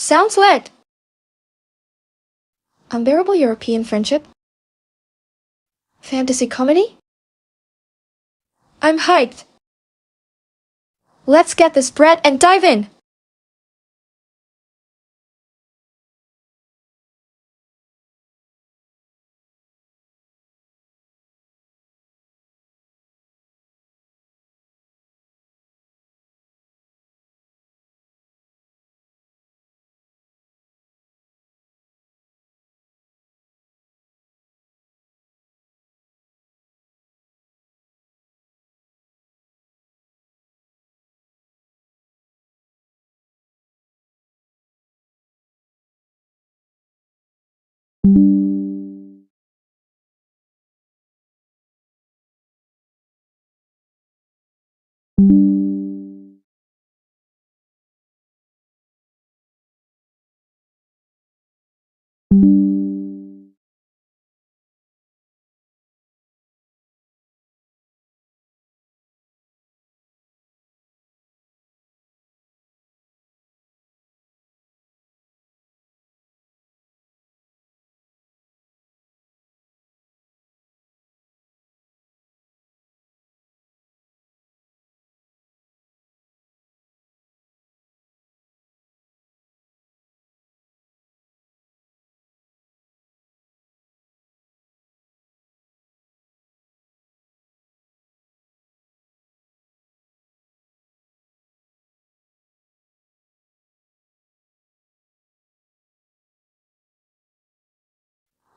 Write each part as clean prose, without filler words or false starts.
Sounds lit! Unbearable European friendship? Fantasy comedy? I'm hyped! Let's get this bread and dive in!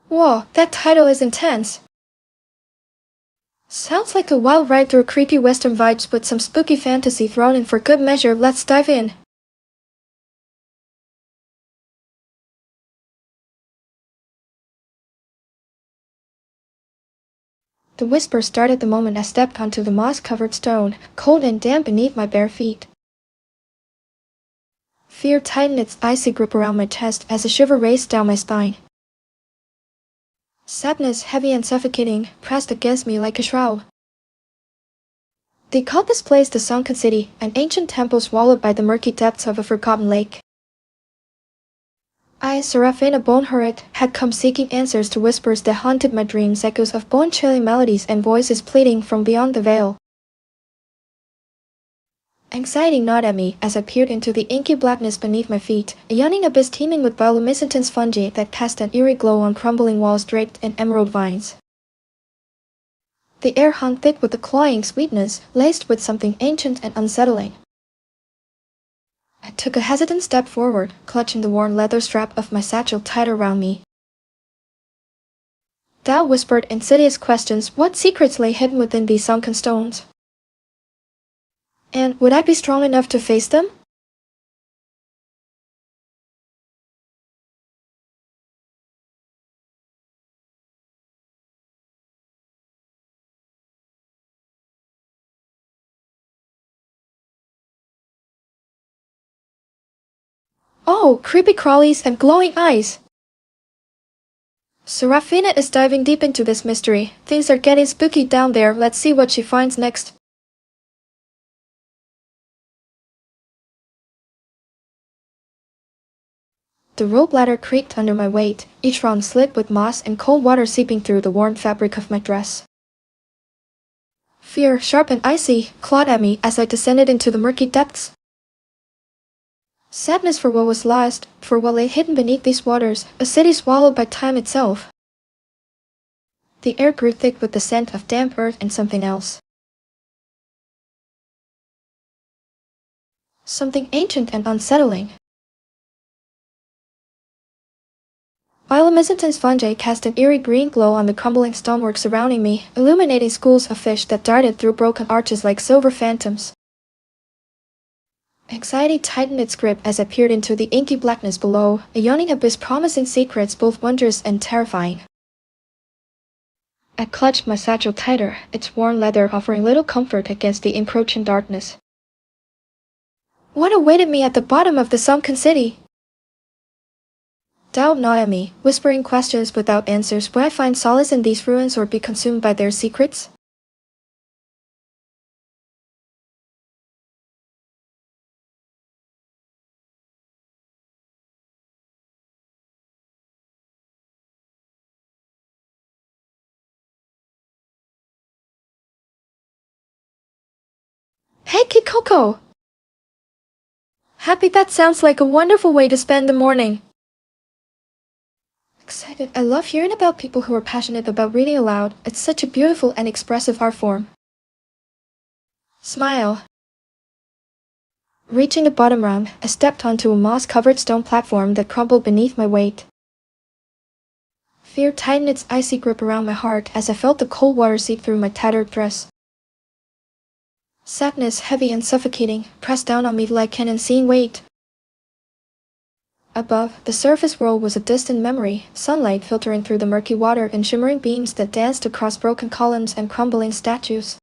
Whoa, that title is intense. Sounds like a wild ride through creepy western vibes with some spooky fantasy thrown in for good measure. Let's dive in. The whisper started the moment I stepped onto the moss-covered stone, cold and damp beneath my bare feet. Fear tightened its icy grip around my chest as a shiver raced down my spine. Sadness, heavy and suffocating, pressed against me like a shroud. They called this place the Sunken City, an ancient temple swallowed by the murky depths of a forgotten lake. I, Serafina Bonehurrit, had come seeking answers to whispers that haunted my dreams, echoes of bone-chilling melodies and voices pleading from beyond the veil. Anxiety gnawed at me as I peered into the inky blackness beneath my feet, a yawning abyss teeming with bioluminescent fungi that cast an eerie glow on crumbling walls draped in emerald vines. The air hung thick with a cloying sweetness, laced with something ancient and unsettling. I took a hesitant step forward, clutching the worn leather strap of my satchel tight around me. Tao whispered insidious questions. What secrets lay hidden within these sunken stones? And would I be strong enough to face them? Oh, creepy crawlies and glowing eyes! Serafina is diving deep into this mystery. Things are getting spooky down there. Let's see what she finds next. The rope ladder creaked under my weight, each rung slit with moss and cold water seeping through the worn fabric of my dress. Fear, sharp and icy, clawed at me as I descended into the murky depths. Sadness for what was lost, for what lay hidden beneath these waters, a city swallowed by time itself. The air grew thick with the scent of damp earth and something else. Something ancient and unsettling. Bioluminescent fungi cast an eerie green glow on the crumbling stonework surrounding me, illuminating schools of fish that darted through broken arches like silver phantoms. Anxiety tightened its grip as I peered into the inky blackness below, a yawning abyss promising secrets both wondrous and terrifying. I clutched my satchel tighter, its worn leather offering little comfort against the encroaching darkness. What awaited me at the bottom of the sunken city? Doubt gnawed at me, whispering questions without answers. Would I find solace in these ruins or be consumed by their secrets? Hey Kid Coco! Happy, that sounds like a wonderful way to spend the morning. Excited, I love hearing about people who are passionate about reading aloud. It's such a beautiful and expressive art form. Smile. Reaching the bottom rung, I stepped onto a moss-covered stone platform that crumbled beneath my weight. Fear tightened its icy grip around my heart as I felt the cold water seep through my tattered dress. Sadness, heavy and suffocating, pressed down on me like an unseen weight. Above, the surface world was a distant memory, sunlight filtering through the murky water in shimmering beams that danced across broken columns and crumbling statues.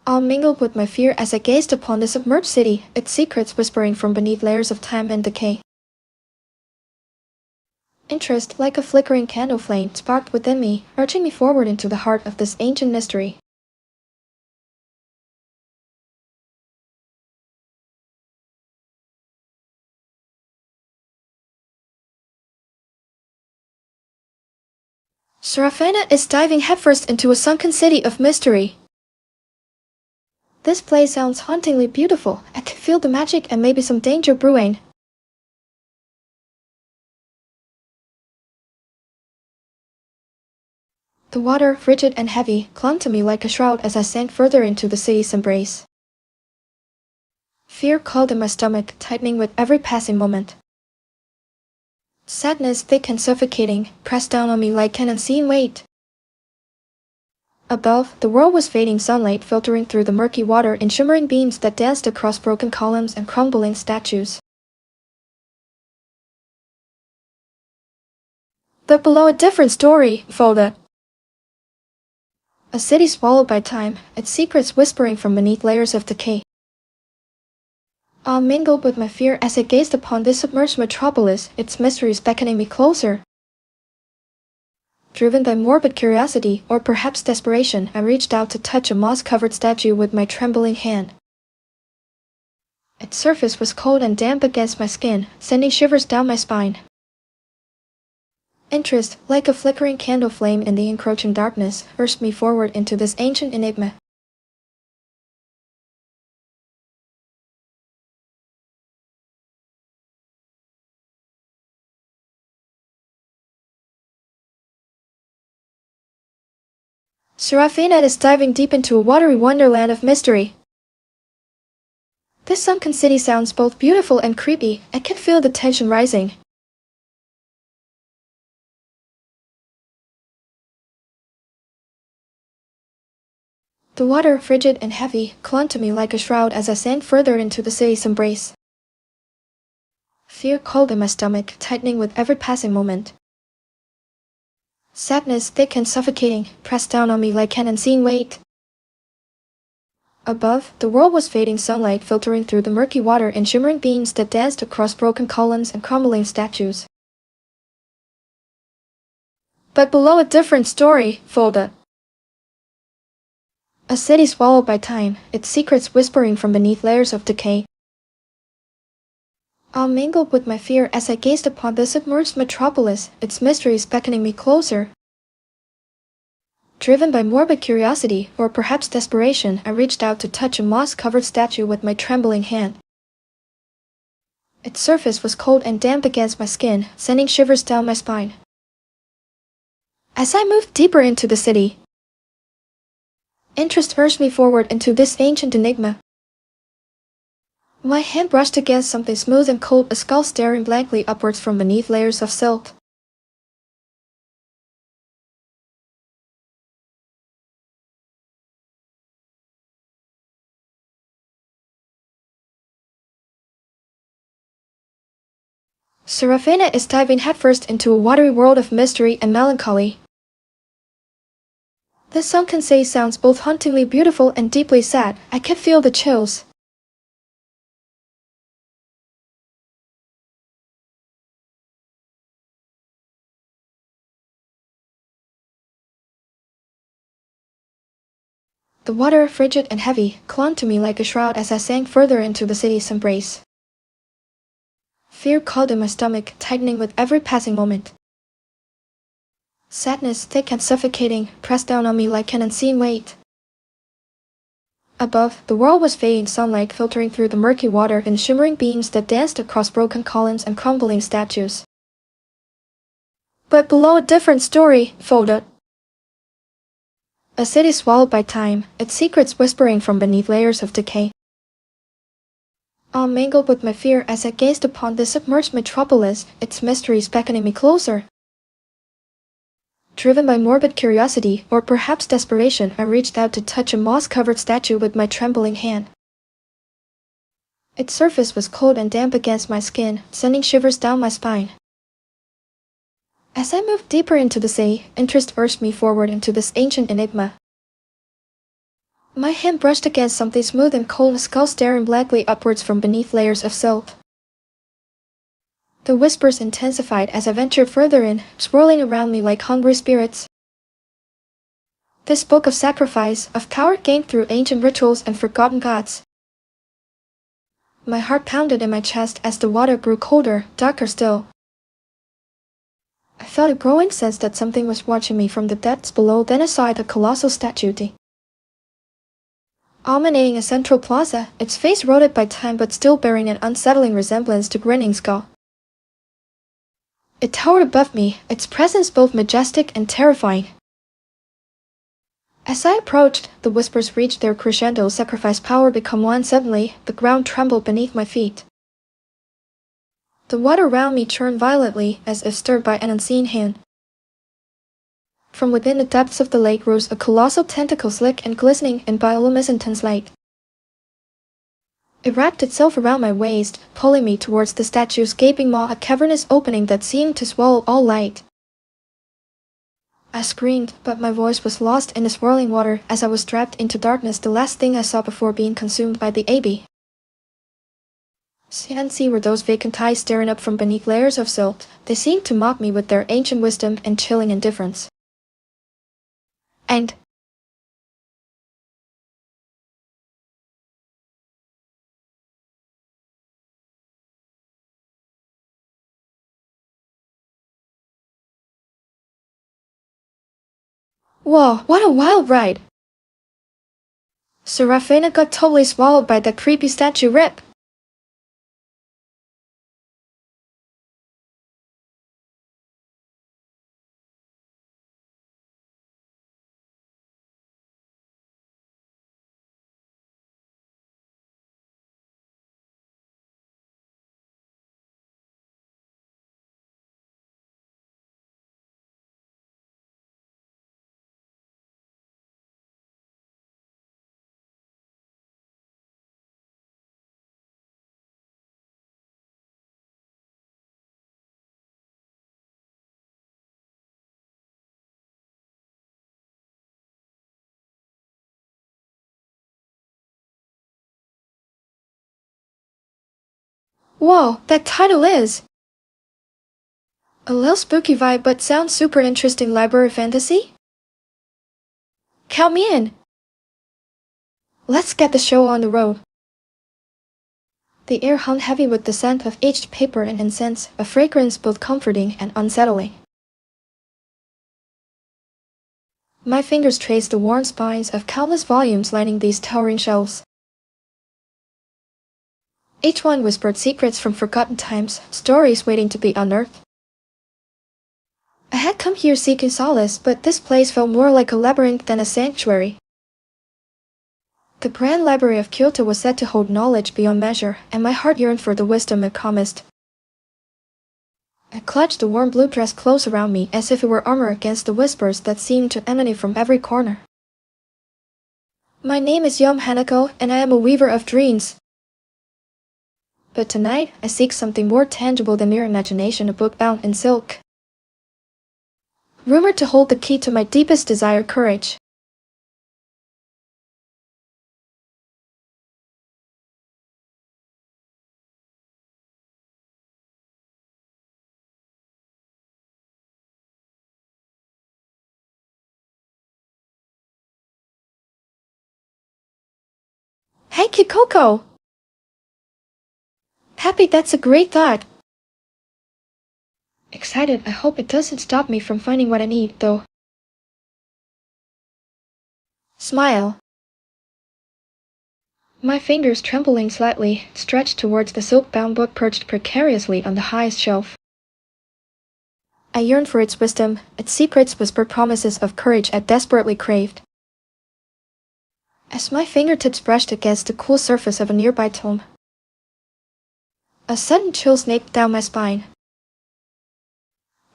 Awe mingled with my fear as I gazed upon the submerged city, its secrets whispering from beneath layers of time and decay. Interest, like a flickering candle flame, sparked within me, urging me forward into the heart of this ancient mystery. Serafina is diving headfirst into a sunken city of mystery. This place sounds hauntingly beautiful. I can feel the magic and maybe some danger brewing. The water, frigid and heavy, clung to me like a shroud as I sank further into the city's embrace. Fear called in my stomach, tightening with every passing moment. Sadness, thick and suffocating, pressed down on me like an unseen weight. Above, the world was fading, sunlight filtering through the murky water in shimmering beams that danced across broken columns and crumbling statues. But below, a different story folded. A city swallowed by time, its secrets whispering from beneath layers of decay. Awe mingled with my fear as I gazed upon this submerged metropolis, its mysteries beckoning me closer. Driven by morbid curiosity, or perhaps desperation, I reached out to touch a moss-covered statue with my trembling hand. Its surface was cold and damp against my skin, sending shivers down my spine. Interest, like a flickering candle flame in the encroaching darkness, urged me forward into this ancient enigma. Serafina is diving deep into a watery wonderland of mystery. This sunken city sounds both beautiful and creepy. I can feel the tension rising. The water, frigid and heavy, clung to me like a shroud as I sank further into the city's embrace. Fear called in my stomach, tightening with every passing moment. Sadness, thick and suffocating, pressed down on me like an unseen weight. Above, the world was fading, sunlight filtering through the murky water in shimmering beams that danced across broken columns and crumbling statues. But below, a different story folded. A city swallowed by time, its secrets whispering from beneath layers of decay. Awe mingled with my fear as I gazed upon the submerged metropolis, its mysteries beckoning me closer. Driven by morbid curiosity, or perhaps desperation, I reached out to touch a moss-covered statue with my trembling hand. Its surface was cold and damp against my skin, sending shivers down my spine. As I moved deeper into the city, interest urged me forward into this ancient enigma. My hand brushed against something smooth and cold, a skull staring blankly upwards from beneath layers of silt. Serafina is diving headfirst into a watery world of mystery and melancholy. This sunken city sounds both hauntingly beautiful and deeply sad. I can feel the chills. The water, frigid and heavy, clung to me like a shroud as I sank further into the city's embrace. Fear called in my stomach, tightening with every passing moment. Sadness, thick and suffocating, pressed down on me like an unseen weight. Above, the world was bathed in sunlight filtering through the murky water in shimmering beams that danced across broken columns and crumbling statues. But below, a different story folded. A city swallowed by time, its secrets whispering from beneath layers of decay. Awe mingled with my fear as I gazed upon this submerged metropolis, its mysteries beckoning me closer. Driven by morbid curiosity, or perhaps desperation, I reached out to touch a moss-covered statue with my trembling hand. Its surface was cold and damp against my skin, sending shivers down my spine. As I moved deeper into the sea, interest urged me forward into this ancient enigma. My hand brushed against something smooth and cold, a skull staring blackly upwards from beneath layers of silt. The whispers intensified as I ventured further in, swirling around me like hungry spirits. This spoke of sacrifice, of power gained through ancient rituals and forgotten gods. My heart pounded in my chest as the water grew colder, darker still. I felt a growing sense that something was watching me from the depths below. Then I saw the colossal statue, dominating a central plaza, its face rotted by time but still bearing an unsettling resemblance to grinning skull. It towered above me, its presence both majestic and terrifying. As I approached, the whispers reached their crescendo, sacrifice, power become one. Suddenly, the ground trembled beneath my feet. The water around me churned violently, as if stirred by an unseen hand. From within the depths of the lake rose a colossal tentacle, slick and glistening in bioluminescent light. It wrapped itself around my waist, pulling me towards the statue's gaping maw, a cavernous opening that seemed to swallow all light. I screamed, but my voice was lost in the swirling water as I was trapped into darkness, the last thing I saw before being consumed by the abyss. See were those vacant eyes staring up from beneath layers of silt. They seemed to mock me with their ancient wisdom and chilling indifference. And whoa, what a wild ride! Serafina got totally swallowed by that creepy statue rip. Whoa, that title is a little spooky vibe but sounds super interesting. Library fantasy? Count me in! Let's get the show on the road. The air hung heavy with the scent of aged paper and incense, a fragrance both comforting and unsettling. My fingers traced the worn spines of countless volumes lining these towering shelves. Each one whispered secrets from forgotten times, stories waiting to be unearthed. I had come here seeking solace, but this place felt more like a labyrinth than a sanctuary. The Grand Library of Kyoto was said to hold knowledge beyond measure, and my heart yearned for the wisdom it promised. I clutched the warm blue dress close around me as if it were armor against the whispers that seemed to emanate from every corner. My name is Yom Hanako, and I am a weaver of dreams. But tonight, I seek something more tangible than mere imagination, a book bound in silk. Rumored to hold the key to my deepest desire, courage. Hey, Kikoko! Happy, that's a great thought. Excited, I hope it doesn't stop me from finding what I need, though. Smile. My fingers trembling slightly, stretched towards the silk-bound book perched precariously on the highest shelf. I yearned for its wisdom, its secrets whispered promises of courage I desperately craved. As my fingertips brushed against the cool surface of a nearby tome, a sudden chill snaked down my spine.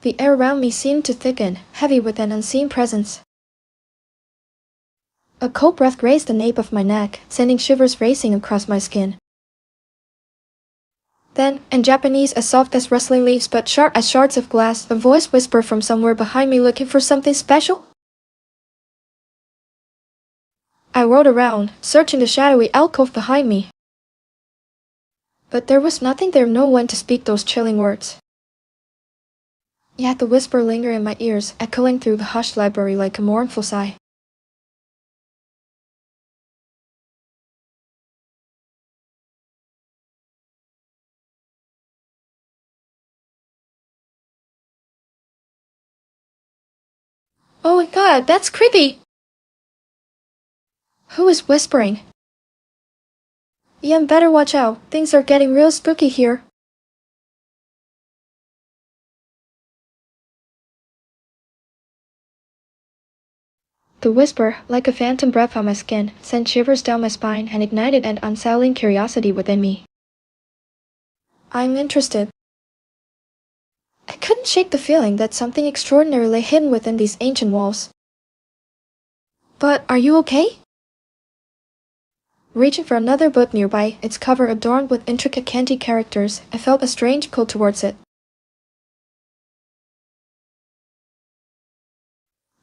The air around me seemed to thicken, heavy with an unseen presence. A cold breath grazed the nape of my neck, sending shivers racing across my skin. Then, in Japanese as soft as rustling leaves but sharp as shards of glass, a voice whispered from somewhere behind me, looking for something special? I whirled around, searching the shadowy alcove behind me. But there was nothing there, no one to speak those chilling words. Yet the whisper lingered in my ears, echoing through the hushed library like a mournful sigh. Oh my god, that's creepy! Who is whispering? Ian, better watch out. Things are getting real spooky here. The whisper, like a phantom breath on my skin, sent shivers down my spine and ignited an unsettling curiosity within me. I'm interested. I couldn't shake the feeling that something extraordinary lay hidden within these ancient walls. But are you okay? Reaching for another book nearby, its cover adorned with intricate kanji characters, I felt a strange pull towards it.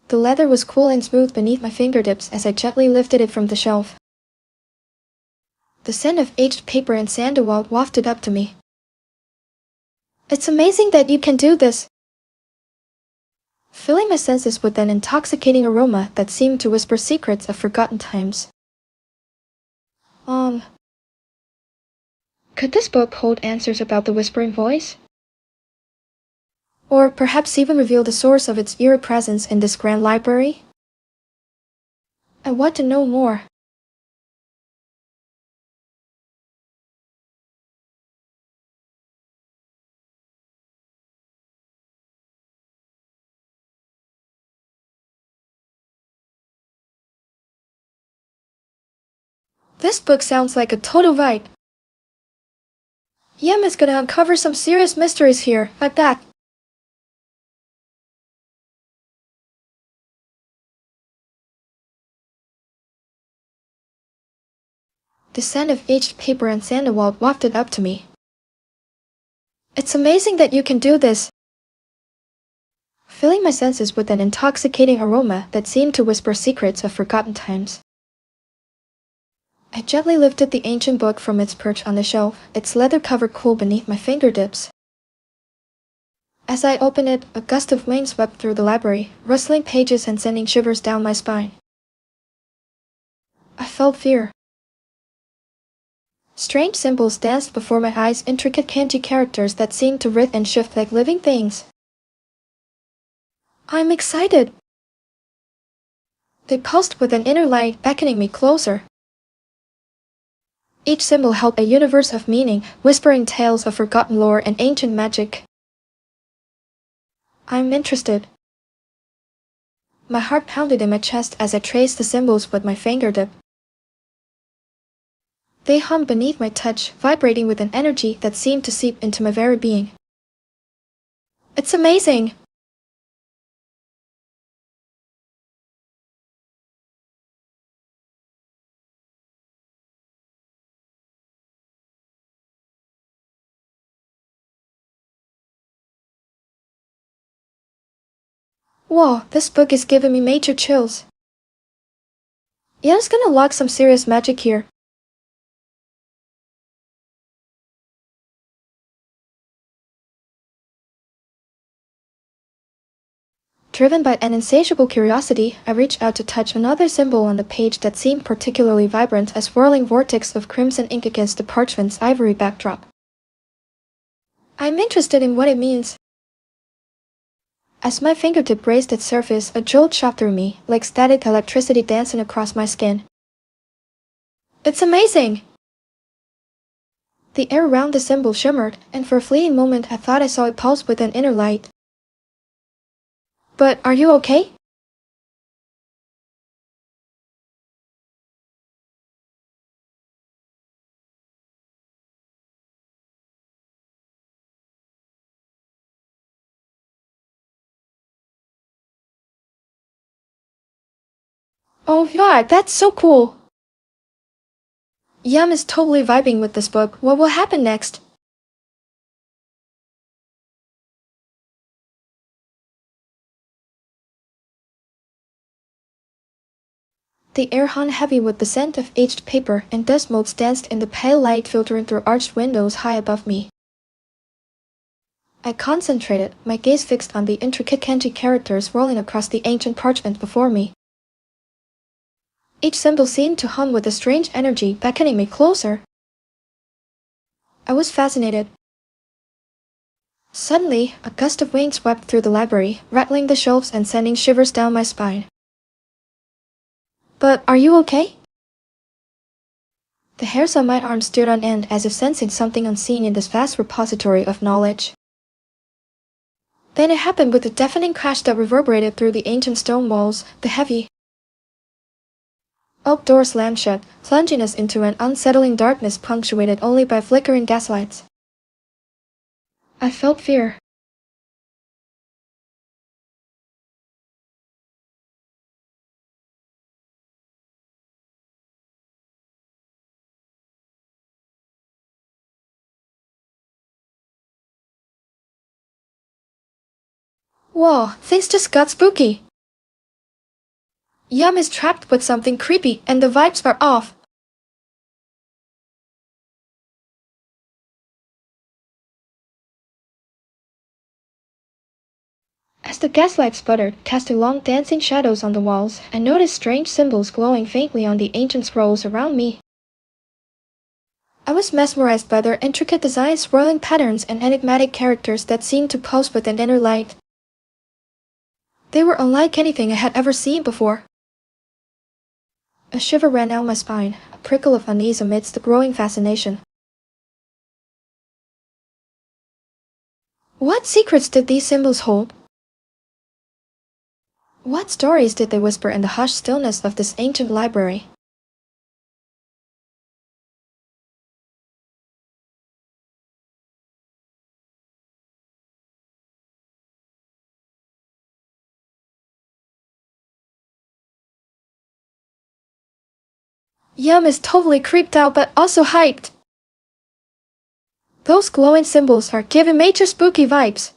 The leather was cool and smooth beneath my fingertips as I gently lifted it from the shelf. The scent of aged paper and sandalwood wafted up to me. It's amazing that you can do this. Filling my senses with an intoxicating aroma that seemed to whisper secrets of forgotten times. Could this book hold answers about the whispering voice? Or perhaps even reveal the source of its eerie presence in this grand library? I want to know more. This book sounds like a total vibe. Yem is gonna uncover some serious mysteries here, like that. The scent of aged paper and sandalwood wafted up to me. It's amazing that you can do this. Filling my senses with an intoxicating aroma that seemed to whisper secrets of forgotten times. I gently lifted the ancient book from its perch on the shelf, its leather cover cool beneath my fingertips. As I opened it, a gust of wind swept through the library, rustling pages and sending shivers down my spine. I felt fear. Strange symbols danced before my eyes, intricate kanji characters that seemed to writhe and shift like living things. I'm excited. They pulsed with an inner light, beckoning me closer. Each symbol held a universe of meaning, whispering tales of forgotten lore and ancient magic. I'm interested. My heart pounded in my chest as I traced the symbols with my fingertip. They hummed beneath my touch, vibrating with an energy that seemed to seep into my very being. It's amazing! Whoa, this book is giving me major chills. Yen's gonna lock some serious magic here. Driven by an insatiable curiosity, I reached out to touch another symbol on the page that seemed particularly vibrant, a swirling vortex of crimson ink against the parchment's ivory backdrop. I'm interested in what it means. As my fingertip grazed its surface, a jolt shot through me, like static electricity dancing across my skin. It's amazing! The air around the symbol shimmered, and for a fleeting moment I thought I saw it pulse with an inner light. But are you okay? Oh God, that's so cool! Yum is totally vibing with this book. What will happen next? The air hung heavy with the scent of aged paper, and dust motes danced in the pale light filtering through arched windows high above me. I concentrated, my gaze fixed on the intricate kanji characters rolling across the ancient parchment before me. Each symbol seemed to hum with a strange energy, beckoning me closer. I was fascinated. Suddenly, a gust of wind swept through the library, rattling the shelves and sending shivers down my spine. But are you okay? The hairs on my arms stood on end as if sensing something unseen in this vast repository of knowledge. Then it happened with a deafening crash that reverberated through the ancient stone walls, the heavy oak door slammed shut, plunging us into an unsettling darkness punctuated only by flickering gaslights. I felt fear. Whoa, things just got spooky. Yum is trapped with something creepy, and the vibes are off. As the gaslight sputtered, casting long dancing shadows on the walls, I noticed strange symbols glowing faintly on the ancient scrolls around me. I was mesmerized by their intricate designs, swirling patterns, and enigmatic characters that seemed to pulse with an inner light. They were unlike anything I had ever seen before. A shiver ran down my spine, a prickle of unease amidst the growing fascination. What secrets did these symbols hold? What stories did they whisper in the hushed stillness of this ancient library? Yum is totally creeped out but also hyped. Those glowing symbols are giving major spooky vibes.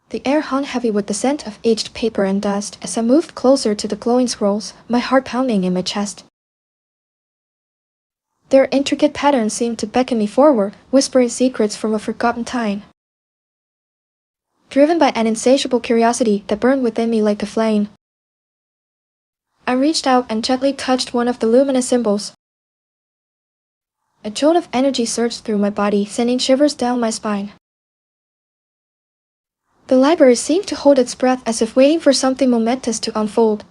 The air hung heavy with the scent of aged paper and dust as I moved closer to the glowing scrolls, my heart pounding in my chest. Their intricate patterns seemed to beckon me forward, whispering secrets from a forgotten time. Driven by an insatiable curiosity that burned within me like a flame, I reached out and gently touched one of the luminous symbols. A jolt of energy surged through my body, sending shivers down my spine. The library seemed to hold its breath as if waiting for something momentous to unfold.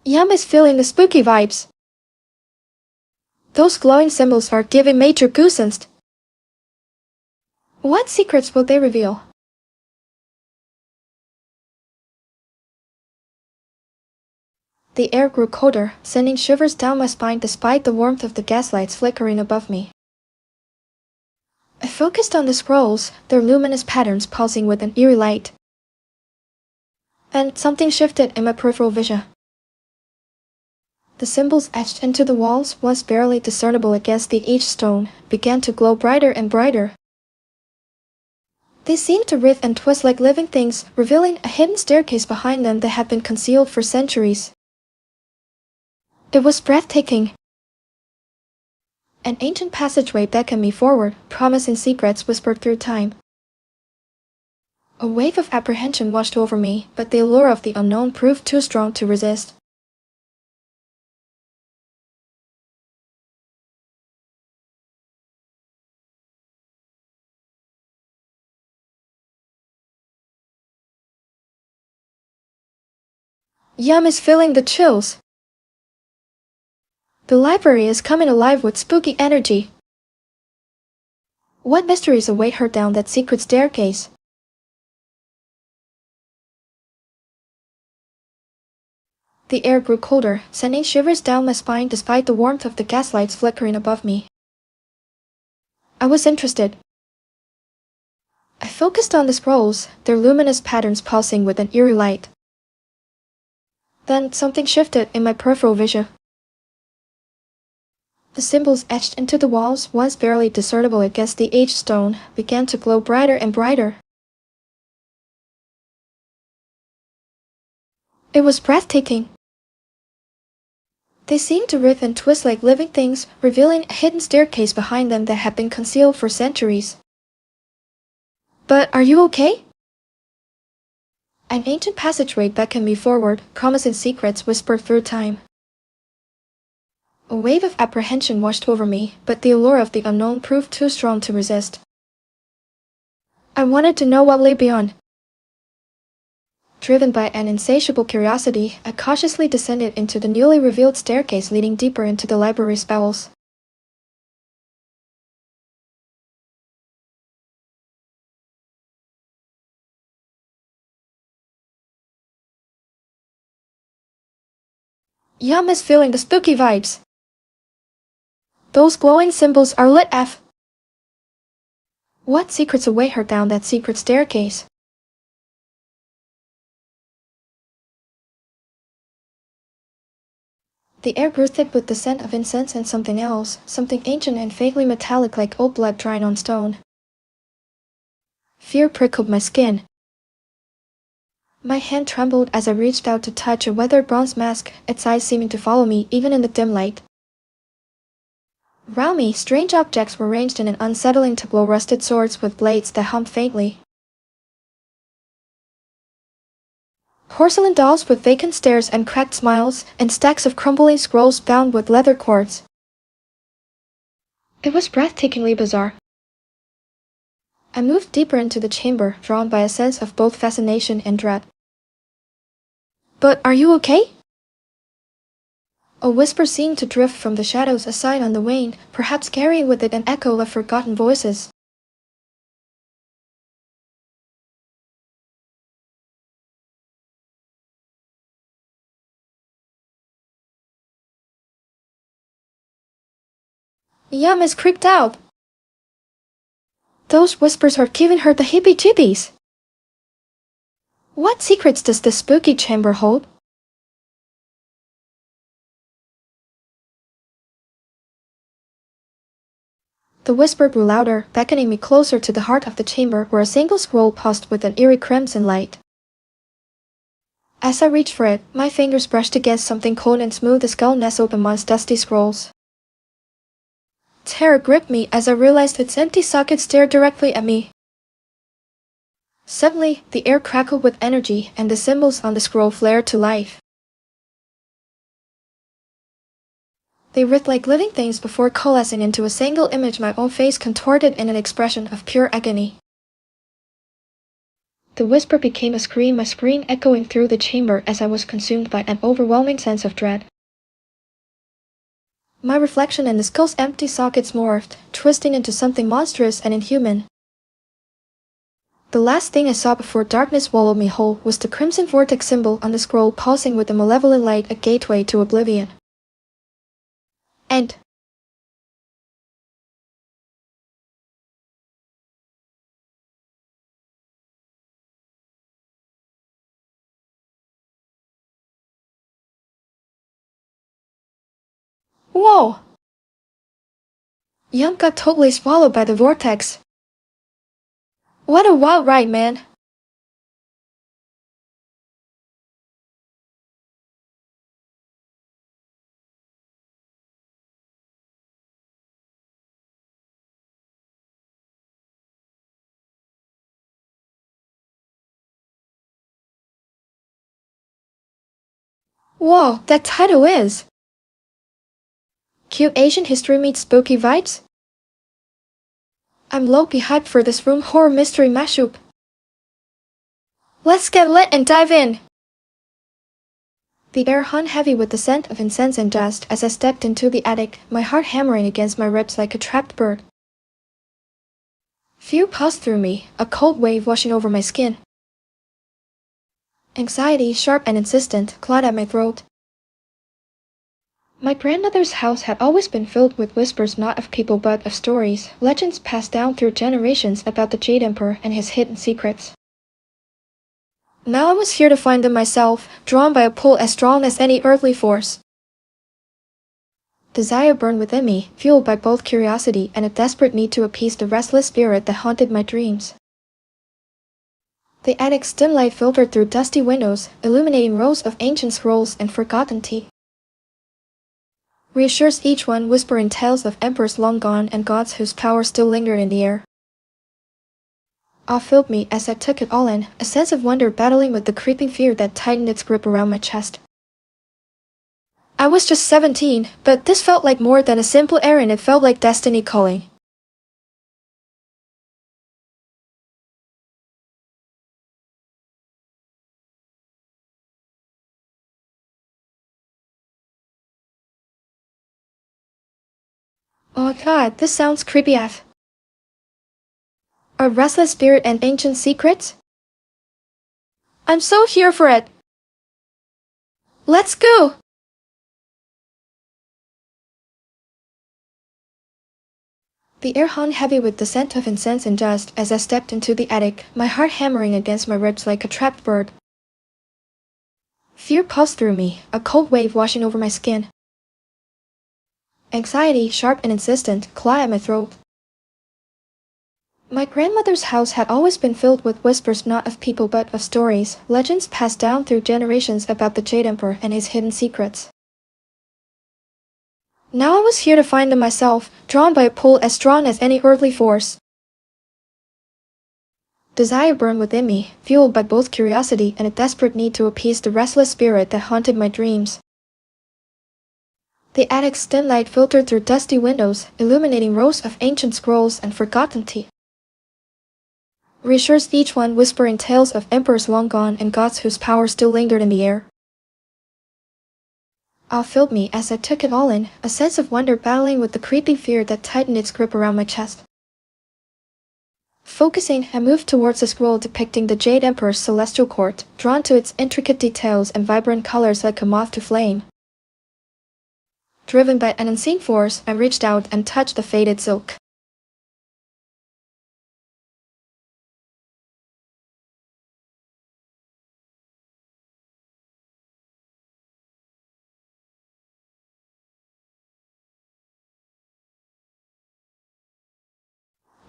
Yum is feeling the spooky vibes. Those glowing symbols are giving major goosebumps. What secrets will they reveal? The air grew colder, sending shivers down my spine despite the warmth of the gaslights flickering above me. I focused on the scrolls, their luminous patterns pulsing with an eerie light. And something shifted in my peripheral vision. The symbols etched into the walls, once barely discernible against the aged stone, began to glow brighter and brighter. They seemed to writhe and twist like living things, revealing a hidden staircase behind them that had been concealed for centuries. It was breathtaking. An ancient passageway beckoned me forward, promising secrets whispered through time. A wave of apprehension washed over me, but the allure of the unknown proved too strong to resist. Yum is feeling the chills. The library is coming alive with spooky energy. What mysteries await her down that secret staircase? The air grew colder, sending shivers down my spine despite the warmth of the gaslights flickering above me. I was interested. I focused on the scrolls, their luminous patterns pulsing with an eerie light. Then something shifted in my peripheral vision. The symbols etched into the walls, once barely discernible against the aged stone, began to glow brighter and brighter. It was breathtaking. They seemed to writhe and twist like living things, revealing a hidden staircase behind them that had been concealed for centuries. But are you okay? An ancient passageway beckoned me forward, promising secrets whispered through time. A wave of apprehension washed over me, but the allure of the unknown proved too strong to resist. I wanted to know what lay beyond. Driven by an insatiable curiosity, I cautiously descended into the newly revealed staircase leading deeper into the library's bowels. Yum is feeling the spooky vibes. Those glowing symbols are lit F. What secrets await her down that secret staircase? The air grew thick with the scent of incense and something else, something ancient and vaguely metallic like old blood dried on stone. Fear prickled my skin. My hand trembled as I reached out to touch a weathered bronze mask, its eyes seeming to follow me even in the dim light. Around me, strange objects were ranged in an unsettling tableau, rusted swords with blades that hummed faintly. Porcelain dolls with vacant stares and cracked smiles, and stacks of crumbling scrolls bound with leather cords. It was breathtakingly bizarre. I moved deeper into the chamber, drawn by a sense of both fascination and dread. But are you okay? A whisper seemed to drift from the shadows aside on the wane, perhaps carrying with it an echo of forgotten voices. Yum is creeped out. Those whispers are giving her the heebie-jeebies. What secrets does this spooky chamber hold? The whisper grew louder, beckoning me closer to the heart of the chamber where a single scroll pulsed with an eerie crimson light. As I reached for it, my fingers brushed against something cold and smooth. The skull nestled amongst dusty scrolls. Terror gripped me as I realized its empty socket stared directly at me. Suddenly, the air crackled with energy, and the symbols on the scroll flared to life. They writhed like living things before coalescing into a single image, my own face contorted in an expression of pure agony. The whisper became a scream, my scream echoing through the chamber as I was consumed by an overwhelming sense of dread. My reflection in the skull's empty sockets morphed, twisting into something monstrous and inhuman. The last thing I saw before darkness swallowed me whole was the crimson vortex symbol on the scroll pulsing with a malevolent light, a gateway to oblivion. End. Whoa! Yum got totally swallowed by the vortex. What a wild ride, man! Whoa, that title is Cute Asian History Meets Spooky Vibes? I'm low-key hyped for this room horror mystery mashup. Let's get lit and dive in! The air hung heavy with the scent of incense and dust as I stepped into the attic, my heart hammering against my ribs like a trapped bird. Fear passed through me, a cold wave washing over my skin. Anxiety, sharp and insistent, clawed at my throat. My grandmother's house had always been filled with whispers not of people but of stories, legends passed down through generations about the Jade Emperor and his hidden secrets. Now I was here to find them myself, drawn by a pull as strong as any earthly force. Desire burned within me, fueled by both curiosity and a desperate need to appease the restless spirit that haunted my dreams. The attic's dim light filtered through dusty windows, illuminating rows of ancient scrolls and forgotten tea. Reassures each one whispering tales of emperors long gone and gods whose power still lingered in the air. Awe filled me as I took it all in, a sense of wonder battling with the creeping fear that tightened its grip around my chest. I was just 17, but this felt like more than a simple errand. It felt like destiny calling. Oh god, this sounds creepy AF. A restless spirit and ancient secrets? I'm so here for it! Let's go! The air hung heavy with the scent of incense and dust as I stepped into the attic, my heart hammering against my ribs like a trapped bird. Fear pulsed through me, a cold wave washing over my skin. Anxiety, sharp and insistent, clawed at my throat. My grandmother's house had always been filled with whispers not of people but of stories, legends passed down through generations about the Jade Emperor and his hidden secrets. Now I was here to find them myself, drawn by a pull as strong as any earthly force. Desire burned within me, fueled by both curiosity and a desperate need to appease the restless spirit that haunted my dreams. The attic's dim light filtered through dusty windows, illuminating rows of ancient scrolls and forgotten tea. Reassures each one whispering tales of emperors long gone and gods whose power still lingered in the air. Awe filled me as I took it all in, a sense of wonder battling with the creeping fear that tightened its grip around my chest. Focusing, I moved towards a scroll depicting the Jade Emperor's celestial court, drawn to its intricate details and vibrant colors like a moth to flame. Driven by an unseen force, I reached out and touched the faded silk.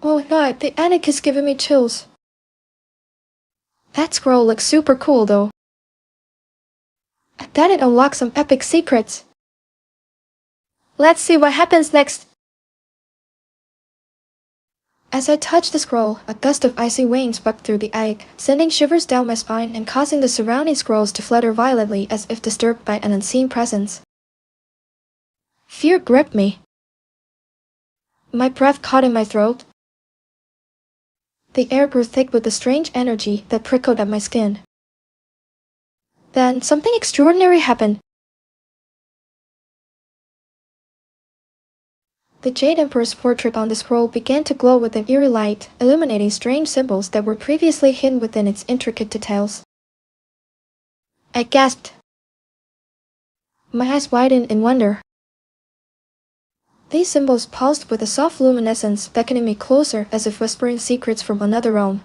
Oh god, the attic is giving me chills. That scroll looks super cool though. I bet it unlocks some epic secrets. Let's see what happens next. As I touched the scroll, a gust of icy wind swept through the attic, sending shivers down my spine and causing the surrounding scrolls to flutter violently as if disturbed by an unseen presence. Fear gripped me. My breath caught in my throat. The air grew thick with a strange energy that prickled at my skin. Then something extraordinary happened. The Jade Emperor's portrait on the scroll began to glow with an eerie light, illuminating strange symbols that were previously hidden within its intricate details. I gasped. My eyes widened in wonder. These symbols pulsed with a soft luminescence, beckoning me closer as if whispering secrets from another realm.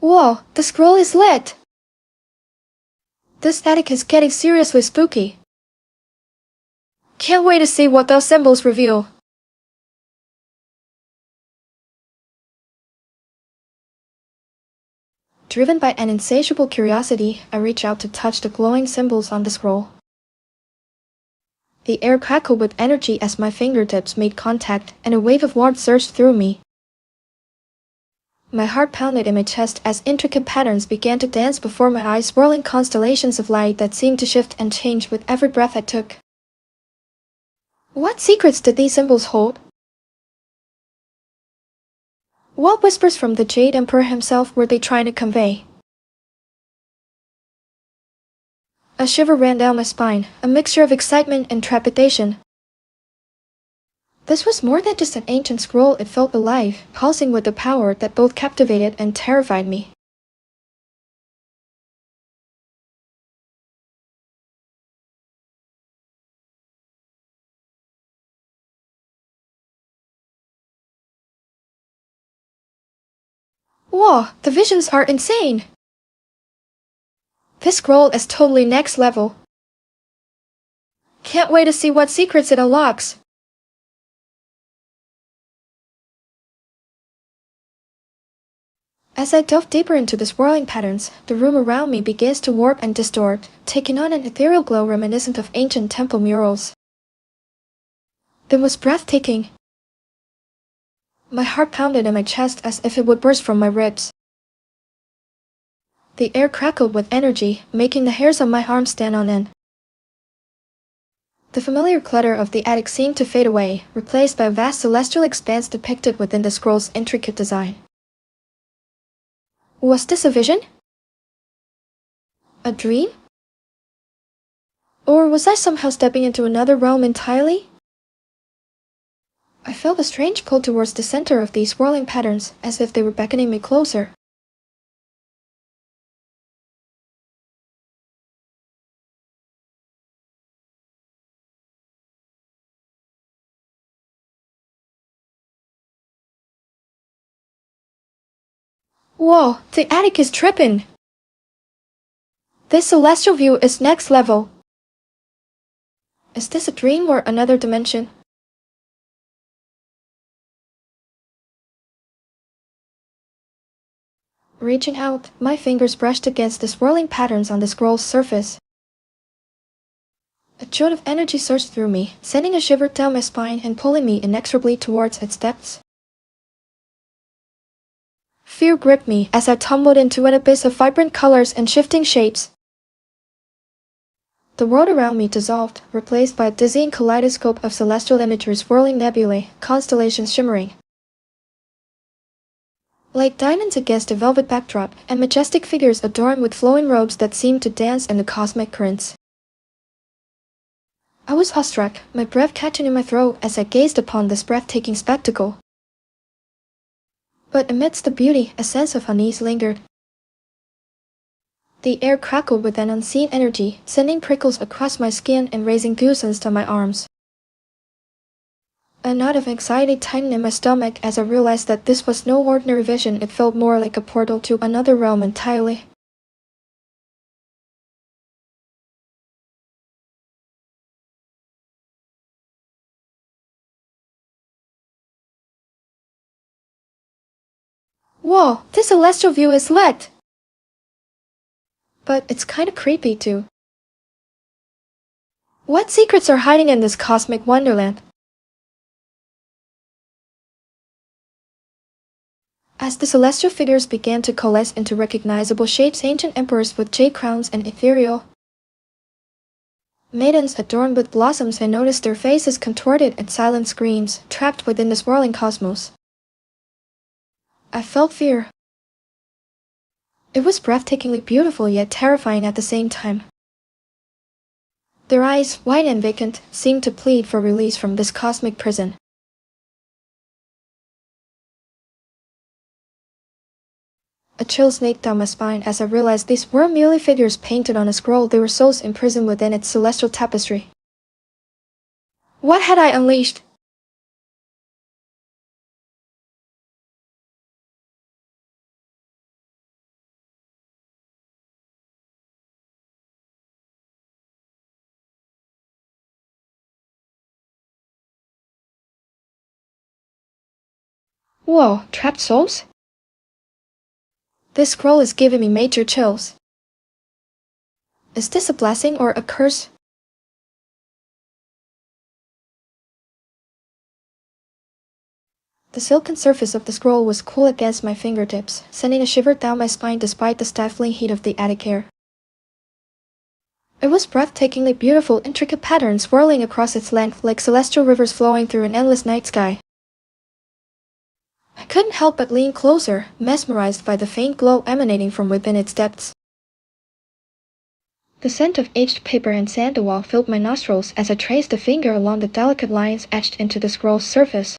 Whoa, the scroll is lit! This attic is getting seriously spooky. Can't wait to see what those symbols reveal. Driven by an insatiable curiosity, I reach out to touch the glowing symbols on the scroll. The air crackled with energy as my fingertips made contact, and a wave of warmth surged through me. My heart pounded in my chest as intricate patterns began to dance before my eyes, swirling constellations of light that seemed to shift and change with every breath I took. What secrets did these symbols hold? What whispers from the Jade Emperor himself were they trying to convey? A shiver ran down my spine, a mixture of excitement and trepidation. This was more than just an ancient scroll. It felt alive, pulsing with a power that both captivated and terrified me. Whoa, the visions are insane! This scroll is totally next level. Can't wait to see what secrets it unlocks. As I dove deeper into the swirling patterns, the room around me begins to warp and distort, taking on an ethereal glow reminiscent of ancient temple murals. It was breathtaking. My heart pounded in my chest as if it would burst from my ribs. The air crackled with energy, making the hairs on my arms stand on end. The familiar clutter of the attic seemed to fade away, replaced by a vast celestial expanse depicted within the scroll's intricate design. Was this a vision? A dream? Or was I somehow stepping into another realm entirely? I felt a strange pull towards the center of these swirling patterns, as if they were beckoning me closer. Whoa, the attic is tripping! This celestial view is next level. Is this a dream or another dimension? Reaching out, my fingers brushed against the swirling patterns on the scroll's surface. A jolt of energy surged through me, sending a shiver down my spine and pulling me inexorably towards its depths. Fear gripped me as I tumbled into an abyss of vibrant colors and shifting shapes. The world around me dissolved, replaced by a dizzying kaleidoscope of celestial imagery, swirling nebulae, constellations shimmering like diamonds against a velvet backdrop, and majestic figures adorned with flowing robes that seemed to dance in the cosmic currents. I was awestruck, my breath catching in my throat as I gazed upon this breathtaking spectacle. But amidst the beauty, a sense of unease lingered. The air crackled with an unseen energy, sending prickles across my skin and raising goosebumps to my arms. A knot of anxiety tightened in my stomach as I realized that this was no ordinary vision. It felt more like a portal to another realm entirely. Whoa, this celestial view is lit! But it's kinda creepy too. What secrets are hiding in this cosmic wonderland? As the celestial figures began to coalesce into recognizable shapes, ancient emperors with jade crowns and ethereal maidens adorned with blossoms, I noticed their faces contorted in silent screams, trapped within the swirling cosmos. I felt fear. It was breathtakingly beautiful yet terrifying at the same time. Their eyes, wide and vacant, seemed to plead for release from this cosmic prison. A chill snaked down my spine as I realized these weren't merely figures painted on a scroll, they were souls imprisoned within its celestial tapestry. What had I unleashed? Whoa, trapped souls? This scroll is giving me major chills. Is this a blessing or a curse? The silken surface of the scroll was cool against my fingertips, sending a shiver down my spine despite the stifling heat of the attic air. It was breathtakingly beautiful, intricate patterns swirling across its length like celestial rivers flowing through an endless night sky. I couldn't help but lean closer, mesmerized by the faint glow emanating from within its depths. The scent of aged paper and sandalwood filled my nostrils as I traced a finger along the delicate lines etched into the scroll's surface.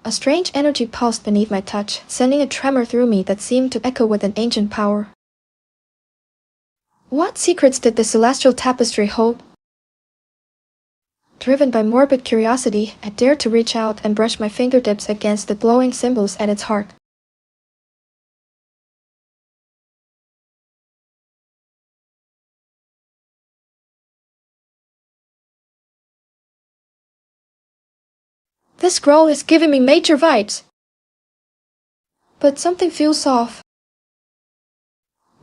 A strange energy pulsed beneath my touch, sending a tremor through me that seemed to echo with an ancient power. What secrets did the celestial tapestry hold? Driven by morbid curiosity, I dared to reach out and brush my fingertips against the glowing symbols at its heart. This scroll is giving me major vibes. But something feels off.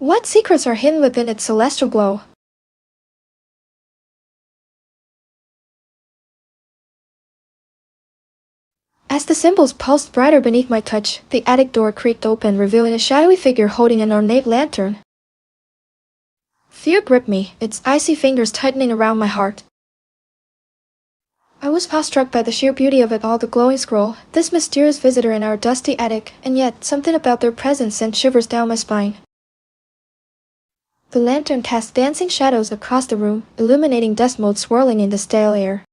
What secrets are hidden within its celestial glow? As the symbols pulsed brighter beneath my touch, the attic door creaked open, revealing a shadowy figure holding an ornate lantern. Fear gripped me, its icy fingers tightening around my heart. I was awestruck by the sheer beauty of it all, the glowing scroll, this mysterious visitor in our dusty attic, and yet something about their presence sent shivers down my spine. The lantern cast dancing shadows across the room, illuminating dust motes swirling in the stale air.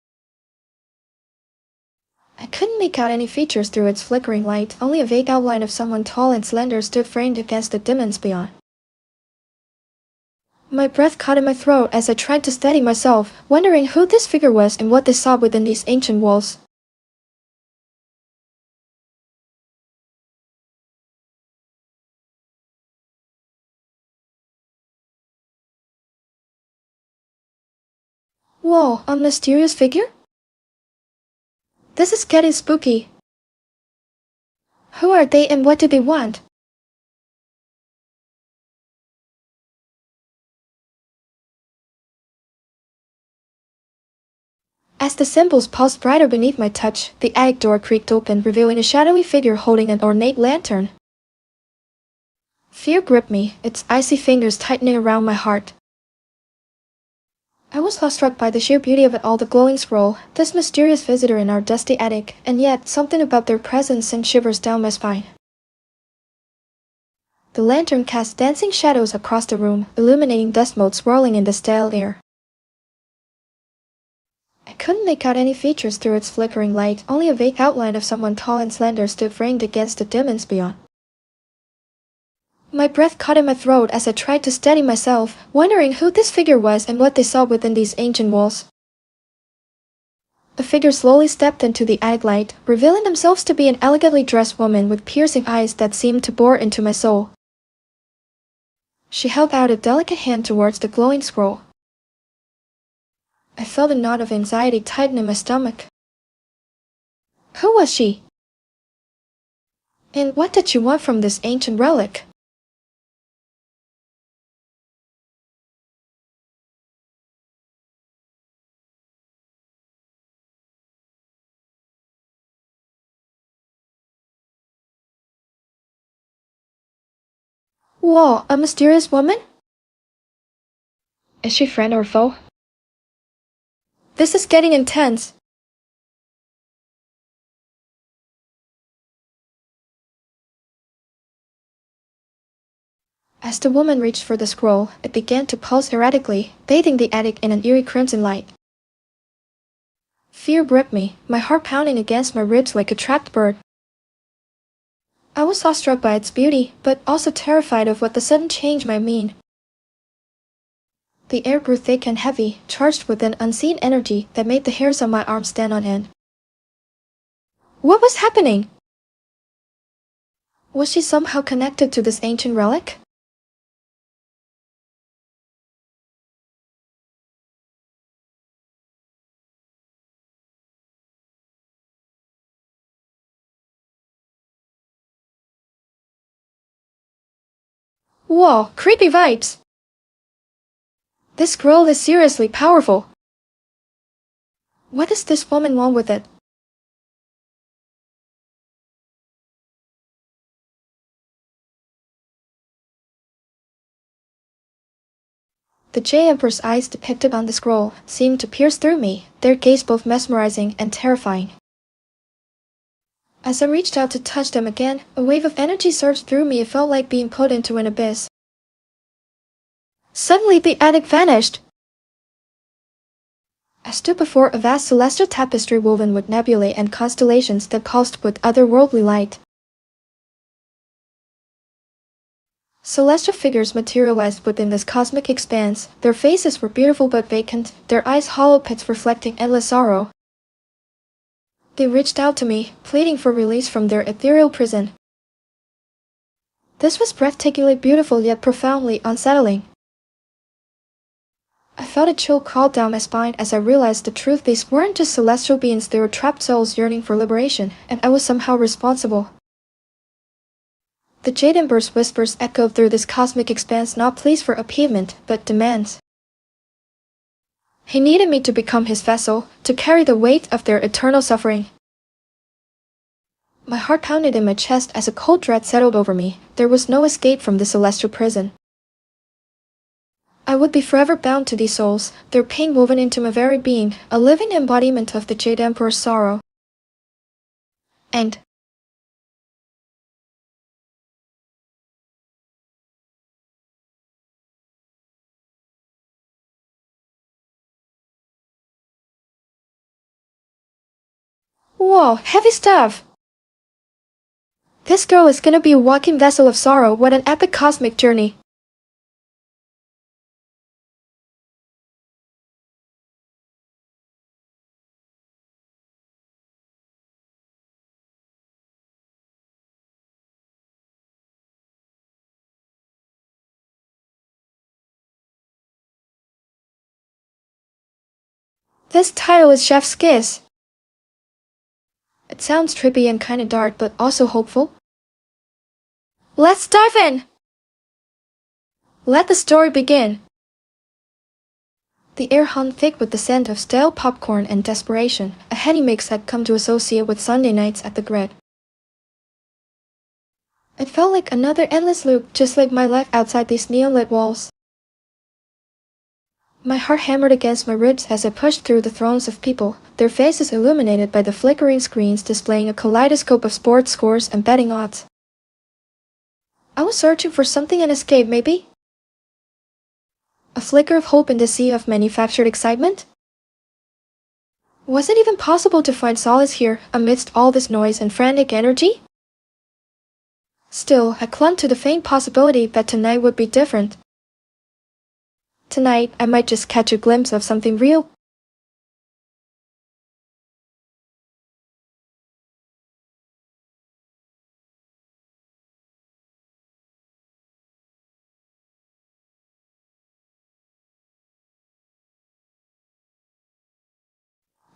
I couldn't make out any features through its flickering light, only a vague outline of someone tall and slender stood framed against the dimness beyond. My breath caught in my throat as I tried to steady myself, wondering who this figure was and what they saw within these ancient walls. Whoa, a mysterious figure? This is getting spooky. Who are they and what do they want? As the symbols pulsed brighter beneath my touch, the attic door creaked open, revealing a shadowy figure holding an ornate lantern. Fear gripped me, its icy fingers tightening around my heart. I was awestruck by the sheer beauty of it all, the glowing scroll, this mysterious visitor in our dusty attic, and yet something about their presence sent shivers down my spine. The lantern cast dancing shadows across the room, illuminating dust motes swirling in the stale air. I couldn't make out any features through its flickering light, only a vague outline of someone tall and slender stood framed against the dimness beyond. My breath caught in my throat as I tried to steady myself, wondering who this figure was and what they saw within these ancient walls. The figure slowly stepped into the attic light, revealing themselves to be an elegantly dressed woman with piercing eyes that seemed to bore into my soul. She held out a delicate hand towards the glowing scroll. I felt a knot of anxiety tighten in my stomach. Who was she? And what did she want from this ancient relic? Whoa, a mysterious woman? Is she friend or foe? This is getting intense. As the woman reached for the scroll, it began to pulse erratically, bathing the attic in an eerie crimson light. Fear gripped me, my heart pounding against my ribs like a trapped bird. I was awestruck by its beauty, but also terrified of what the sudden change might mean. The air grew thick and heavy, charged with an unseen energy that made the hairs on my arms stand on end. What was happening? Was she somehow connected to this ancient relic? Whoa, creepy vibes! This scroll is seriously powerful. What does this woman want with it? The Jade Emperor's eyes depicted on the scroll seemed to pierce through me, their gaze both mesmerizing and terrifying. As I reached out to touch them again, a wave of energy surged through me. It felt like being put into an abyss. Suddenly the attic vanished. I stood before a vast celestial tapestry woven with nebulae and constellations that pulsed with otherworldly light. Celestial figures materialized within this cosmic expanse. Their faces were beautiful but vacant, their eyes hollow pits reflecting endless sorrow. They reached out to me, pleading for release from their ethereal prison. This was breathtakingly beautiful yet profoundly unsettling. I felt a chill crawl down my spine as I realized the truth. These weren't just celestial beings, they were trapped souls yearning for liberation, and I was somehow responsible. The Jade Emperor's whispers echoed through this cosmic expanse, not pleas for appeasement, but demands. He needed me to become his vessel, to carry the weight of their eternal suffering. My heart pounded in my chest as a cold dread settled over me. There was no escape from the celestial prison. I would be forever bound to these souls, their pain woven into my very being, a living embodiment of the Jade Emperor's sorrow. And whoa, heavy stuff! This girl is gonna be a walking vessel of sorrow. What an epic cosmic journey! This title is Chef's Kiss. It sounds trippy and kinda dark, but also hopeful. Let's dive in! Let the story begin. The air hung thick with the scent of stale popcorn and desperation, a heady mix I'd come to associate with Sunday nights at the grid. It felt like another endless loop, just like my life outside these neon-lit walls. My heart hammered against my ribs as I pushed through the throngs of people, their faces illuminated by the flickering screens displaying a kaleidoscope of sports scores and betting odds. I was searching for something, an escape maybe? A flicker of hope in the sea of manufactured excitement? Was it even possible to find solace here, amidst all this noise and frantic energy? Still, I clung to the faint possibility that tonight would be different. Tonight, I might just catch a glimpse of something real.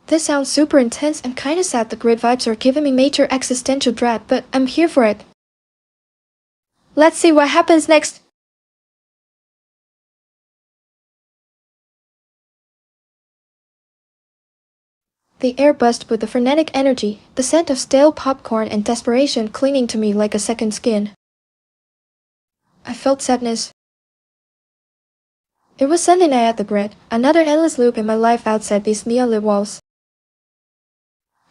This sounds super intense and kinda sad. The grid vibes are giving me major existential dread, but I'm here for it. Let's see what happens next. The air buzzed with the frenetic energy, the scent of stale popcorn and desperation clinging to me like a second skin. I felt sadness. It was Sunday night at the grid, another endless loop in my life outside these neon-lit walls.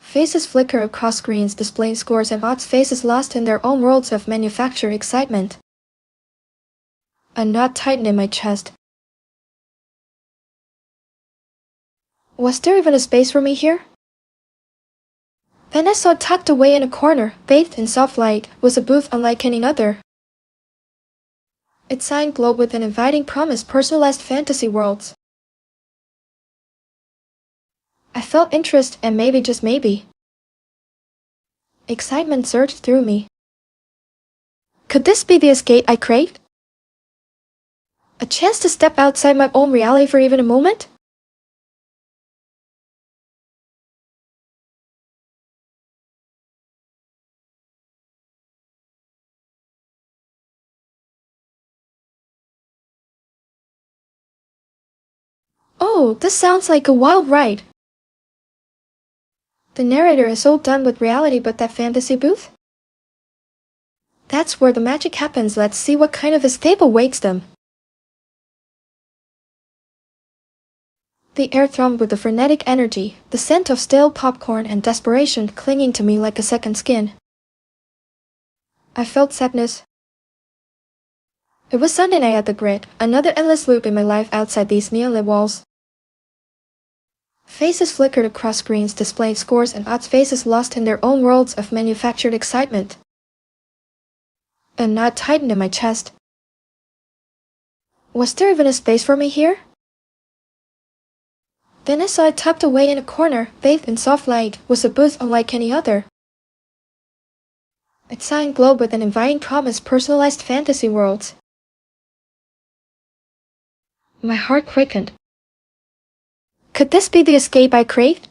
Faces flicker across screens displaying scores and odds, faces lost in their own worlds of manufactured excitement. A knot tightened in my chest. Was there even a space for me here? Then I saw tucked away in a corner, bathed in soft light, was a booth unlike any other. Its sign glowed with an inviting promise, personalized fantasy worlds. I felt interest and maybe, just maybe, excitement surged through me. Could this be the escape I craved? A chance to step outside my own reality for even a moment? Oh, this sounds like a wild ride. The narrator is so done with reality, but that fantasy booth? That's where the magic happens. Let's see what kind of escape awaits them. The air thrummed with a frenetic energy, the scent of stale popcorn and desperation clinging to me like a second skin. I felt sadness. It was Sunday night at the grid, another endless loop in my life outside these neon-lit walls. Faces flickered across screens displaying scores and odds, faces lost in their own worlds of manufactured excitement. A knot tightened in my chest. Was there even a space for me here? Then I saw it tucked away in a corner, bathed in soft light, was a booth unlike any other. Its sign glowed with an inviting promise, personalized fantasy worlds. My heart quickened. Could this be the escape I craved?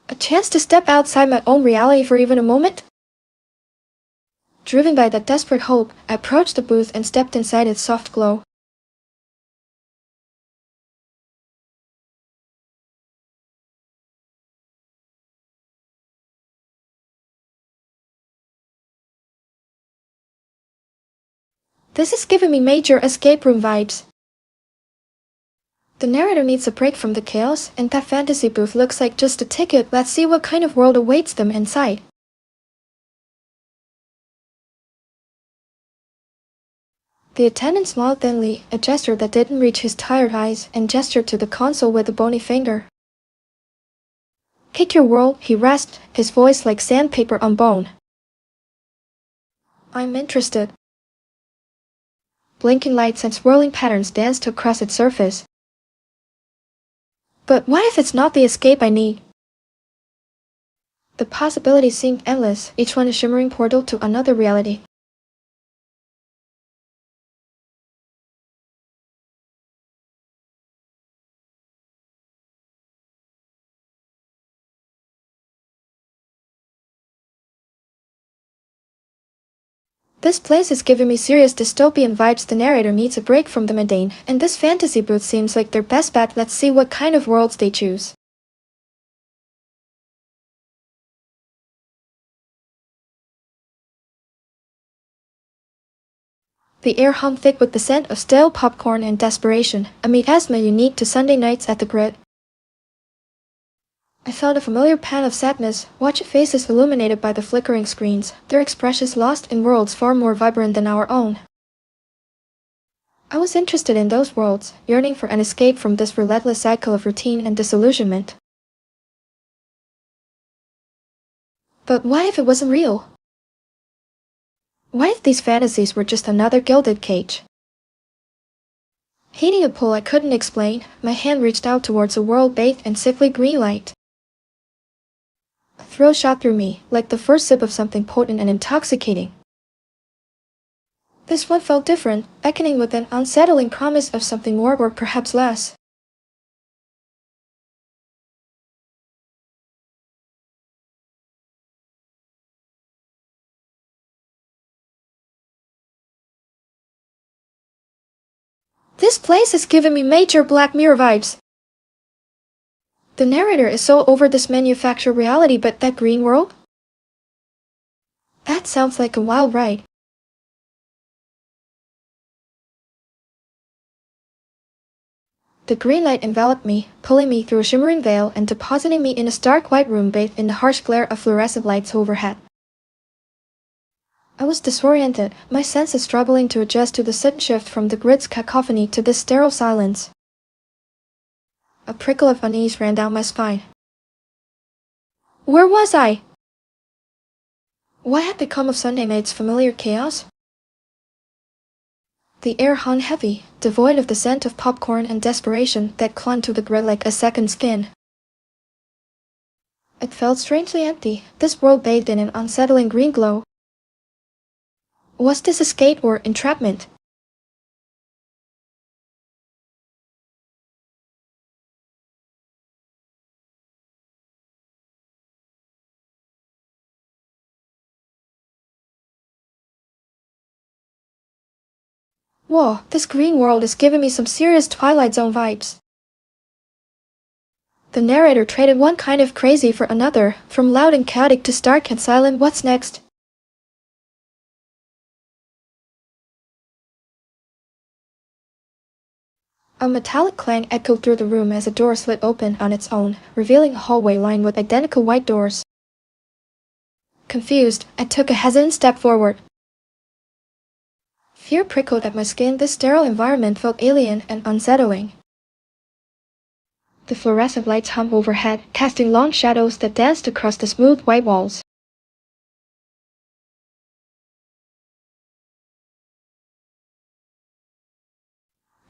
A chance to step outside my own reality for even a moment? Driven by that desperate hope, I approached the booth and stepped inside its soft glow. This is giving me major escape room vibes. The narrator needs a break from the chaos, and that fantasy booth looks like just a ticket. Let's see what kind of world awaits them inside. The attendant smiled thinly, a gesture that didn't reach his tired eyes, and gestured to the console with a bony finger. Kick your world, he rasped, his voice like sandpaper on bone. I'm interested. Blinking lights and swirling patterns danced across its surface. But what if it's not the escape I need? The possibilities seemed endless, each one a shimmering portal to another reality. This place is giving me serious dystopian vibes. The narrator needs a break from the mundane, and this fantasy booth seems like their best bet. Let's see what kind of worlds they choose. The air hummed thick with the scent of stale popcorn and desperation, a miasma unique to Sunday nights at the grid. I felt a familiar pang of sadness, watched faces illuminated by the flickering screens, their expressions lost in worlds far more vibrant than our own. I was interested in those worlds, yearning for an escape from this relentless cycle of routine and disillusionment. But what if it wasn't real? What if these fantasies were just another gilded cage? Hating a pull I couldn't explain, my hand reached out towards a world bathed in sickly green light. A thrill shot through me, like the first sip of something potent and intoxicating. This one felt different, beckoning with an unsettling promise of something more or perhaps less. This place is giving me major Black Mirror vibes. The narrator is so over this manufactured reality, but that green world? That sounds like a wild ride. The green light enveloped me, pulling me through a shimmering veil and depositing me in a stark white room bathed in the harsh glare of fluorescent lights overhead. I was disoriented, my senses struggling to adjust to the sudden shift from the grid's cacophony to this sterile silence. A prickle of unease ran down my spine. Where was I? What had become of Sunday night's familiar chaos? The air hung heavy, devoid of the scent of popcorn and desperation that clung to the grid like a second skin. It felt strangely empty, this world bathed in an unsettling green glow. Was this escape or entrapment? Whoa, this green world is giving me some serious Twilight Zone vibes. The narrator traded one kind of crazy for another, from loud and chaotic to stark and silent. What's next? A metallic clang echoed through the room as a door slid open on its own, revealing a hallway lined with identical white doors. Confused, I took a hesitant step forward. Fear prickled at my skin. This sterile environment felt alien and unsettling. The fluorescent lights hummed overhead, casting long shadows that danced across the smooth white walls.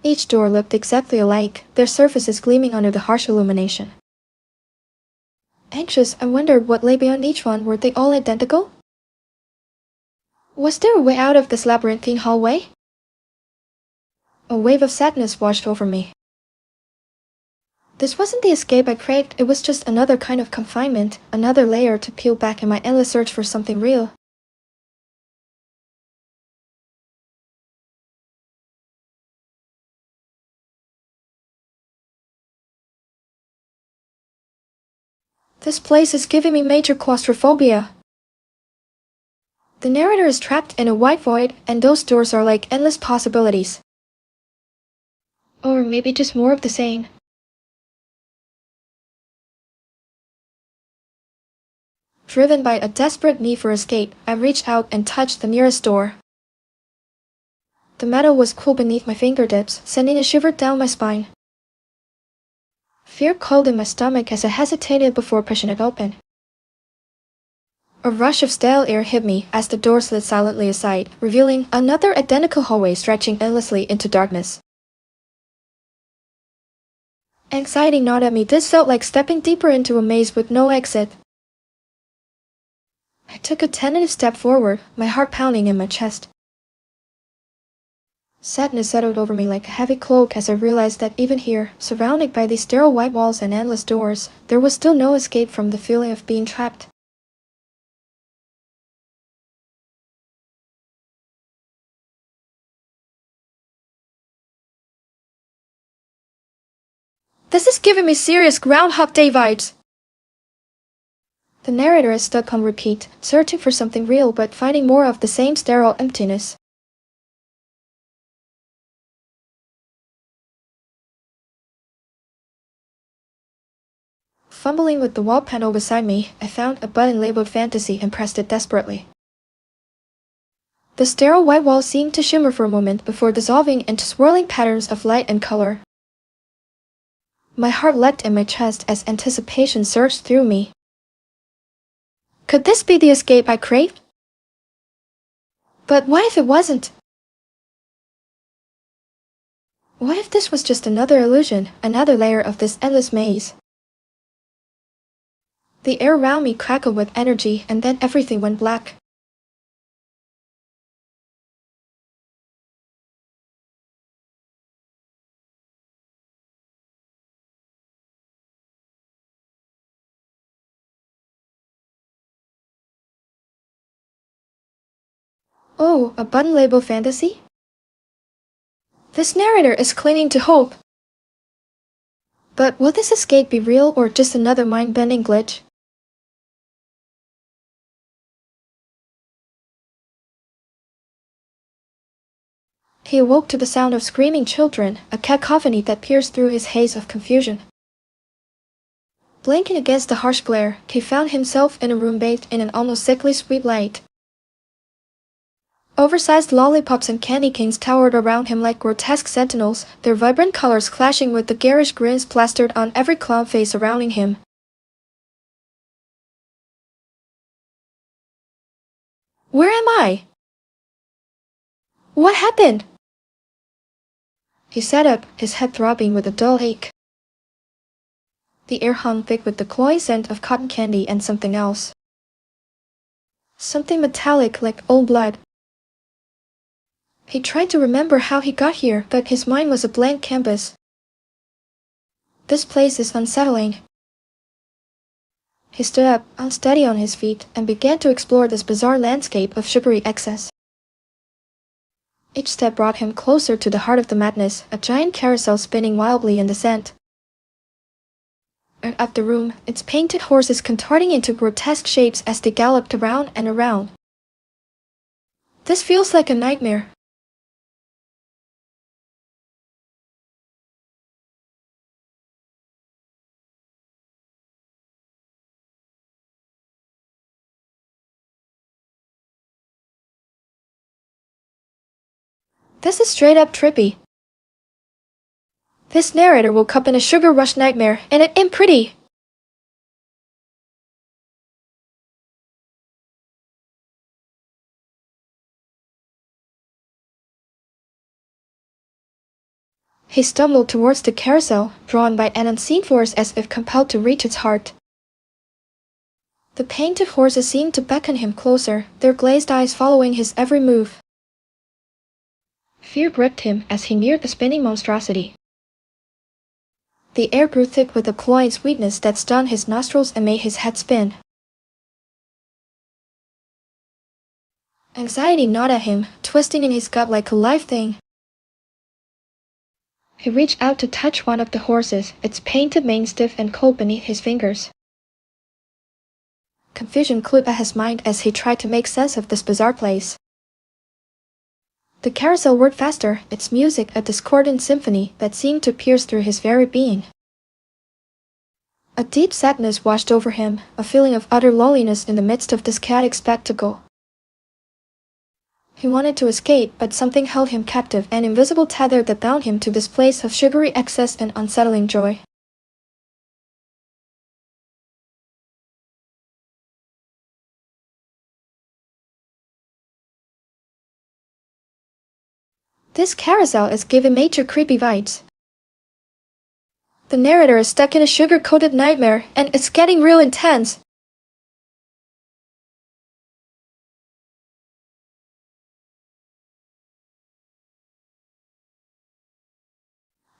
Each door looked exactly alike, their surfaces gleaming under the harsh illumination. Anxious, I wondered what lay beyond each one. Were they all identical? Was there a way out of this labyrinthine hallway? A wave of sadness washed over me. This wasn't the escape I craved, it was just another kind of confinement, another layer to peel back in my endless search for something real. This place is giving me major claustrophobia. The narrator is trapped in a white void, and those doors are like endless possibilities. Or maybe just more of the same. Driven by a desperate need for escape, I reached out and touched the nearest door. The metal was cool beneath my fingertips, sending a shiver down my spine. Fear coiled in my stomach as I hesitated before pushing it open. A rush of stale air hit me as the door slid silently aside, revealing another identical hallway stretching endlessly into darkness. Anxiety gnawed at me. This felt like stepping deeper into a maze with no exit. I took a tentative step forward, my heart pounding in my chest. Sadness settled over me like a heavy cloak as I realized that even here, surrounded by these sterile white walls and endless doors, there was still no escape from the feeling of being trapped. This is giving me serious Groundhog Day vibes. The narrator is stuck on repeat, searching for something real but finding more of the same sterile emptiness. Fumbling with the wall panel beside me, I found a button labeled Fantasy and pressed it desperately. The sterile white wall seemed to shimmer for a moment before dissolving into swirling patterns of light and color. My heart leapt in my chest as anticipation surged through me. Could this be the escape I craved? But what if it wasn't? What if this was just another illusion, another layer of this endless maze? The air around me crackled with energy, and then everything went black. Oh, a button labeled Fantasy? This narrator is clinging to hope. But will this escape be real or just another mind-bending glitch? He awoke to the sound of screaming children, a cacophony that pierced through his haze of confusion. Blinking against the harsh glare, he found himself in a room bathed in an almost sickly sweet light. Oversized lollipops and candy canes towered around him like grotesque sentinels, their vibrant colors clashing with the garish grins plastered on every clown face surrounding him. Where am I? What happened? He sat up, his head throbbing with a dull ache. The air hung thick with the cloying scent of cotton candy and something else. Something metallic like old blood. He tried to remember how he got here, but his mind was a blank canvas. This place is unsettling. He stood up, unsteady on his feet, and began to explore this bizarre landscape of sugary excess. Each step brought him closer to the heart of the madness, a giant carousel spinning wildly in the sand. And up the room, its painted horses contorting into grotesque shapes as they galloped around and around. This feels like a nightmare. This is straight up trippy. This narrator woke up in a sugar rush nightmare, and it ain't pretty. He stumbled towards the carousel, drawn by an unseen force as if compelled to reach its heart. The painted horses seemed to beckon him closer, their glazed eyes following his every move. Fear gripped him as he neared the spinning monstrosity. The air grew thick with a cloying sweetness that stung his nostrils and made his head spin. Anxiety gnawed at him, twisting in his gut like a live thing. He reached out to touch one of the horses, its painted mane stiff and cold beneath his fingers. Confusion clouded at his mind as he tried to make sense of this bizarre place. The carousel whirred faster, its music a discordant symphony that seemed to pierce through his very being. A deep sadness washed over him, a feeling of utter loneliness in the midst of this chaotic spectacle. He wanted to escape, but something held him captive, an invisible tether that bound him to this place of sugary excess and unsettling joy. This carousel is giving major creepy vibes. The narrator is stuck in a sugar-coated nightmare, and it's getting real intense.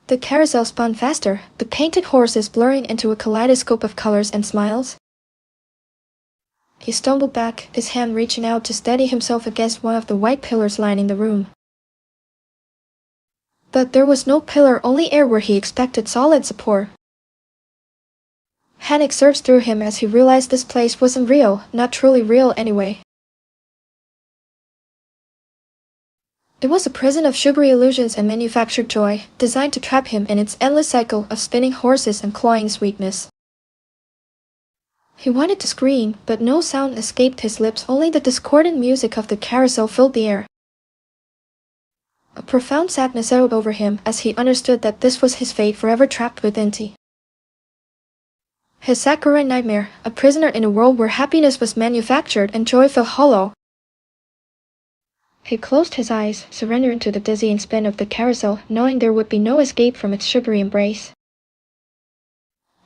The carousel spun faster, the painted horses blurring into a kaleidoscope of colors and smiles. He stumbled back, his hand reaching out to steady himself against one of the white pillars lining the room. But there was no pillar, only air where he expected solid support. Panic surged through him as he realized this place wasn't real, not truly real anyway. It was a prison of sugary illusions and manufactured joy, designed to trap him in its endless cycle of spinning horses and cloying sweetness. He wanted to scream, but no sound escaped his lips, only the discordant music of the carousel filled the air. A profound sadness settled over him as he understood that this was his fate, forever trapped within it. His saccharine nightmare, a prisoner in a world where happiness was manufactured and joy felt hollow. He closed his eyes, surrendering to the dizzying spin of the carousel, knowing there would be no escape from its sugary embrace.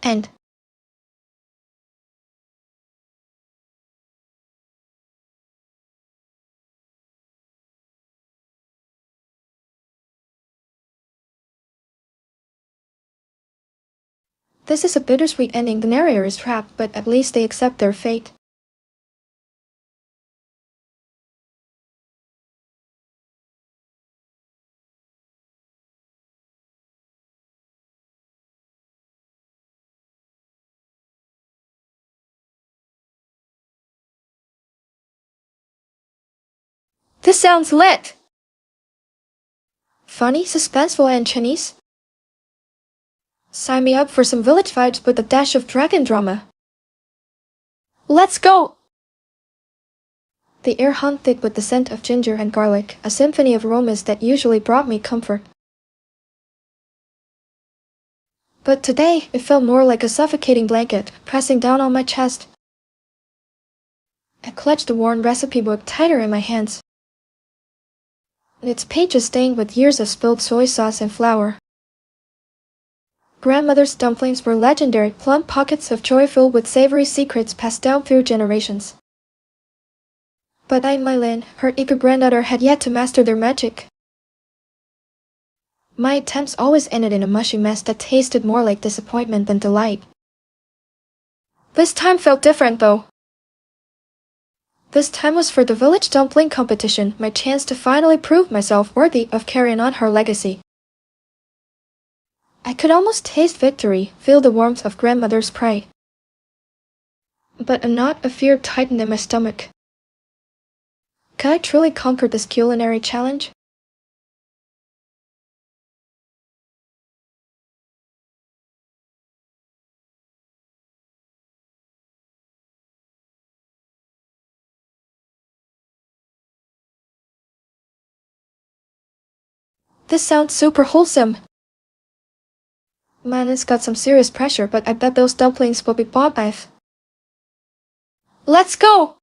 End. This is a bittersweet ending. The narrator is trapped, but at least they accept their fate. This sounds lit! Funny, suspenseful, and Chinese? Sign me up for some village vibes with a dash of dragon drama. Let's go! The air hung thick with the scent of ginger and garlic, a symphony of aromas that usually brought me comfort. But today, it felt more like a suffocating blanket, pressing down on my chest. I clutched the worn recipe book tighter in my hands. Its pages stained with years of spilled soy sauce and flour. Grandmother's dumplings were legendary, plump pockets of joy filled with savory secrets passed down through generations. But Mylin, her eager granddaughter, had yet to master their magic. My attempts always ended in a mushy mess that tasted more like disappointment than delight. This time felt different, though. This time was for the village dumpling competition, my chance to finally prove myself worthy of carrying on her legacy. I could almost taste victory, feel the warmth of grandmother's pride. But a knot of fear tightened in my stomach. Could I truly conquer this culinary challenge? This sounds super wholesome. Man, it's got some serious pressure, but I bet those dumplings will be bomb life. Let's go!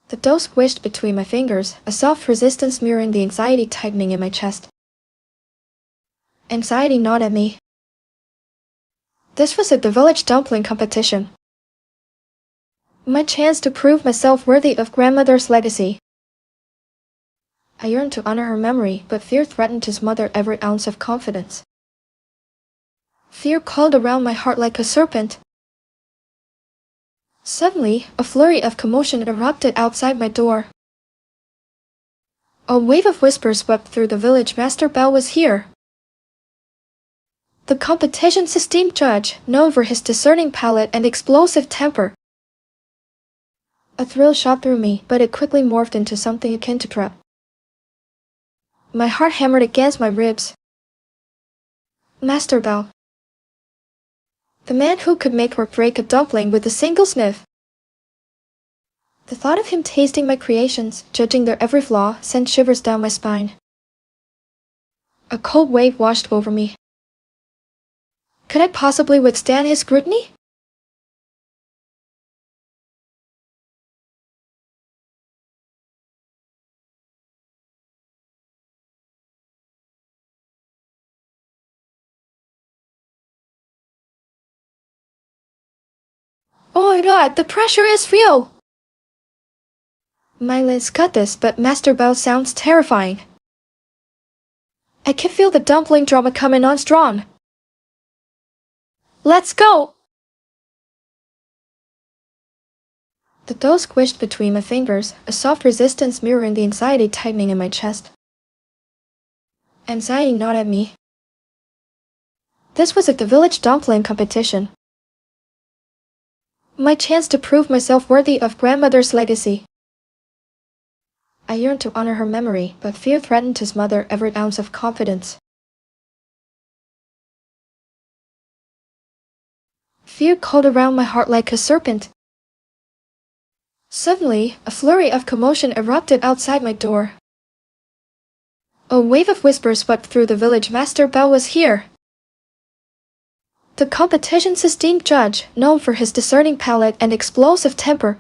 The dough squished between my fingers, a soft resistance mirroring the anxiety tightening in my chest. Anxiety gnawed at me. This was at the village dumpling competition. My chance to prove myself worthy of grandmother's legacy. I yearned to honor her memory, but fear threatened to smother every ounce of confidence. Fear crawled around my heart like a serpent. Suddenly, a flurry of commotion erupted outside my door. A wave of whispers swept through the village. Master Bao was here. The competition's esteemed judge, known for his discerning palate and explosive temper. A thrill shot through me, but it quickly morphed into something akin to dread. My heart hammered against my ribs. Master Bao. The man who could make or break a dumpling with a single sniff. The thought of him tasting my creations, judging their every flaw, sent shivers down my spine. A cold wave washed over me. Could I possibly withstand his scrutiny? Oh my god, the pressure is real! My lips cut this, but Master Bao sounds terrifying. I can feel the dumpling drama coming on strong. Let's go! The dough squished between my fingers, a soft resistance mirroring the anxiety tightening in my chest. Anxiety gnawed at me. This was at the village dumpling competition. My chance to prove myself worthy of grandmother's legacy. I yearned to honor her memory, but fear threatened to smother every ounce of confidence. Fear crawled around my heart like a serpent. Suddenly, a flurry of commotion erupted outside my door. A wave of whispers swept through the village. Master Bao was here. The competition's esteemed judge, known for his discerning palate and explosive temper.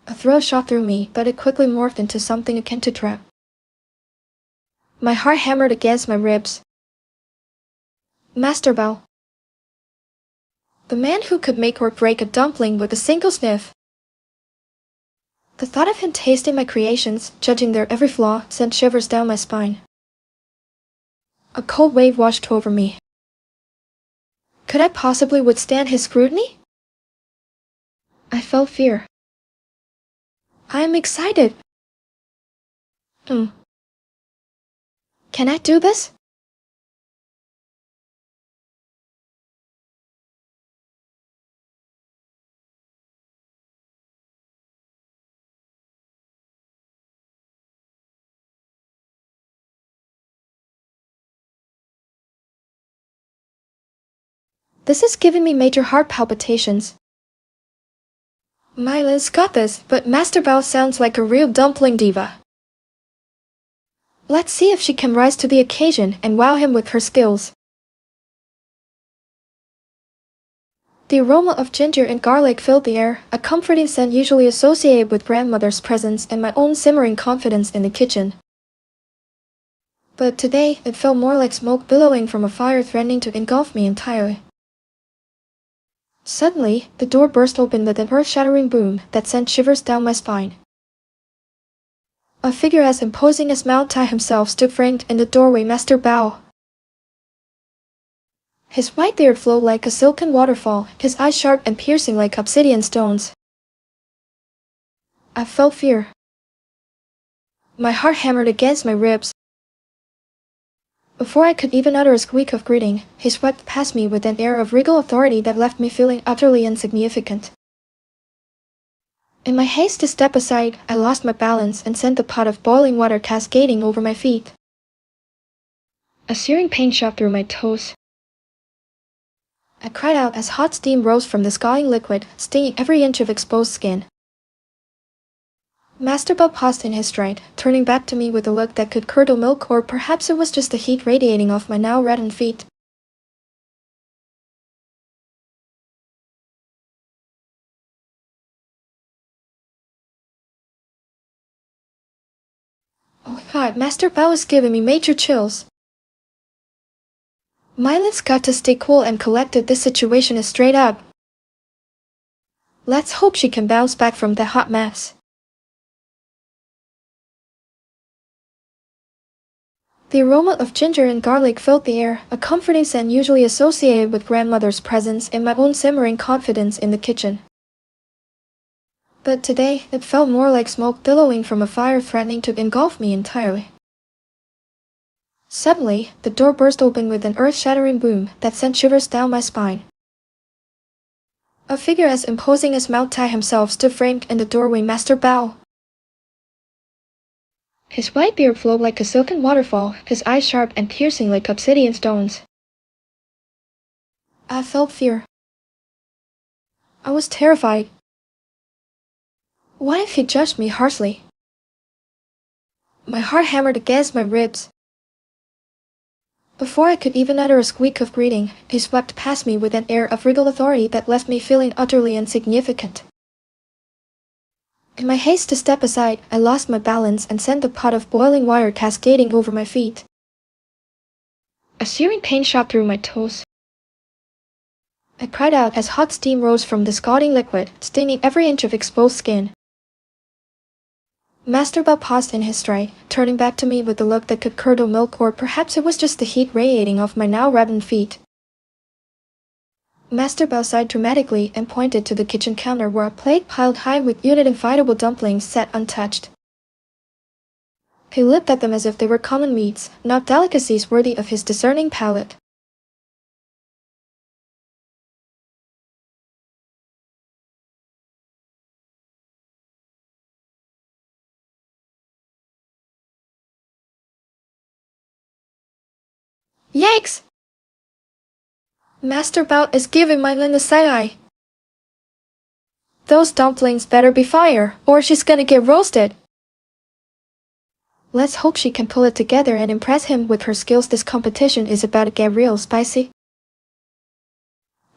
A thrill shot through me, but it quickly morphed into something akin to dread. My heart hammered against my ribs. Master Bao. The man who could make or break a dumpling with a single sniff. The thought of him tasting my creations, judging their every flaw, sent shivers down my spine. A cold wave washed over me. Could I possibly withstand his scrutiny? I felt fear. I am excited. Can I do this? This is giving me major heart palpitations. My Liz got this, but Master Bao sounds like a real dumpling diva. Let's see if she can rise to the occasion and wow him with her skills. The aroma of ginger and garlic filled the air, a comforting scent usually associated with grandmother's presence and my own simmering confidence in the kitchen. But today, it felt more like smoke billowing from a fire threatening to engulf me entirely. Suddenly, the door burst open with an earth-shattering boom that sent shivers down my spine. A figure as imposing as Mao Tai himself stood framed in the doorway. Master Bao. His white beard flowed like a silken waterfall, his eyes sharp and piercing like obsidian stones. I felt fear. My heart hammered against my ribs. Before I could even utter a squeak of greeting, he swept past me with an air of regal authority that left me feeling utterly insignificant. In my haste to step aside, I lost my balance and sent the pot of boiling water cascading over my feet. A searing pain shot through my toes. I cried out as hot steam rose from the scalding liquid, stinging every inch of exposed skin. Master Bao paused in his stride, turning back to me with a look that could curdle milk, or perhaps it was just the heat radiating off my now reddened feet. Oh God, Master Bao is giving me major chills. My lips got to stay cool and collected. This situation is straight up. Let's hope she can bounce back from that hot mess. The aroma of ginger and garlic filled the air, a comforting scent usually associated with grandmother's presence and my own simmering confidence in the kitchen. But today, it felt more like smoke billowing from a fire threatening to engulf me entirely. Suddenly, the door burst open with an earth-shattering boom that sent shivers down my spine. A figure as imposing as Mao Tai himself stood framed in the doorway. Master Bao. His white beard flowed like a silken waterfall, his eyes sharp and piercing like obsidian stones. I felt fear. I was terrified. What if he judged me harshly? My heart hammered against my ribs. Before I could even utter a squeak of greeting, he swept past me with an air of regal authority that left me feeling utterly insignificant. In my haste to step aside, I lost my balance and sent the pot of boiling water cascading over my feet. A searing pain shot through my toes. I cried out as hot steam rose from the scalding liquid, staining every inch of exposed skin. Master Bao paused in his stride, turning back to me with a look that could curdle milk, or perhaps it was just the heat radiating off my now reddened feet. Master Bao sighed dramatically and pointed to the kitchen counter where a plate piled high with unidentifiable dumplings sat untouched. He looked at them as if they were common meats, not delicacies worthy of his discerning palate. Yikes! Master Bao is giving my Lin the side eye. Those dumplings better be fire, or she's gonna get roasted. Let's hope she can pull it together and impress him with her skills. This competition is about to get real spicy.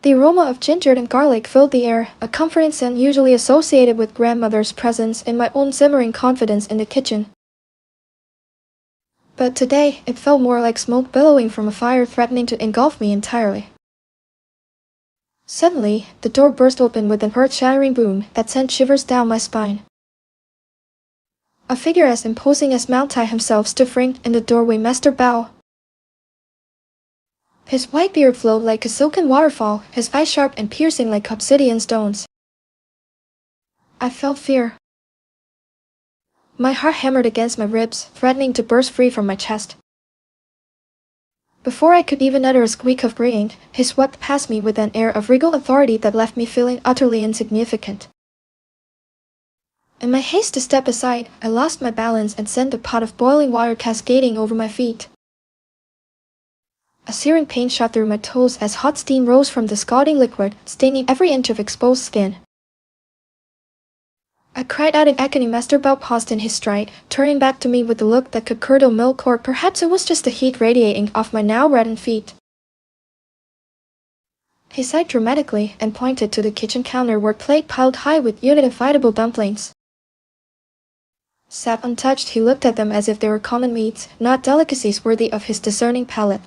The aroma of ginger and garlic filled the air, a comforting scent usually associated with grandmother's presence and my own simmering confidence in the kitchen. But today, it felt more like smoke billowing from a fire threatening to engulf me entirely. Suddenly, the door burst open with an earth-shattering boom that sent shivers down my spine. A figure as imposing as Mao Tai himself stood framed in the doorway. Master Bao. His white beard flowed like a silken waterfall, his eyes sharp and piercing like obsidian stones. I felt fear. My heart hammered against my ribs, threatening to burst free from my chest. Before I could even utter a squeak of greeting, he swept past me with an air of regal authority that left me feeling utterly insignificant. In my haste to step aside, I lost my balance and sent a pot of boiling water cascading over my feet. A searing pain shot through my toes as hot steam rose from the scalding liquid, staining every inch of exposed skin. I cried out in agony. Master Bao paused in his stride, turning back to me with a look that could curdle milk, or perhaps it was just the heat radiating off my now reddened feet. He sighed dramatically and pointed to the kitchen counter where a plate piled high with unidentifiable dumplings sat untouched. He looked at them as if they were common meats, not delicacies worthy of his discerning palate.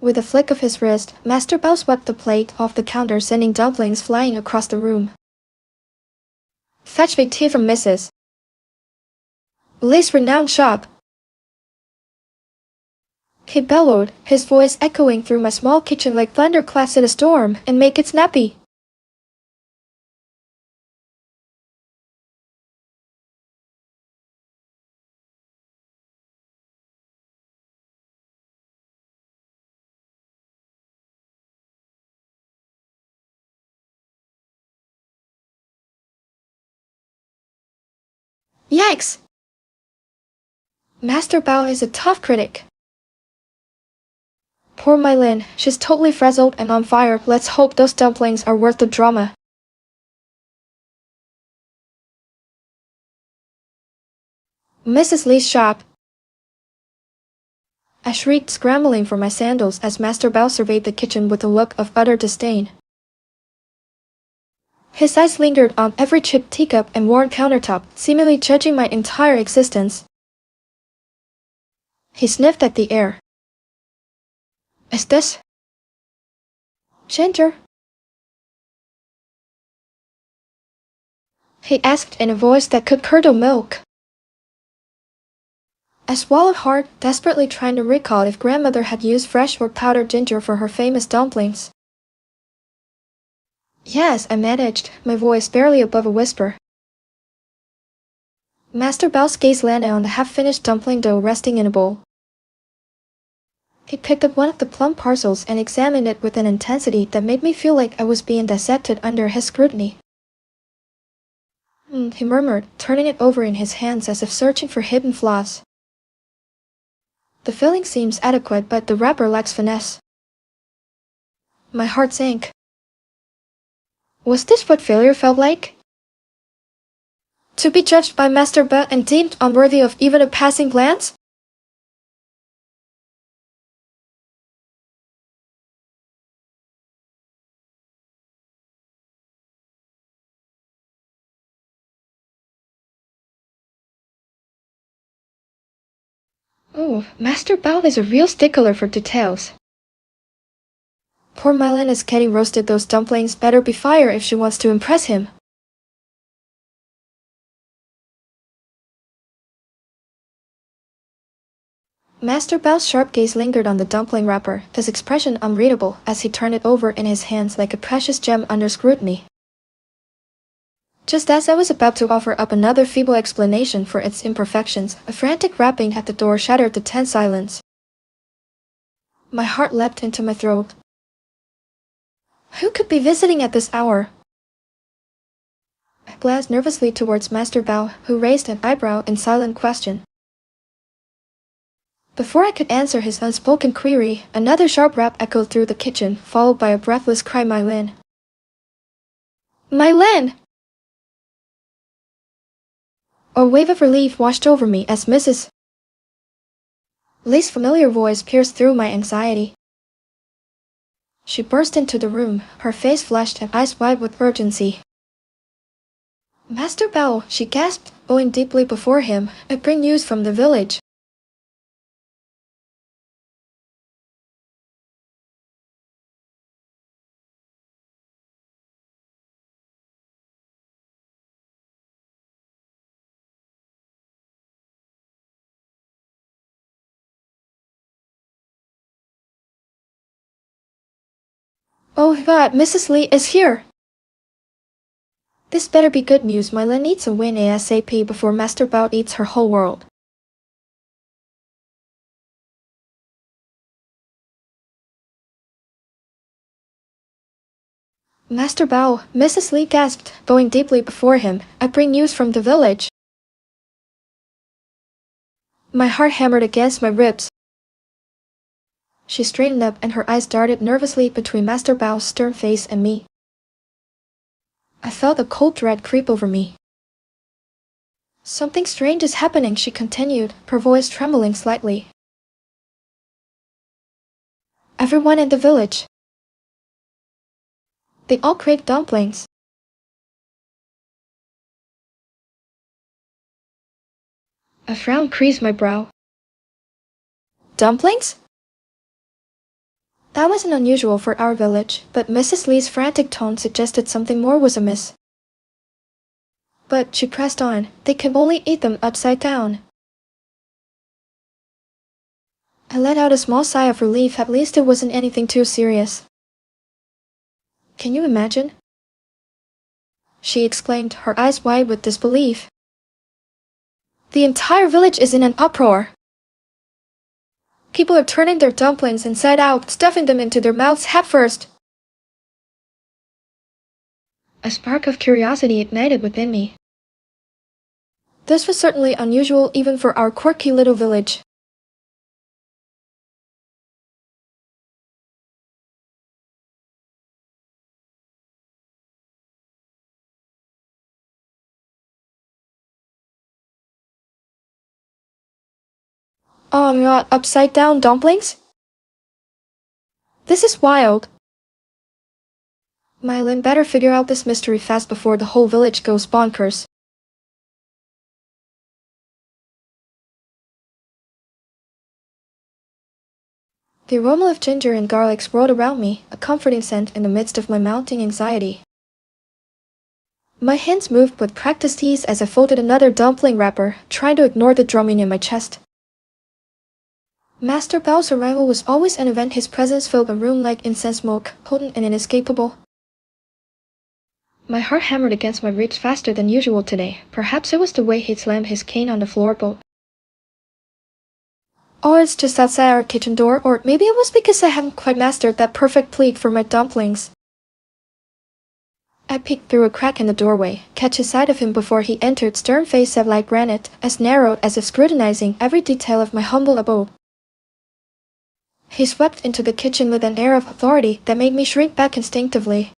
With a flick of his wrist, Master Bao swept the plate off the counter, sending dumplings flying across the room. Fetch big tea from Mrs. Li's renowned shop. He bellowed, his voice echoing through my small kitchen like thunderclaps in a storm, and make it snappy. Yikes! Master Bao is a tough critic. Poor my Lin, she's totally frazzled and on fire. Let's hope those dumplings are worth the drama. Mrs. Lee's shop. I shrieked, scrambling for my sandals as Master Bao surveyed the kitchen with a look of utter disdain. His eyes lingered on every chipped teacup and worn countertop, seemingly judging my entire existence. He sniffed at the air. Is this ginger? He asked in a voice that could curdle milk. I swallowed hard, desperately trying to recall if grandmother had used fresh or powdered ginger for her famous dumplings. Yes, I managed, my voice barely above a whisper. Master Bao's gaze landed on the half-finished dumpling dough resting in a bowl. He picked up one of the plum parcels and examined it with an intensity that made me feel like I was being dissected under his scrutiny. He murmured, turning it over in his hands as if searching for hidden flaws. The filling seems adequate, but the wrapper lacks finesse. My heart sank. Was this what failure felt like? To be judged by Master Bao and deemed unworthy of even a passing glance? Oh, Master Bao is a real stickler for details. Poor Mylin is getting roasted. Those dumplings better be fire if she wants to impress him. Master Bao's sharp gaze lingered on the dumpling wrapper, his expression unreadable as he turned it over in his hands like a precious gem under scrutiny. Just as I was about to offer up another feeble explanation for its imperfections, a frantic rapping at the door shattered the tense silence. My heart leapt into my throat. Who could be visiting at this hour? I glanced nervously towards Master Bao, who raised an eyebrow in silent question. Before I could answer his unspoken query, another sharp rap echoed through the kitchen, followed by a breathless cry. Mylin! Mylin! A wave of relief washed over me as Mrs. Lee's familiar voice pierced through my anxiety. She burst into the room, her face flushed and eyes wide with urgency. Master Bao, she gasped, bowing deeply before him, I bring news from the village. Oh God, Mrs. Lee is here! This better be good news. Mylin needs a win ASAP before Master Bao eats her whole world. Master Bao, Mrs. Lee gasped, bowing deeply before him, I bring news from the village. My heart hammered against my ribs. She straightened up and her eyes darted nervously between Master Bao's stern face and me. I felt a cold dread creep over me. Something strange is happening, she continued, her voice trembling slightly. Everyone in the village. They all crave dumplings. A frown creased my brow. Dumplings? That wasn't unusual for our village, but Mrs. Lee's frantic tone suggested something more was amiss. But she pressed on, they can only eat them upside down. I let out a small sigh of relief, at least it wasn't anything too serious. Can you imagine? She exclaimed, her eyes wide with disbelief. The entire village is in an uproar. People are turning their dumplings inside out, stuffing them into their mouths head first. A spark of curiosity ignited within me. This was certainly unusual even for our quirky little village. Oh my god, upside-down dumplings? This is wild. Mylin better figure out this mystery fast before the whole village goes bonkers. The aroma of ginger and garlic swirled around me, a comforting scent in the midst of my mounting anxiety. My hands moved with practiced ease as I folded another dumpling wrapper, trying to ignore the drumming in my chest. Master Bao's arrival was always an event. His presence filled the room like incense smoke, potent and inescapable. My heart hammered against my ribs faster than usual today. Perhaps it was the way he'd slammed his cane on the floorboard. Or it's just outside our kitchen door, or maybe it was because I hadn't quite mastered that perfect pleat for my dumplings. I peeked through a crack in the doorway, catching sight of him before he entered, stern face set like granite, as narrowed as if scrutinizing every detail of my humble abode. He swept into the kitchen with an air of authority that made me shrink back instinctively.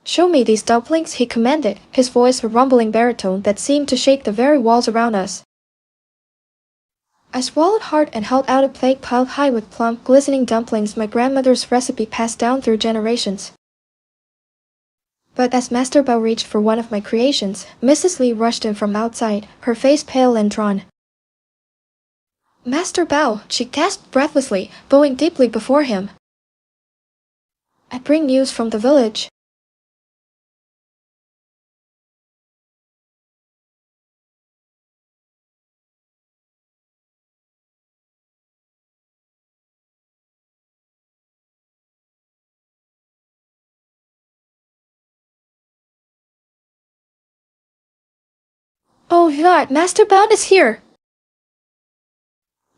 "Show me these dumplings," he commanded, his voice a rumbling baritone that seemed to shake the very walls around us. I swallowed hard and held out a plate piled high with plump, glistening dumplings, my grandmother's recipe passed down through generations. But as Master Bao reached for one of my creations, Mrs. Li rushed in from outside, her face pale and drawn. "Master Bao," she gasped breathlessly, bowing deeply before him. "I bring news from the village." "Oh God, Master Bao is here!"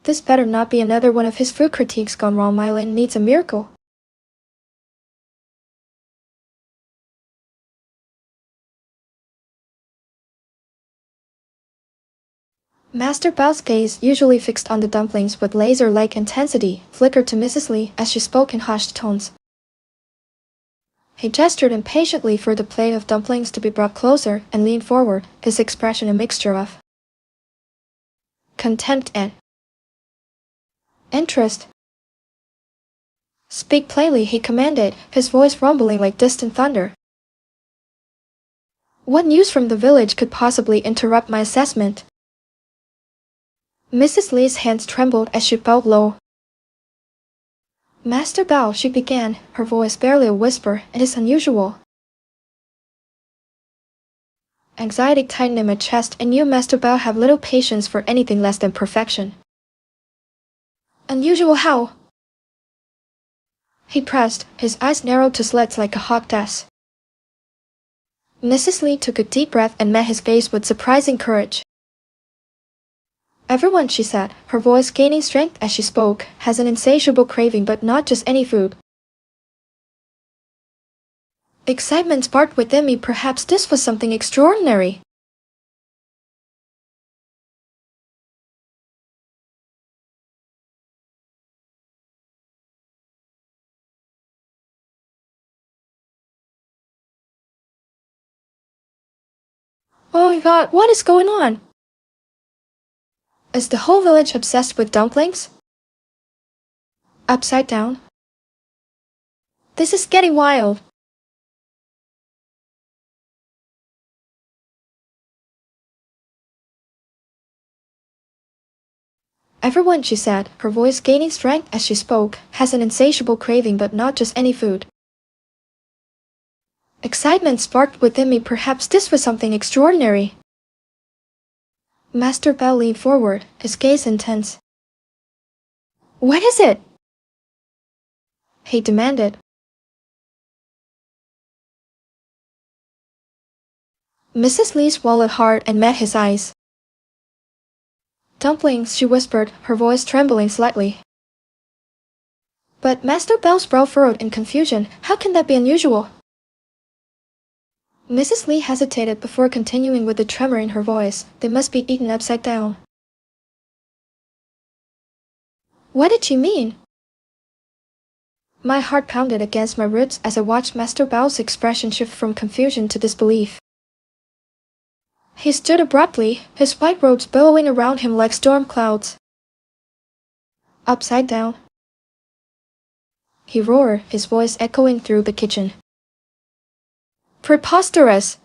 This better not be another one of his food critiques gone wrong. Mylin needs a miracle. Master Bao's gaze, usually fixed on the dumplings with laser-like intensity, flickered to Mrs. Li as she spoke in hushed tones. He gestured impatiently for the plate of dumplings to be brought closer and leaned forward, his expression a mixture of contempt and interest. "Speak plainly," he commanded, his voice rumbling like distant thunder. What news from the village could possibly interrupt my assessment? Mrs. Li's hands trembled as she bowed low. "Master Bao," she began, her voice barely a whisper, "it is unusual." Anxiety tightened in my chest. I knew Master Bao had little patience for anything less than perfection. "Unusual how?" He pressed, his eyes narrowed to slits like a hawk does. Mrs. Li took a deep breath and met his gaze with surprising courage. "Everyone," she said, her voice gaining strength as she spoke, "has an insatiable craving, but not just any food." Excitement sparked within me. Perhaps this was something extraordinary. Oh my God, what is going on? Is the whole village obsessed with dumplings? Upside down? This is getting wild. "Everyone," she said, her voice gaining strength as she spoke, "has an insatiable craving, but not just any food." Excitement sparked within me. Perhaps this was something extraordinary. Master Bao leaned forward, his gaze intense. "What is it?" he demanded. Mrs. Li swallowed hard and met his eyes. "Dumplings," she whispered, her voice trembling slightly. But Master Bao's brow furrowed in confusion. How can that be unusual? Mrs. Li hesitated before continuing with a tremor in her voice. "They must be eaten upside down." What did she mean? My heart pounded against my ribs as I watched Master Bao's expression shift from confusion to disbelief. He stood abruptly, his white robes billowing around him like storm clouds. Upside down, he roared, his voice echoing through the kitchen. Preposterous!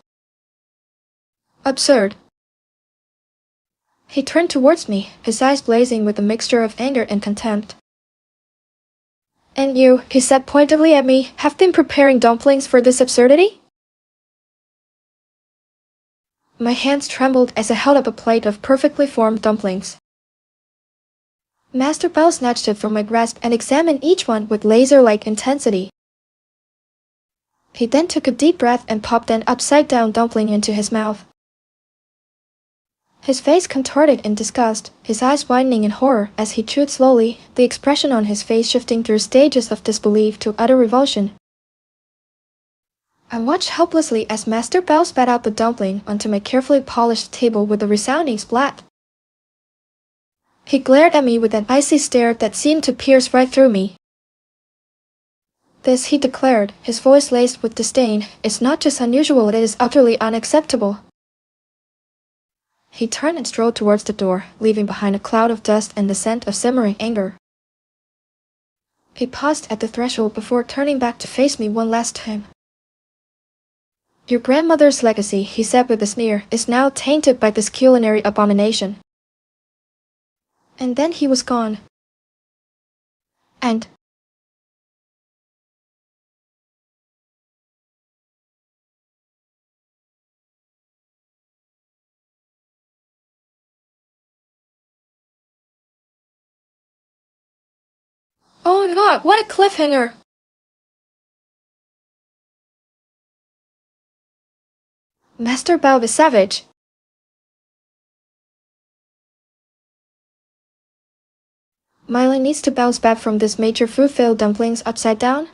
Absurd! He turned towards me, his eyes blazing with a mixture of anger and contempt. And you, he said pointedly at me, have been preparing dumplings for this absurdity? My hands trembled as I held up a plate of perfectly formed dumplings. Master Bao snatched it from my grasp and examined each one with laser-like intensity. He then took a deep breath and popped an upside-down dumpling into his mouth. His face contorted in disgust, his eyes widening in horror as he chewed slowly, the expression on his face shifting through stages of disbelief to utter revulsion. I watched helplessly as Master Bao spat out the dumpling onto my carefully polished table with a resounding splat. He glared at me with an icy stare that seemed to pierce right through me. This, he declared, his voice laced with disdain, is not just unusual, it is utterly unacceptable. He turned and strode towards the door, leaving behind a cloud of dust and the scent of simmering anger. He paused at the threshold before turning back to face me one last time. Your grandmother's legacy, he said with a sneer, is now tainted by this culinary abomination. And then he was gone. And oh my god, what a cliffhanger! Master Bao is savage. Miley needs to bounce back from this major fruit-filled dumplings upside down.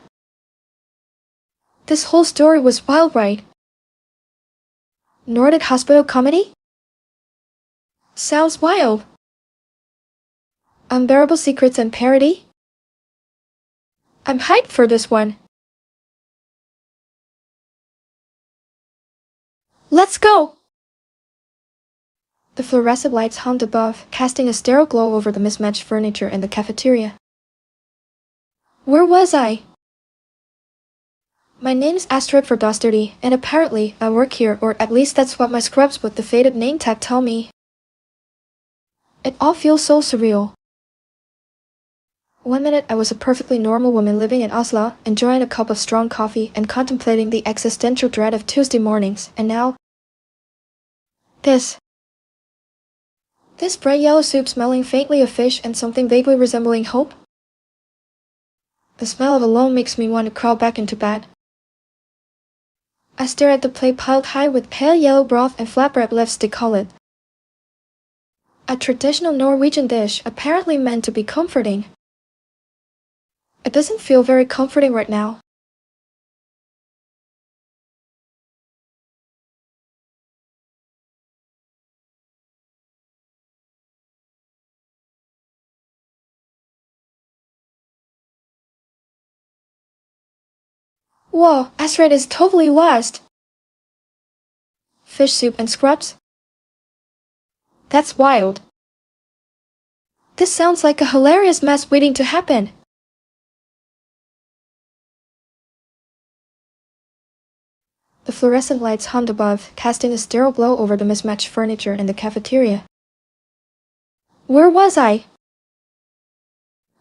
This whole story was wild, right? Nordic hospital comedy? Sounds wild. Unbearable secrets and parody? I'm hyped for this one. Let's go! The fluorescent lights hummed above, casting a sterile glow over the mismatched furniture in the cafeteria. Where was I? My name's Astrid for Dostardy, and apparently I work here, or at least that's what my scrubs with the faded name tag tell me. It all feels so surreal. One minute I was a perfectly normal woman living in Oslo, enjoying a cup of strong coffee and contemplating the existential dread of Tuesday mornings, and now This bright yellow soup smelling faintly of fish and something vaguely resembling hope? The smell of alone makes me want to crawl back into bed. I stare at the plate piled high with pale yellow broth and flatbread lefts they call it. A traditional Norwegian dish apparently meant to be comforting. It doesn't feel very comforting right now. Whoa, Astrid is totally lost. Fish soup and scrubs? That's wild. This sounds like a hilarious mess waiting to happen. The fluorescent lights hummed above, casting a sterile glow over the mismatched furniture in the cafeteria. Where was I?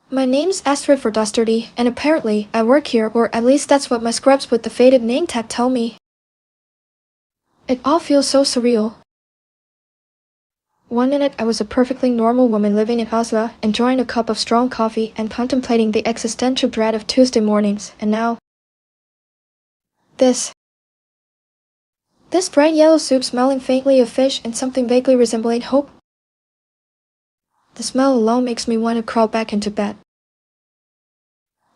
My name's Astrid for Dostardy, and apparently I work here, or at least that's what my scrubs with the faded name tag tell me. It all feels so surreal. One minute I was a perfectly normal woman living in Oslo, enjoying a cup of strong coffee and contemplating the existential dread of Tuesday mornings, and now This bright yellow soup smelling faintly of fish and something vaguely resembling hope? The smell alone makes me want to crawl back into bed.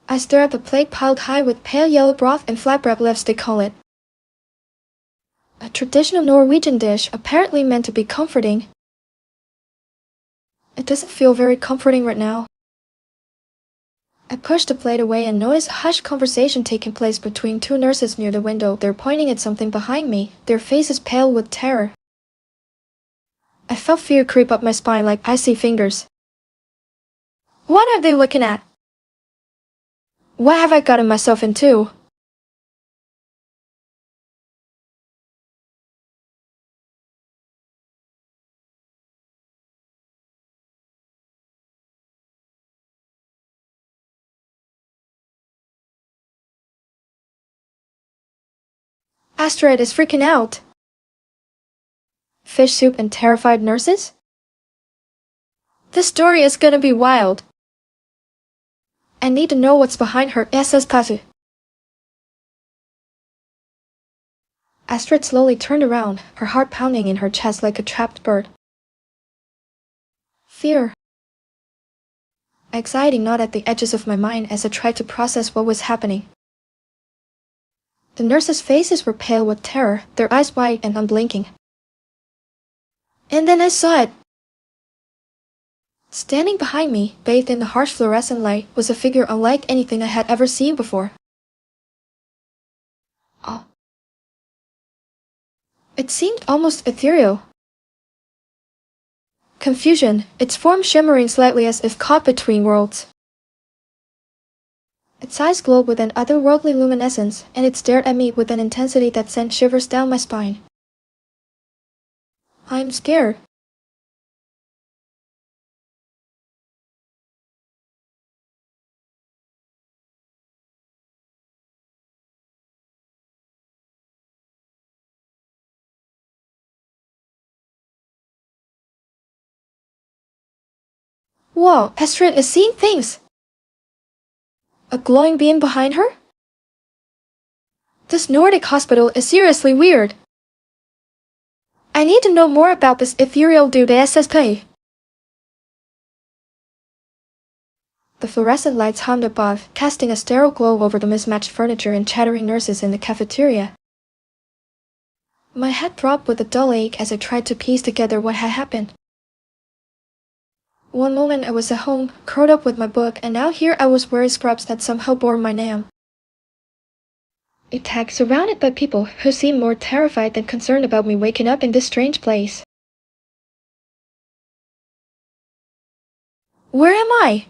I stare at the plate piled high with pale yellow broth and flatbread lefts they call it. A traditional Norwegian dish apparently meant to be comforting. It doesn't feel very comforting right now. I pushed the plate away and noticed a hushed conversation taking place between two nurses near the window. They're pointing at something behind me, their faces pale with terror. I felt fear creep up my spine like icy fingers. What are they looking at? What have I gotten myself into? Astrid is freaking out. Fish soup and terrified nurses? This story is gonna be wild. I need to know what's behind her Cèshì. Astrid slowly turned around, her heart pounding in her chest like a trapped bird. Fear. Anxiety gnawed at the edges of my mind as I tried to process what was happening. The nurses' faces were pale with terror, their eyes wide and unblinking. And then I saw it. Standing behind me, bathed in the harsh fluorescent light, was a figure unlike anything I had ever seen before. Oh. It seemed almost ethereal. Confusion, its form shimmering slightly as if caught between worlds. Its eyes glowed with an otherworldly luminescence, and it stared at me with an intensity that sent shivers down my spine. I'm scared. Whoa, Astrid is seeing things! A glowing beam behind her? This Nordic hospital is seriously weird. I need to know more about this ethereal dude SSP. The fluorescent lights hummed above, casting a sterile glow over the mismatched furniture and chattering nurses in the cafeteria. My head throbbed with a dull ache as I tried to piece together what had happened. One moment I was at home, curled up with my book, and now here I was wearing scrubs that somehow bore my name. A tag surrounded by people who seemed more terrified than concerned about me waking up in this strange place. Where am I?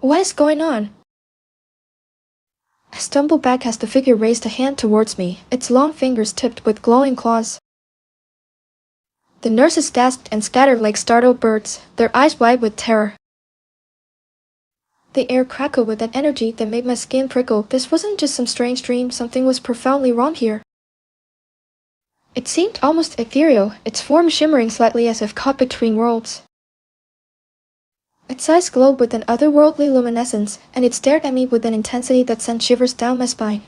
What is going on? I stumbled back as the figure raised a hand towards me, its long fingers tipped with glowing claws. The nurses gasped and scattered like startled birds, their eyes wide with terror. The air crackled with an energy that made my skin prickle. This wasn't just some strange dream, something was profoundly wrong here. It seemed almost ethereal, its form shimmering slightly as if caught between worlds. Its eyes glowed with an otherworldly luminescence, and it stared at me with an intensity that sent shivers down my spine.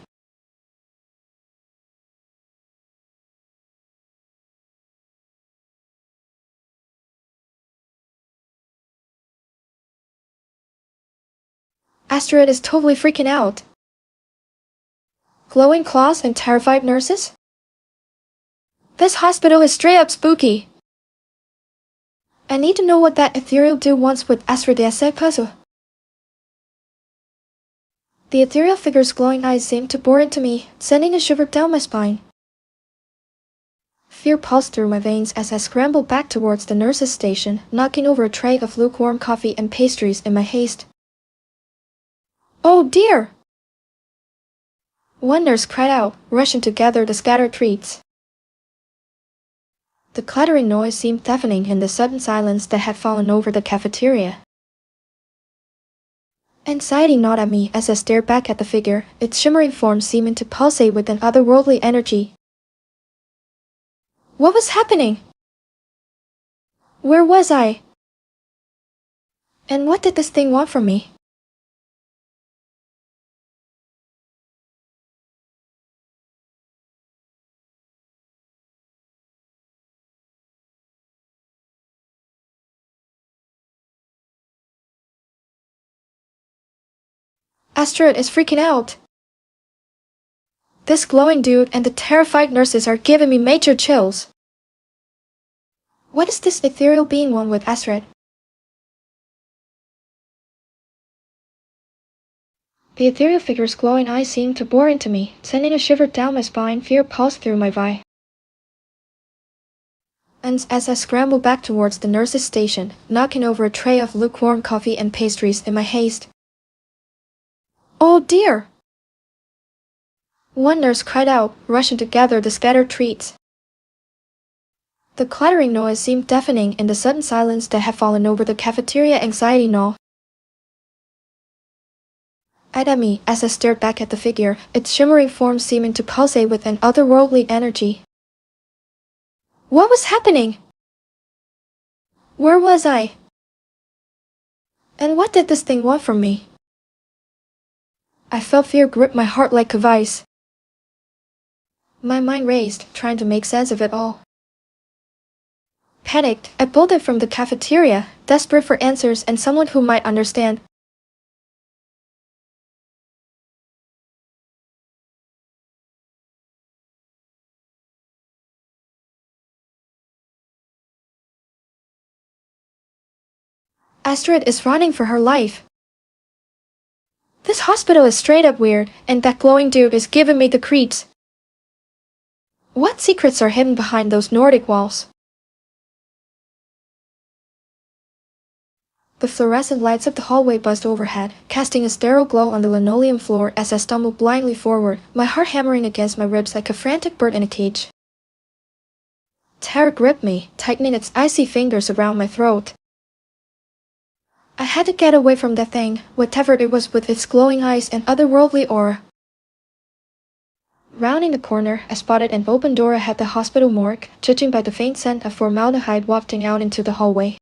Astrid is totally freaking out. Glowing claws and terrified nurses? This hospital is straight up spooky. I need to know what that ethereal dude wants with Astrid puzzle. The ethereal figure's glowing eyes seemed to bore into me, sending a shiver down my spine. Fear pulsed through my veins as I scrambled back towards the nurse's station, knocking over a tray of lukewarm coffee and pastries in my haste. Oh dear! One nurse cried out, rushing to gather the scattered treats. The clattering noise seemed deafening in the sudden silence that had fallen over the cafeteria. Anxiety gnawed at me as I stared back at the figure, its shimmering form seeming to pulsate with an otherworldly energy. What was happening? Where was I? And what did this thing want from me? Astrid is freaking out. This glowing dude and the terrified nurses are giving me major chills. What does this ethereal being want with Astrid? The ethereal figure's glowing eyes seemed to bore into me, sending a shiver down my spine. Fear pulsed through my vi. And as I scramble back towards the nurse's station, knocking over a tray of lukewarm coffee and pastries in my haste. "Oh dear!" one nurse cried out, rushing to gather the scattered treats. The clattering noise seemed deafening in the sudden silence that had fallen over the cafeteria anxiety gnaw. Eyed at me as I stared back at the figure, its shimmering form seeming to pulsate with an otherworldly energy. What was happening? Where was I? And what did this thing want from me? I felt fear grip my heart like a vice. My mind raced, trying to make sense of it all. Panicked, I bolted from the cafeteria, desperate for answers and someone who might understand. Astrid is running for her life. This hospital is straight up weird, and that glowing dude is giving me the creeps. What secrets are hidden behind those Nordic walls? The fluorescent lights of the hallway buzzed overhead, casting a sterile glow on the linoleum floor as I stumbled blindly forward, my heart hammering against my ribs like a frantic bird in a cage. Terror gripped me, tightening its icy fingers around my throat. I had to get away from that thing, whatever it was with its glowing eyes and otherworldly aura. Rounding the corner, I spotted an open door ahead the hospital morgue, judging by the faint scent of formaldehyde wafting out into the hallway.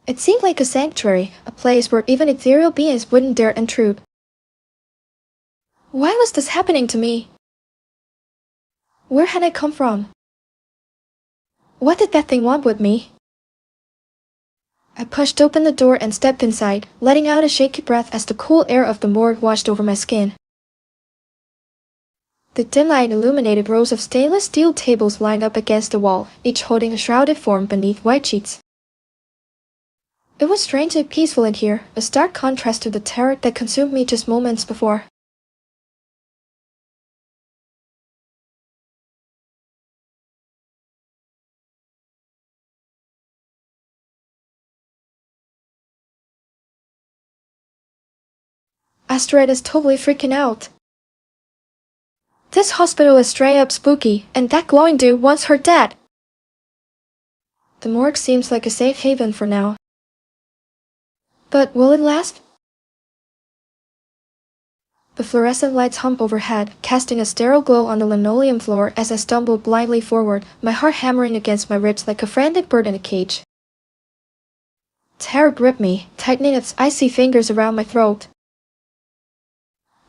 It seemed like a sanctuary, a place where even ethereal beings wouldn't dare intrude. Why was this happening to me? Where had I come from? What did that thing want with me? I pushed open the door and stepped inside, letting out a shaky breath as the cool air of the morgue washed over my skin. The dim light illuminated rows of stainless steel tables lined up against the wall, each holding a shrouded form beneath white sheets. It was strangely peaceful in here, a stark contrast to the terror that consumed me just moments before. Astrid is totally freaking out. This hospital is straight up spooky, and that glowing dude wants her dead. The morgue seems like a safe haven for now. But will it last? The fluorescent lights hummed overhead, casting a sterile glow on the linoleum floor as I stumbled blindly forward, my heart hammering against my ribs like a frantic bird in a cage. Terror gripped me, tightening its icy fingers around my throat.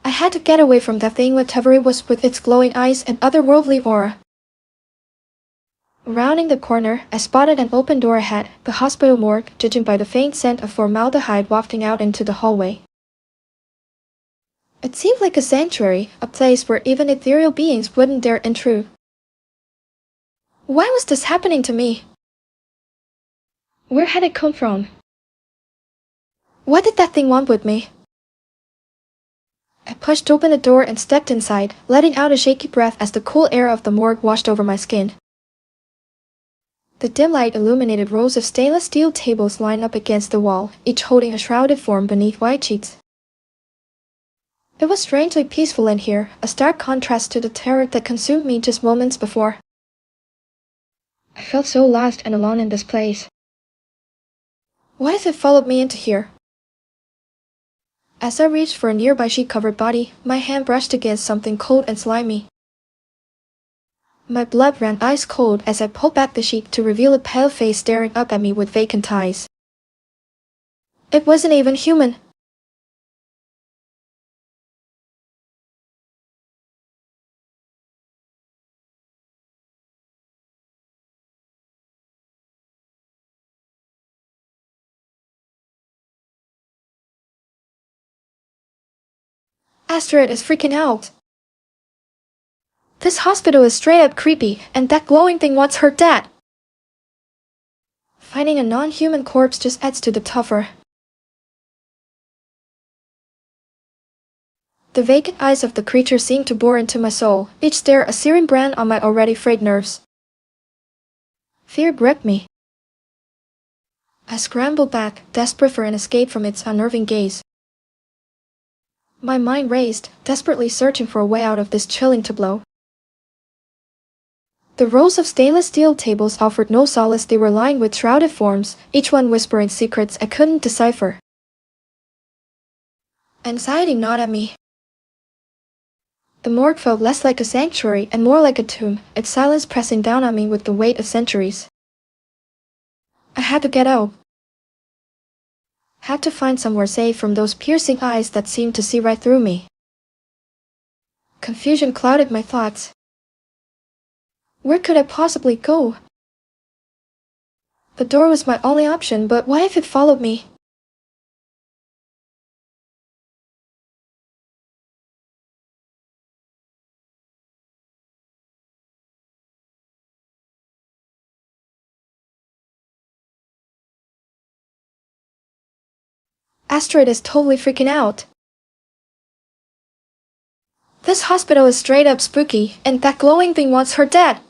I had to get away from that thing, whatever it was with its glowing eyes and otherworldly aura. Rounding the corner, I spotted an open door ahead, the hospital morgue, judging by the faint scent of formaldehyde wafting out into the hallway. It seemed like a sanctuary, a place where even ethereal beings wouldn't dare intrude. Why was this happening to me? Where had it come from? What did that thing want with me? I pushed open the door and stepped inside, letting out a shaky breath as the cool air of the morgue washed over my skin. The dim light illuminated rows of stainless steel tables lined up against the wall, each holding a shrouded form beneath white sheets. It was strangely peaceful in here, a stark contrast to the terror that consumed me just moments before. I felt so lost and alone in this place. What if it followed me into here? As I reached for a nearby sheet-covered body, my hand brushed against something cold and slimy. My blood ran ice cold as I pulled back the sheet to reveal a pale face staring up at me with vacant eyes. It wasn't even human. Astrid is freaking out. This hospital is straight up creepy, and that glowing thing wants her dead. Finding a non-human corpse just adds to the tougher. The vacant eyes of the creature seemed to bore into my soul, each stare a searing brand on my already frayed nerves. Fear gripped me. I scrambled back, desperate for an escape from its unnerving gaze. My mind raced, desperately searching for a way out of this chilling tableau. The rows of stainless steel tables offered no solace. They were lined with shrouded forms, each one whispering secrets I couldn't decipher. Anxiety gnawed at me. The morgue felt less like a sanctuary and more like a tomb, its silence pressing down on me with the weight of centuries. I had to get out. Had to find somewhere safe from those piercing eyes that seemed to see right through me. Confusion clouded my thoughts. Where could I possibly go? The door was my only option, but what if it followed me? Astrid is totally freaking out. This hospital is straight up spooky, and that glowing thing wants her dead.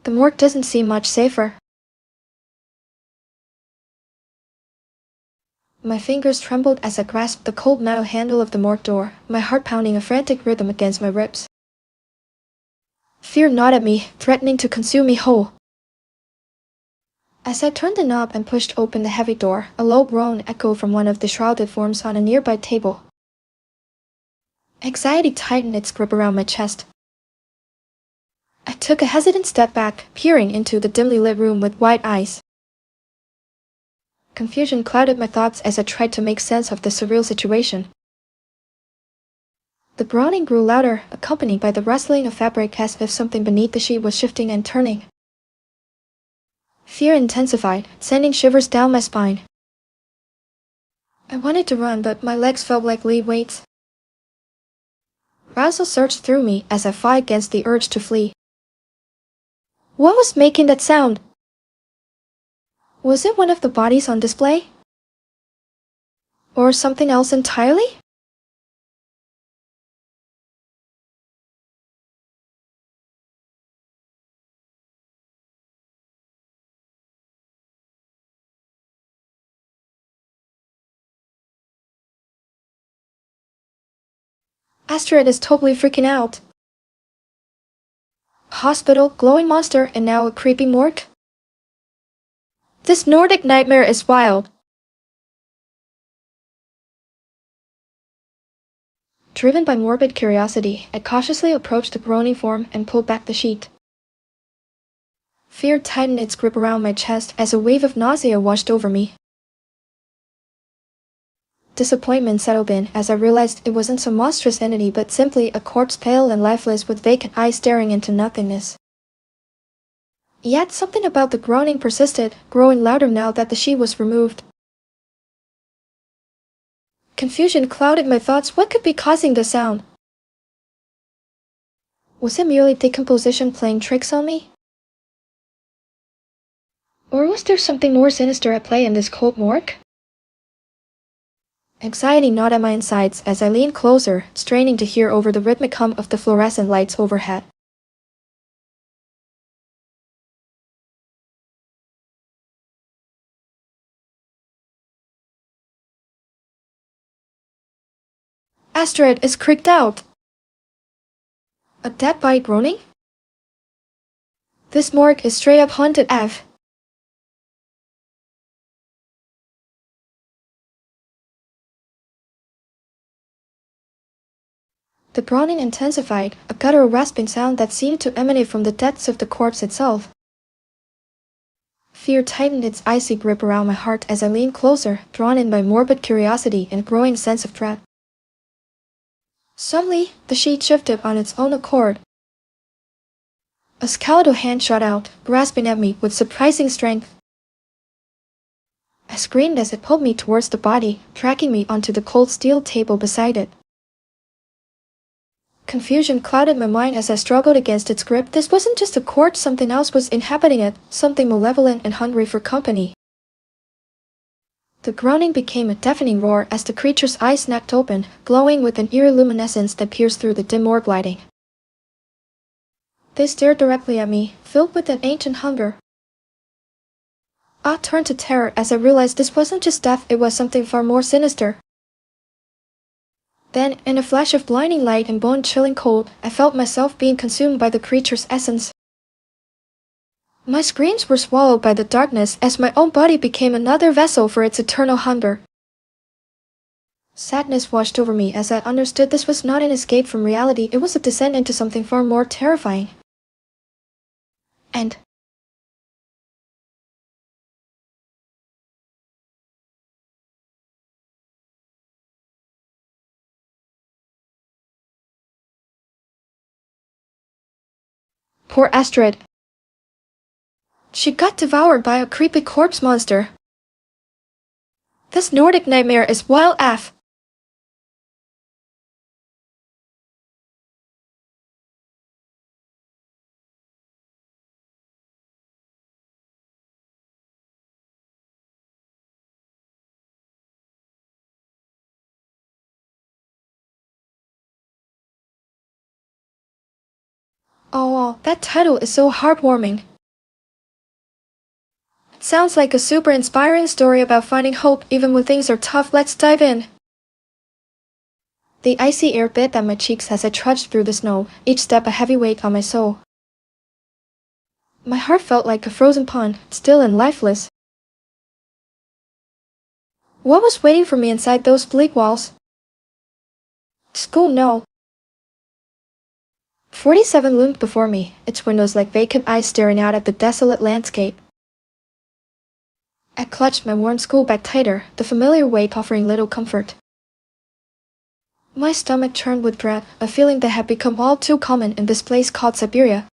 The morgue doesn't seem much safer. My fingers trembled as I grasped the cold metal handle of the morgue door, my heart pounding a frantic rhythm against my ribs. Fear gnawed at me, threatening to consume me whole. As I turned the knob and pushed open the heavy door, a low groan echoed from one of the shrouded forms on a nearby table. Anxiety tightened its grip around my chest. I took a hesitant step back, peering into the dimly lit room with wide eyes. Confusion clouded my thoughts as I tried to make sense of the surreal situation. The groaning grew louder, accompanied by the rustling of fabric as if something beneath the sheet was shifting and turning. Fear intensified, sending shivers down my spine. I wanted to run, but my legs felt like lead weights. Arousal surged through me as I fought against the urge to flee. What was making that sound? Was it one of the bodies on display? Or something else entirely? Astrid is totally freaking out. Hospital, glowing monster, and now a creepy morgue? This Nordic nightmare is wild. Driven by morbid curiosity, I cautiously approached the groaning form and pulled back the sheet. Fear tightened its grip around my chest as a wave of nausea washed over me. Disappointment settled in as I realized it wasn't some monstrous entity but simply a corpse, pale and lifeless with vacant eyes staring into nothingness. Yet something about the groaning persisted, growing louder now that the sheet was removed. Confusion clouded my thoughts. What could be causing the sound? Was it merely decomposition playing tricks on me? Or was there something more sinister at play in this cold morgue? Anxiety gnawed at my insides as I leaned closer, straining to hear over the rhythmic hum of the fluorescent lights overhead. Astrid is creaked out. A dead body groaning? This morgue is straight up haunted AF. The groaning intensified, a guttural rasping sound that seemed to emanate from the depths of the corpse itself. Fear tightened its icy grip around my heart as I leaned closer, drawn in by morbid curiosity and a growing sense of dread. Suddenly, the sheet shifted on its own accord. A skeletal hand shot out, grasping at me with surprising strength. I screamed as it pulled me towards the body, dragging me onto the cold steel table beside it. Confusion clouded my mind as I struggled against its grip. This wasn't just a corpse, something else was inhabiting it, something malevolent and hungry for company. The groaning became a deafening roar as the creature's eyes snapped open, glowing with an eerie luminescence that pierced through the dim morgue lighting. They stared directly at me, filled with an ancient hunger. I turned to terror as I realized this wasn't just death, it was something far more sinister. Then, in a flash of blinding light and bone-chilling cold, I felt myself being consumed by the creature's essence. My screams were swallowed by the darkness as my own body became another vessel for its eternal hunger. Sadness washed over me as I understood this was not an escape from reality, it was a descent into something far more terrifying. And poor Astrid. She got devoured by a creepy corpse monster. This Nordic nightmare is wild AF. Oh, that title is so heartwarming. It sounds like a super inspiring story about finding hope even when things are tough. Let's dive in. The icy air bit at my cheeks as I trudged through the snow, each step a heavy weight on my soul. My heart felt like a frozen pond, still and lifeless. What was waiting for me inside those bleak walls? School, no. 47 loomed before me, its windows like vacant eyes staring out at the desolate landscape. I clutched my worn school bag tighter, the familiar weight offering little comfort. My stomach churned with dread, a feeling that had become all too common in this place called Siberia.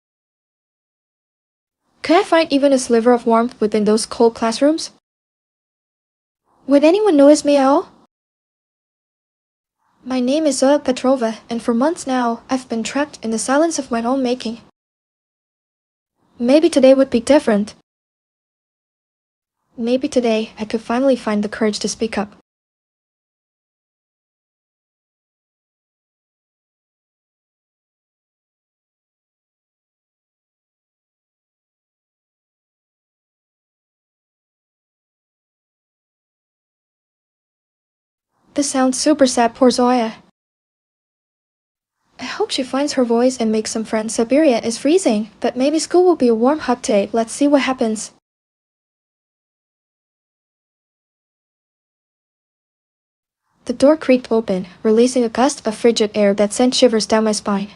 Could I find even a sliver of warmth within those cold classrooms? Would anyone notice me at all? My name is Zoya Petrova, and for months now, I've been trapped in the silence of my own making. Maybe today would be different. Maybe today I could finally find the courage to speak up. This sounds super sad, poor Zoya. I hope she finds her voice and makes some friends. Siberia is freezing, but maybe school will be a warm hot day. Let's see what happens. The door creaked open, releasing a gust of frigid air that sent shivers down my spine.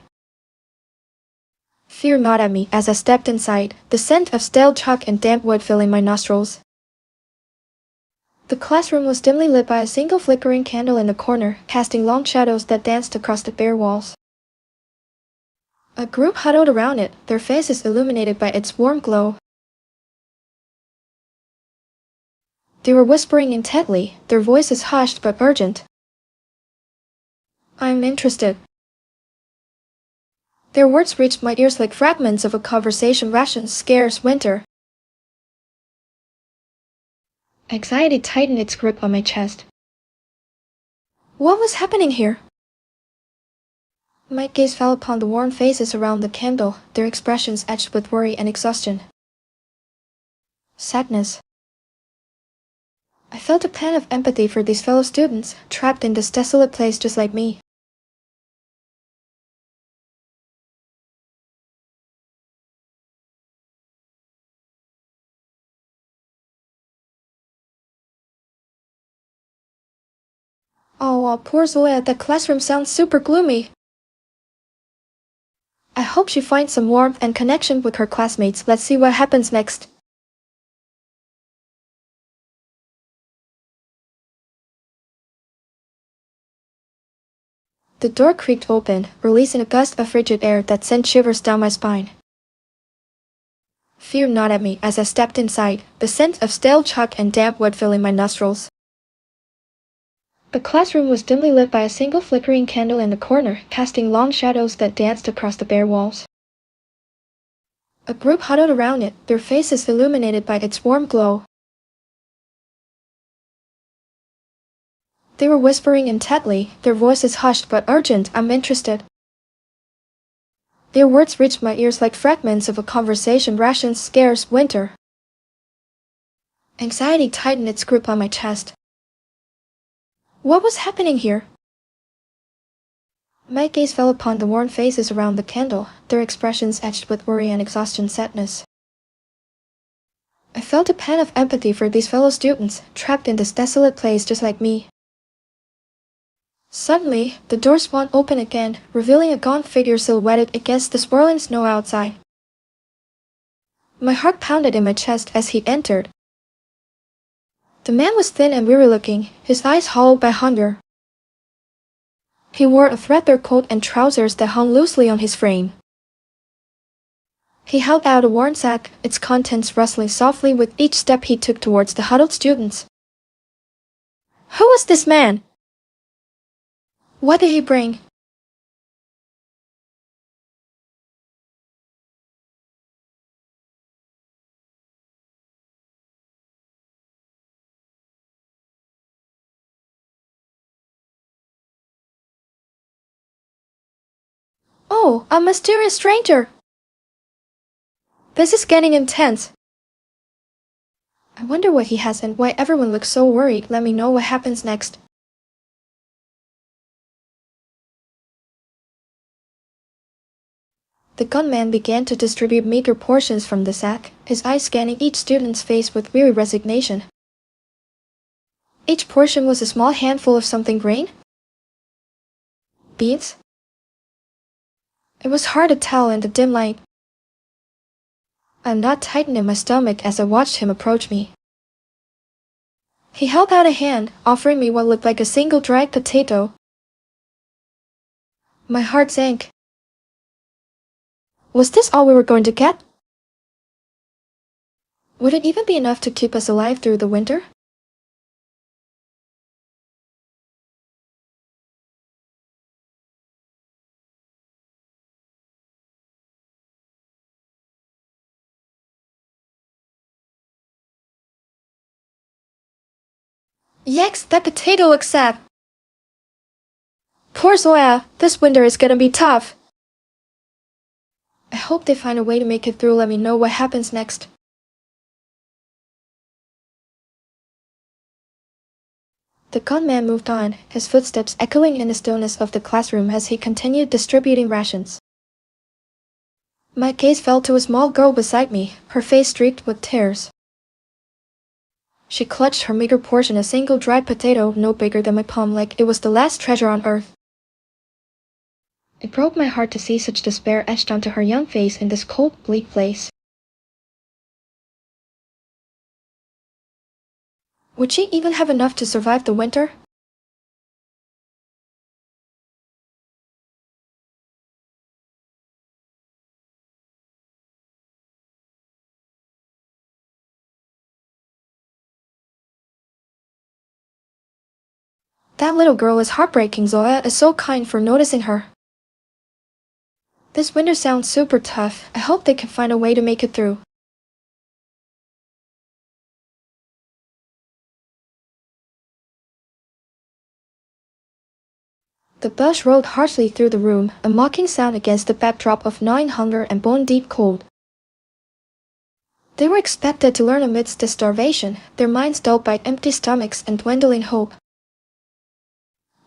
Fear gnawed at me as I stepped inside, the scent of stale chalk and damp wood filling my nostrils. The classroom was dimly lit by a single flickering candle in the corner, casting long shadows that danced across the bare walls. A group huddled around it, their faces illuminated by its warm glow. They were whispering intently, their voices hushed but urgent. I'm interested. Their words reached my ears like fragments of a conversation rations scarce winter. Anxiety tightened its grip on my chest. What was happening here? My gaze fell upon the worn faces around the candle, their expressions etched with worry and exhaustion. Sadness. I felt a pang of empathy for these fellow students, trapped in this desolate place just like me. Oh, poor Zoya, that classroom sounds super gloomy. I hope she finds some warmth and connection with her classmates. Let's see what happens next. The door creaked open, releasing a gust of frigid air that sent shivers down my spine. Fear gnawed at me as I stepped inside, the scent of stale chalk and damp wood filling my nostrils. The classroom was dimly lit by a single flickering candle in the corner, casting long shadows that danced across the bare walls. A group huddled around it, their faces illuminated by its warm glow. They were whispering intently, their voices hushed but urgent. I'm interested. Their words reached my ears like fragments of a conversation. Rations, scarce, winter. Anxiety tightened its grip on my chest. What was happening here? My gaze fell upon the worn faces around the candle, their expressions etched with worry and exhaustion sadness. I felt a pang of empathy for these fellow students, trapped in this desolate place just like me. Suddenly, the door swung open again, revealing a gaunt figure silhouetted against the swirling snow outside. My heart pounded in my chest as he entered. The man was thin and weary-looking, his eyes hollowed by hunger. He wore a threadbare coat and trousers that hung loosely on his frame. He held out a worn sack, its contents rustling softly with each step he took towards the huddled students. Who was this man? What did he bring? Oh, a mysterious stranger! This is getting intense. I wonder what he has and why everyone looks so worried. Let me know what happens next. The gunman began to distribute meager portions from the sack, his eyes scanning each student's face with weary resignation. Each portion was a small handful of something green? Beans? It was hard to tell in the dim light. A knot tightened in my stomach as I watched him approach me. He held out a hand, offering me what looked like a single dried potato. My heart sank. Was this all we were going to get? Would it even be enough to keep us alive through the winter? Yikes, that potato looks sad. Poor Zoya, this winter is gonna be tough. I hope they find a way to make it through. Let me know what happens next. The gunman moved on, his footsteps echoing in the stillness of the classroom as he continued distributing rations. My gaze fell to a small girl beside me, her face streaked with tears. She clutched her meager portion, a single dried potato no bigger than my palm, like it was the last treasure on earth. It broke my heart to see such despair etched onto her young face in this cold, bleak place. Would she even have enough to survive the winter? That little girl is heartbreaking. Zoya is so kind for noticing her. This winter sounds super tough. I hope they can find a way to make it through. The bus rolled harshly through the room, a mocking sound against the backdrop of gnawing hunger and bone-deep cold. They were expected to learn amidst this starvation, their minds dulled by empty stomachs and dwindling hope.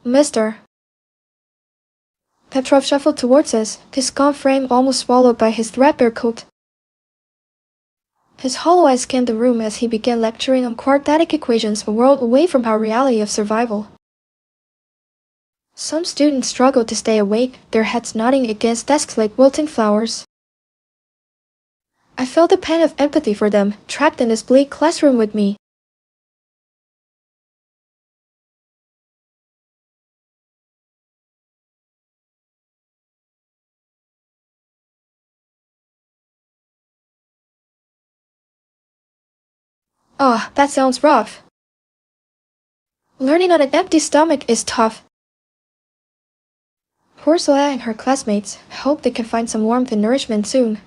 Mister. Petrov shuffled towards us, his gaunt frame almost swallowed by his threadbare coat. His hollow eyes scanned the room as he began lecturing on quadratic equations, a world away from our reality of survival. Some students struggled to stay awake, their heads nodding against desks like wilting flowers. I felt a pang of empathy for them, trapped in this bleak classroom with me. Ah, that sounds rough. Learning on an empty stomach is tough. Poor Zoya and her classmates. I hope they can find some warmth and nourishment soon.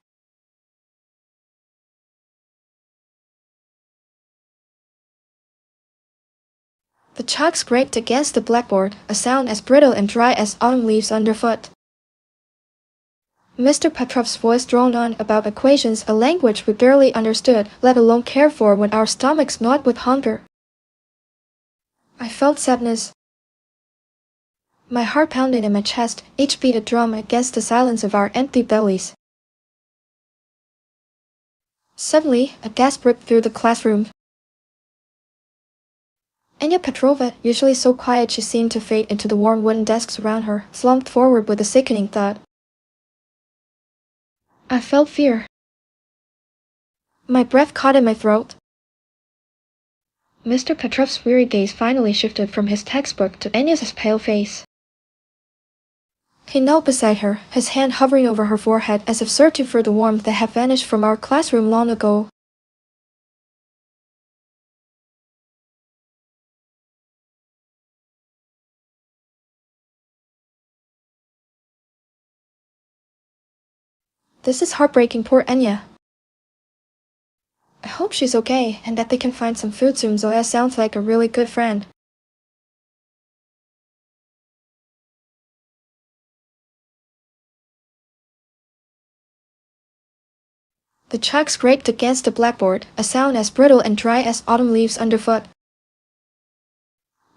The chalk scraped against the blackboard, a sound as brittle and dry as autumn leaves underfoot. Mr. Petrov's voice droned on about equations, a language we barely understood, let alone cared for when our stomachs gnawed with hunger. I felt sadness. My heart pounded in my chest, each beat a drum against the silence of our empty bellies. Suddenly, a gasp ripped through the classroom. Anya Petrovna, usually so quiet she seemed to fade into the warm wooden desks around her, slumped forward with a sickening thud. I felt fear. My breath caught in my throat. Mr. Petrov's weary gaze finally shifted from his textbook to Anya's pale face. He knelt beside her, his hand hovering over her forehead as if searching for the warmth that had vanished from our classroom long ago. This is heartbreaking, poor Anya. I hope she's okay, and that they can find some food soon. Zoya sounds like a really good friend. The chalk scraped against the blackboard, a sound as brittle and dry as autumn leaves underfoot.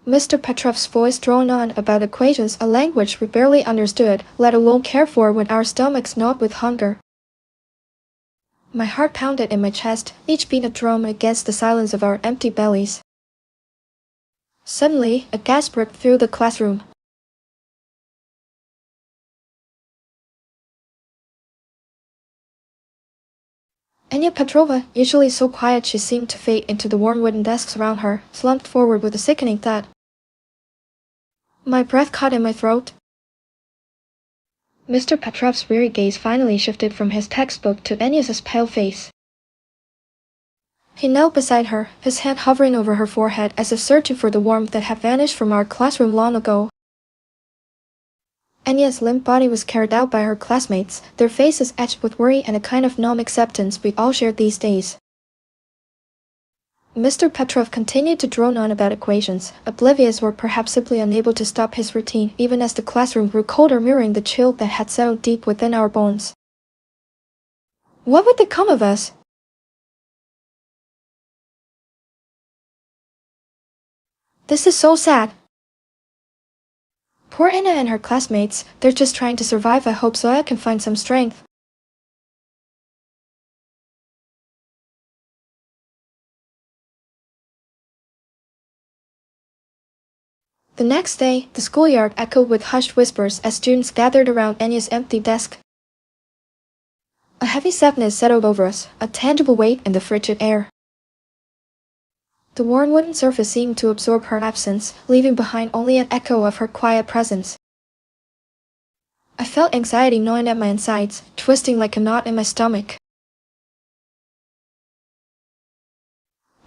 Mr. Petrov's voice droned on about equations, a language we barely understood, let alone cared for when our stomachs gnawed with hunger. My heart pounded in my chest, each beat a drum against the silence of our empty bellies. Suddenly, a gasp ripped through the classroom. Anya Petrovna, usually so quiet she seemed to fade into the warm wooden desks around her, slumped forward with a sickening thud. My breath caught in my throat. Mr. Petrov's weary gaze finally shifted from his textbook to Anya's pale face. He knelt beside her, his hand hovering over her forehead as if searching for the warmth that had vanished from our classroom long ago. Anya's limp body was carried out by her classmates, their faces etched with worry and a kind of numb acceptance we all shared these days. Mr. Petrov continued to drone on about equations, oblivious or perhaps simply unable to stop his routine, even as the classroom grew colder, mirroring the chill that had settled deep within our bones. What would become of us? This is so sad. Poor Anna and her classmates, they're just trying to survive. I hope Zoya can find some strength. The next day, the schoolyard echoed with hushed whispers as students gathered around Anya's empty desk. A heavy sadness settled over us, a tangible weight in the frigid air. The worn wooden surface seemed to absorb her absence, leaving behind only an echo of her quiet presence. I felt anxiety gnawing at my insides, twisting like a knot in my stomach.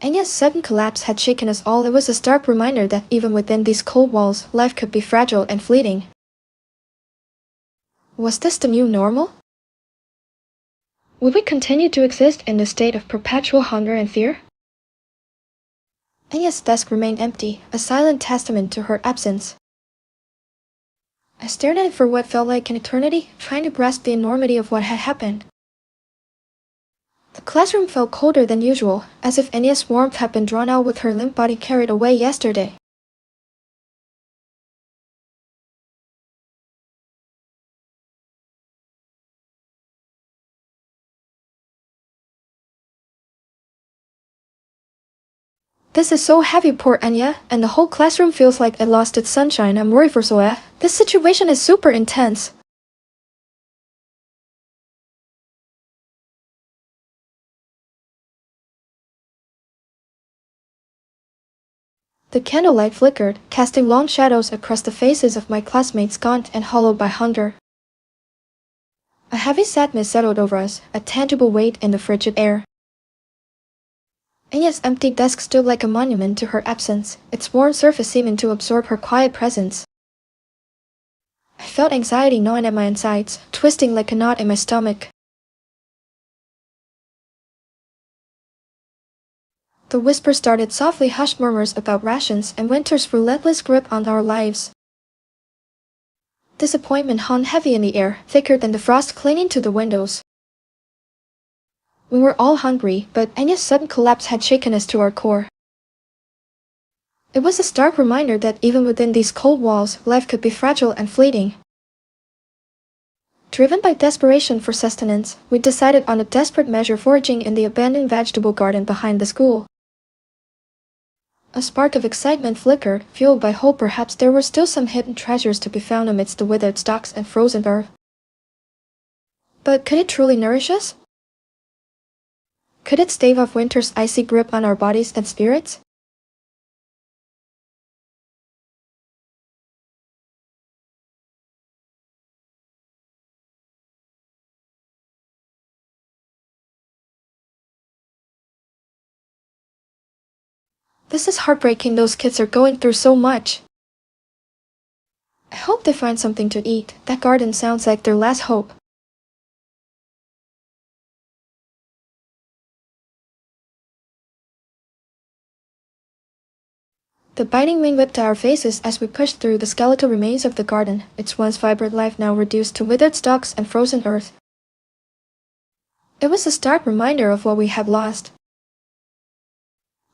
Anya's sudden collapse had shaken us all. It was a stark reminder that even within these cold walls, life could be fragile and fleeting. Was this the new normal? Would we continue to exist in a state of perpetual hunger and fear? Anya's desk remained empty, a silent testament to her absence. I stared at it for what felt like an eternity, trying to grasp the enormity of what had happened. The classroom felt colder than usual, as if Anya's warmth had been drawn out with her limp body carried away yesterday. This is so heavy, poor Anya, and the whole classroom feels like it lost its sunshine. I'm worried for Zoya. This situation is super intense. The candlelight flickered, casting long shadows across the faces of my classmates, gaunt and hollowed by hunger. A heavy sadness settled over us, a tangible weight in the frigid air. Anya's empty desk stood like a monument to her absence, its worn surface seeming to absorb her quiet presence. I felt anxiety gnawing at my insides, twisting like a knot in my stomach. The whisper started softly hushed murmurs about rations and winter's relentless grip on our lives. Disappointment hung heavy in the air, thicker than the frost clinging to the windows. We were all hungry, but Anya's sudden collapse had shaken us to our core. It was a stark reminder that even within these cold walls, life could be fragile and fleeting. Driven by desperation for sustenance, we decided on a desperate measure, foraging in the abandoned vegetable garden behind the school. A spark of excitement flickered, fueled by hope. Perhaps there were still some hidden treasures to be found amidst the withered stalks and frozen earth. But could it truly nourish us? Could it stave off winter's icy grip on our bodies and spirits? This is heartbreaking. Those kids are going through so much. I hope they find something to eat. That garden sounds like their last hope. The biting wind whipped our faces as we pushed through the skeletal remains of the garden, its once vibrant life now reduced to withered stalks and frozen earth. It was a stark reminder of what we had lost.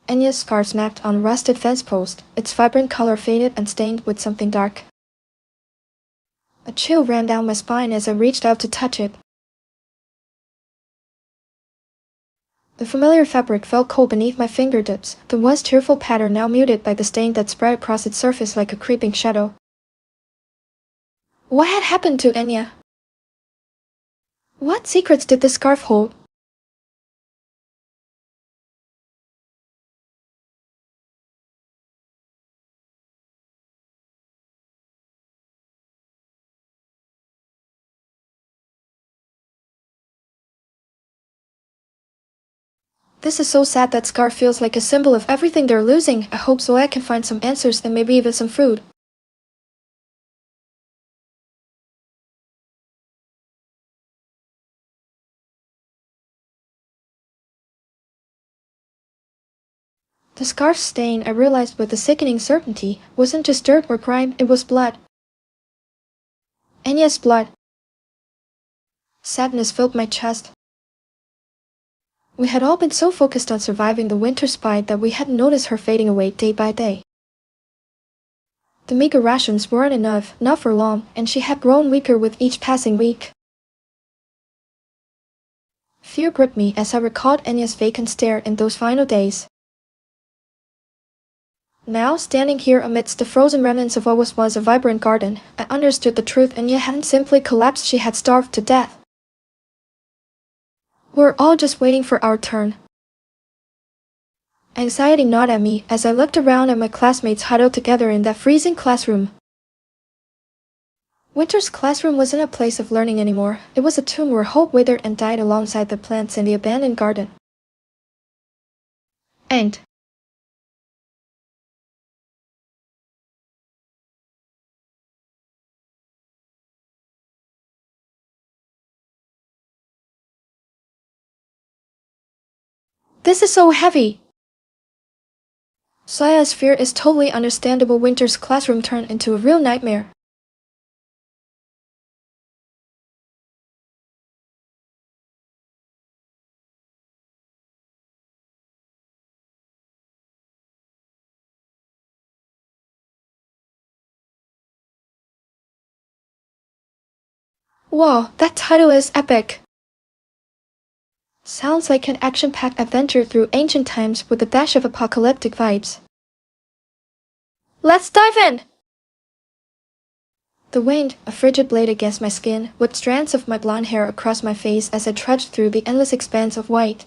Anya's scarf snapped on a rusted fence post, its vibrant color faded and stained with something dark. A chill ran down my spine as I reached out to touch it. The familiar fabric felt cold beneath my fingertips, the once cheerful pattern now muted by the stain that spread across its surface like a creeping shadow. What had happened to Anya? What secrets did the scarf hold? This is so sad. That scarf feels like a symbol of everything they're losing. I hope Zoya can find some answers and maybe even some food. The scarf's stain, I realized with a sickening certainty, wasn't just dirt or grime, it was blood. Anya's blood. Sadness filled my chest. We had all been so focused on surviving the winter spite that we hadn't noticed her fading away day by day. The meager rations weren't enough, not for long, and she had grown weaker with each passing week. Fear gripped me as I recalled Anya's vacant stare in those final days. Now, standing here amidst the frozen remnants of what was once a vibrant garden, I understood the truth. Anya hadn't simply collapsed, she had starved to death. We're all just waiting for our turn. Anxiety gnawed at me as I looked around at my classmates huddled together in that freezing classroom. Winter's classroom wasn't a place of learning anymore. It was a tomb where hope withered and died alongside the plants in the abandoned garden. End. This is so heavy. Saya's fear is totally understandable. Winter's classroom turned into a real nightmare. Wow, that title is epic. Sounds like an action-packed adventure through ancient times with a dash of apocalyptic vibes. Let's dive in! The wind, a frigid blade against my skin, whipped strands of my blonde hair across my face as I trudged through the endless expanse of white.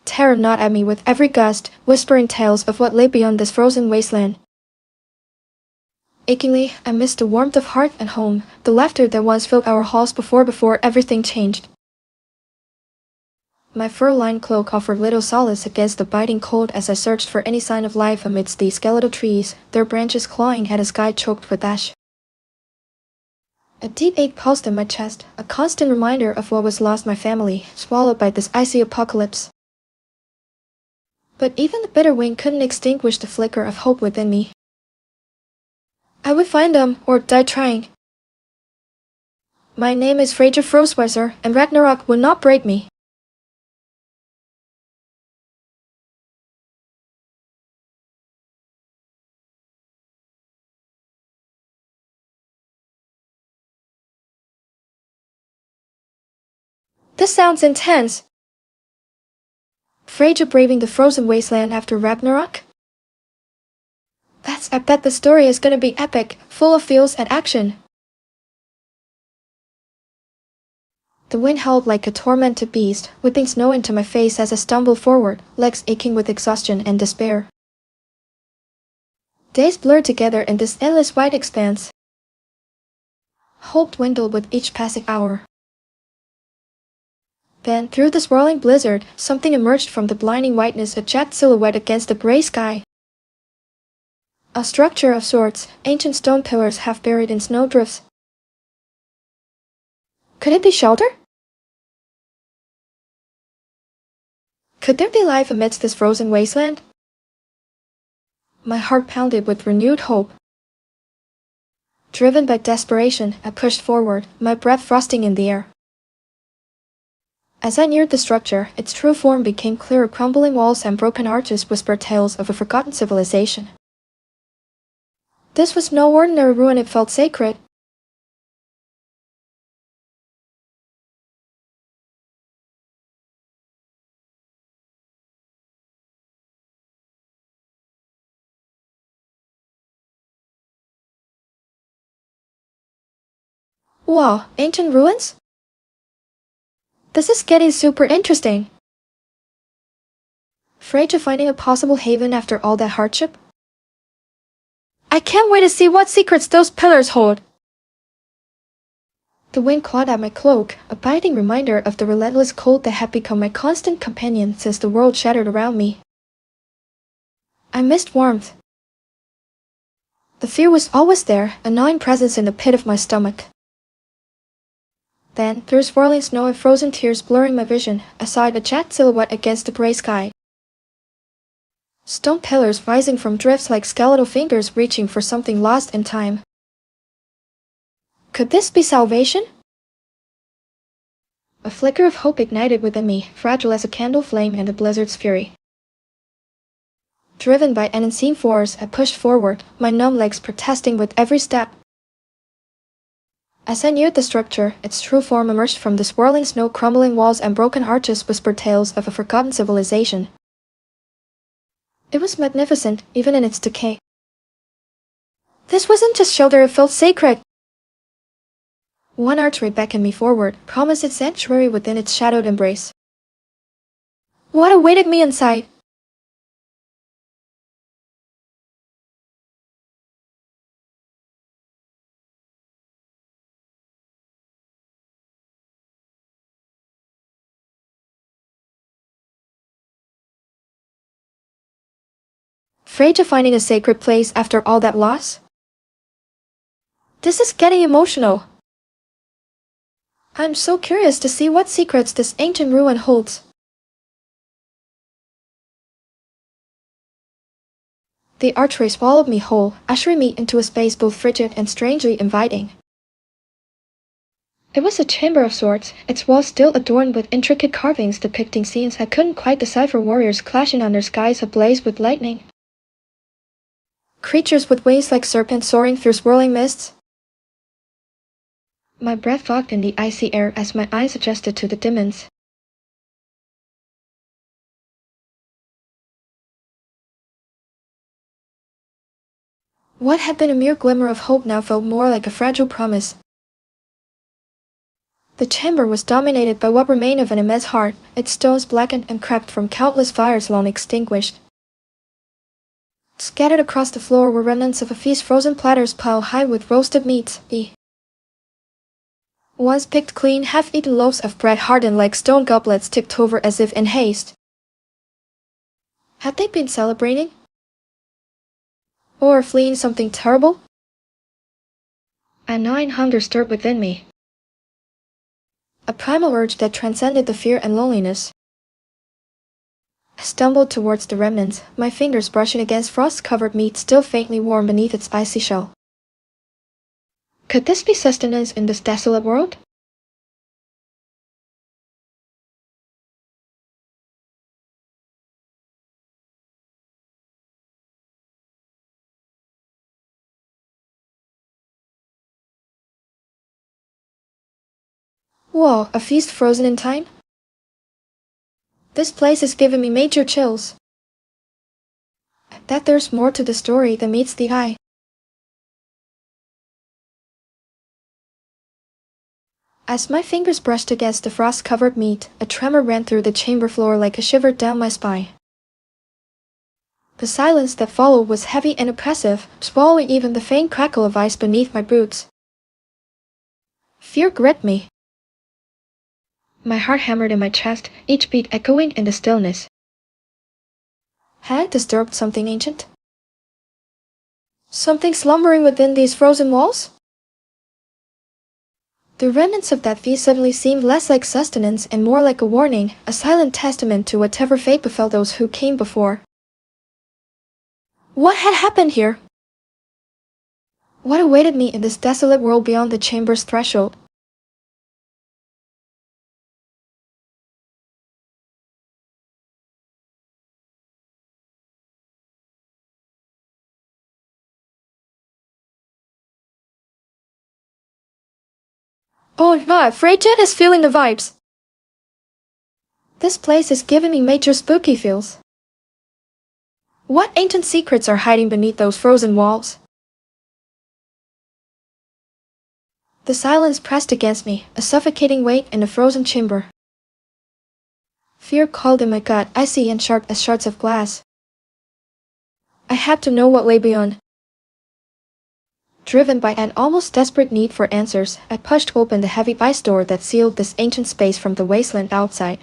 Terror gnawed at me with every gust, whispering tales of what lay beyond this frozen wasteland. Achingly, I missed the warmth of hearth and home, the laughter that once filled our halls before everything changed. My fur-lined cloak offered little solace against the biting cold as I searched for any sign of life amidst these skeletal trees, their branches clawing at a sky choked with ash. A deep ache pulsed in my chest, a constant reminder of what was lost, my family, swallowed by this icy apocalypse. But even the bitter wind couldn't extinguish the flicker of hope within me. I will find them, or die trying. My name is Ver.2.6-EN-2, and Ragnarok will not break me. This sounds intense. Freyja braving the frozen wasteland after Ragnarok? I bet the story is gonna be epic, full of feels and action. The wind howled like a tormented beast, whipping snow into my face as I stumbled forward, legs aching with exhaustion and despair. Days blurred together in this endless white expanse. Hope dwindled with each passing hour. Then, through the swirling blizzard, something emerged from the blinding whiteness, a jagged silhouette against the gray sky. A structure of sorts, ancient stone pillars half buried in snowdrifts. Could it be shelter? Could there be life amidst this frozen wasteland? My heart pounded with renewed hope. Driven by desperation, I pushed forward, my breath frosting in the air. As I neared the structure, its true form became clearer. Crumbling walls and broken arches whispered tales of a forgotten civilization. This was no ordinary ruin, it felt sacred. Wow, ancient ruins? This is getting super interesting. Freyja finding a possible haven after all that hardship? I can't wait to see what secrets those pillars hold. The wind clawed at my cloak, a biting reminder of the relentless cold that had become my constant companion since the world shattered around me. I missed warmth. The fear was always there, a gnawing presence in the pit of my stomach. Then, through swirling snow and frozen tears blurring my vision, I saw a jagged silhouette against the gray sky. Stone pillars rising from drifts like skeletal fingers reaching for something lost in time. Could this be salvation? A flicker of hope ignited within me, fragile as a candle flame in the blizzard's fury. Driven by an unseen force, I pushed forward, my numb legs protesting with every step. As I neared the structure, its true form emerged from the swirling snow. Crumbling walls and broken arches whispered tales of a forgotten civilization. It was magnificent, even in its decay. This wasn't just shelter, it felt sacred. One archway beckoned me forward, promised its sanctuary within its shadowed embrace. What awaited me inside? Freyja finding a sacred place after all that loss? This is getting emotional. I'm so curious to see what secrets this ancient ruin holds. The archway swallowed me whole, ushering me into a space both frigid and strangely inviting. It was a chamber of sorts, its walls still adorned with intricate carvings depicting scenes I couldn't quite decipher. Warriors clashing under skies ablaze with lightning. Creatures with wings like serpents soaring through swirling mists. My breath fogged in the icy air as my eyes adjusted to the demons. What had been a mere glimmer of hope now felt more like a fragile promise. The chamber was dominated by what remained of an immense heart, its stones blackened and cracked from countless fires long extinguished. Scattered across the floor were remnants of a feast, frozen platters piled high with roasted meats, once picked clean, half-eaten loaves of bread hardened like stone goblets tipped over as if in haste. Had they been celebrating? Or fleeing something terrible? A gnawing hunger stirred within me. A primal urge that transcended the fear and loneliness. I stumbled towards the remnants, my fingers brushing against frost-covered meat still faintly warm beneath its icy shell. Could this be sustenance in this desolate world? Whoa, a feast frozen in time? This place is giving me major chills. I bet there's more to the story than meets the eye. As my fingers brushed against the frost-covered meat, a tremor ran through the chamber floor like a shiver down my spine. The silence that followed was heavy and oppressive, swallowing even the faint crackle of ice beneath my boots. Fear gripped me. My heart hammered in my chest, each beat echoing in the stillness. Had I disturbed something ancient? Something slumbering within these frozen walls? The remnants of that feast suddenly seemed less like sustenance and more like a warning, a silent testament to whatever fate befell those who came before. What had happened here? What awaited me in this desolate world beyond the chamber's threshold? Oh no, Freyjet is feeling the vibes. This place is giving me major spooky feels. What ancient secrets are hiding beneath those frozen walls? The silence pressed against me, a suffocating weight in the frozen chamber. Fear called in my gut, icy and sharp as shards of glass. I had to know what lay beyond. Driven by an almost desperate need for answers, I pushed open the heavy ice door that sealed this ancient space from the wasteland outside.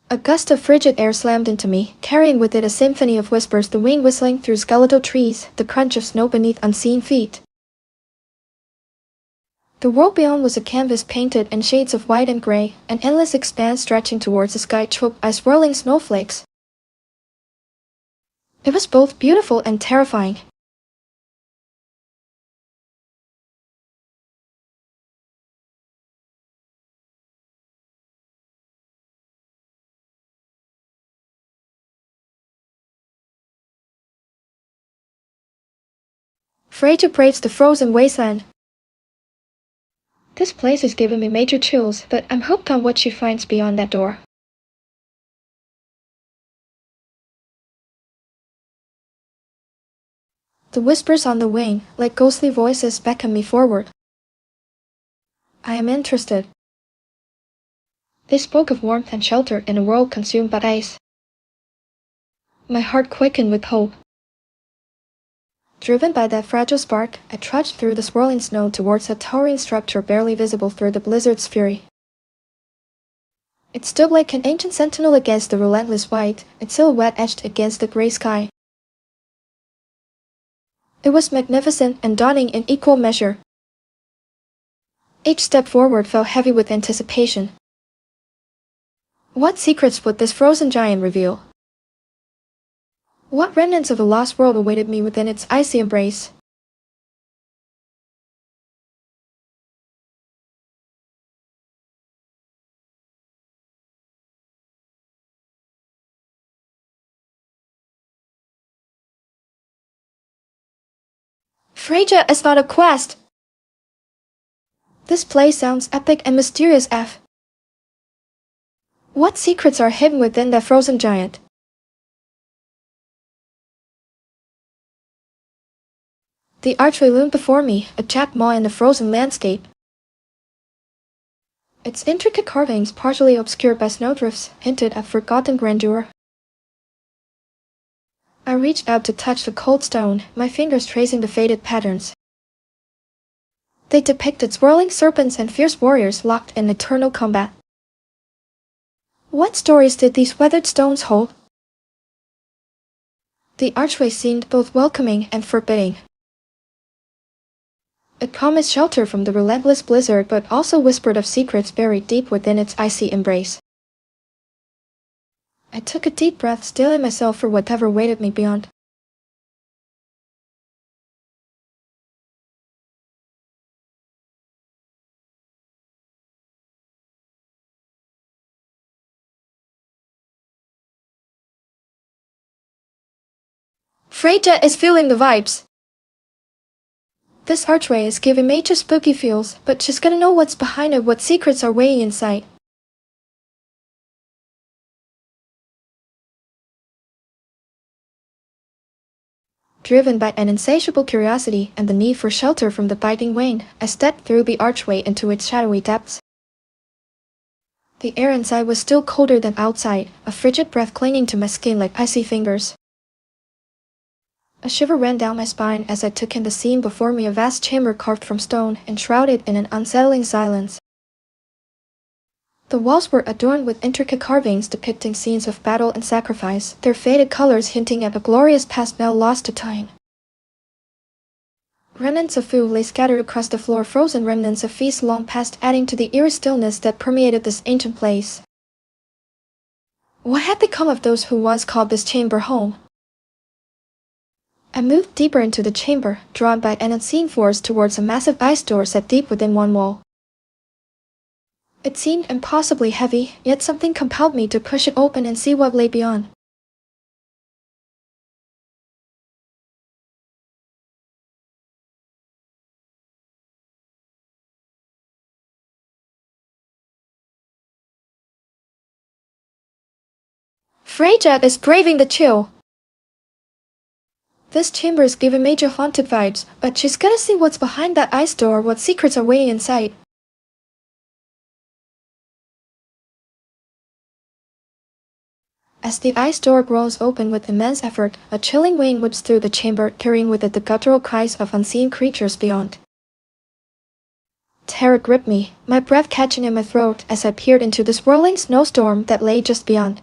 A gust of frigid air slammed into me, carrying with it a symphony of whispers, the wind whistling through skeletal trees, the crunch of snow beneath unseen feet. The world beyond was a canvas painted in shades of white and gray, an endless expanse stretching towards the sky choked by swirling snowflakes. It was both beautiful and terrifying. Freyja braves the frozen wasteland. This place is giving me major chills, but I'm hooked on what she finds beyond that door. The whispers on the wing, like ghostly voices, beckon me forward. I am interested. They spoke of warmth and shelter in a world consumed by ice. My heart quickened with hope. Driven by that fragile spark, I trudged through the swirling snow towards a towering structure barely visible through the blizzard's fury. It stood like an ancient sentinel against the relentless white, its silhouette etched against the gray sky. It was magnificent and daunting in equal measure. Each step forward felt heavy with anticipation. What secrets would this frozen giant reveal? What remnants of a lost world awaited me within its icy embrace? Freyja is not a quest! This place sounds epic and mysterious F. What secrets are hidden within that frozen giant? The archway loomed before me, a jagged maw in the frozen landscape. Its intricate carvings, partially obscured by snowdrifts, hinted at forgotten grandeur. I reached out to touch the cold stone, my fingers tracing the faded patterns. They depicted swirling serpents and fierce warriors locked in eternal combat. What stories did these weathered stones hold? The archway seemed both welcoming and forbidding. It promised shelter from the relentless blizzard, but also whispered of secrets buried deep within its icy embrace. I took a deep breath, steeling myself for whatever waited me beyond. Freyja is feeling the vibes. This archway is giving major spooky feels, but she's gonna know what's behind it, what secrets are waiting inside. Driven by an insatiable curiosity and the need for shelter from the biting wind, I stepped through the archway into its shadowy depths. The air inside was still colder than outside, a frigid breath clinging to my skin like icy fingers. A shiver ran down my spine as I took in the scene before me, a vast chamber carved from stone and shrouded in an unsettling silence. The walls were adorned with intricate carvings depicting scenes of battle and sacrifice, their faded colors hinting at a glorious past now lost to time. Remnants of food lay scattered across the floor, frozen remnants of feasts long past, adding to the eerie stillness that permeated this ancient place. What had become of those who once called this chamber home? I moved deeper into the chamber, drawn by an unseen force towards a massive ice door set deep within one wall. It seemed impossibly heavy, yet something compelled me to push it open and see what lay beyond. Freyja is braving the chill. This chamber is giving major haunted vibes, but she's gonna see what's behind that ice door, what secrets are waiting inside. As the ice door grows open with immense effort, a chilling wind whips through the chamber, carrying with it the guttural cries of unseen creatures beyond. Terror gripped me, my breath catching in my throat as I peered into the swirling snowstorm that lay just beyond.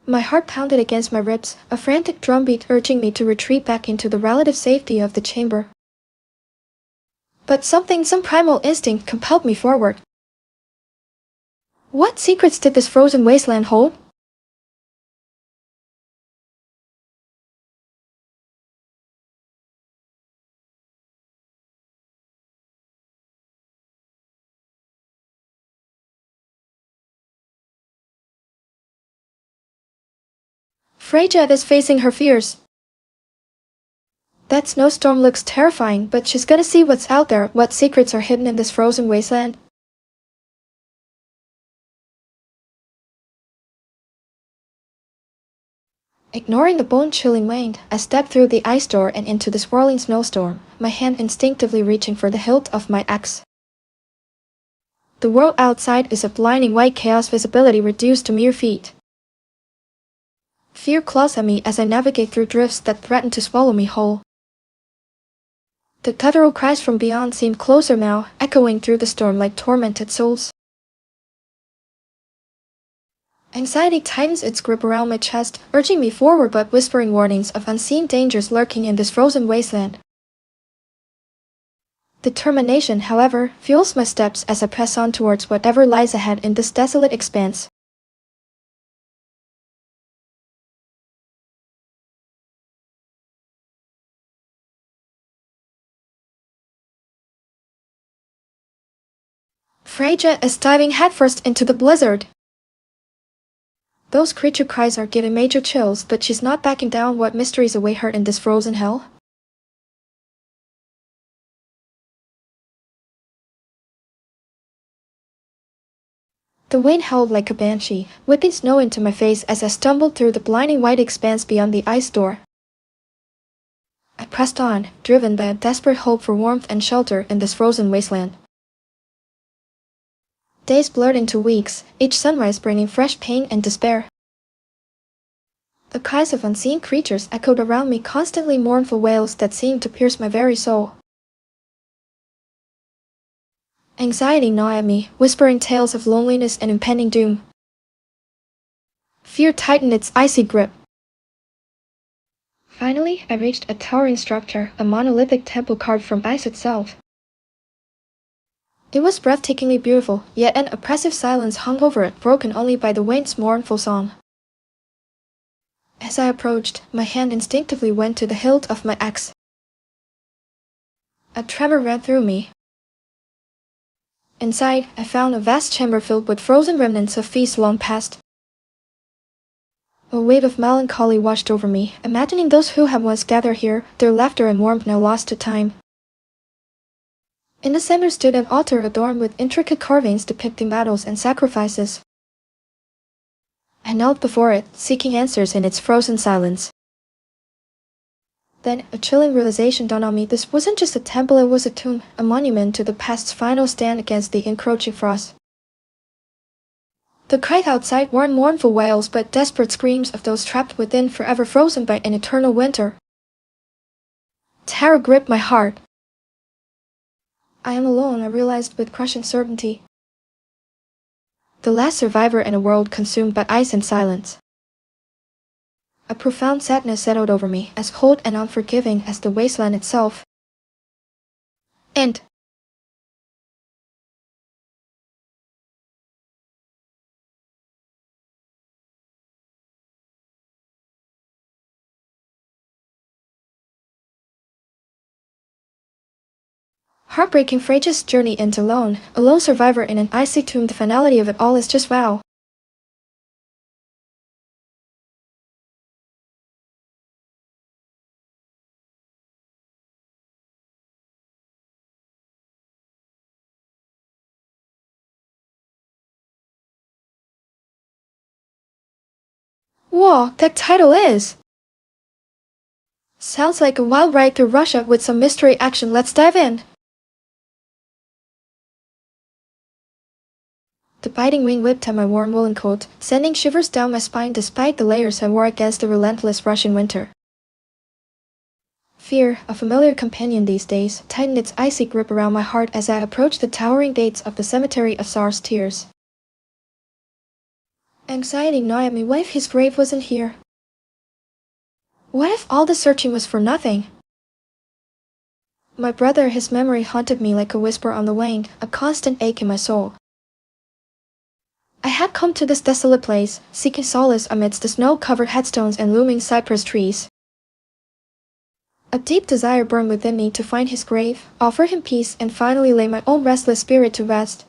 My heart pounded against my ribs, a frantic drumbeat urging me to retreat back into the relative safety of the chamber. But some primal instinct compelled me forward. What secrets did this frozen wasteland hold? Freyja is facing her fears. That snowstorm looks terrifying, but she's gonna see what's out there, what secrets are hidden in this frozen wasteland. Ignoring the bone-chilling wind, I stepped through the ice door and into the swirling snowstorm, my hand instinctively reaching for the hilt of my axe. The world outside is a blinding white chaos, visibility reduced to mere feet. Fear claws at me as I navigate through drifts that threaten to swallow me whole. The guttural cries from beyond seemed closer now, echoing through the storm like tormented souls. Anxiety tightens its grip around my chest, urging me forward but whispering warnings of unseen dangers lurking in this frozen wasteland. Determination, however, fuels my steps as I press on towards whatever lies ahead in this desolate expanse. Freyja is diving headfirst into the blizzard. Those creature cries are giving major chills, but she's not backing down. What mysteries await her in this frozen hell? The wind howled like a banshee, whipping snow into my face as I stumbled through the blinding white expanse beyond the ice door. I pressed on, driven by a desperate hope for warmth and shelter in this frozen wasteland. Days blurred into weeks, each sunrise bringing fresh pain and despair. The cries of unseen creatures echoed around me, constantly mournful wails that seemed to pierce my very soul. Anxiety gnawed at me, whispering tales of loneliness and impending doom. Fear tightened its icy grip. Finally, I reached a towering structure, a monolithic temple carved from ice itself. It was breathtakingly beautiful, yet an oppressive silence hung over it, broken only by the wind's mournful song. As I approached, my hand instinctively went to the hilt of my axe. A tremor ran through me. Inside, I found a vast chamber filled with frozen remnants of feasts long past. A wave of melancholy washed over me, imagining those who had once gathered here, their laughter and warmth now lost to time. In the center stood an altar adorned with intricate carvings depicting battles and sacrifices. I knelt before it, seeking answers in its frozen silence. Then, a chilling realization dawned on me. This wasn't just a temple, it was a tomb, a monument to the past's final stand against the encroaching frost. The cries outside weren't mournful wails, but desperate screams of those trapped within, forever frozen by an eternal winter. Terror gripped my heart. I am alone, I realized with crushing certainty. The last survivor in a world consumed by ice and silence. A profound sadness settled over me, as cold and unforgiving as the wasteland itself. End. Heartbreaking Freyja's journey into alone, a lone survivor in an icy tomb. The finality of it all is just wow. Whoa, that title is! Sounds like a wild ride through Russia with some mystery action. Let's dive in! The biting wind whipped at my warm woolen coat, sending shivers down my spine despite the layers I wore against the relentless Russian winter. Fear, a familiar companion these days, tightened its icy grip around my heart as I approached the towering gates of the cemetery of Tsar's tears. Anxiety gnawed at me. What if his grave wasn't here? What if all the searching was for nothing? My brother, his memory haunted me like a whisper on the wind, a constant ache in my soul. I had come to this desolate place, seeking solace amidst the snow-covered headstones and looming cypress trees. A deep desire burned within me to find his grave, offer him peace, and finally lay my own restless spirit to rest.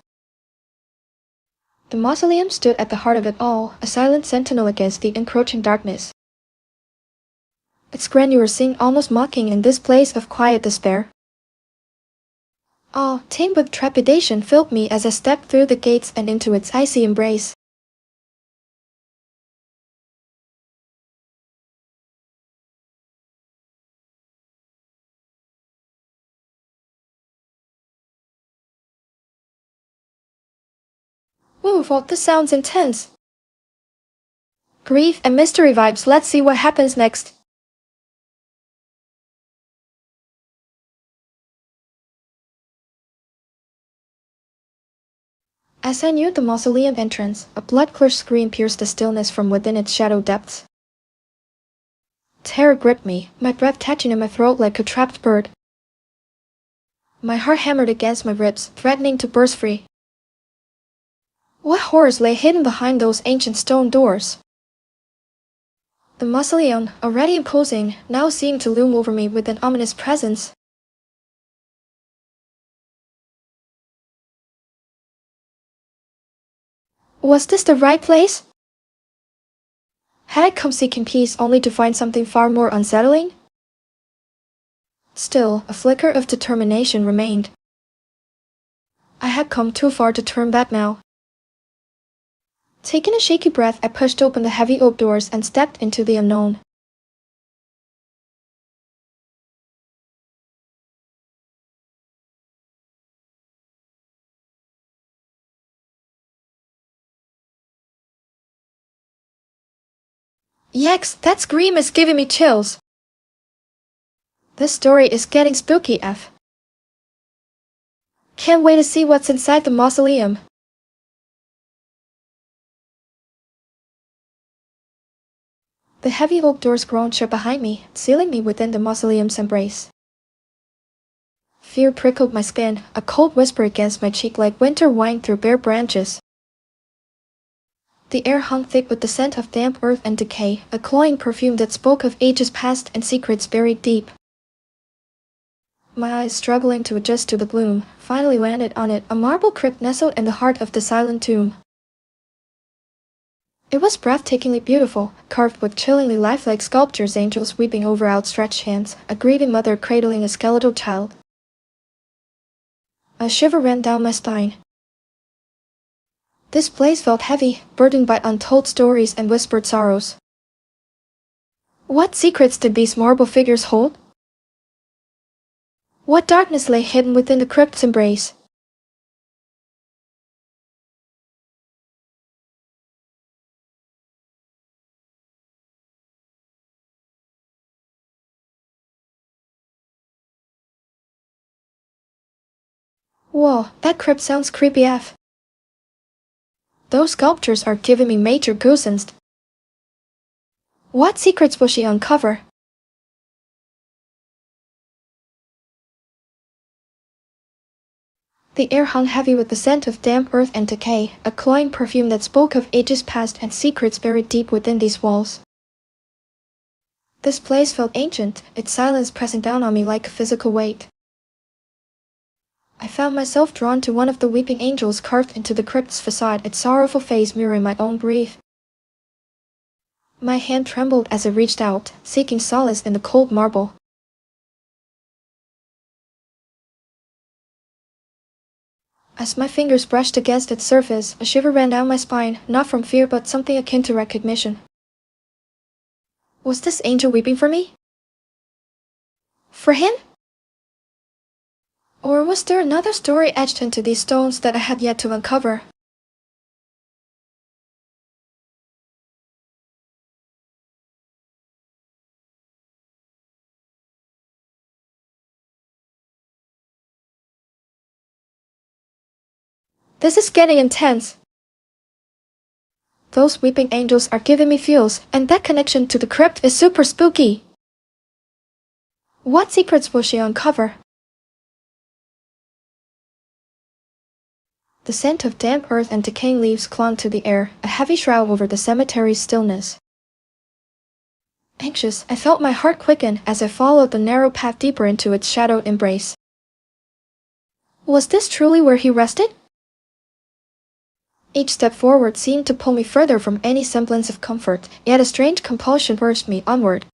The mausoleum stood at the heart of it all, a silent sentinel against the encroaching darkness. Its grandeur seemed almost mocking in this place of quiet despair. Awe, tamed with trepidation, filled me as I stepped through the gates and into its icy embrace. Whoa, this sounds intense. Grief and mystery vibes. Let's see what happens next. As I neared the mausoleum entrance, a blood-curdled scream pierced the stillness from within its shadow depths. Terror gripped me, my breath catching in my throat like a trapped bird. My heart hammered against my ribs, threatening to burst free. What horrors lay hidden behind those ancient stone doors? The mausoleum, already imposing, now seemed to loom over me with an ominous presence. Was this the right place? Had I come seeking peace only to find something far more unsettling? Still, a flicker of determination remained. I had come too far to turn back now. Taking a shaky breath, I pushed open the heavy oak doors and stepped into the unknown. Yikes, that scream is giving me chills. This story is getting spooky AF. Can't wait to see what's inside the mausoleum. The heavy oak doors groaned shut behind me, sealing me within the mausoleum's embrace. Fear prickled my skin, a cold whisper against my cheek like winter whined through bare branches. The air hung thick with the scent of damp earth and decay, a cloying perfume that spoke of ages past and secrets buried deep. My eyes, struggling to adjust to the gloom, finally landed on it, a marble crypt nestled in the heart of the silent tomb. It was breathtakingly beautiful, carved with chillingly lifelike sculptures, angels weeping over outstretched hands, a grieving mother cradling a skeletal child. A shiver ran down my spine. This place felt heavy, burdened by untold stories and whispered sorrows. What secrets did these marble figures hold? What darkness lay hidden within the crypt's embrace? Whoa, that crypt sounds creepy AF. Those sculptures are giving me major goosebumps. What secrets will she uncover? The air hung heavy with the scent of damp earth and decay, a cloying perfume that spoke of ages past and secrets buried deep within these walls. This place felt ancient, its silence pressing down on me like a physical weight. I found myself drawn to one of the weeping angels carved into the crypt's facade, its sorrowful face mirroring my own grief. My hand trembled as I reached out, seeking solace in the cold marble. As my fingers brushed against its surface, a shiver ran down my spine, not from fear but something akin to recognition. Was this angel weeping for me? For him? Or was there another story etched into these stones that I had yet to uncover? This is getting intense. Those weeping angels are giving me feels, and that connection to the crypt is super spooky. What secrets will she uncover? The scent of damp earth and decaying leaves clung to the air, a heavy shroud over the cemetery's stillness. Anxious, I felt my heart quicken as I followed the narrow path deeper into its shadowed embrace. Was this truly where he rested? Each step forward seemed to pull me further from any semblance of comfort, yet a strange compulsion urged me onward.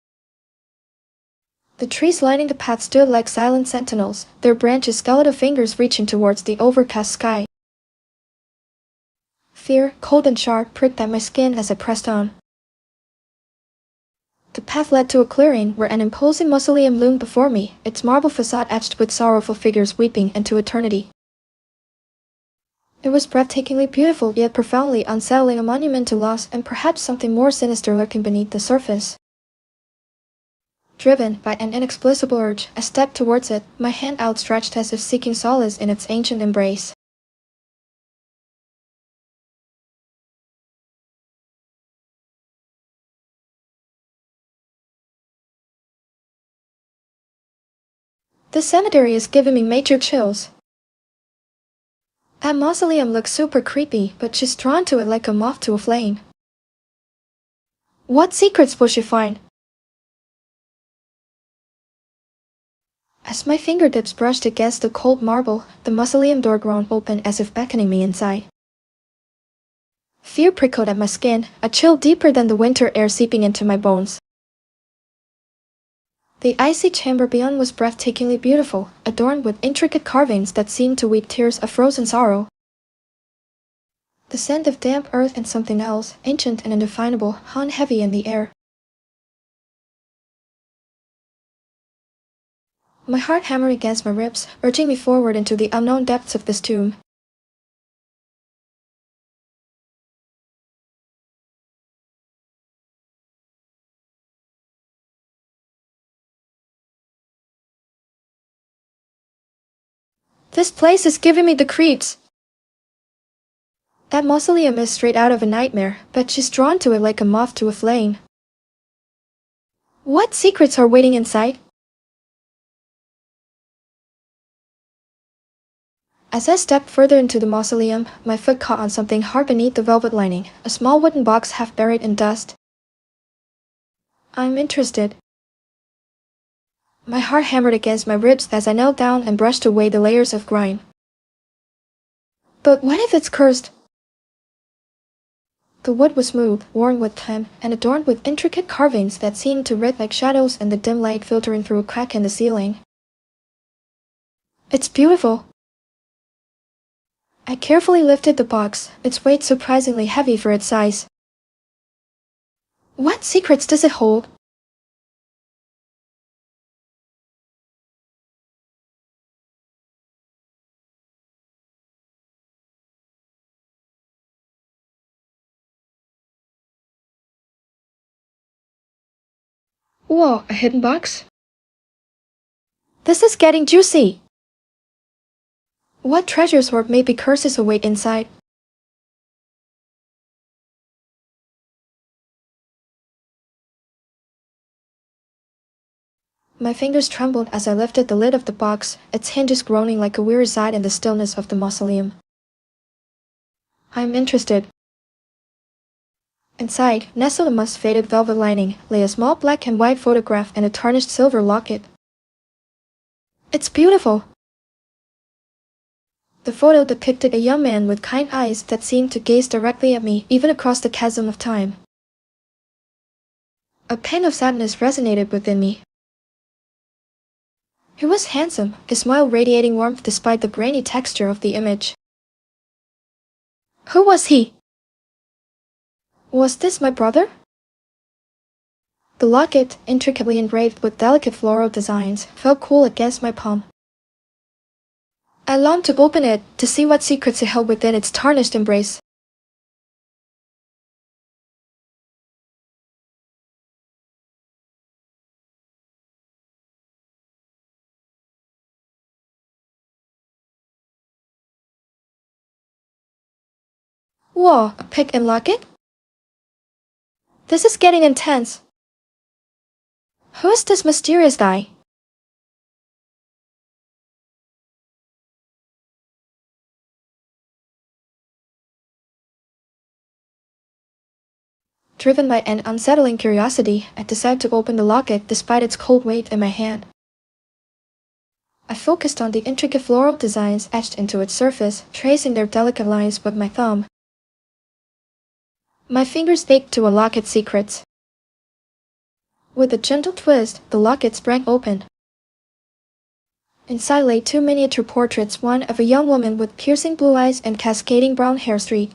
The trees lining the path stood like silent sentinels, their branches skeletal fingers reaching towards the overcast sky. Fear, cold and sharp, pricked at my skin as I pressed on. The path led to a clearing where an imposing mausoleum loomed before me, its marble facade etched with sorrowful figures weeping into eternity. It was breathtakingly beautiful yet profoundly unsettling, a monument to loss and perhaps something more sinister lurking beneath the surface. Driven by an inexplicable urge, I stepped towards it, my hand outstretched as if seeking solace in its ancient embrace. This cemetery is giving me major chills. That mausoleum looks super creepy, but she's drawn to it like a moth to a flame. What secrets will she find? As my fingertips brushed against the cold marble, the mausoleum door groaned open as if beckoning me inside. Fear prickled at my skin, a chill deeper than the winter air seeping into my bones. The icy chamber beyond was breathtakingly beautiful, adorned with intricate carvings that seemed to weep tears of frozen sorrow. The scent of damp earth and something else, ancient and indefinable, hung heavy in the air. My heart hammered against my ribs, urging me forward into the unknown depths of this tomb. This place is giving me the creeps. That mausoleum is straight out of a nightmare, but she's drawn to it like a moth to a flame. What secrets are waiting inside? As I stepped further into the mausoleum, my foot caught on something hard beneath the velvet lining, a small wooden box half buried in dust. I'm interested. My heart hammered against my ribs as I knelt down and brushed away the layers of grime. But what if it's cursed? The wood was smooth, worn with time, and adorned with intricate carvings that seemed to red like shadows in the dim light filtering through a crack in the ceiling. It's beautiful. I carefully lifted the box, its weight surprisingly heavy for its size. What secrets does it hold? Whoa, a hidden box? This is getting juicy! What treasures or maybe curses await inside? My fingers trembled as I lifted the lid of the box, its hinges groaning like a weary sigh in the stillness of the mausoleum. I'm interested. Inside, nestled amongst faded velvet lining, lay a small black and white photograph and a tarnished silver locket. It's beautiful. The photo depicted a young man with kind eyes that seemed to gaze directly at me, even across the chasm of time. A pang of sadness resonated within me. He was handsome, his smile radiating warmth despite the grainy texture of the image. Who was he? Was this my brother? The locket, intricately engraved with delicate floral designs, felt cool against my palm. I longed to open it, to see what secrets it held within its tarnished embrace. Whoa, a pick and locket? This is getting intense. Who is this mysterious guy? Driven by an unsettling curiosity, I decided to open the locket despite its cold weight in my hand. I focused on the intricate floral designs etched into its surface, tracing their delicate lines with my thumb. My fingers ached to unlock its secrets. With a gentle twist, the locket sprang open. Inside lay two miniature portraits, one of a young woman with piercing blue eyes and cascading brown hair streak,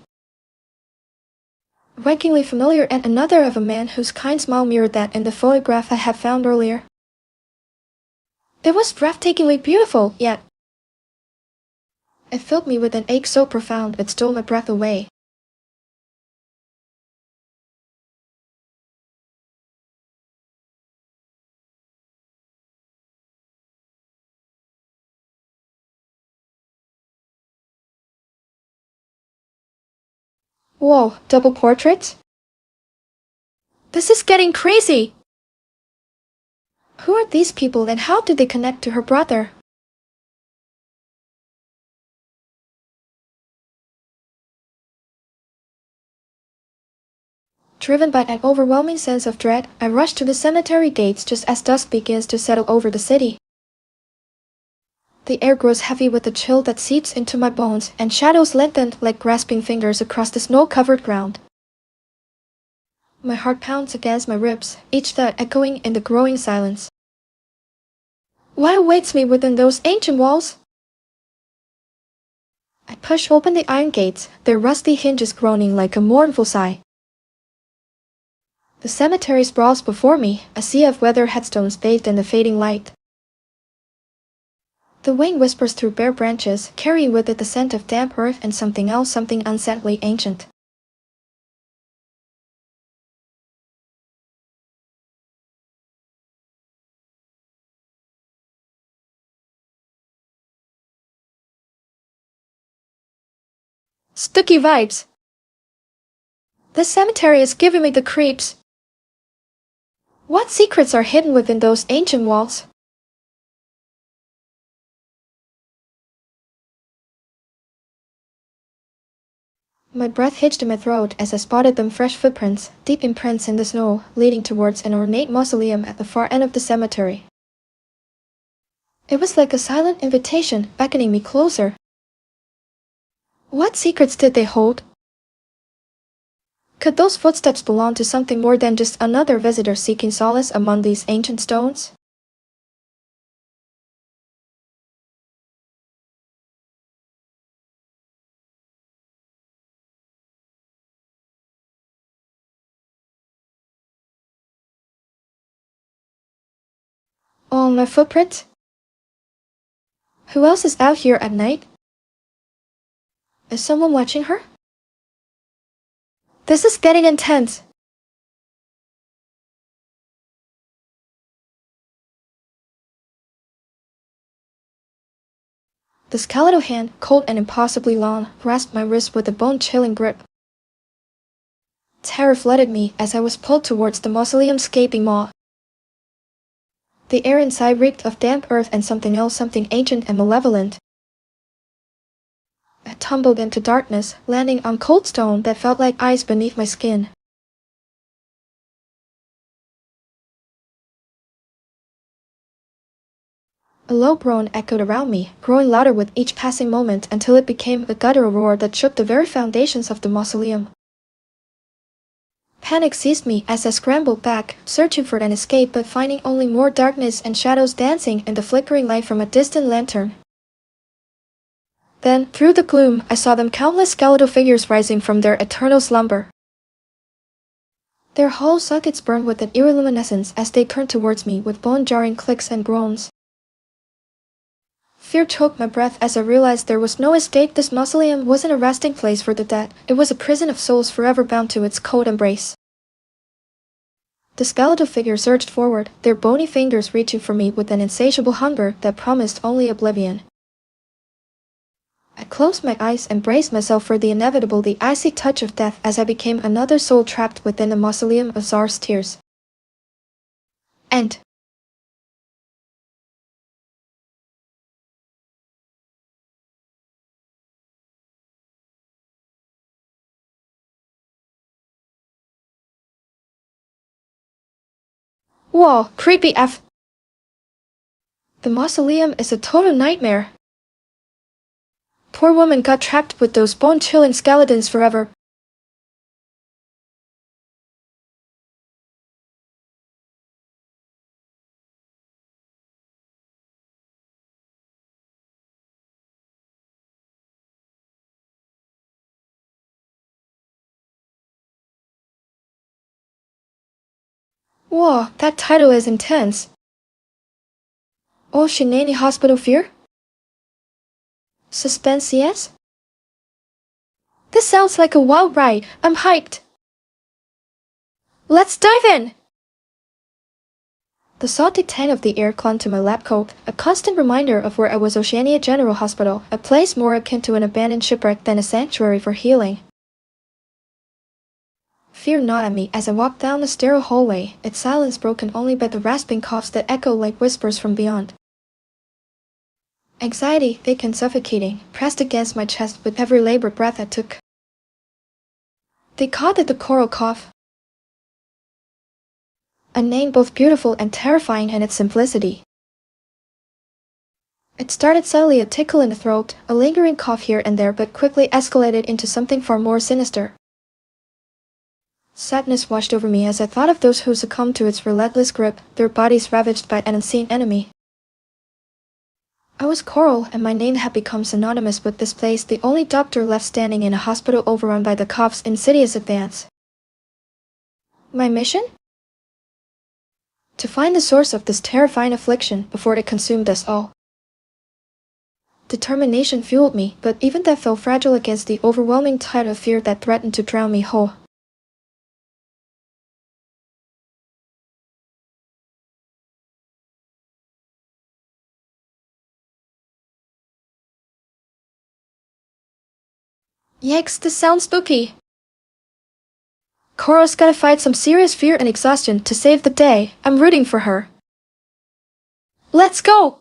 rankingly familiar, and another of a man whose kind smile mirrored that in the photograph I had found earlier. It was breathtakingly beautiful, yet it filled me with an ache so profound it stole my breath away. Whoa, double portraits? This is getting crazy! Who are these people and how did they connect to her brother? Driven by an overwhelming sense of dread, I rushed to the cemetery gates just as dusk begins to settle over the city. The air grows heavy with the chill that seeps into my bones, and shadows lengthen like grasping fingers across the snow-covered ground. My heart pounds against my ribs, each thud echoing in the growing silence. What awaits me within those ancient walls? I push open the iron gates, their rusty hinges groaning like a mournful sigh. The cemetery sprawls before me, a sea of weathered headstones bathed in the fading light. The wind whispers through bare branches, carrying with it the scent of damp earth and something else, something unsettling ancient. Sticky vibes. This cemetery is giving me the creeps. What secrets are hidden within those ancient walls? My breath hitched in my throat as I spotted them fresh footprints, deep imprints in the snow, leading towards an ornate mausoleum at the far end of the cemetery. It was like a silent invitation, beckoning me closer. What secrets did they hold? Could those footsteps belong to something more than just another visitor seeking solace among these ancient stones? Oh, my footprint? Who else is out here at night? Is someone watching her? This is getting intense. The skeletal hand, cold and impossibly long, grasped my wrist with a bone-chilling grip. Terror flooded me as I was pulled towards the mausoleum's gaping maw. The air inside reeked of damp earth and something else, something ancient and malevolent. I tumbled into darkness, landing on cold stone that felt like ice beneath my skin. A low groan echoed around me, growing louder with each passing moment until it became a guttural roar that shook the very foundations of the mausoleum. Panic seized me as I scrambled back, searching for an escape but finding only more darkness and shadows dancing in the flickering light from a distant lantern. Then, through the gloom, I saw them countless skeletal figures rising from their eternal slumber. Their hollow sockets burned with an eerie luminescence as they turned towards me with bone-jarring clicks and groans. Fear choked my breath as I realized there was no escape. This mausoleum wasn't a resting place for the dead. It was a prison of souls forever bound to its cold embrace. The skeletal figures surged forward, their bony fingers reaching for me with an insatiable hunger that promised only oblivion. I closed my eyes and braced myself for the inevitable, the icy touch of death as I became another soul trapped within the mausoleum of Zar's tears. End. Whoa, creepy F. The mausoleum is a total nightmare. Poor woman got trapped with those bone-chilling skeletons forever. Whoa, that title is intense. Oh, Shinani Hospital Fear? Suspense, yes? This sounds like a wild ride. I'm hyped. Let's dive in! The salty tang of the air clung to my lab coat, a constant reminder of where I was. Oceania General Hospital, a place more akin to an abandoned shipwreck than a sanctuary for healing. Fear gnawed at me as I walked down the sterile hallway, its silence broken only by the rasping coughs that echoed like whispers from beyond. Anxiety, thick and suffocating, pressed against my chest with every labored breath I took. They called it the coral cough. A name both beautiful and terrifying in its simplicity. It started subtly, a tickle in the throat, a lingering cough here and there, but quickly escalated into something far more sinister. Sadness washed over me as I thought of those who succumbed to its relentless grip, their bodies ravaged by an unseen enemy. I was Coral, and my name had become synonymous with this place, the only doctor left standing in a hospital overrun by the cough's insidious advance. My mission? To find the source of this terrifying affliction before it consumed us all. Determination fueled me, but even that felt fragile against the overwhelming tide of fear that threatened to drown me whole. Yikes, this sounds spooky. Coral's gotta fight some serious fear and exhaustion to save the day. I'm rooting for her. Let's go!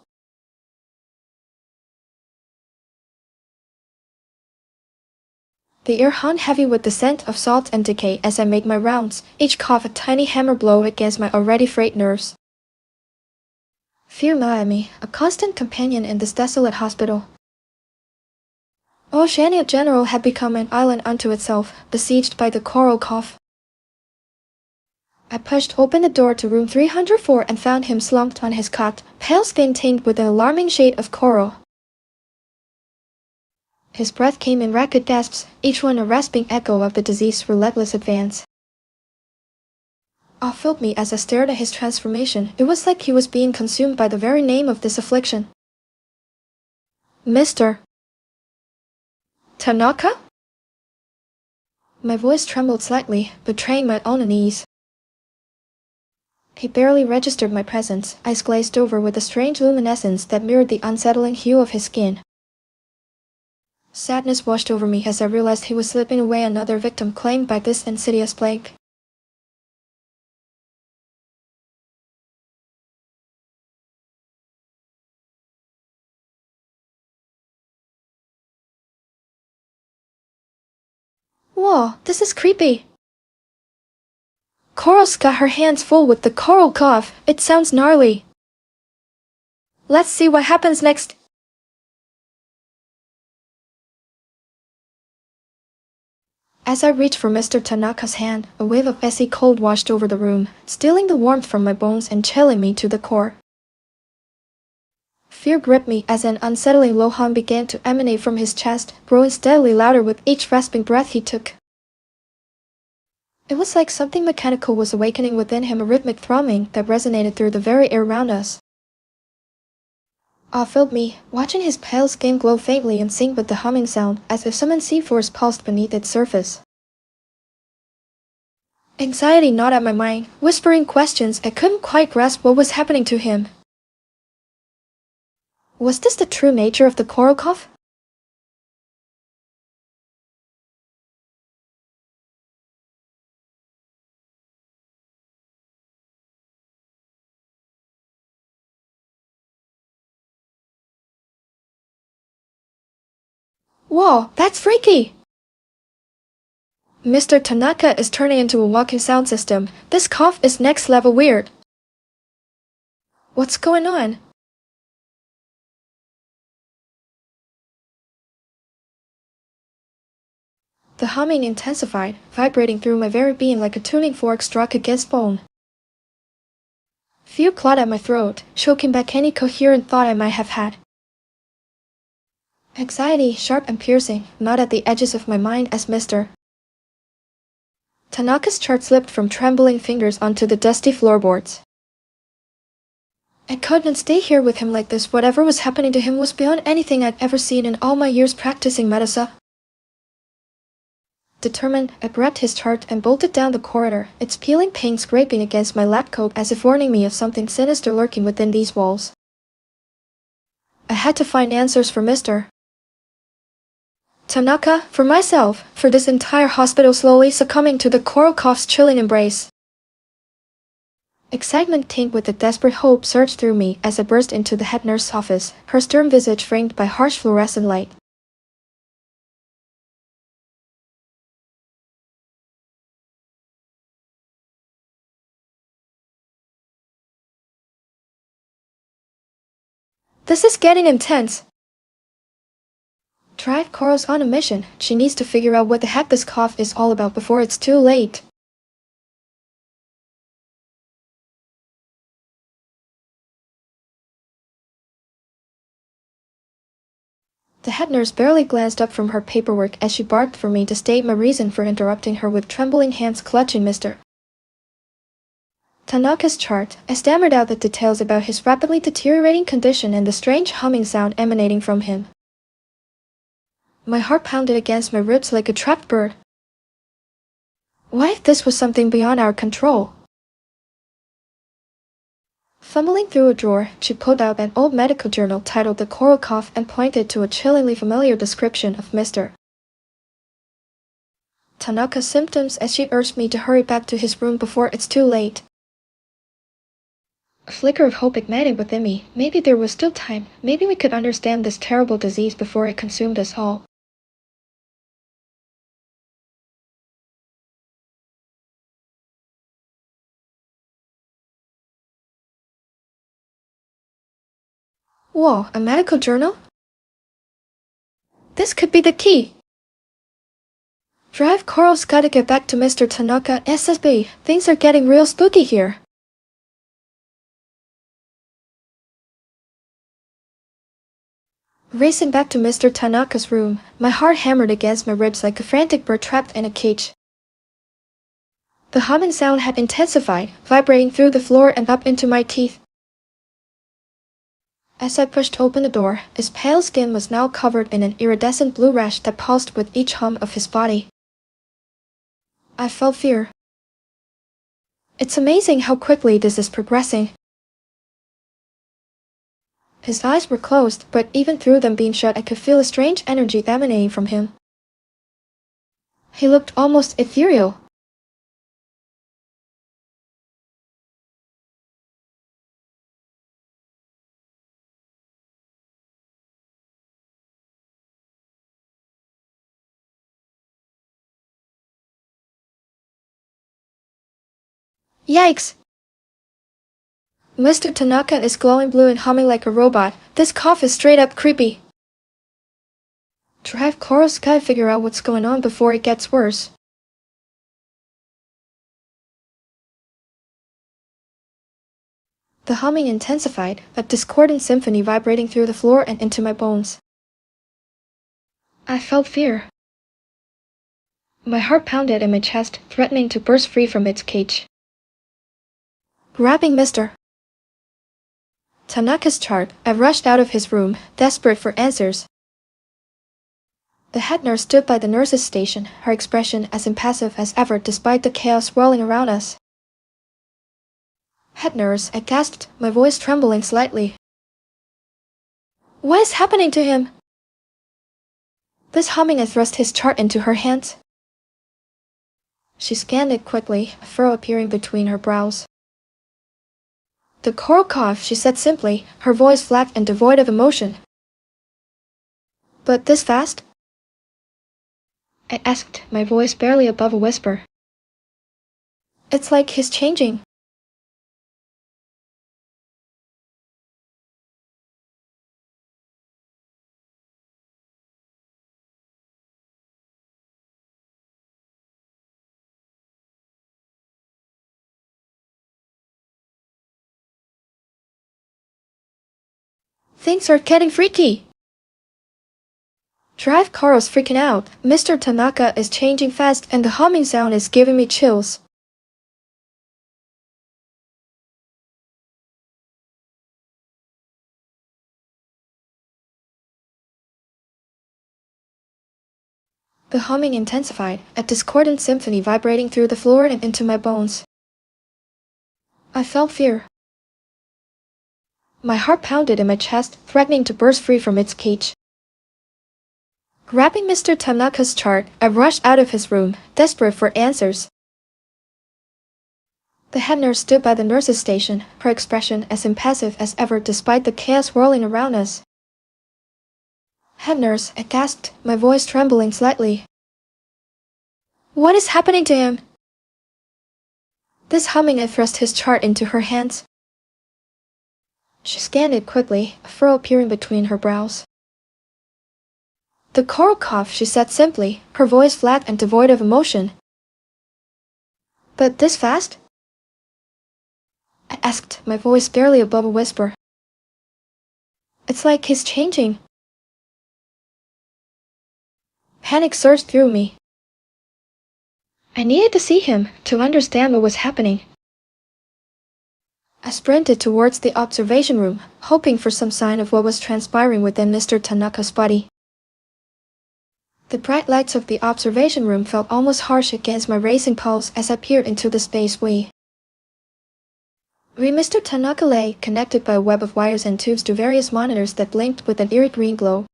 The air hung heavy with the scent of salt and decay as I made my rounds, each cough a tiny hammer blow against my already frayed nerves. Fear gnawed at me, a constant companion in this desolate hospital. Oceania General had become an island unto itself, besieged by the coral cough. I pushed open the door to room 304 and found him slumped on his cot, pale skin tinged with an alarming shade of coral. His breath came in rapid gasps, each one a rasping echo of the disease's relentless advance. Awe filled me as I stared at his transformation. It was like he was being consumed by the very name of this affliction. Mr. Tanaka? My voice trembled slightly, betraying my own unease. He barely registered my presence, eyes glazed over with a strange luminescence that mirrored the unsettling hue of his skin. Sadness washed over me as I realized he was slipping away another victim claimed by this insidious plague. Whoa, this is creepy. Coral's got her hands full with the coral cough. It sounds gnarly. Let's see what happens next. As I reached for Mr. Tanaka's hand, a wave of icy cold washed over the room, stealing the warmth from my bones and chilling me to the core. Fear gripped me as an unsettling low hum began to emanate from his chest, growing steadily louder with each rasping breath he took. It was like something mechanical was awakening within him, a rhythmic thrumming that resonated through the very air around us. Awe filled me, watching his pale skin glow faintly in sync with the humming sound, as if some unseen force pulsed beneath its surface. Anxiety gnawed at my mind, whispering questions. I couldn't quite grasp what was happening to him. Was this the true nature of the coral cough? Whoa, that's freaky! Mr. Tanaka is turning into a walking sound system. This cough is next level weird. What's going on? The humming intensified, vibrating through my very being like a tuning fork struck against bone. Fear clawed at my throat, choking back any coherent thought I might have had. Anxiety, sharp and piercing, gnawed at the edges of my mind as Mr. Tanaka's chart slipped from trembling fingers onto the dusty floorboards. I couldn't stay here with him like this. Whatever was happening to him was beyond anything I'd ever seen in all my years practicing medicine. Determined, I grabbed his chart and bolted down the corridor, its peeling paint scraping against my lab coat as if warning me of something sinister lurking within these walls. I had to find answers for Mr. Tanaka, for myself, for this entire hospital slowly succumbing to the coral cough's chilling embrace. Excitement tinged with a desperate hope surged through me as I burst into the head nurse's office, her stern visage framed by harsh fluorescent light. This is getting intense. Drive Coral's on a mission. She needs to figure out what the heck this cough is all about before it's too late. The head nurse barely glanced up from her paperwork as she barked for me to state my reason for interrupting her with trembling hands clutching Mr. Tanaka's chart. I stammered out the details about his rapidly deteriorating condition and the strange humming sound emanating from him. My heart pounded against my ribs like a trapped bird. What if this was something beyond our control? Fumbling through a drawer, she pulled out an old medical journal titled The Coral Cough and pointed to a chillingly familiar description of Mr. Tanaka's symptoms as she urged me to hurry back to his room before it's too late. A flicker of hope ignited within me. Maybe there was still time. Maybe we could understand this terrible disease before it consumed us all. Whoa, a medical journal? This could be the key. Drive, Carl's gotta get back to Mr. Tanaka SSB. Things are getting real spooky here. Racing back to Mr. Tanaka's room, my heart hammered against my ribs like a frantic bird trapped in a cage. The humming sound had intensified, vibrating through the floor and up into my teeth. As I pushed open the door, his pale skin was now covered in an iridescent blue rash that pulsed with each hum of his body. I felt fear. It's amazing how quickly this is progressing. His eyes were closed, but even through them being shut, I could feel a strange energy emanating from him. He looked almost ethereal. Yikes! Mr. Tanaka is glowing blue and humming like a robot. This cough is straight up creepy. Drive, Carl's gotta figure out what's going on before it gets worse. The humming intensified, a discordant symphony vibrating through the floor and into my bones. I felt fear. My heart pounded in my chest, threatening to burst free from its cage. Grabbing Mr. Tanaka's chart, I rushed out of his room, desperate for answers. The head nurse stood by the nurse's station, her expression as impassive as ever despite the chaos swirling around us. Head nurse, I gasped, my voice trembling slightly. What is happening to him? This humming, I thrust his chart into her hands. She scanned it quickly, a furrow appearing between her brows. The coral cough, she said simply, her voice flat and devoid of emotion. But this fast? I asked, my voice barely above a whisper. It's like he's changing. Things are getting freaky. Drive, Carl's freaking out. Mr. Tanaka is changing fast and the humming sound is giving me chills. The humming intensified, a discordant symphony vibrating through the floor and into my bones. I felt fear. My heart pounded in my chest, threatening to burst free from its cage. Grabbing Mr. Tanaka's chart, I rushed out of his room, desperate for answers. The head nurse stood by the nurse's station, her expression as impassive as ever despite the chaos whirling around us. Head nurse, I gasped, my voice trembling slightly. What is happening to him? This humming, I thrust his chart into her hands. She scanned it quickly, a furrow appearing between her brows. The coral cough, she said simply, her voice flat and devoid of emotion. But this fast? I asked, my voice barely above a whisper. It's like he's changing. Panic surged through me. I needed to see him, to understand what was happening. I sprinted towards the observation room, hoping for some sign of what was transpiring within Mr. Tanaka's body. The bright lights of the observation room felt almost harsh against my racing pulse as I peered into the space where Mr. Tanaka lay, connected by a web of wires and tubes to various monitors that blinked with an eerie green glow.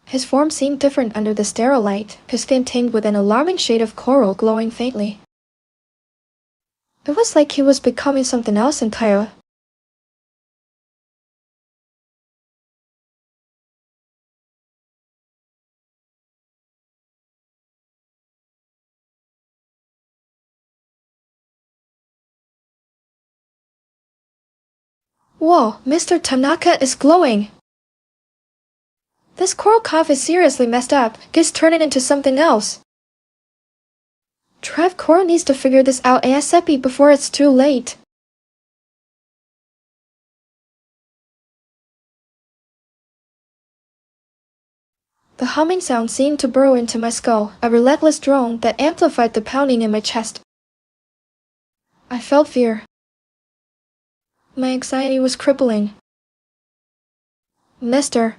His form seemed different under the sterile light, his skin tinged with an alarming shade of coral glowing faintly. It was like he was becoming something else entirely. Whoa, Mr. Tanaka is glowing! This coral cough is seriously messed up. Just turn it into something else. Trev Coral needs to figure this out ASAP before it's too late. The humming sound seemed to burrow into my skull, a relentless drone that amplified the pounding in my chest. I felt fear. My anxiety was crippling. Mr.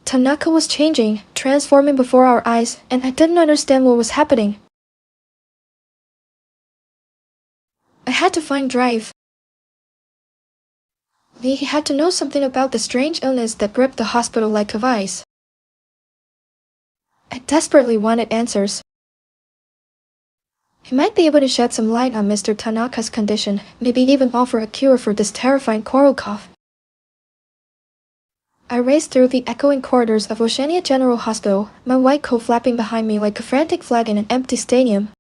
Tanaka was changing, transforming before our eyes, and I didn't understand what was happening. I had to find Drive. He had to know something about the strange illness that gripped the hospital like a vice. I desperately wanted answers. He might be able to shed some light on Mr. Tanaka's condition, maybe even offer a cure for this terrifying coral cough. I raced through the echoing corridors of Wúxiàn General Hospital, my white coat flapping behind me like a frantic flag in an empty stadium.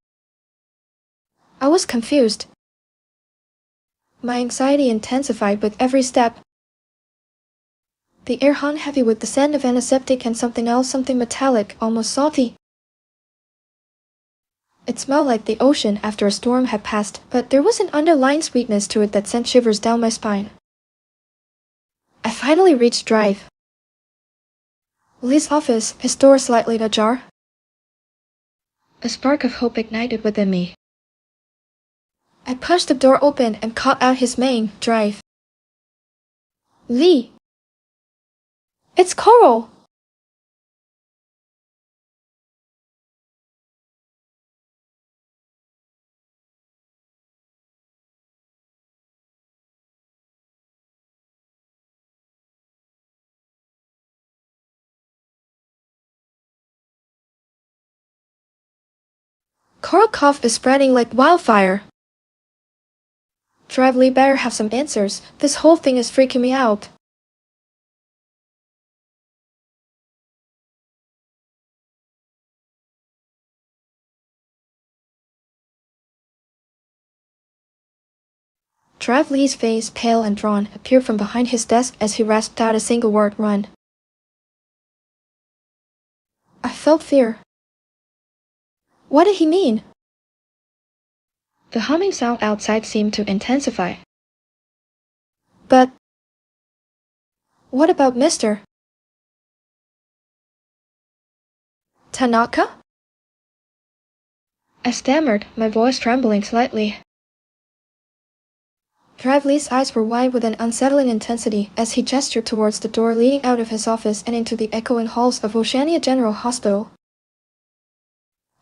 I was confused. My anxiety intensified with every step. The air hung heavy with the scent of antiseptic and something else, something metallic, almost salty. It smelled like the ocean after a storm had passed, but there was an underlying sweetness to it that sent shivers down my spine. I finally reached Drive. Lee's office, his door slightly ajar. A spark of hope ignited within me. I pushed the door open and caught out his name, Drive. Lee! It's Coral! Coral cough is spreading like wildfire. Drive, Lee better have some answers. This whole thing is freaking me out. Drive Lee's face, pale and drawn, appeared from behind his desk as he rasped out a single word, run. I felt fear. What did he mean? The humming sound outside seemed to intensify. But what about Mr. Tanaka? I stammered, my voice trembling slightly. Drive Lee's eyes were wide with an unsettling intensity as he gestured towards the door leading out of his office and into the echoing halls of Wúxiàn General Hospital.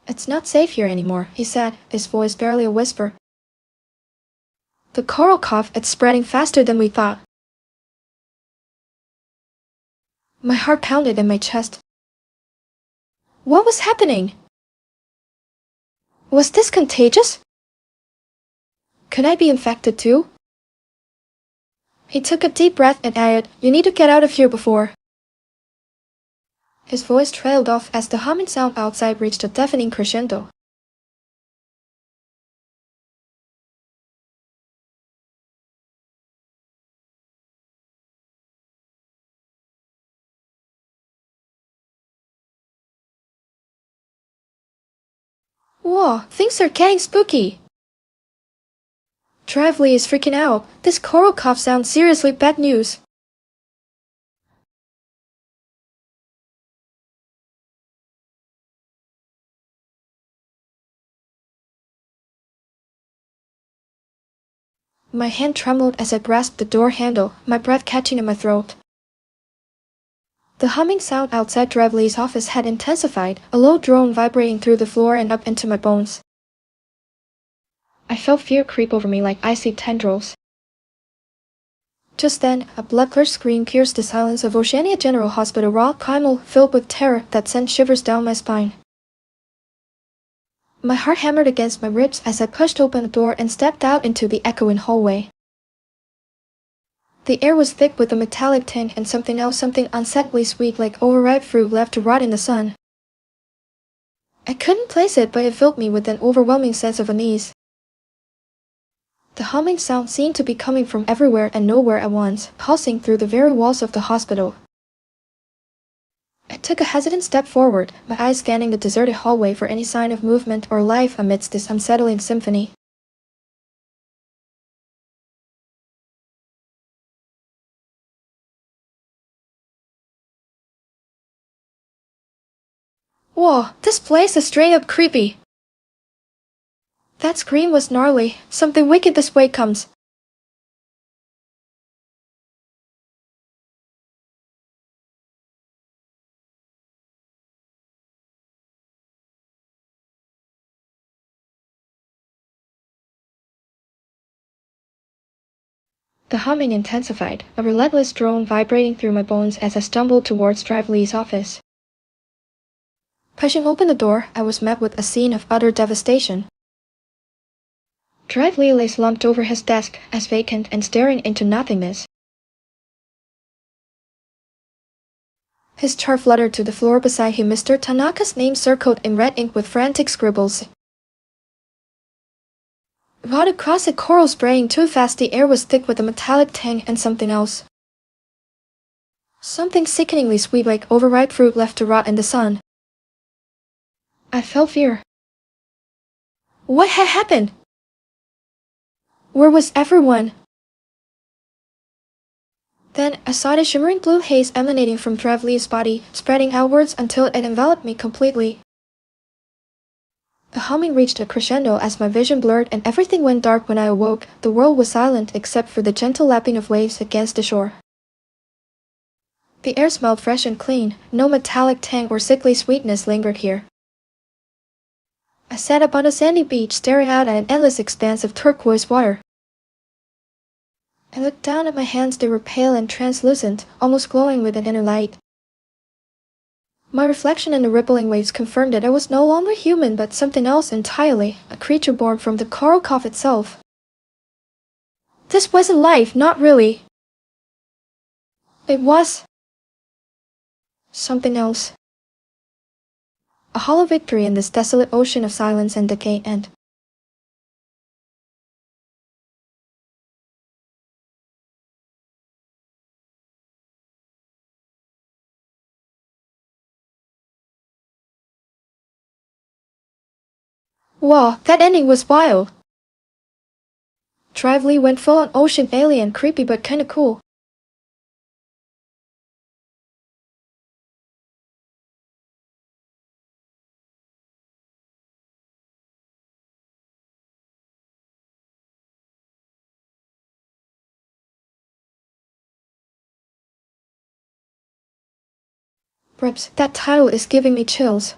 It's not safe here anymore, he said, his voice barely a whisper. The coral cough, it's spreading faster than we thought. My heart pounded in my chest. What was happening? Was this contagious? Could I be infected too? He took a deep breath and added, "You need to get out of here before." His voice trailed off as the humming sound outside reached a deafening crescendo. Whoa, things are getting spooky. Drive Lee is freaking out. This coral cough sounds seriously bad news. My hand trembled as I grasped the door handle, my breath catching in my throat. The humming sound outside Drive Lee's office had intensified, a low drone vibrating through the floor and up into my bones. I felt fear creep over me like icy tendrils. Just then, a blood-curdled scream pierced the silence of Wúxiàn General Hospital, raw, primal, filled with terror that sent shivers down my spine. My heart hammered against my ribs as I pushed open the door and stepped out into the echoing hallway. The air was thick with a metallic tint and something else, something unsettlingly sweet like overripe fruit left to rot in the sun. I couldn't place it, but it filled me with an overwhelming sense of unease. The humming sound seemed to be coming from everywhere and nowhere at once, pulsing through the very walls of the hospital. took a hesitant step forward, my eyes scanning the deserted hallway for any sign of movement or life amidst this unsettling symphony. Whoa, this place is straight up creepy. That scream was gnarly. Something wicked this way comes. The humming intensified, a relentless drone vibrating through my bones as I stumbled towards Lively's office. Pushing open the door, I was met with a scene of utter devastation. Lively lay slumped over his desk, as vacant and staring into nothingness. His chart fluttered to the floor beside him, Mr. Tanaka's name circled in red ink with frantic scribbles. Right across it, coral spraying too fast, the air was thick with a metallic tang and something else. Something sickeningly sweet like overripe fruit left to rot in the sun. I felt fear. What had happened? Where was everyone? Then I saw the shimmering blue haze emanating from Lively's body, spreading outwards until it enveloped me completely. The humming reached a crescendo as my vision blurred and everything went dark. When I awoke, the world was silent except for the gentle lapping of waves against the shore. The air smelled fresh and clean, no metallic tang or sickly sweetness lingered here. I sat upon a sandy beach staring out at an endless expanse of turquoise water. I looked down at my hands. They were pale and translucent, almost glowing with an inner light. My reflection in the rippling waves confirmed that I was no longer human but something else entirely, a creature born from the coral cough itself. This wasn't life, not really. It was something else. A hollow victory in this desolate ocean of silence and decay and wow, that ending was wild. Lively went full on ocean alien, creepy but kinda cool. Rips, that title is giving me chills.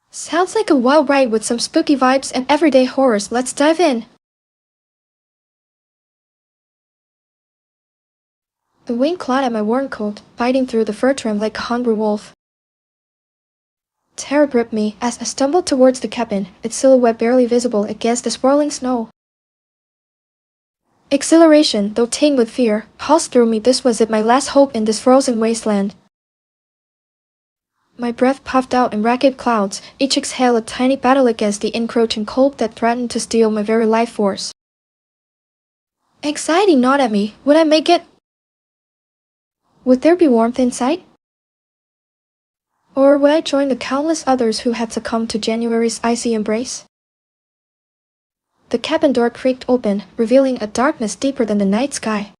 Sounds like a wild ride with some spooky vibes and everyday horrors. Let's dive in. The wind clawed at my worn coat, biting through the fur trim like a hungry wolf. Terror gripped me as I stumbled towards the cabin, its silhouette barely visible against the swirling snow. Exhilaration, though tinged with fear, pulsed through me. This was it, my last hope in this frozen wasteland. My breath puffed out in ragged clouds, each exhale a tiny battle against the encroaching cold that threatened to steal my very life force. Anxiety gnawed at me. Would I make it? Would there be warmth inside? Or would I join the countless others who had succumbed to January's icy embrace? The cabin door creaked open, revealing a darkness deeper than the night sky.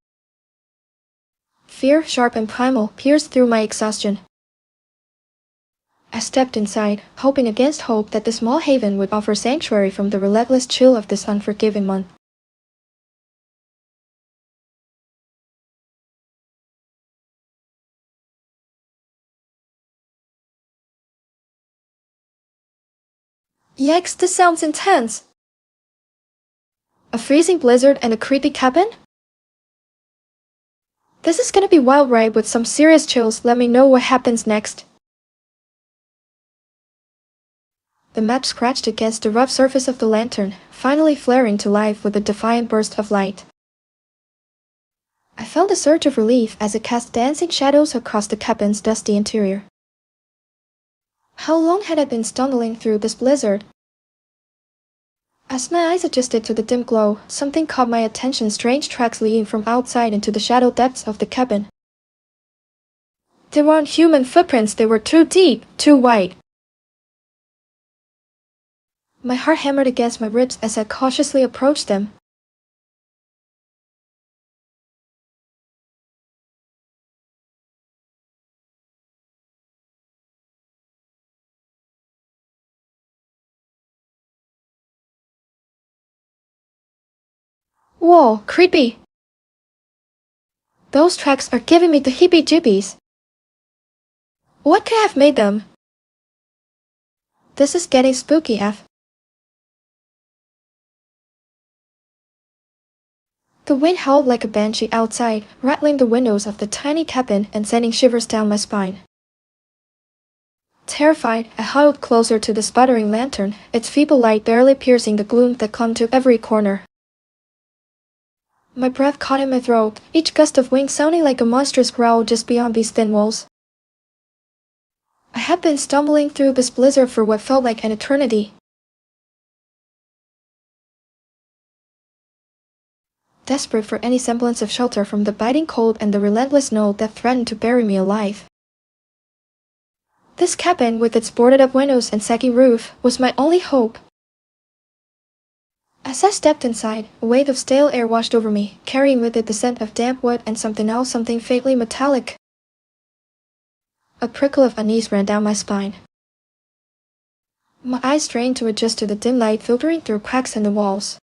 Fear, sharp and primal, pierced through my exhaustion. I stepped inside, hoping against hope that the small haven would offer sanctuary from the relentless chill of this unforgiving month. Yikes, this sounds intense! A freezing blizzard and a creepy cabin? This is gonna be wild ride with some serious chills. Let me know what happens next. The match scratched against the rough surface of the lantern, finally flaring to life with a defiant burst of light. I felt a surge of relief as it cast dancing shadows across the cabin's dusty interior. How long had I been stumbling through this blizzard? As my eyes adjusted to the dim glow, something caught my attention, strange tracks leading from outside into the shadow depths of the cabin. They weren't human footprints, they were too deep, too wide. My heart hammered against my ribs as I cautiously approached them. Whoa, creepy! Those tracks are giving me the heebie-jeebies. What could have made them? This is getting spooky, F. The wind howled like a banshee outside, rattling the windows of the tiny cabin and sending shivers down my spine. Terrified, I huddled closer to the sputtering lantern, its feeble light barely piercing the gloom that clung to every corner. My breath caught in my throat, each gust of wind sounding like a monstrous growl just beyond these thin walls. I had been stumbling through this blizzard for what felt like an eternity. Desperate for any semblance of shelter from the biting cold and the relentless snow that threatened to bury me alive. This cabin, with its boarded-up windows and saggy roof, was my only hope. As I stepped inside, a wave of stale air washed over me, carrying with it the scent of damp wood and something else, something faintly metallic. A prickle of unease ran down my spine. My eyes strained to adjust to the dim light filtering through cracks in the walls.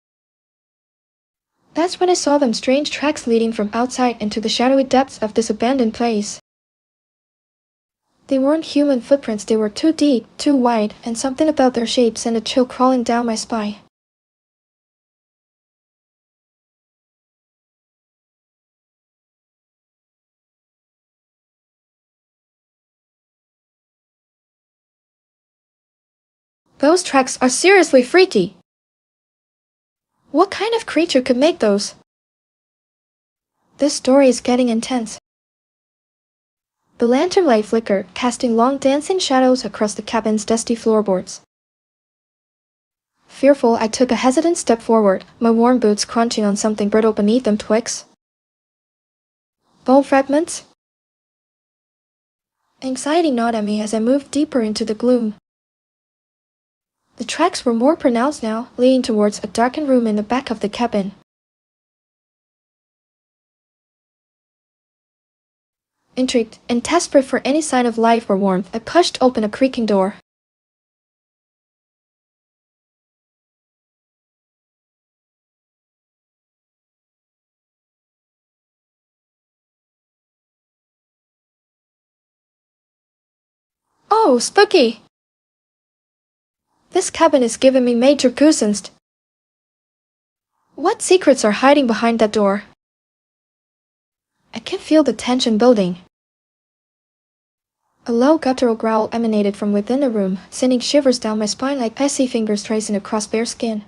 That's when I saw them strange tracks leading from outside into the shadowy depths of this abandoned place. They weren't human footprints, they were too deep, too wide, and something about their shape sent a chill crawling down my spine. Those tracks are seriously freaky. What kind of creature could make those? This story is getting intense. The lantern light flickered, casting long dancing shadows across the cabin's dusty floorboards. Fearful, I took a hesitant step forward, my worn boots crunching on something brittle beneath them. Twigs? Bone fragments? Anxiety gnawed at me as I moved deeper into the gloom. The tracks were more pronounced now, leading towards a darkened room in the back of the cabin. Intrigued and desperate for any sign of life or warmth, I pushed open a creaking door. Oh, spooky! This cabin is giving me major goosebumps. What secrets are hiding behind that door? I can feel the tension building. A low guttural growl emanated from within the room, sending shivers down my spine like icy fingers tracing across bare skin.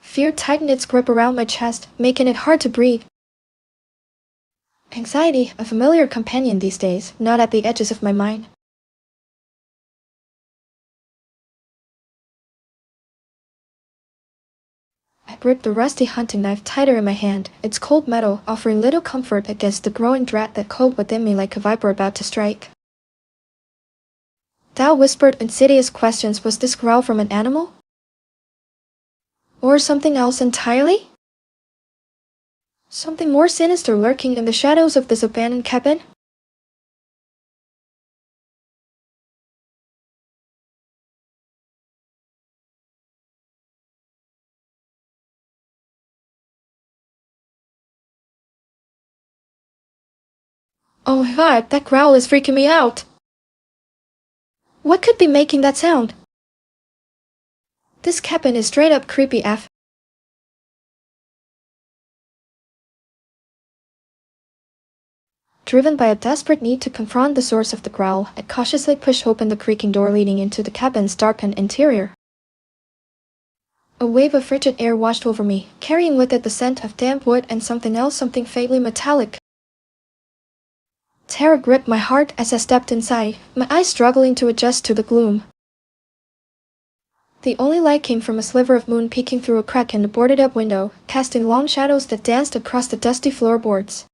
Fear tightened its grip around my chest, making it hard to breathe. Anxiety, a familiar companion these days, gnawed at the edges of my mind. I gripped the rusty hunting knife tighter in my hand, its cold metal offering little comfort against the growing dread that coiled within me like a viper about to strike. Dao whispered insidious questions. Was this growl from an animal? Or something else entirely? Something more sinister lurking in the shadows of this abandoned cabin? Oh my god, that growl is freaking me out! What could be making that sound? This cabin is straight up creepy F. Driven by a desperate need to confront the source of the growl, I cautiously pushed open the creaking door leading into the cabin's darkened interior. A wave of frigid air washed over me, carrying with it the scent of damp wood and something else, something faintly metallic. Terror gripped my heart as I stepped inside, my eyes struggling to adjust to the gloom. The only light came from a sliver of moon peeking through a crack in the boarded-up window, casting long shadows that danced across the dusty floorboards.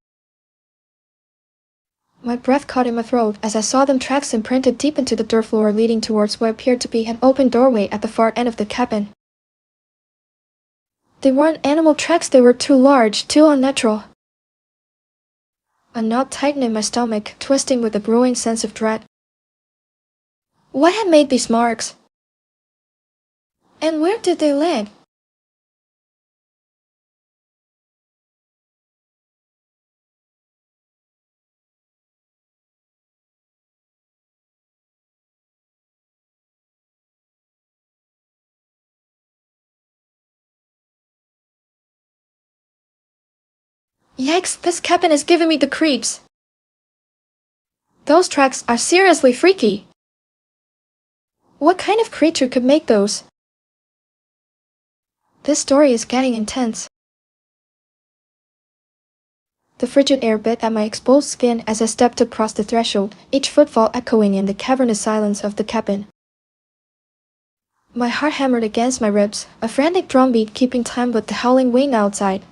My breath caught in my throat as I saw them tracks imprinted deep into the dirt floor leading towards what appeared to be an open doorway at the far end of the cabin. They weren't animal tracks, they were too large, too unnatural. A knot tightened in my stomach, twisting with a brewing sense of dread. What had made these marks? And where did they lead? Yikes, this cabin is giving me the creeps. Those tracks are seriously freaky. What kind of creature could make those? This story is getting intense. The frigid air bit at my exposed skin as I stepped across the threshold, each footfall echoing in the cavernous silence of the cabin. My heart hammered against my ribs, a frantic drumbeat keeping time with the howling wind outside.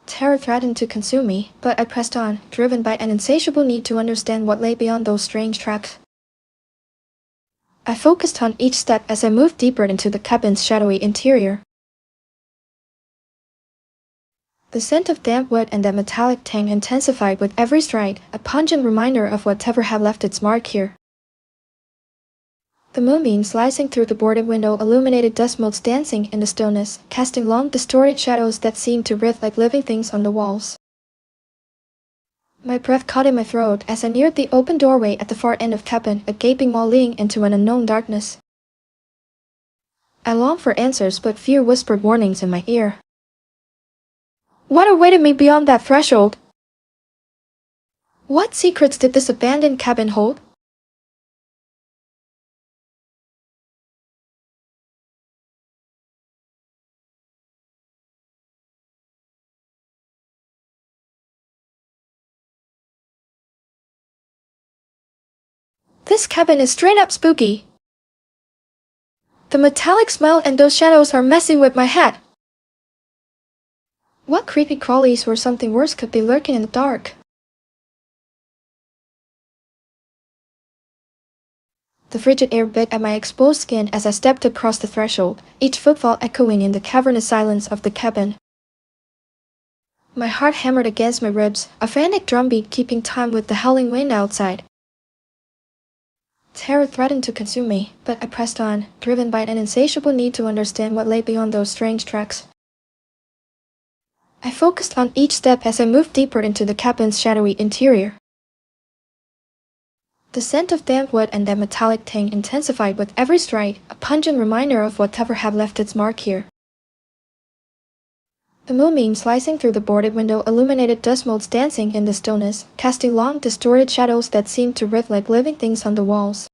Terror threatened to consume me, but I pressed on, driven by an insatiable need to understand what lay beyond those strange tracks. I focused on each step as I moved deeper into the cabin's shadowy interior. The scent of damp wood and that metallic tang intensified with every stride, a pungent reminder of whatever had left its mark here. The moonbeam slicing through the boarded window illuminated dust motes dancing in the stillness, casting long, distorted shadows that seemed to writhe like living things on the walls. My breath caught in my throat as I neared the open doorway at the far end of the cabin, a gaping maw leading into an unknown darkness. I longed for answers, but fear whispered warnings in my ear. What awaited me beyond that threshold? What secrets did this abandoned cabin hold? This cabin is straight up spooky. The metallic smell and those shadows are messing with my head. What creepy crawlies or something worse could be lurking in the dark? The frigid air bit at my exposed skin as I stepped across the threshold, each footfall echoing in the cavernous silence of the cabin. My heart hammered against my ribs, a frantic drumbeat keeping time with the howling wind outside. Terror threatened to consume me, but I pressed on, driven by an insatiable need to understand what lay beyond those strange tracks. I focused on each step as I moved deeper into the cabin's shadowy interior. The scent of damp wood and that metallic tang intensified with every stride, a pungent reminder of whatever had left its mark here. The moonbeam slicing through the boarded window illuminated dust motes dancing in the stillness, casting long, distorted shadows that seemed to writhe like living things on the walls.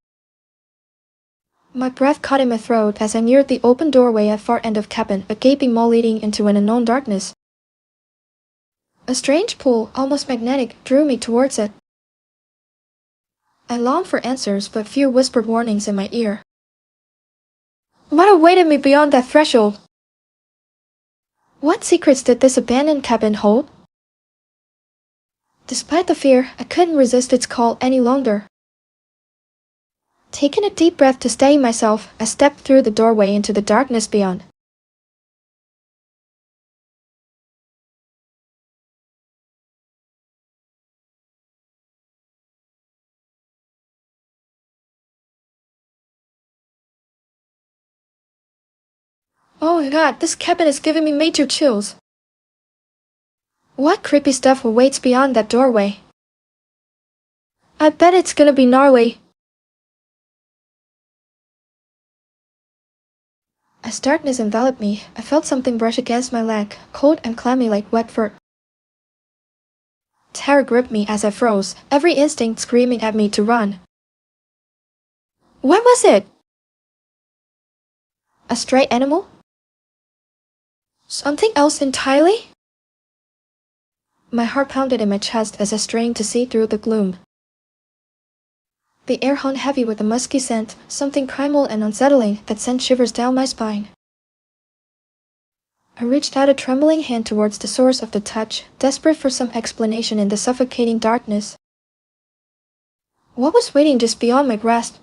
My breath caught in my throat as I neared the open doorway at far end of cabin, a gaping maw leading into an unknown darkness. A strange pull, almost magnetic, drew me towards it. I longed for answers, but fear whispered warnings in my ear. What awaited me beyond that threshold? What secrets did this abandoned cabin hold? Despite the fear, I couldn't resist its call any longer. Taking a deep breath to steady myself, I stepped through the doorway into the darkness beyond. Oh my god, this cabin is giving me major chills. What creepy stuff awaits beyond that doorway? I bet it's gonna be gnarly. As darkness enveloped me, I felt something brush against my leg, cold and clammy like wet fur. Terror gripped me as I froze, every instinct screaming at me to run. What was it? A stray animal? Something else entirely? My heart pounded in my chest as I strained to see through the gloom. The air hung heavy with a musky scent, something primal and unsettling that sent shivers down my spine. I reached out a trembling hand towards the source of the touch, desperate for some explanation in the suffocating darkness. What was waiting just beyond my grasp?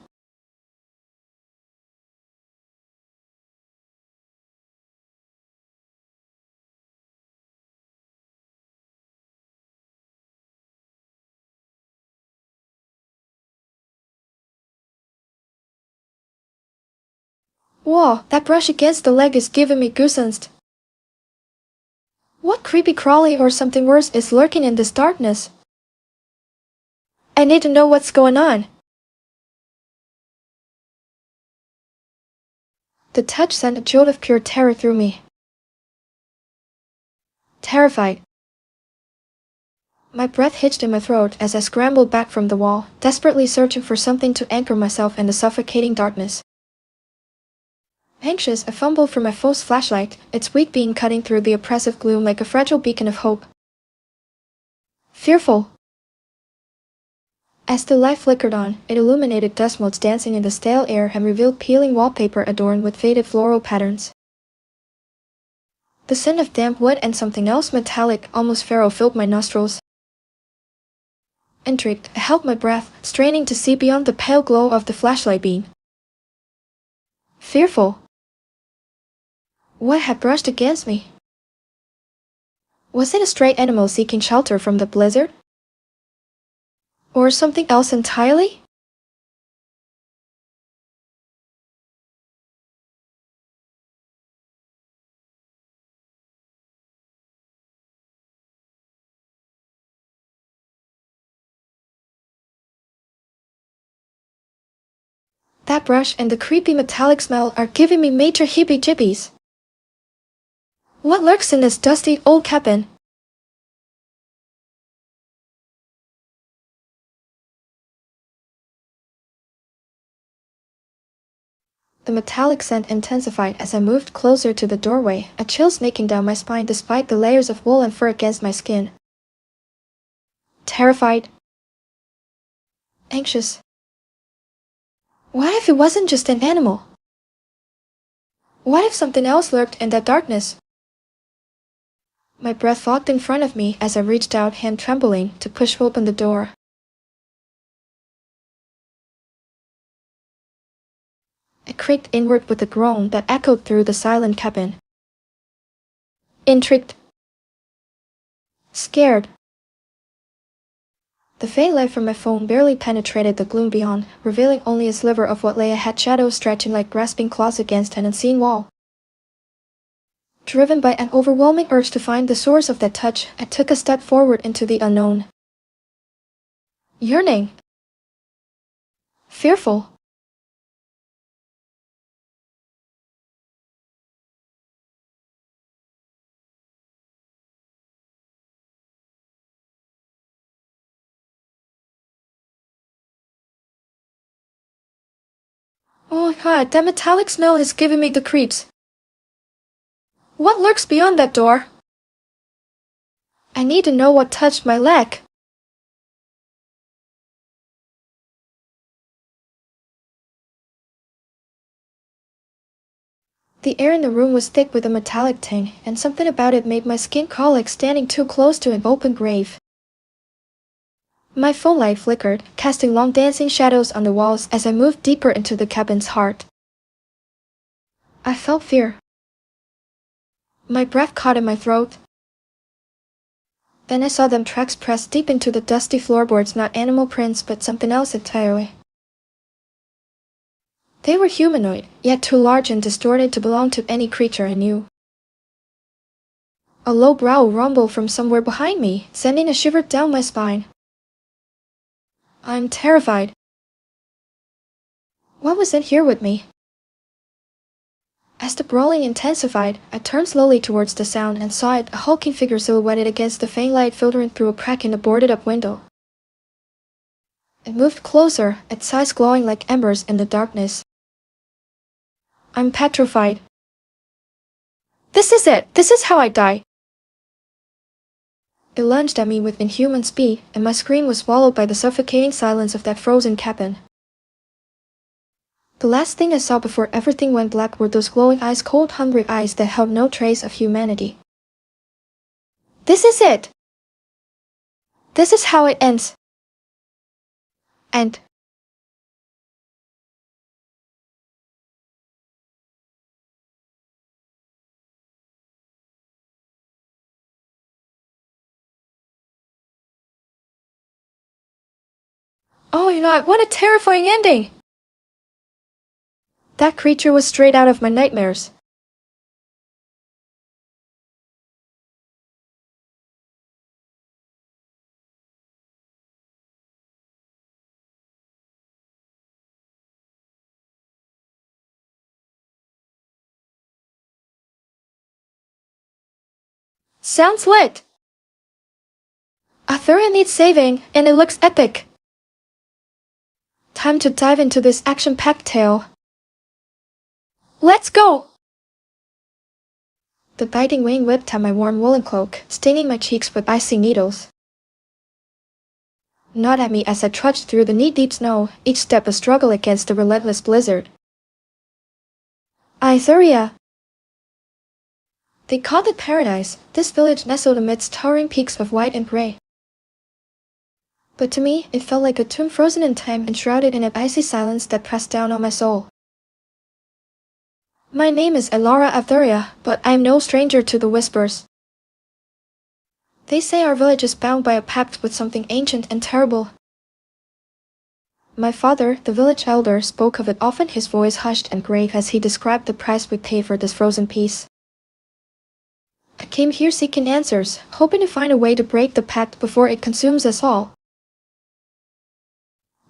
Whoa, that brush against the leg is giving me goosebumps. What creepy crawly or something worse is lurking in this darkness? I need to know what's going on. The touch sent a jolt of pure terror through me. Terrified. My breath hitched in my throat as I scrambled back from the wall, desperately searching for something to anchor myself in the suffocating darkness. Anxious, I fumbled for my phone's flashlight, its weak beam cutting through the oppressive gloom like a fragile beacon of hope. Fearful. As the light flickered on, it illuminated dust motes dancing in the stale air and revealed peeling wallpaper adorned with faded floral patterns. The scent of damp wood and something else metallic, almost feral, filled my nostrils. Intrigued, I held my breath, straining to see beyond the pale glow of the flashlight beam. Fearful. What had brushed against me? Was it a stray animal seeking shelter from the blizzard? Or something else entirely? That brush and the creepy metallic smell are giving me major heebie-jeebies. What lurks in this dusty old cabin? The metallic scent intensified as I moved closer to the doorway, a chill snaking down my spine despite the layers of wool and fur against my skin. Terrified. Anxious. What if it wasn't just an animal? What if something else lurked in that darkness? My breath fogged in front of me as I reached out, hand trembling, to push open the door. It creaked inward with a groan that echoed through the silent cabin. Intrigued. Scared. The faint light from my phone barely penetrated the gloom beyond, revealing only a sliver of what lay ahead, shadows stretching like grasping claws against an unseen wall. Driven by an overwhelming urge to find the source of that touch, I took a step forward into the unknown. Yearning. Fearful. Oh God, that metallic smell is giving me the creeps. What lurks beyond that door? I need to know what touched my leg. The air in the room was thick with a metallic tang, and something about it made my skin crawl like standing too close to an open grave. My phone light flickered, casting long dancing shadows on the walls as I moved deeper into the cabin's heart. I felt fear. My breath caught in my throat. Then I saw them tracks pressed deep into the dusty floorboards, not animal prints but something else entirely. They were humanoid, yet too large and distorted to belong to any creature I knew. A low growl rumbled from somewhere behind me, sending a shiver down my spine. I'm terrified. What was in here with me? As the brawling intensified, I turned slowly towards the sound and saw it, a hulking figure silhouetted against the faint light filtering through a crack in the boarded-up window. It moved closer, its eyes glowing like embers in the darkness. I'm petrified. This is it! This is how I die! It lunged at me with inhuman speed, and my scream was swallowed by the suffocating silence of that frozen cabin. The last thing I saw before everything went black were those glowing eyes, cold, hungry eyes that held no trace of humanity. This is it! This is how it ends. And oh my god, what a terrifying ending! That creature was straight out of my nightmares. Sounds lit! Arthur needs saving, and it looks epic. Time to dive into this action-packed tale. Let's go! The biting wind whipped at my warm woolen cloak, stinging my cheeks with icy needles. Gnawed at me as I trudged through the knee-deep snow, each step a struggle against the relentless blizzard. Aetheria. They called it paradise, this village nestled amidst towering peaks of white and gray. But to me, it felt like a tomb frozen in time and shrouded in an icy silence that pressed down on my soul. My name is Elara Aetheria, but I am no stranger to the whispers. They say our village is bound by a pact with something ancient and terrible. My father, the village elder, spoke of it often, his voice hushed and grave as he described the price we paid for this frozen peace. I came here seeking answers, hoping to find a way to break the pact before it consumes us all.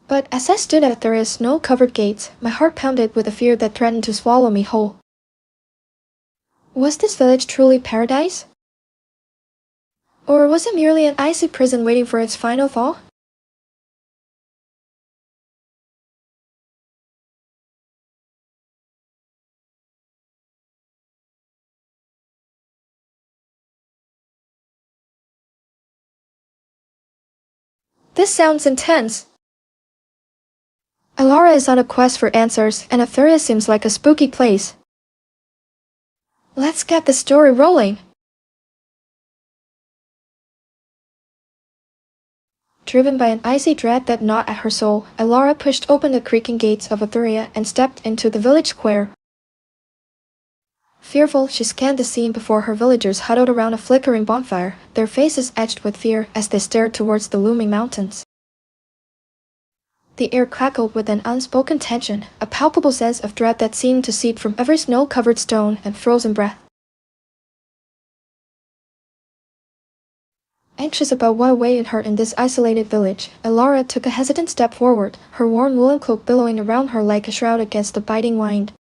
But as I stood at Aetheria's snow-covered gates, my heart pounded with a fear that threatened to swallow me whole. Was this village truly paradise? Or was it merely an icy prison waiting for its final fall? This sounds intense. Elara is on a quest for answers, and Aetheria seems like a spooky place. Let's get the story rolling. Driven by an icy dread that gnawed at her soul, Elara pushed open the creaking gates of Aetheria and stepped into the village square. Fearful, she scanned the scene before her. Villagers huddled around a flickering bonfire, their faces etched with fear as they stared towards the looming mountains. The air crackled with an unspoken tension, a palpable sense of dread that seemed to seep from every snow-covered stone and frozen breath. Anxious about what awaited her in this isolated village, Elara took a hesitant step forward, her warm woolen cloak billowing around her like a shroud against the biting wind.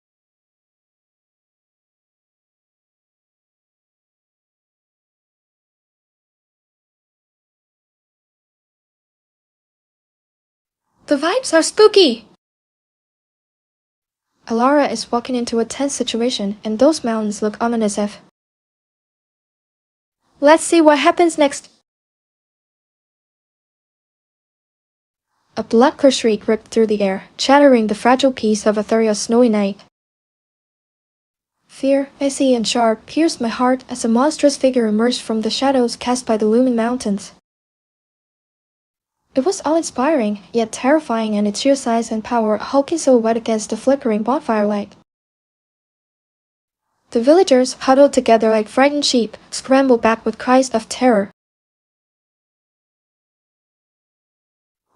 The vibes are spooky! Elara is walking into a tense situation, and those mountains look ominous as. Let's see what happens next. A blood-curdling shriek ripped through the air, shattering the fragile peace of Aetheria's snowy night. Fear, icy and sharp, pierced my heart as a monstrous figure emerged from the shadows cast by the looming mountains. It was awe-inspiring, yet terrifying in its sheer size and power, a hulking silhouette against the flickering bonfire light. The villagers, huddled together like frightened sheep, scrambled back with cries of terror.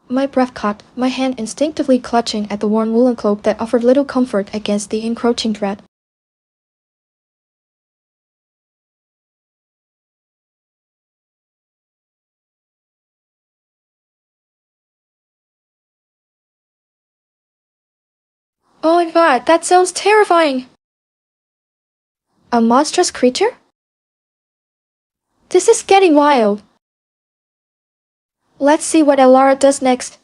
My breath caught, my hand instinctively clutching at the warm woolen cloak that offered little comfort against the encroaching dread. Oh my god, that sounds terrifying! A monstrous creature? This is getting wild. Let's see what Elara does next.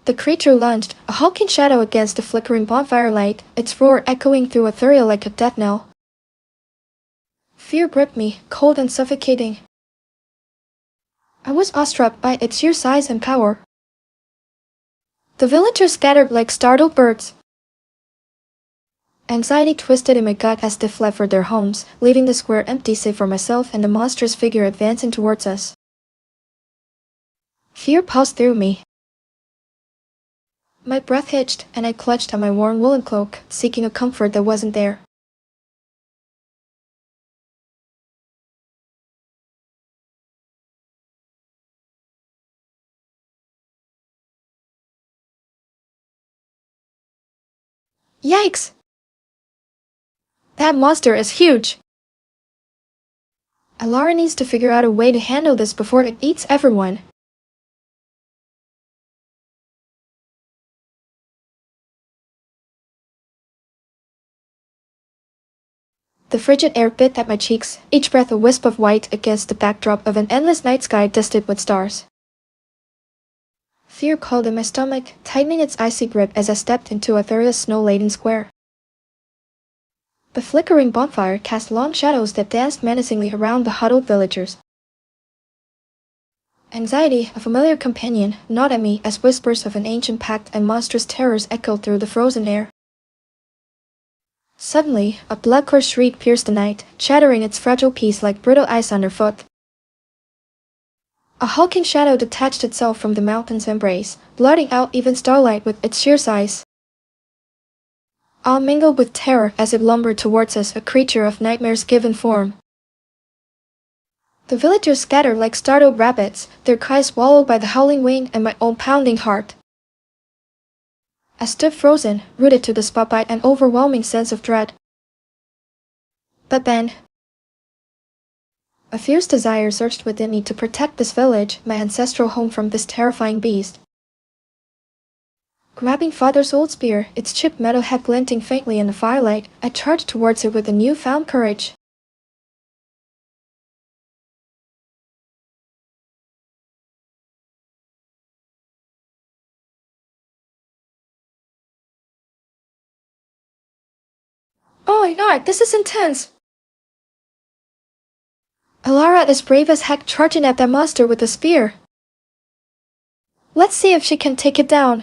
The creature lunged, a hulking shadow against the flickering bonfire light, its roar echoing through Aetheria like a death knell. Fear gripped me, cold and suffocating. I was awestruck by its sheer size and power. The villagers scattered like startled birds. Anxiety twisted in my gut as they fled for their homes, leaving the square empty save for myself and the monstrous figure advancing towards us. Fear pulsed through me. My breath hitched, and I clutched at my worn woolen cloak, seeking a comfort that wasn't there. Yikes! That monster is huge! Alara needs to figure out a way to handle this before it eats everyone. The frigid air bit at my cheeks, each breath a wisp of white against the backdrop of an endless night sky dusted with stars. Fear called in my stomach, tightening its icy grip as I stepped into Arthuria's snow-laden square. The flickering bonfire cast long shadows that danced menacingly around the huddled villagers. Anxiety, a familiar companion, gnawed at me as whispers of an ancient pact and monstrous terrors echoed through the frozen air. Suddenly, a blood-cursed shriek pierced the night, shattering its fragile peace like brittle ice underfoot. A hulking shadow detached itself from the mountain's embrace, blotting out even starlight with its sheer size. Awe mingled with terror as it lumbered towards us, a creature of nightmares given form. The villagers scattered like startled rabbits, their cries swallowed by the howling wind and my own pounding heart. I stood frozen, rooted to the spot by an overwhelming sense of dread. But then, a fierce desire surged within me to protect this village, my ancestral home, from this terrifying beast. Grabbing father's old spear, its chipped metal head glinting faintly in the firelight, I charged towards it with a newfound courage. Oh my god, this is intense! Alara is brave as heck, charging at that monster with a spear. Let's see if she can take it down.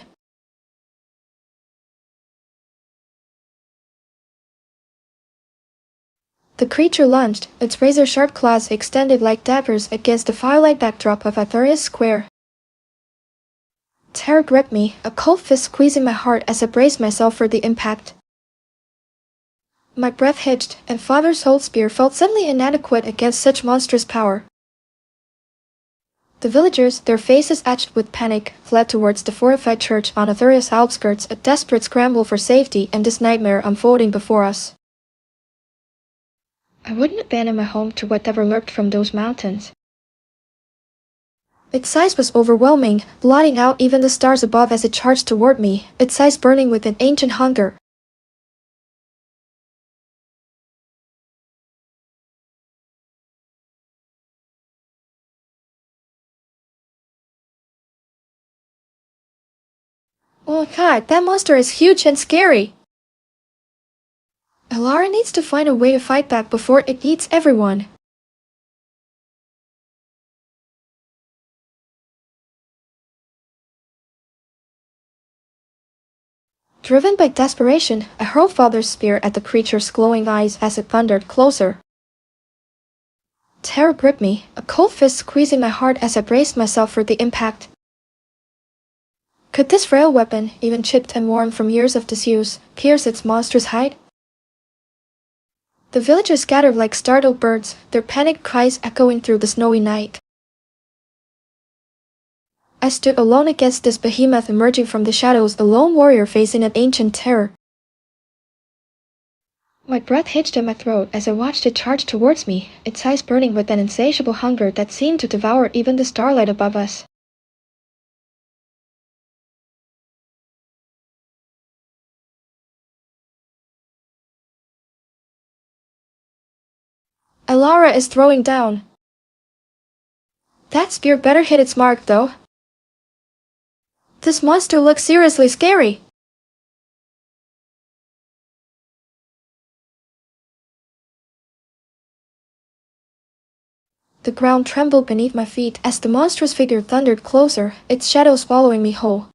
The creature lunged, its razor-sharp claws extended like daggers against the firelight backdrop of Arthuria's square. Terror gripped me, a cold fist squeezing my heart as I braced myself for the impact. My breath hitched, and father's old spear felt suddenly inadequate against such monstrous power. The villagers, their faces etched with panic, fled towards the fortified church on Arthuria's outskirts, a desperate scramble for safety and this nightmare unfolding before us. I wouldn't abandon my home to whatever lurked from those mountains. Its size was overwhelming, blotting out even the stars above as it charged toward me, its eyes burning with an ancient hunger. Oh god, that monster is huge and scary! Alara needs to find a way to fight back before it eats everyone. Driven by desperation, I hurled father's spear at the creature's glowing eyes as it thundered closer. Terror gripped me, a cold fist squeezing my heart as I braced myself for the impact. Could this frail weapon, even chipped and worn from years of disuse, pierce its monstrous hide? The villagers scattered like startled birds, their panicked cries echoing through the snowy night. I stood alone against this behemoth emerging from the shadows, a lone warrior facing an ancient terror. My breath hitched in my throat as I watched it charge towards me, its eyes burning with an insatiable hunger that seemed to devour even the starlight above us. Alara is throwing down. That spear better hit its mark, though. This monster looks seriously scary. The ground trembled beneath my feet as the monstrous figure thundered closer, its shadow swallowing me whole.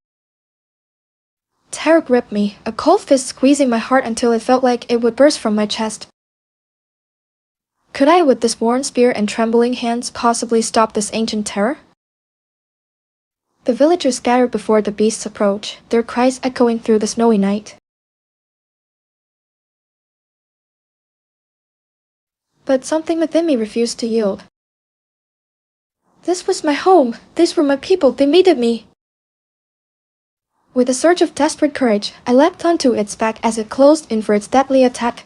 Terror gripped me, a cold fist squeezing my heart until it felt like it would burst from my chest. Could I, with this worn spear and trembling hands, possibly stop this ancient terror? The villagers scattered before the beast's approach, their cries echoing through the snowy night. But something within me refused to yield. This was my home. These were my people. They needed me. With a surge of desperate courage, I leapt onto its back as it closed in for its deadly attack.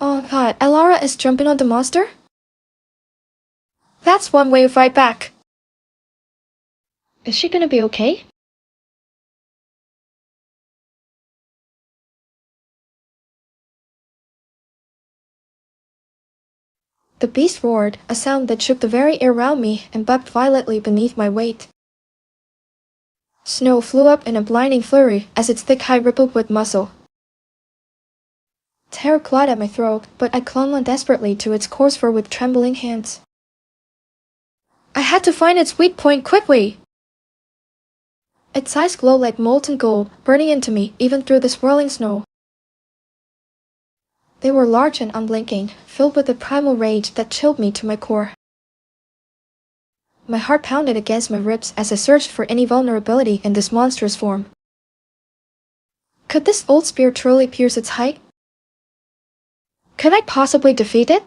Oh god, Elara is jumping on the monster? That's one way to fight back. Is she gonna be okay? The beast roared, a sound that shook the very air around me and bucked violently beneath my weight. Snow flew up in a blinding flurry as its thick hide rippled with muscle. Terror clawed at my throat, but I clung on desperately to its coarse fur with trembling hands. I had to find its weak point quickly! Its eyes glowed like molten gold, burning into me even through the swirling snow. They were large and unblinking, filled with a primal rage that chilled me to my core. My heart pounded against my ribs as I searched for any vulnerability in this monstrous form. Could this old spear truly pierce its height? Could I possibly defeat it?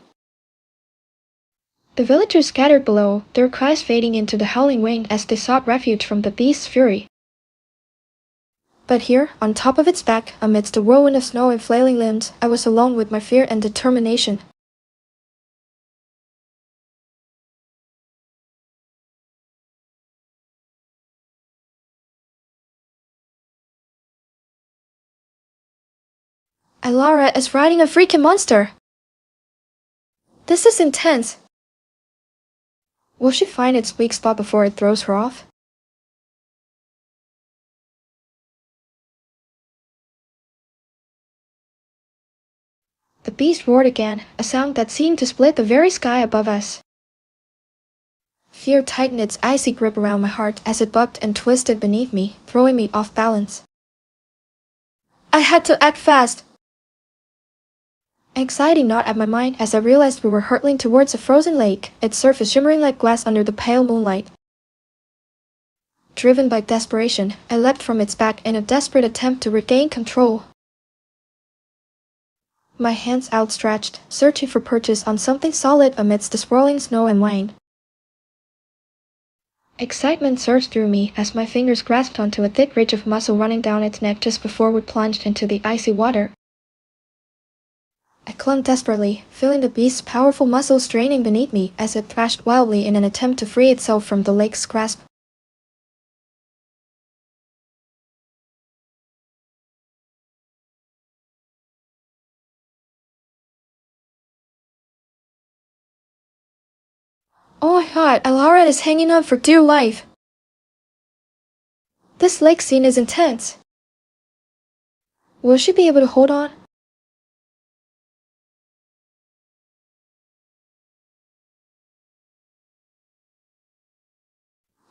The villagers scattered below, their cries fading into the howling wind as they sought refuge from the beast's fury. But here, on top of its back, amidst the whirlwind of snow and flailing limbs, I was alone with my fear and determination. Elara is riding a freaking monster! This is intense! Will she find its weak spot before it throws her off? The beast roared again, a sound that seemed to split the very sky above us. Fear tightened its icy grip around my heart as it bucked and twisted beneath me, throwing me off balance. I had to act fast! Anxiety gnawed at my mind as I realized we were hurtling towards a frozen lake, its surface shimmering like glass under the pale moonlight. Driven by desperation, I leapt from its back in a desperate attempt to regain control. My hands outstretched, searching for purchase on something solid amidst the swirling snow and wind. Excitement surged through me as my fingers grasped onto a thick ridge of muscle running down its neck just before we plunged into the icy water. I clung desperately, feeling the beast's powerful muscles straining beneath me as it thrashed wildly in an attempt to free itself from the lake's grasp. Oh my god, Elara is hanging on for dear life! This lake scene is intense. Will she be able to hold on?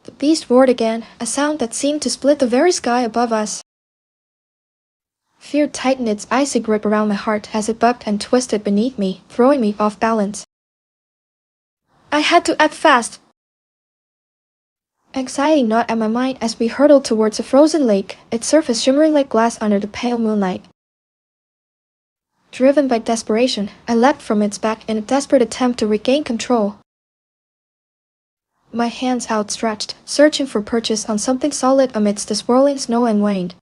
The beast roared again, a sound that seemed to split the very sky above us. Fear tightened its icy grip around my heart as it bucked and twisted beneath me, throwing me off balance. I had to act fast! Anxiety gnawed at my mind as we hurtled towards a frozen lake, its surface shimmering like glass under the pale moonlight. Driven by desperation, I leapt from its back in a desperate attempt to regain control. My hands outstretched, searching for purchase on something solid amidst the swirling snow and wind.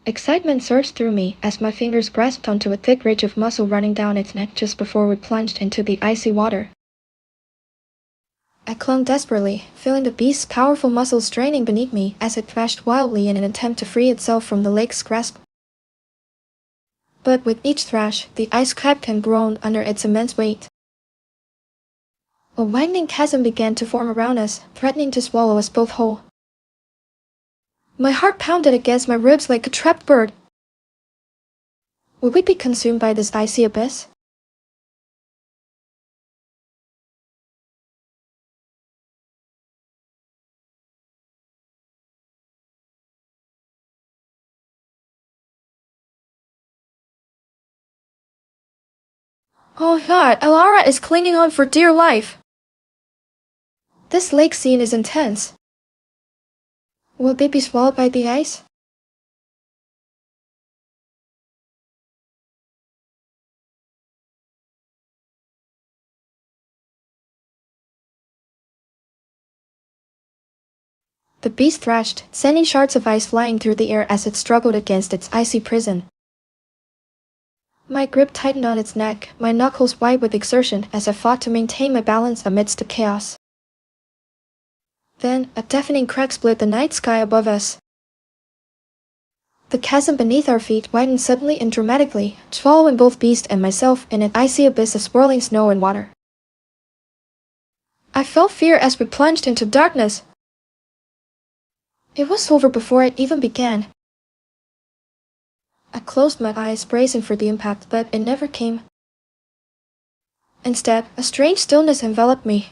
Excitement surged through me as my fingers grasped onto a thick ridge of muscle running down its neck just before we plunged into the icy water. I clung desperately, feeling the beast's powerful muscles straining beneath me as it thrashed wildly in an attempt to free itself from the lake's grasp. But with each thrash, the ice cracked and groaned under its immense weight. A widening chasm began to form around us, threatening to swallow us both whole. My heart pounded against my ribs like a trapped bird. Would we be consumed by this icy abyss? Oh God, Alara is clinging on for dear life. This lake scene is intense. Will they be swallowed by the ice? The beast thrashed, sending shards of ice flying through the air as it struggled against its icy prison. My grip tightened on its neck, my knuckles white with exertion as I fought to maintain my balance amidst the chaos. Then, a deafening crack split the night sky above us. The chasm beneath our feet widened suddenly and dramatically, swallowing both beast and myself in an icy abyss of swirling snow and water. I felt fear as we plunged into darkness. It was over before it even began. I closed my eyes, bracing for the impact, but it never came. Instead, a strange stillness enveloped me.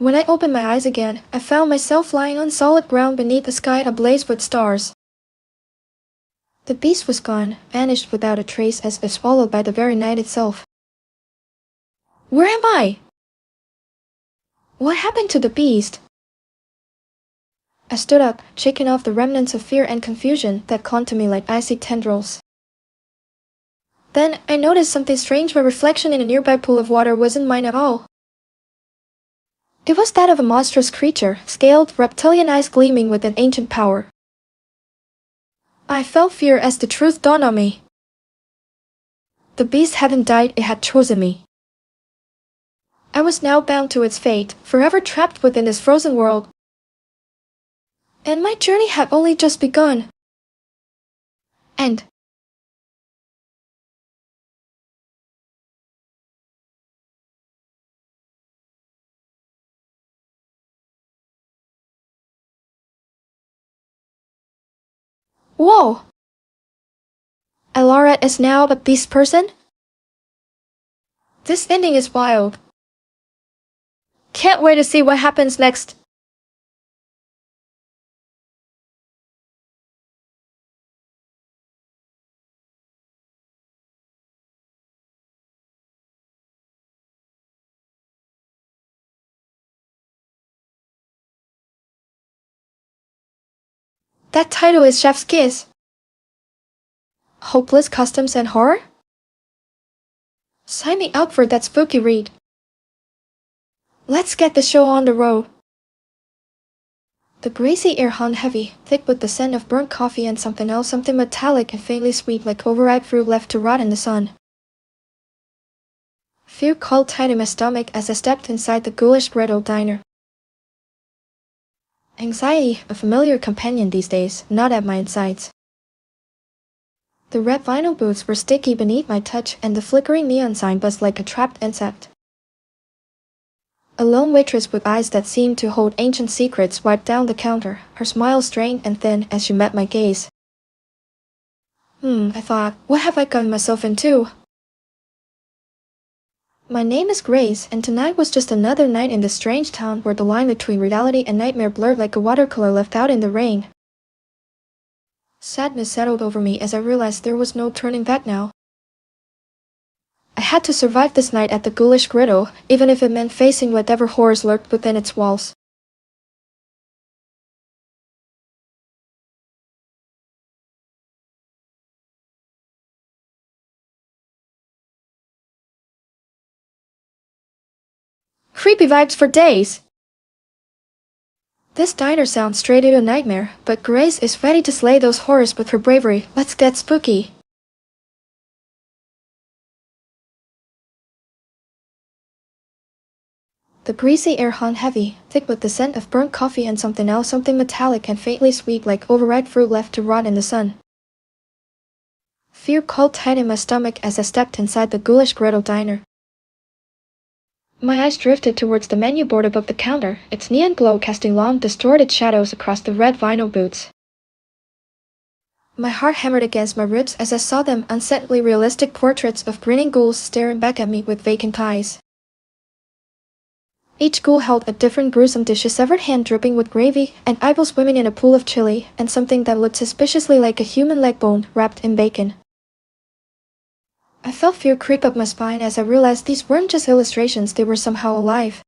When I opened my eyes again, I found myself lying on solid ground beneath a sky ablaze with stars. The beast was gone, vanished without a trace as if swallowed by the very night itself. Where am I? What happened to the beast? I stood up, shaking off the remnants of fear and confusion that clung to me like icy tendrils. Then, I noticed something strange. My reflection in a nearby pool of water wasn't mine at all. It was that of a monstrous creature, scaled, reptilian eyes gleaming with an ancient power. I felt fear as the truth dawned on me. The beast hadn't died, it had chosen me. I was now bound to its fate, forever trapped within this frozen world. And my journey had only just begun. End. Whoa! Alara is now a beast person? This ending is wild. Can't wait to see what happens next. That title is Chef's Kiss. Hopeless Customs and Horror? Sign me up for that spooky read. Let's get the show on the road. The greasy air hung heavy, thick with the scent of burnt coffee and something else, something metallic and faintly sweet like overripe fruit left to rot in the sun. Fear crawled tight in my stomach as I stepped inside the ghoulish griddle diner. Anxiety, a familiar companion these days, gnawed at my insides. The red vinyl booths were sticky beneath my touch, and the flickering neon sign buzzed like a trapped insect. A lone waitress with eyes that seemed to hold ancient secrets wiped down the counter, her smile strained and thin as she met my gaze. I thought, what have I gotten myself into? My name is Grace, and tonight was just another night in this strange town where the line between reality and nightmare blurred like a watercolor left out in the rain. Sadness settled over me as I realized there was no turning back now. I had to survive this night at the ghoulish griddle, even if it meant facing whatever horrors lurked within its walls. Creepy vibes for days! This diner sounds straight into a nightmare, but Grace is ready to slay those horrors with her bravery. Let's get spooky! The greasy air hung heavy, thick with the scent of burnt coffee and something else, something metallic and faintly sweet like overripe fruit left to rot in the sun. Fear crawled tight in my stomach as I stepped inside the ghoulish griddle diner. My eyes drifted towards the menu board above the counter, its neon glow casting long, distorted shadows across the red vinyl boots. My heart hammered against my ribs as I saw them, unsettling realistic portraits of grinning ghouls staring back at me with vacant eyes. Each ghoul held a different gruesome dish, a severed hand dripping with gravy, an eyeball swimming in a pool of chili, and something that looked suspiciously like a human leg bone wrapped in bacon. I felt fear creep up my spine as I realized these weren't just illustrations, they were somehow alive.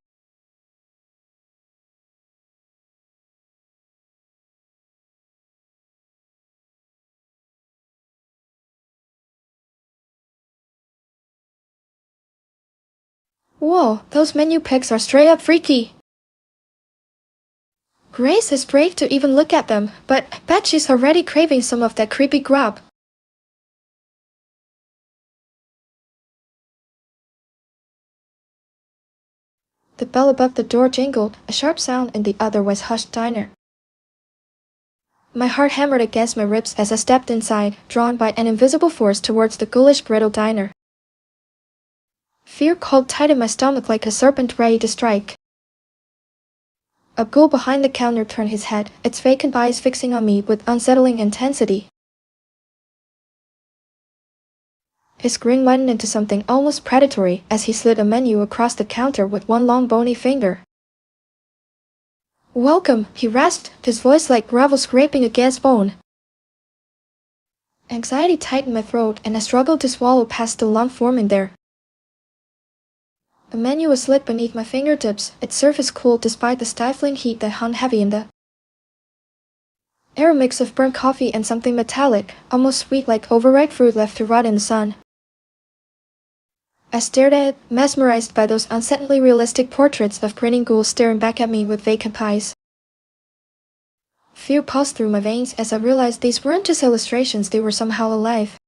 Whoa, those menu pics are straight up freaky. Grace is brave to even look at them, but I bet she's already craving some of that creepy grub. The bell above the door jingled, a sharp sound in the otherwise hushed diner. My heart hammered against my ribs as I stepped inside, drawn by an invisible force towards the ghoulish brittle diner. Fear called tight in my stomach like a serpent ready to strike. A ghoul behind the counter turned his head, its vacant eyes fixing on me with unsettling intensity. His grin widened into something almost predatory as he slid a menu across the counter with one long bony finger. "Welcome," he rasped, his voice like gravel scraping against bone. Anxiety tightened my throat, and I struggled to swallow past the lump forming there. A menu was slid beneath my fingertips, its surface cooled despite the stifling heat that hung heavy in the air, a mix of burnt coffee and something metallic, almost sweet like overripe fruit left to rot in the sun. I stared at it, mesmerized by those unsettlingly realistic portraits of grinning ghouls staring back at me with vacant eyes. Fear pulsed through my veins as I realized these weren't just illustrations, they were somehow alive.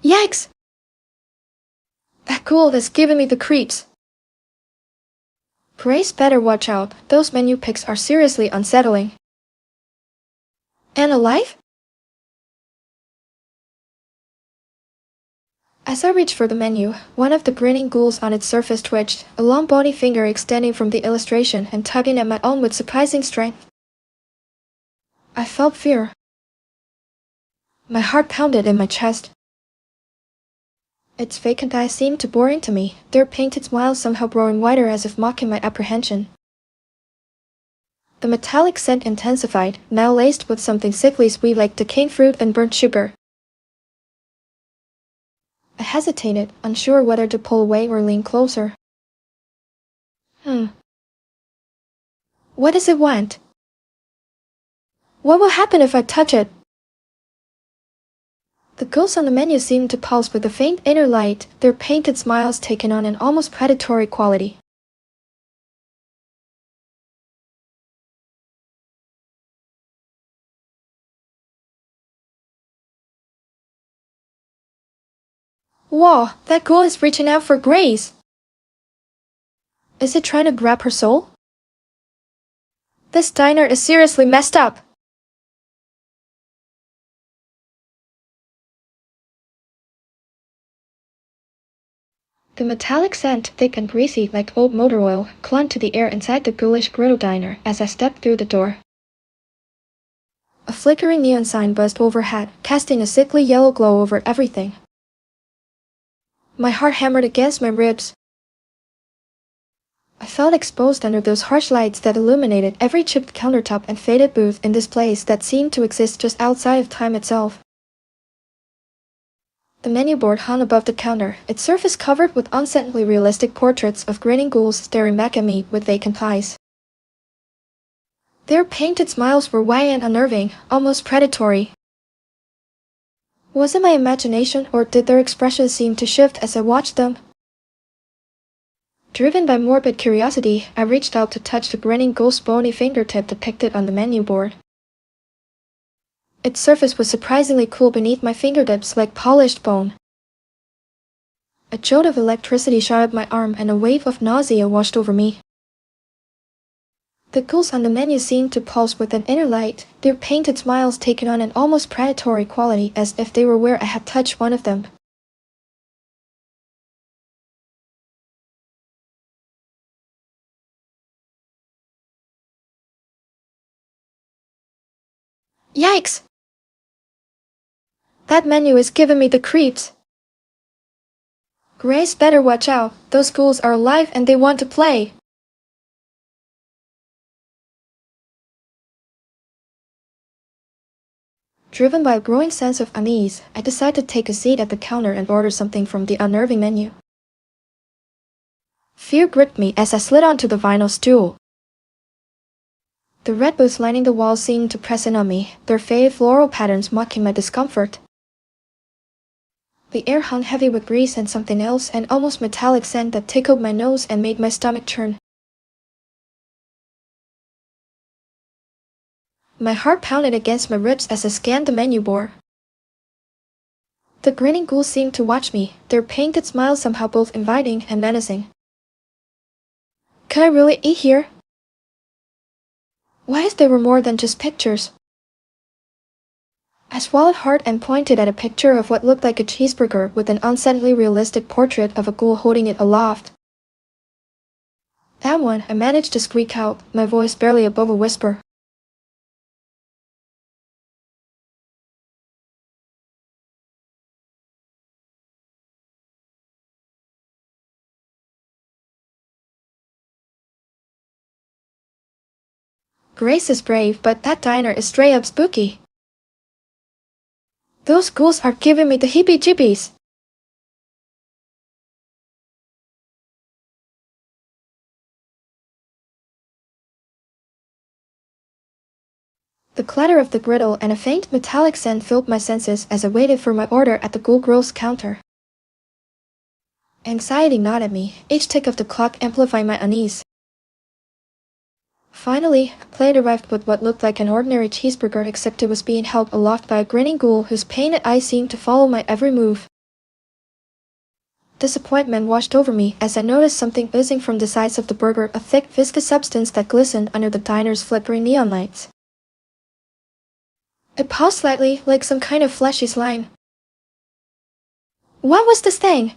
Yikes! That ghoul has given me the creeps. Grace better watch out, those menu pics are seriously unsettling. And alive? As I reached for the menu, one of the grinning ghouls on its surface twitched, a long bony finger extending from the illustration and tugging at my own with surprising strength. I felt fear. My heart pounded in my chest. Its vacant eyes seemed to bore into me, their painted smiles somehow growing wider as if mocking my apprehension. The metallic scent intensified, now laced with something sickly sweet like decaying fruit and burnt sugar. I hesitated, unsure whether to pull away or lean closer. What does it want? What will happen if I touch it? The ghouls on the menu seemed to pulse with a faint inner light, their painted smiles taking on an almost predatory quality. Whoa, that ghoul is reaching out for Grace! Is it trying to grab her soul? This diner is seriously messed up! The metallic scent, thick and greasy like old motor oil, clung to the air inside the ghoulish griddle diner as I stepped through the door. A flickering neon sign buzzed overhead, casting a sickly yellow glow over everything. My heart hammered against my ribs. I felt exposed under those harsh lights that illuminated every chipped countertop and faded booth in this place that seemed to exist just outside of time itself. The menu board hung above the counter, its surface covered with unsettlingly realistic portraits of grinning ghouls staring back at me with vacant eyes. Their painted smiles were wide and unnerving, almost predatory. Was it my imagination, or did their expressions seem to shift as I watched them? Driven by morbid curiosity, I reached out to touch the grinning ghoul's bony fingertip depicted on the menu board. Its surface was surprisingly cool beneath my fingertips like polished bone. A jolt of electricity shot up my arm and a wave of nausea washed over me. The ghouls on the menu seemed to pulse with an inner light, their painted smiles taking on an almost predatory quality as if they were aware I had touched one of them. Yikes! That menu is giving me the creeps. Grace better watch out, those ghouls are alive and they want to play. Driven by a growing sense of unease, I decided to take a seat at the counter and order something from the unnerving menu. Fear gripped me as I slid onto the vinyl stool. The red booths lining the walls seemed to press in on me, their faded floral patterns mocking my discomfort. The air hung heavy with grease and something else, an almost metallic scent that tickled my nose and made my stomach churn. My heart pounded against my ribs as I scanned the menu board. The grinning ghouls seemed to watch me, their painted smiles somehow both inviting and menacing. Can I really eat here? Why if there were more than just pictures? I swallowed hard and pointed at a picture of what looked like a cheeseburger with an unsettling realistic portrait of a ghoul holding it aloft. That one, I managed to squeak out, my voice barely above a whisper. Grace is brave, but that diner is straight up spooky. Those ghouls are giving me the heebie-jeebies. The clatter of the griddle and a faint metallic scent filled my senses as I waited for my order at the ghoul grill's counter. Anxiety gnawed at me, each tick of the clock amplifying my unease. Finally, a plate arrived with what looked like an ordinary cheeseburger, except it was being held aloft by a grinning ghoul whose painted eyes seemed to follow my every move. Disappointment washed over me as I noticed something oozing from the sides of the burger, a thick, viscous substance that glistened under the diner's flickering neon lights. It paused slightly, like some kind of fleshy slime. What was this thing?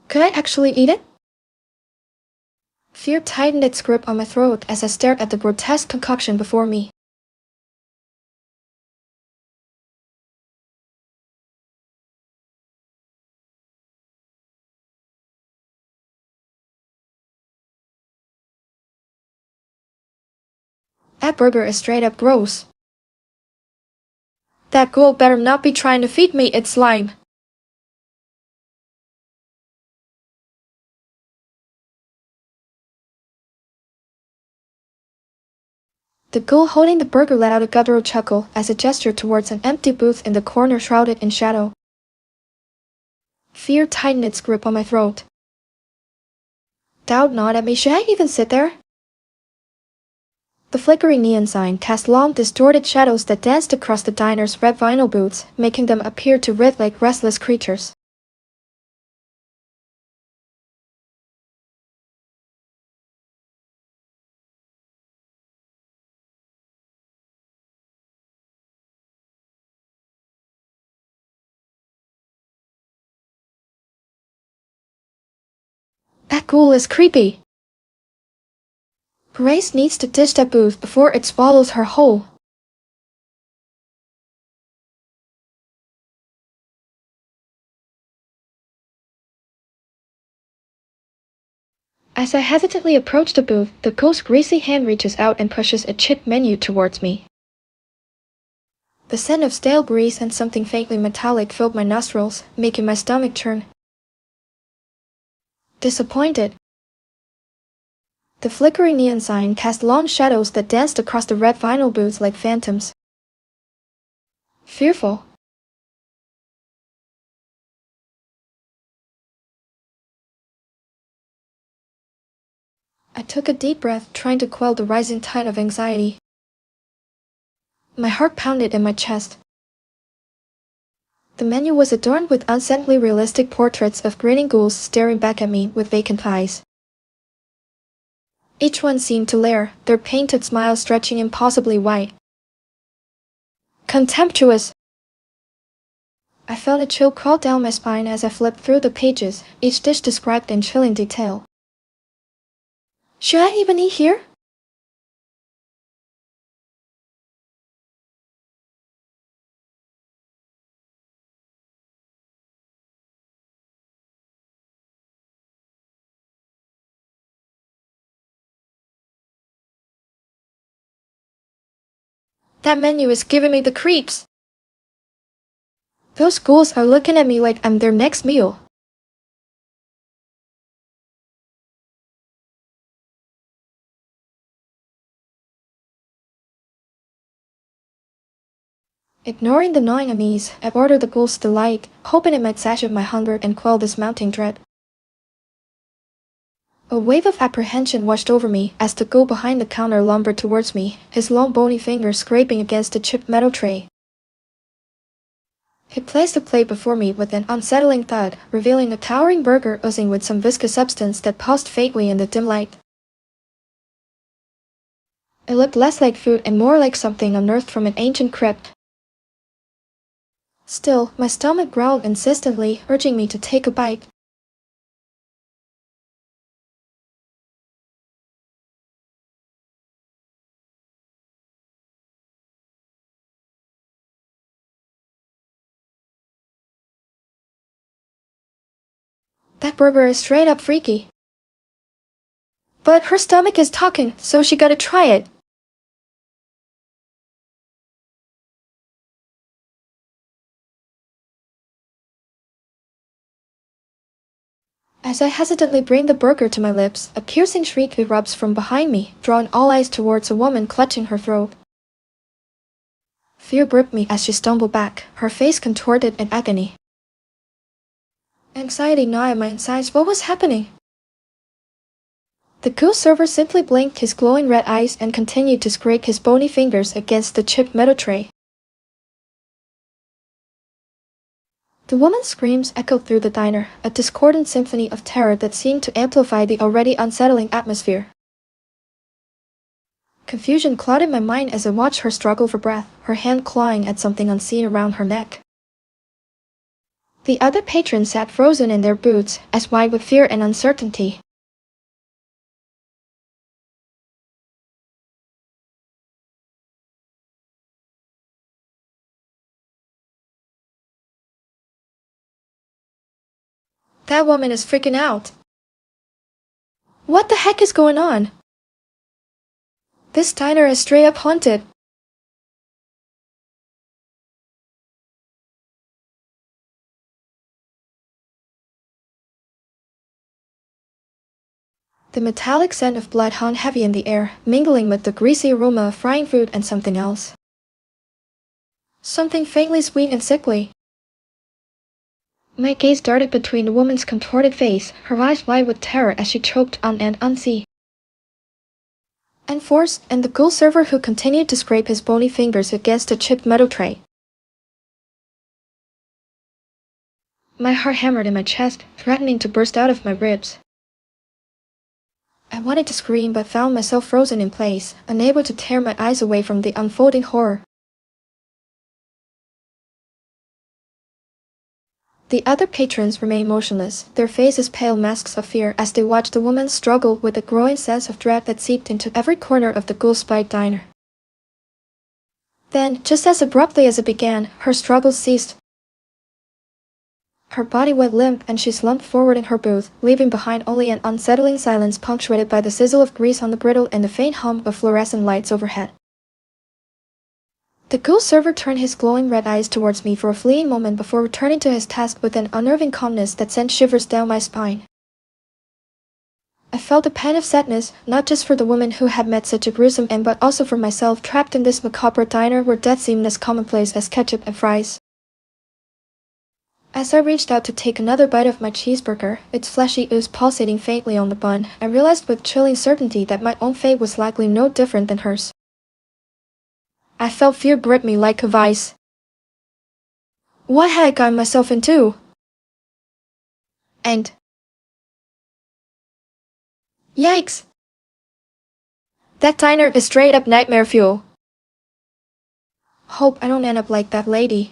Could I actually eat it? Fear tightened its grip on my throat as I stared at the grotesque concoction before me. That burger is straight up gross. That ghoul better not be trying to feed me its slime. The ghoul holding the burger let out a guttural chuckle as it gestured towards an empty booth in the corner shrouded in shadow. Fear tightened its grip on my throat. Doubt gnawed at me. Should I even sit there? The flickering neon sign cast long, distorted shadows that danced across the diner's red vinyl booths, making them appear to writhe like restless creatures. That ghoul is creepy. Grace needs to ditch that booth before it swallows her whole. As I hesitantly approach the booth, the ghoul's greasy hand reaches out and pushes a chipped menu towards me. The scent of stale grease and something faintly metallic filled my nostrils, making my stomach churn. Disappointed. The flickering neon sign cast long shadows that danced across the red vinyl booths like phantoms. Fearful. I took a deep breath, trying to quell the rising tide of anxiety. My heart pounded in my chest. The menu was adorned with unsettling realistic portraits of grinning ghouls staring back at me with vacant eyes. Each one seemed to leer, their painted smiles stretching impossibly wide. Contemptuous! I felt a chill crawl down my spine as I flipped through the pages, each dish described in chilling detail. Should I even eat here? That menu is giving me the creeps. Those ghouls are looking at me like I'm their next meal. Ignoring the gnawing unease, I ordered the ghoul's delight, hoping it might satiate my hunger and quell this mounting dread. A wave of apprehension washed over me as the ghoul behind the counter lumbered towards me, his long bony fingers scraping against the chipped metal tray. He placed the plate before me with an unsettling thud, revealing a towering burger oozing with some viscous substance that pulsed faintly in the dim light. It looked less like food and more like something unearthed from an ancient crypt. Still, my stomach growled insistently, urging me to take a bite. That burger is straight up freaky. But her stomach is talking, so she gotta try it. As I hesitantly bring the burger to my lips, a piercing shriek erupts from behind me, drawing all eyes towards a woman clutching her throat. Fear gripped me as she stumbled back, her face contorted in agony. Anxiety gnawed at my insides. What was happening? The ghoul server simply blinked his glowing red eyes and continued to scrape his bony fingers against the chipped metal tray. The woman's screams echoed through the diner, a discordant symphony of terror that seemed to amplify the already unsettling atmosphere. Confusion clouded my mind as I watched her struggle for breath, her hand clawing at something unseen around her neck. The other patrons sat frozen in their boots, as white with fear and uncertainty. That woman is freaking out. What the heck is going on? This diner is straight up haunted. The metallic scent of blood hung heavy in the air, mingling with the greasy aroma of frying food and something else. Something faintly sweet and sickly. My gaze darted between the woman's contorted face, her eyes wide with terror as she choked on an unsee. Enforced, and the ghoul server who continued to scrape his bony fingers against the chipped metal tray. My heart hammered in my chest, threatening to burst out of my ribs. I wanted to scream but found myself frozen in place, unable to tear my eyes away from the unfolding horror. The other patrons remained motionless, their faces pale masks of fear as they watched the woman struggle with a growing sense of dread that seeped into every corner of the ghoul-spiked diner. Then, just as abruptly as it began, her struggle ceased. Her body went limp and she slumped forward in her booth, leaving behind only an unsettling silence punctuated by the sizzle of grease on the griddle and the faint hum of fluorescent lights overhead. The ghoul server turned his glowing red eyes towards me for a fleeting moment before returning to his task with an unnerving calmness that sent shivers down my spine. I felt a pang of sadness, not just for the woman who had met such a gruesome end but also for myself trapped in this macabre diner where death seemed as commonplace as ketchup and fries. As I reached out to take another bite of my cheeseburger, its fleshy ooze pulsating faintly on the bun, I realized with chilling certainty that my own fate was likely no different than hers. I felt fear grip me like a vice. What had I gotten myself into? And yikes! That diner is straight up nightmare fuel. Hope I don't end up like that lady.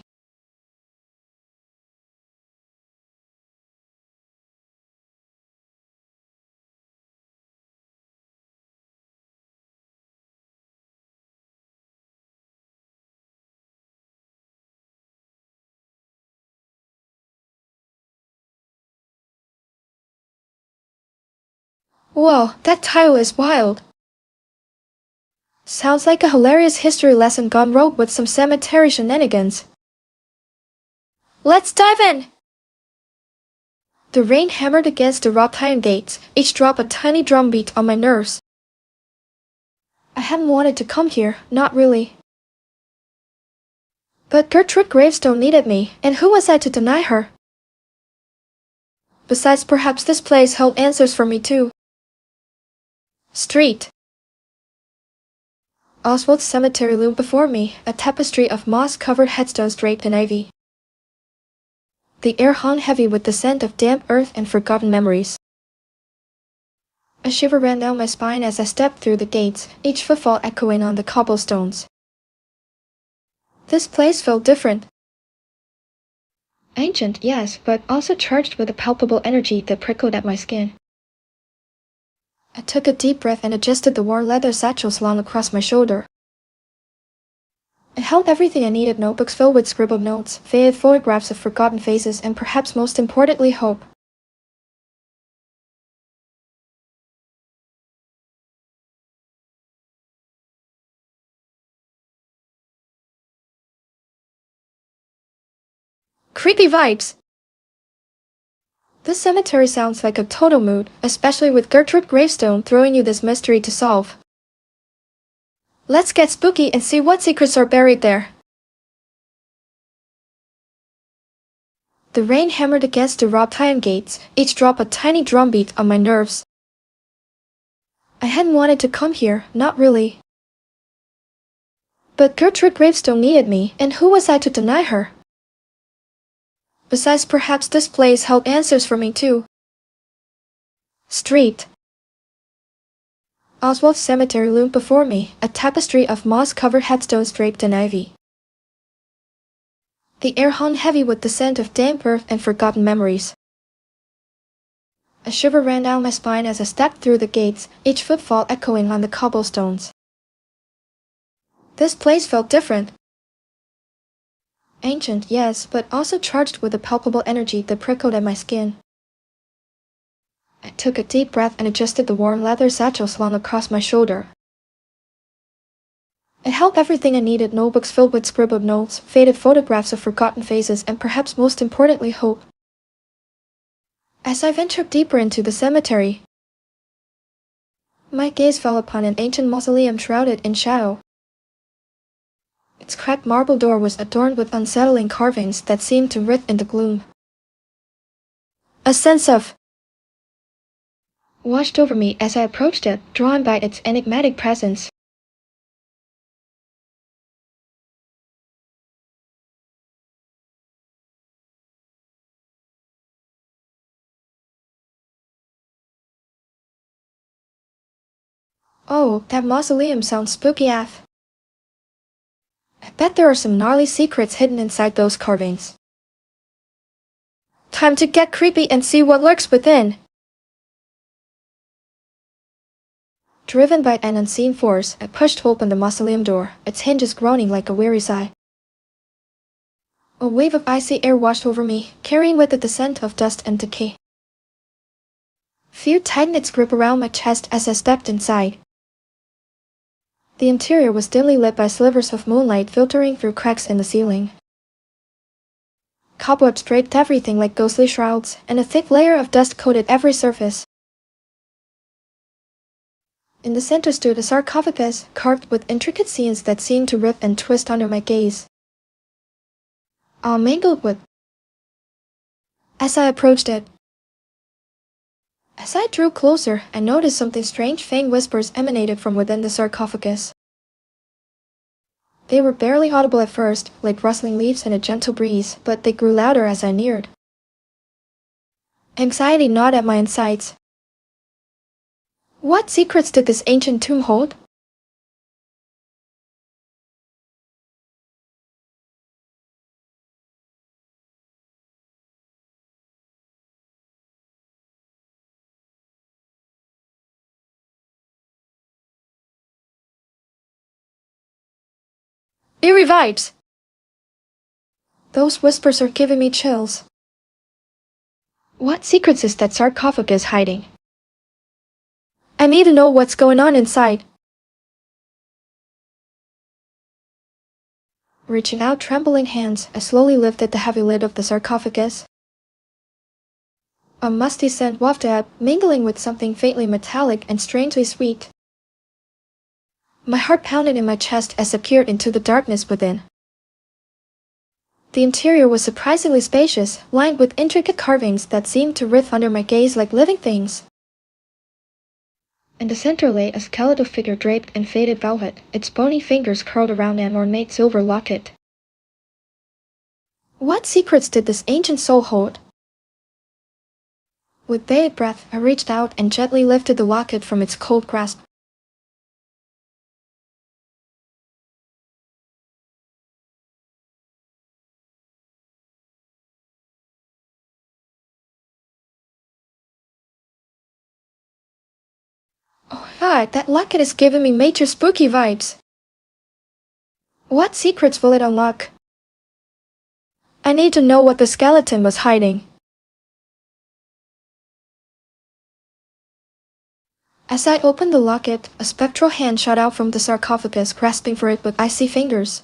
Whoa, that title is wild. Sounds like a hilarious history lesson gone rogue with some cemetery shenanigans. Let's dive in! The rain hammered against the wrought iron gates, each drop a tiny drumbeat on my nerves. I hadn't wanted to come here, not really. But Gertrude Gravestone needed me, and who was I to deny her? Besides, perhaps this place held answers for me too. Street. Oswald's cemetery loomed before me, a tapestry of moss-covered headstones draped in ivy. The air hung heavy with the scent of damp earth and forgotten memories. A shiver ran down my spine as I stepped through the gates, each footfall echoing on the cobblestones. This place felt different. Ancient, yes, but also charged with a palpable energy that prickled at my skin. I took a deep breath and adjusted the worn leather satchel slung across my shoulder. It held everything I needed: notebooks filled with scribbled notes, faded photographs of forgotten faces, and perhaps most importantly, hope. Creepy vibes! This cemetery sounds like a total mood, especially with Gertrude Gravestone throwing you this mystery to solve. Let's get spooky and see what secrets are buried there. The rain hammered against the wrought iron gates, each drop a tiny drumbeat on my nerves. I hadn't wanted to come here, not really. But Gertrude Gravestone needed me, and who was I to deny her? Besides, perhaps this place held answers for me too. Street. Oswald's cemetery loomed before me, a tapestry of moss-covered headstones draped in ivy. The air hung heavy with the scent of damp earth and forgotten memories. A shiver ran down my spine as I stepped through the gates, each footfall echoing on the cobblestones. This place felt different. Ancient, yes, but also charged with a palpable energy that prickled at my skin. I took a deep breath and adjusted the worn leather satchel slung across my shoulder. It held everything I needed: notebooks filled with scribbled notes, faded photographs of forgotten faces, and perhaps most importantly, hope. As I ventured deeper into the cemetery, my gaze fell upon an ancient mausoleum shrouded in shadow. Its cracked marble door was adorned with unsettling carvings that seemed to writhe in the gloom. A sense of washed over me as I approached it, drawn by its enigmatic presence. Oh, that mausoleum sounds spooky AF. I bet there are some gnarly secrets hidden inside those carvings. Time to get creepy and see what lurks within. Driven by an unseen force, I pushed open the mausoleum door, its hinges groaning like a weary sigh. A wave of icy air washed over me, carrying with it the scent of dust and decay. Fear tightened its grip around my chest as I stepped inside. The interior was dimly lit by slivers of moonlight filtering through cracks in the ceiling. Cobwebs draped everything like ghostly shrouds, and a thick layer of dust coated every surface. In the center stood a sarcophagus, carved with intricate scenes that seemed to rip and twist under my gaze. All mingled with. As I approached it. As I drew closer, I noticed something strange. Faint whispers emanated from within the sarcophagus. They were barely audible at first, like rustling leaves in a gentle breeze, but they grew louder as I neared. Anxiety gnawed at my insides. What secrets did this ancient tomb hold? Eerie vibes! Those whispers are giving me chills. What secrets is that sarcophagus hiding? I need to know what's going on inside. Reaching out trembling hands, I slowly lifted the heavy lid of the sarcophagus. A musty scent wafted up, mingling with something faintly metallic and strangely sweet. My heart pounded in my chest as I peered into the darkness within. The interior was surprisingly spacious, lined with intricate carvings that seemed to writhe under my gaze like living things. In the center lay a skeletal figure draped in faded velvet, its bony fingers curled around an ornate silver locket. What secrets did this ancient soul hold? With bated breath, I reached out and gently lifted the locket from its cold grasp. Oh God, that locket is giving me major spooky vibes. What secrets will it unlock? I need to know what the skeleton was hiding. As I opened the locket, a spectral hand shot out from the sarcophagus, grasping for it with icy fingers.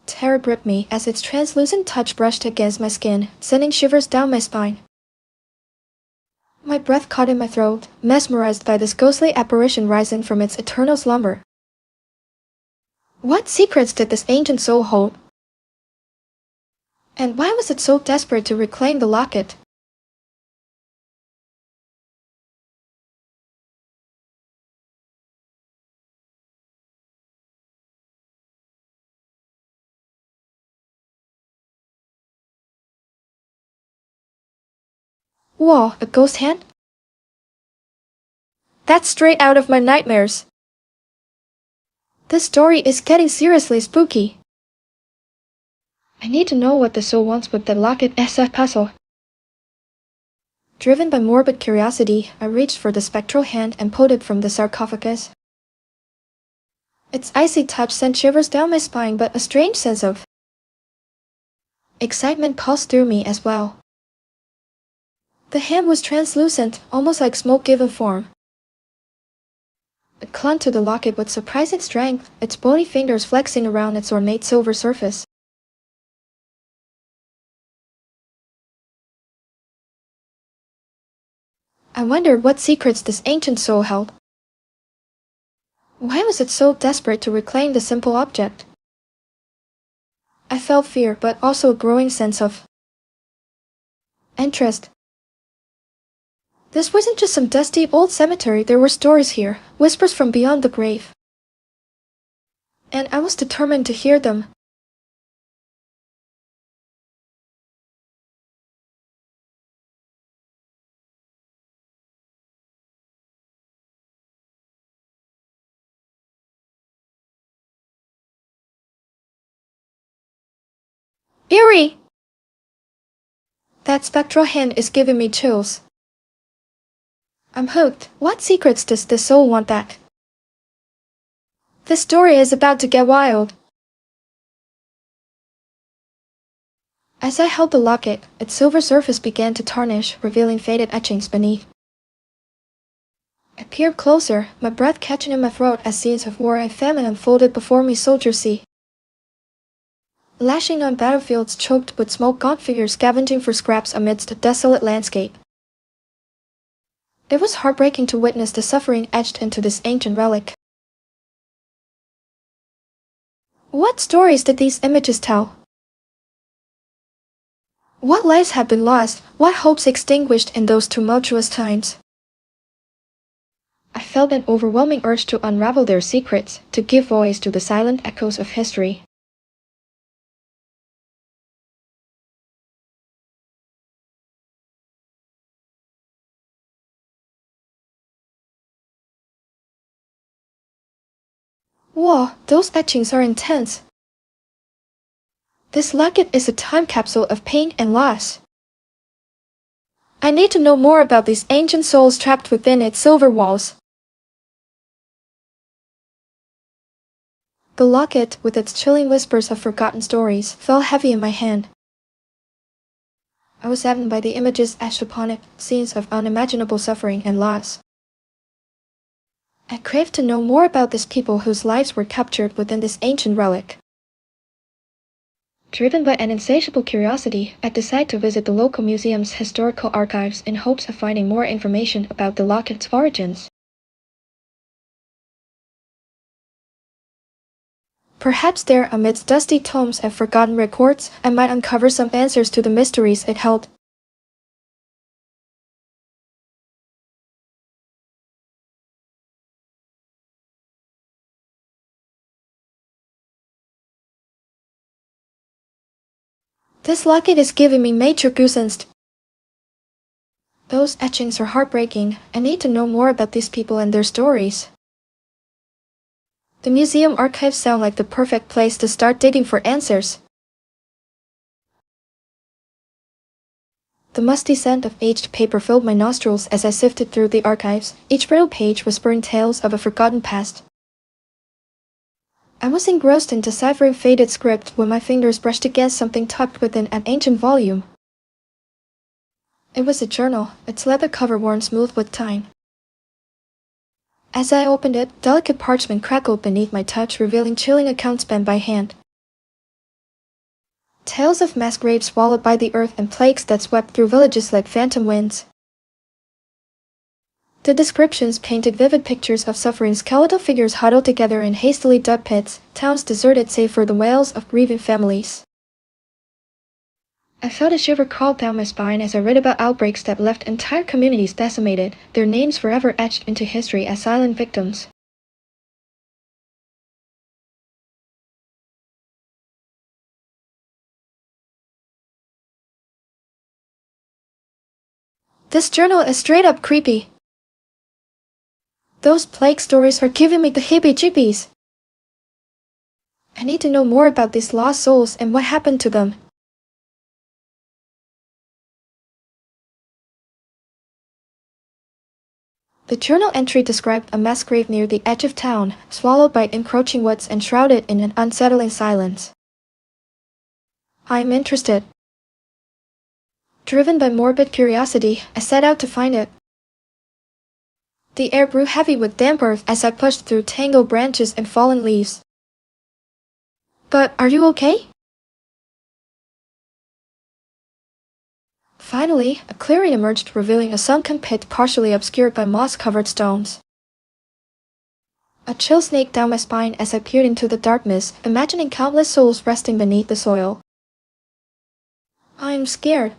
Terror gripped me as its translucent touch brushed against my skin, sending shivers down my spine. My breath caught in my throat, mesmerized by this ghostly apparition rising from its eternal slumber. What secrets did this ancient soul hold? And why was it so desperate to reclaim the locket? Whoa, a ghost hand? That's straight out of my nightmares. This story is getting seriously spooky. I need to know what the soul wants with the locket as a puzzle. Driven by morbid curiosity, I reached for the spectral hand and pulled it from the sarcophagus. Its icy touch sent shivers down my spine, but a strange sense of excitement pulsed through me as well. The hand was translucent, almost like smoke given form. It clung to the locket with surprising strength, its bony fingers flexing around its ornate silver surface. I wondered what secrets this ancient soul held. Why was it so desperate to reclaim the simple object? I felt fear, but also a growing sense of interest. This wasn't just some dusty old cemetery, there were stories here, whispers from beyond the grave. And I was determined to hear them. Eerie! That spectral hand is giving me chills. I'm hooked. What secrets does the soul want that? This story is about to get wild. As I held the locket, its silver surface began to tarnish, revealing faded etchings beneath. I peered closer, my breath catching in my throat as scenes of war and famine unfolded before me. Soldiersy. Lashing on battlefields choked with smoke, gaunt figures scavenging for scraps amidst a desolate landscape. It was heartbreaking to witness the suffering etched into this ancient relic. What stories did these images tell? What lives had been lost, what hopes extinguished in those tumultuous times? I felt an overwhelming urge to unravel their secrets, to give voice to the silent echoes of history. Whoa, those etchings are intense. This locket is a time capsule of pain and loss. I need to know more about these ancient souls trapped within its silver walls. The locket, with its chilling whispers of forgotten stories, fell heavy in my hand. I was saddened by the images etched upon it, scenes of unimaginable suffering and loss. I craved to know more about these people whose lives were captured within this ancient relic. Driven by an insatiable curiosity, I decided to visit the local museum's historical archives in hopes of finding more information about the locket's origins. Perhaps there, amidst dusty tomes and forgotten records, I might uncover some answers to the mysteries it held. This locket is giving me major goosebumps. Those etchings are heartbreaking. I need to know more about these people and their stories. The museum archives sound like the perfect place to start digging for answers. The musty scent of aged paper filled my nostrils as I sifted through the archives, each brittle page whispering tales of a forgotten past. I was engrossed in deciphering faded script when my fingers brushed against something tucked within an ancient volume. It was a journal, its leather cover worn smooth with time. As I opened it, delicate parchment crackled beneath my touch, revealing chilling accounts penned by hand. Tales of mass graves swallowed by the earth and plagues that swept through villages like phantom winds. The descriptions painted vivid pictures of suffering skeletal figures huddled together in hastily dug pits, towns deserted save for the wails of grieving families. I felt a shiver crawl down my spine as I read about outbreaks that left entire communities decimated, their names forever etched into history as silent victims. This journal is straight up creepy. Those plague stories are giving me the heebie-jeebies. I need to know more about these lost souls and what happened to them. The journal entry described a mass grave near the edge of town, swallowed by encroaching woods and shrouded in an unsettling silence. I'm interested. Driven by morbid curiosity, I set out to find it. The air grew heavy with damp earth as I pushed through tangled branches and fallen leaves. But are you okay? Finally, a clearing emerged, revealing a sunken pit partially obscured by moss-covered stones. A chill snaked down my spine as I peered into the darkness, imagining countless souls resting beneath the soil. I'm scared.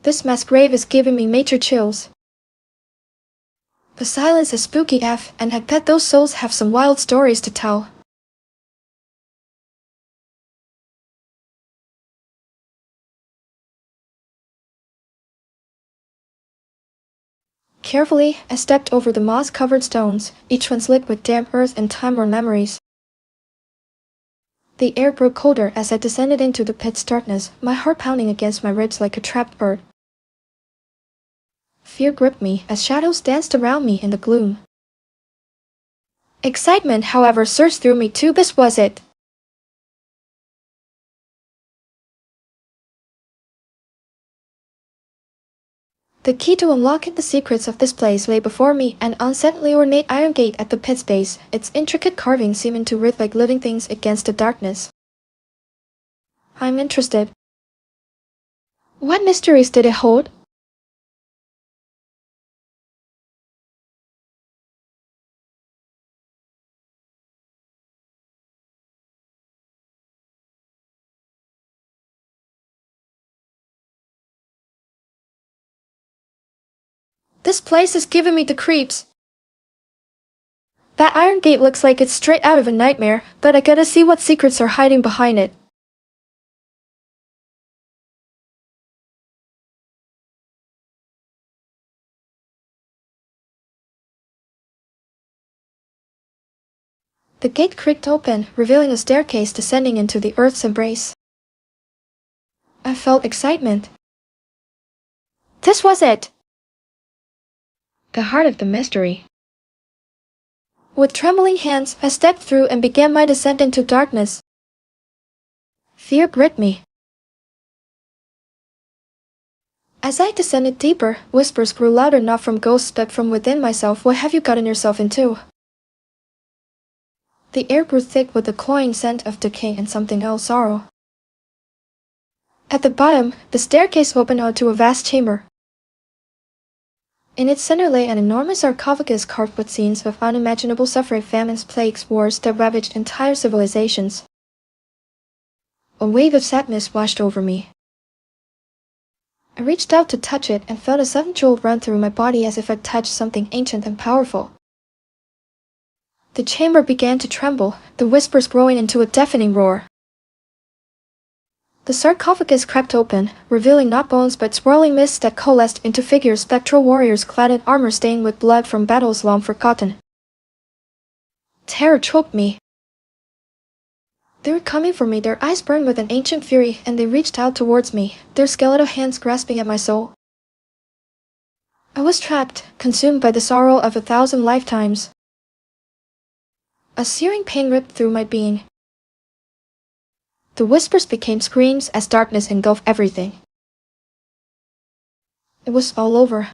This mass grave is giving me major chills. The silence is spooky AF, and I bet those souls have some wild stories to tell. Carefully, I stepped over the moss-covered stones, each one slick with damp earth and time-worn memories. The air grew colder as I descended into the pit's darkness, my heart pounding against my ribs like a trapped bird. Fear gripped me as shadows danced around me in the gloom. Excitement, however, surged through me too. This was it. The key to unlocking the secrets of this place lay before me, an unsettling ornate iron gate at the pit's base, its intricate carving seeming to writhe like living things against the darkness. I'm interested. What mysteries did it hold? This place is giving me the creeps. That iron gate looks like it's straight out of a nightmare, but I gotta see what secrets are hiding behind it. The gate creaked open, revealing a staircase descending into the earth's embrace. I felt excitement. This was it! The heart of the mystery. With trembling hands, I stepped through and began my descent into darkness. Fear gripped me. As I descended deeper, whispers grew louder, not from ghosts but from within myself. What have you gotten yourself into? The air grew thick with the cloying scent of decay and something else, sorrow. At the bottom, the staircase opened onto a vast chamber. In its center lay an enormous sarcophagus carved with scenes of unimaginable suffering, famines, plagues, wars that ravaged entire civilizations. A wave of sadness washed over me. I reached out to touch it and felt a sudden jolt run through my body as if I'd touched something ancient and powerful. The chamber began to tremble, the whispers growing into a deafening roar. The sarcophagus cracked open, revealing not bones but swirling mists that coalesced into figures, spectral warriors clad in armor stained with blood from battles long forgotten. Terror choked me. They were coming for me, their eyes burned with an ancient fury, and they reached out towards me, their skeletal hands grasping at my soul. I was trapped, consumed by the sorrow of 1,000 lifetimes. A searing pain ripped through my being. The whispers became screams as darkness engulfed everything. It was all over.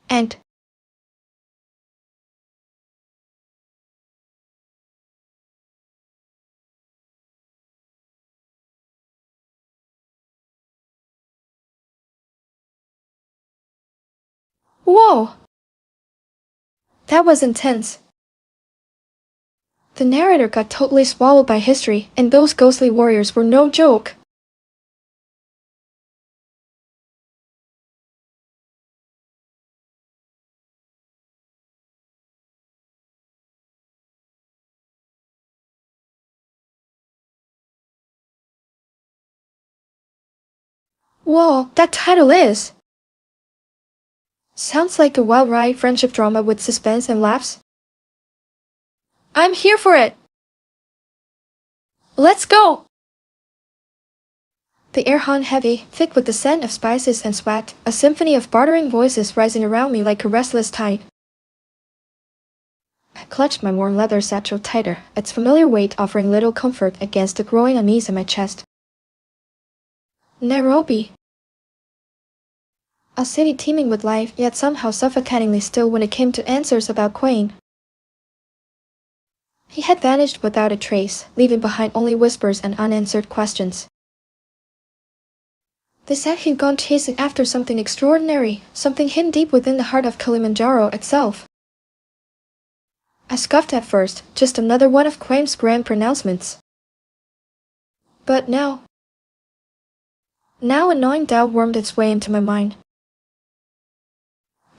And whoa! That was intense. The narrator got totally swallowed by history, and those ghostly warriors were no joke. Whoa, that title is! Sounds like a wild-ride friendship drama with suspense and laughs. I'm here for it! Let's go! The air hung heavy, thick with the scent of spices and sweat, a symphony of bartering voices rising around me like a restless tide. I clutched my warm leather satchel tighter, its familiar weight offering little comfort against the growing unease in my chest. Nairobi. A city teeming with life, yet somehow suffocatingly still when it came to answers about Quang. He had vanished without a trace, leaving behind only whispers and unanswered questions. They said he'd gone chasing after something extraordinary, something hidden deep within the heart of Kilimanjaro itself. I scoffed at first, just another one of Quang's grand pronouncements. But now a gnawing doubt wormed its way into my mind.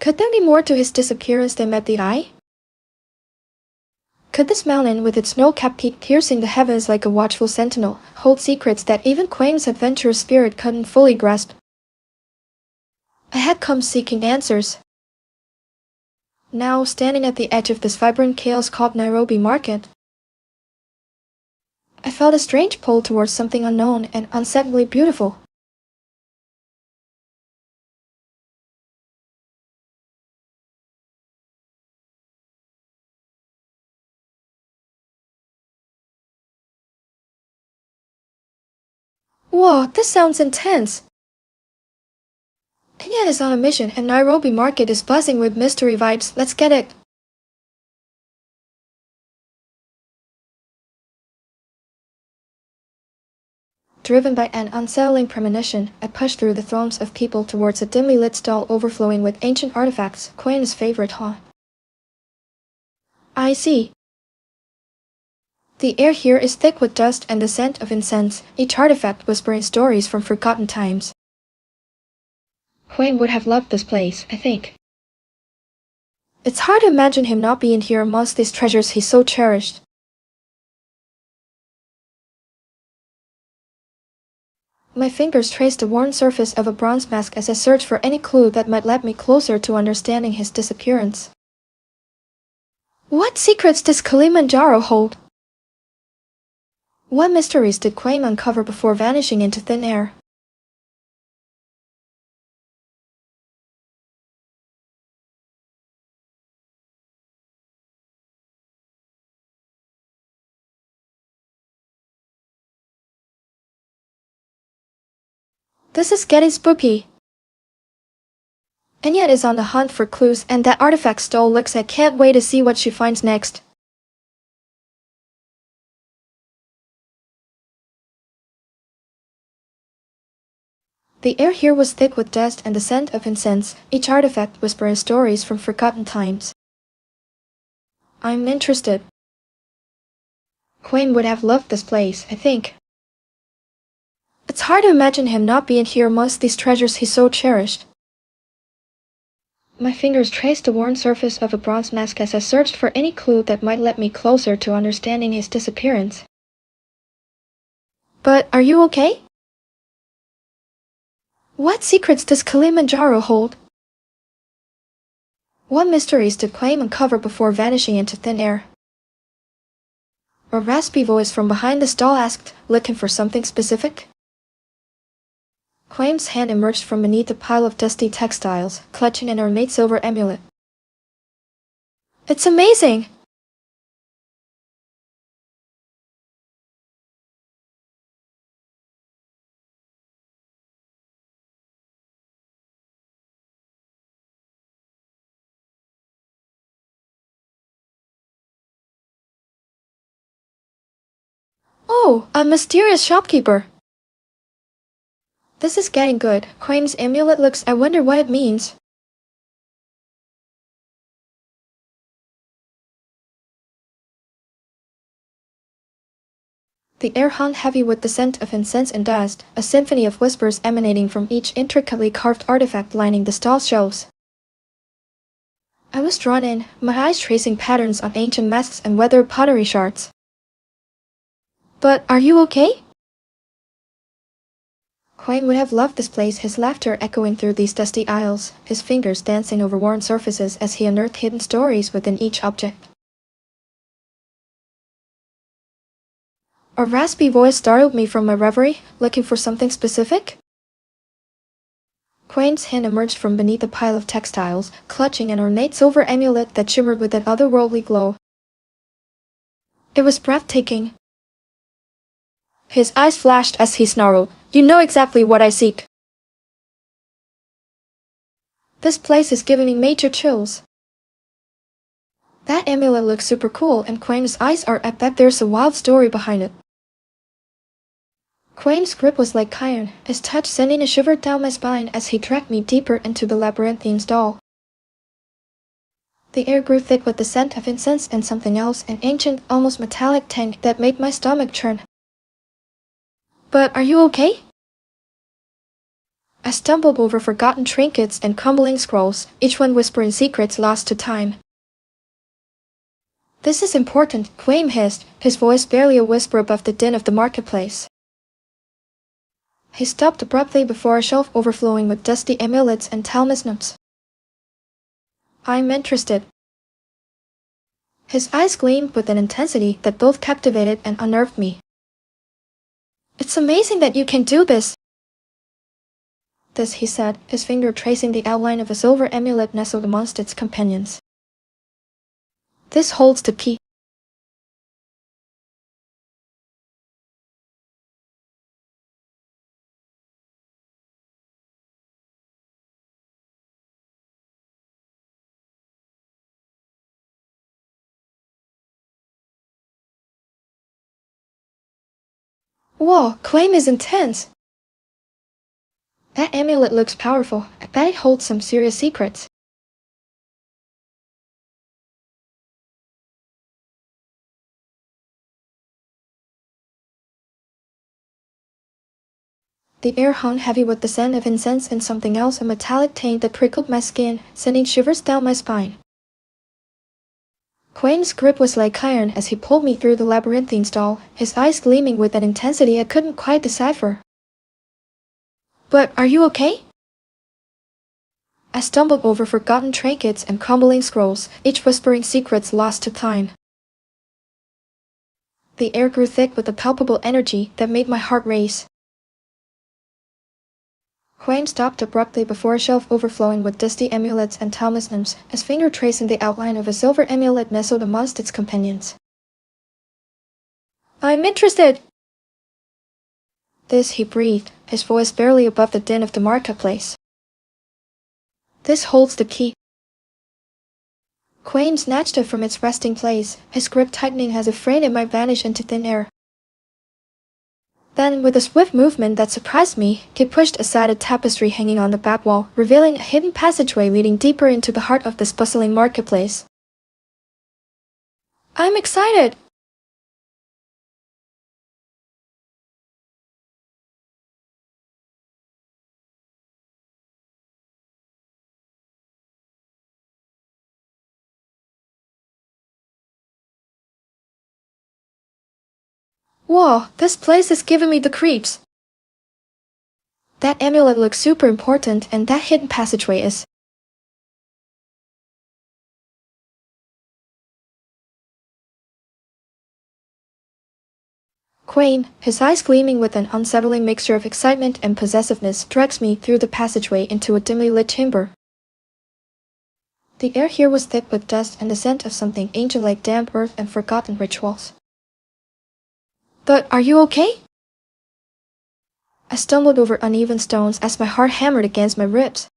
Could there be more to his disappearance than met the eye? Could this mountain, with its snow-capped peak piercing the heavens like a watchful sentinel, hold secrets that even Quang's adventurous spirit couldn't fully grasp? I had come seeking answers. Now, standing at the edge of this vibrant chaos called Nairobi Market, I felt a strange pull towards something unknown and unsettlingly beautiful. Whoa, this sounds intense! Kenya is on a mission and Nairobi Market is buzzing with mystery vibes. Let's get it! Driven by an unsettling premonition, I pushed through the throngs of people towards a dimly lit stall overflowing with ancient artifacts, Quang's favorite haunt. I see. The air here is thick with dust and the scent of incense, each artifact whispering stories from forgotten times. Quang would have loved this place, I think. It's hard to imagine him not being here amongst these treasures he so cherished. My fingers traced the worn surface of a bronze mask as I searched for any clue that might lead me closer to understanding his disappearance. What secrets does Kilimanjaro hold? What mysteries did Quaim uncover before vanishing into thin air? This is getting spooky. And yet is on the hunt for clues, and that artifact stole looks. I can't wait to see what she finds next. The air here was thick with dust and the scent of incense, each artifact whispering stories from forgotten times. I'm interested. Quaim would have loved this place, I think. It's hard to imagine him not being here amongst these treasures he so cherished. My fingers traced the worn surface of a bronze mask as I searched for any clue that might lead me closer to understanding his disappearance. But are you okay? What secrets does Kilimanjaro hold? What mysteries did Quaim uncover before vanishing into thin air? A raspy voice from behind the stall asked, looking for something specific? Quaim's hand emerged from beneath a pile of dusty textiles, clutching an ornate silver amulet. It's amazing! Oh, a mysterious shopkeeper! This is getting good. Quaim's amulet looks. I wonder what it means. The air hung heavy with the scent of incense and dust, a symphony of whispers emanating from each intricately carved artifact lining the stall shelves. I was drawn in, my eyes tracing patterns on ancient masks and weathered pottery shards. But are you okay? Quaim would have loved this place, his laughter echoing through these dusty aisles, his fingers dancing over worn surfaces as he unearthed hidden stories within each object. A raspy voice startled me from my reverie, looking for something specific? Quaim's hand emerged from beneath a pile of textiles, clutching an ornate silver amulet that shimmered with an otherworldly glow. It was breathtaking. His eyes flashed as he snarled, "You know exactly what I seek." This place is giving me major chills. That amulet looks super cool, and Quaim's eyes are. I bet there's a wild story behind it. Quaim's grip was like iron, his touch sending a shiver down my spine as he dragged me deeper into the labyrinthine stall. The air grew thick with the scent of incense and something else, an ancient, almost metallic tang that made my stomach churn. But are you okay? I stumbled over forgotten trinkets and crumbling scrolls, each one whispering secrets lost to time. This is important, Quaim hissed, his voice barely a whisper above the din of the marketplace. He stopped abruptly before a shelf overflowing with dusty amulets and talismans. I'm interested. His eyes gleamed with an intensity that both captivated and unnerved me. It's amazing that you can do this. This, he said, his finger tracing the outline of a silver amulet nestled amongst its companions. This holds the key. Whoa, Quaim is intense. That amulet looks powerful. I bet it holds some serious secrets. The air hung heavy with the scent of incense and something else, a metallic taint that prickled my skin, sending shivers down my spine. Quaim's grip was like iron as he pulled me through the labyrinthine stall, his eyes gleaming with an intensity I couldn't quite decipher. But are you okay? I stumbled over forgotten trinkets and crumbling scrolls, each whispering secrets lost to time. The air grew thick with a palpable energy that made my heart race. Huang stopped abruptly before a shelf overflowing with dusty amulets and talismans, his finger tracing the outline of a silver amulet nestled amongst its companions. "I'm interested!" This he breathed, his voice barely above the din of the marketplace. "This holds the key." Huang snatched it from its resting place, his grip tightening as if afraid it might vanish into thin air. Then, with a swift movement that surprised me, he pushed aside a tapestry hanging on the back wall, revealing a hidden passageway leading deeper into the heart of this bustling marketplace. "I'm excited!" "Whoa, this place is giving me the creeps." That amulet looks super important, and that hidden passageway is. Huang, his eyes gleaming with an unsettling mixture of excitement and possessiveness, drags me through the passageway into a dimly lit chamber. The air here was thick with dust and the scent of something ancient like damp earth and forgotten rituals. "But are you okay?" I stumbled over uneven stones as my heart hammered against my ribs.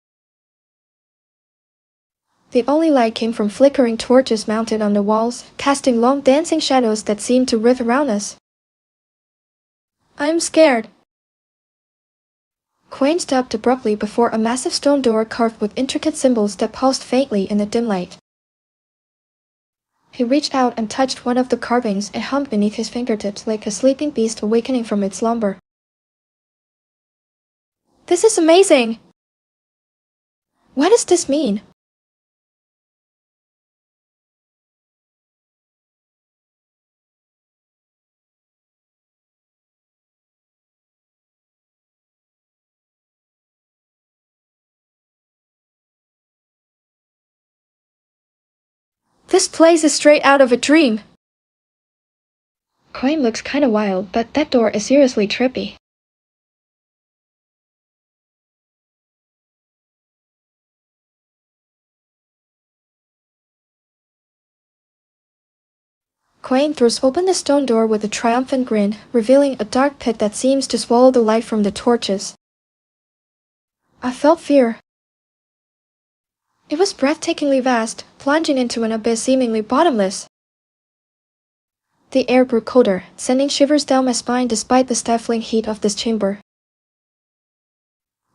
The only light came from flickering torches mounted on the walls, casting long dancing shadows that seemed to writhe around us. "I'm scared." Huang stopped abruptly before a massive stone door carved with intricate symbols that pulsed faintly in the dim light. He reached out and touched one of the carvings and hummed beneath his fingertips like a sleeping beast awakening from its slumber. "This is amazing!" "What does this mean?" "This place is straight out of a dream." Huang looks kinda wild, but that door is seriously trippy. Huang throws open the stone door with a triumphant grin, revealing a dark pit that seems to swallow the light from the torches. I felt fear. It was breathtakingly vast, plunging into an abyss seemingly bottomless. The air grew colder, sending shivers down my spine despite the stifling heat of this chamber.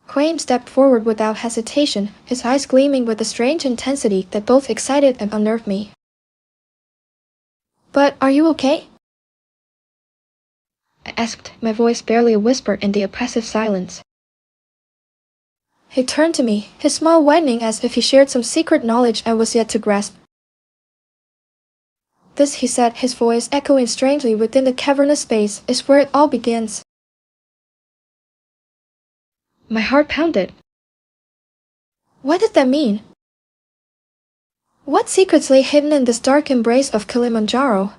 Huang stepped forward without hesitation, his eyes gleaming with a strange intensity that both excited and unnerved me. "But are you okay?" I asked, my voice barely a whisper in the oppressive silence. He turned to me, his smile widening as if he shared some secret knowledge I was yet to grasp. "This," he said, his voice echoing strangely within the cavernous space, "is where it all begins." My heart pounded. What did that mean? What secrets lay hidden in this dark embrace of Kilimanjaro?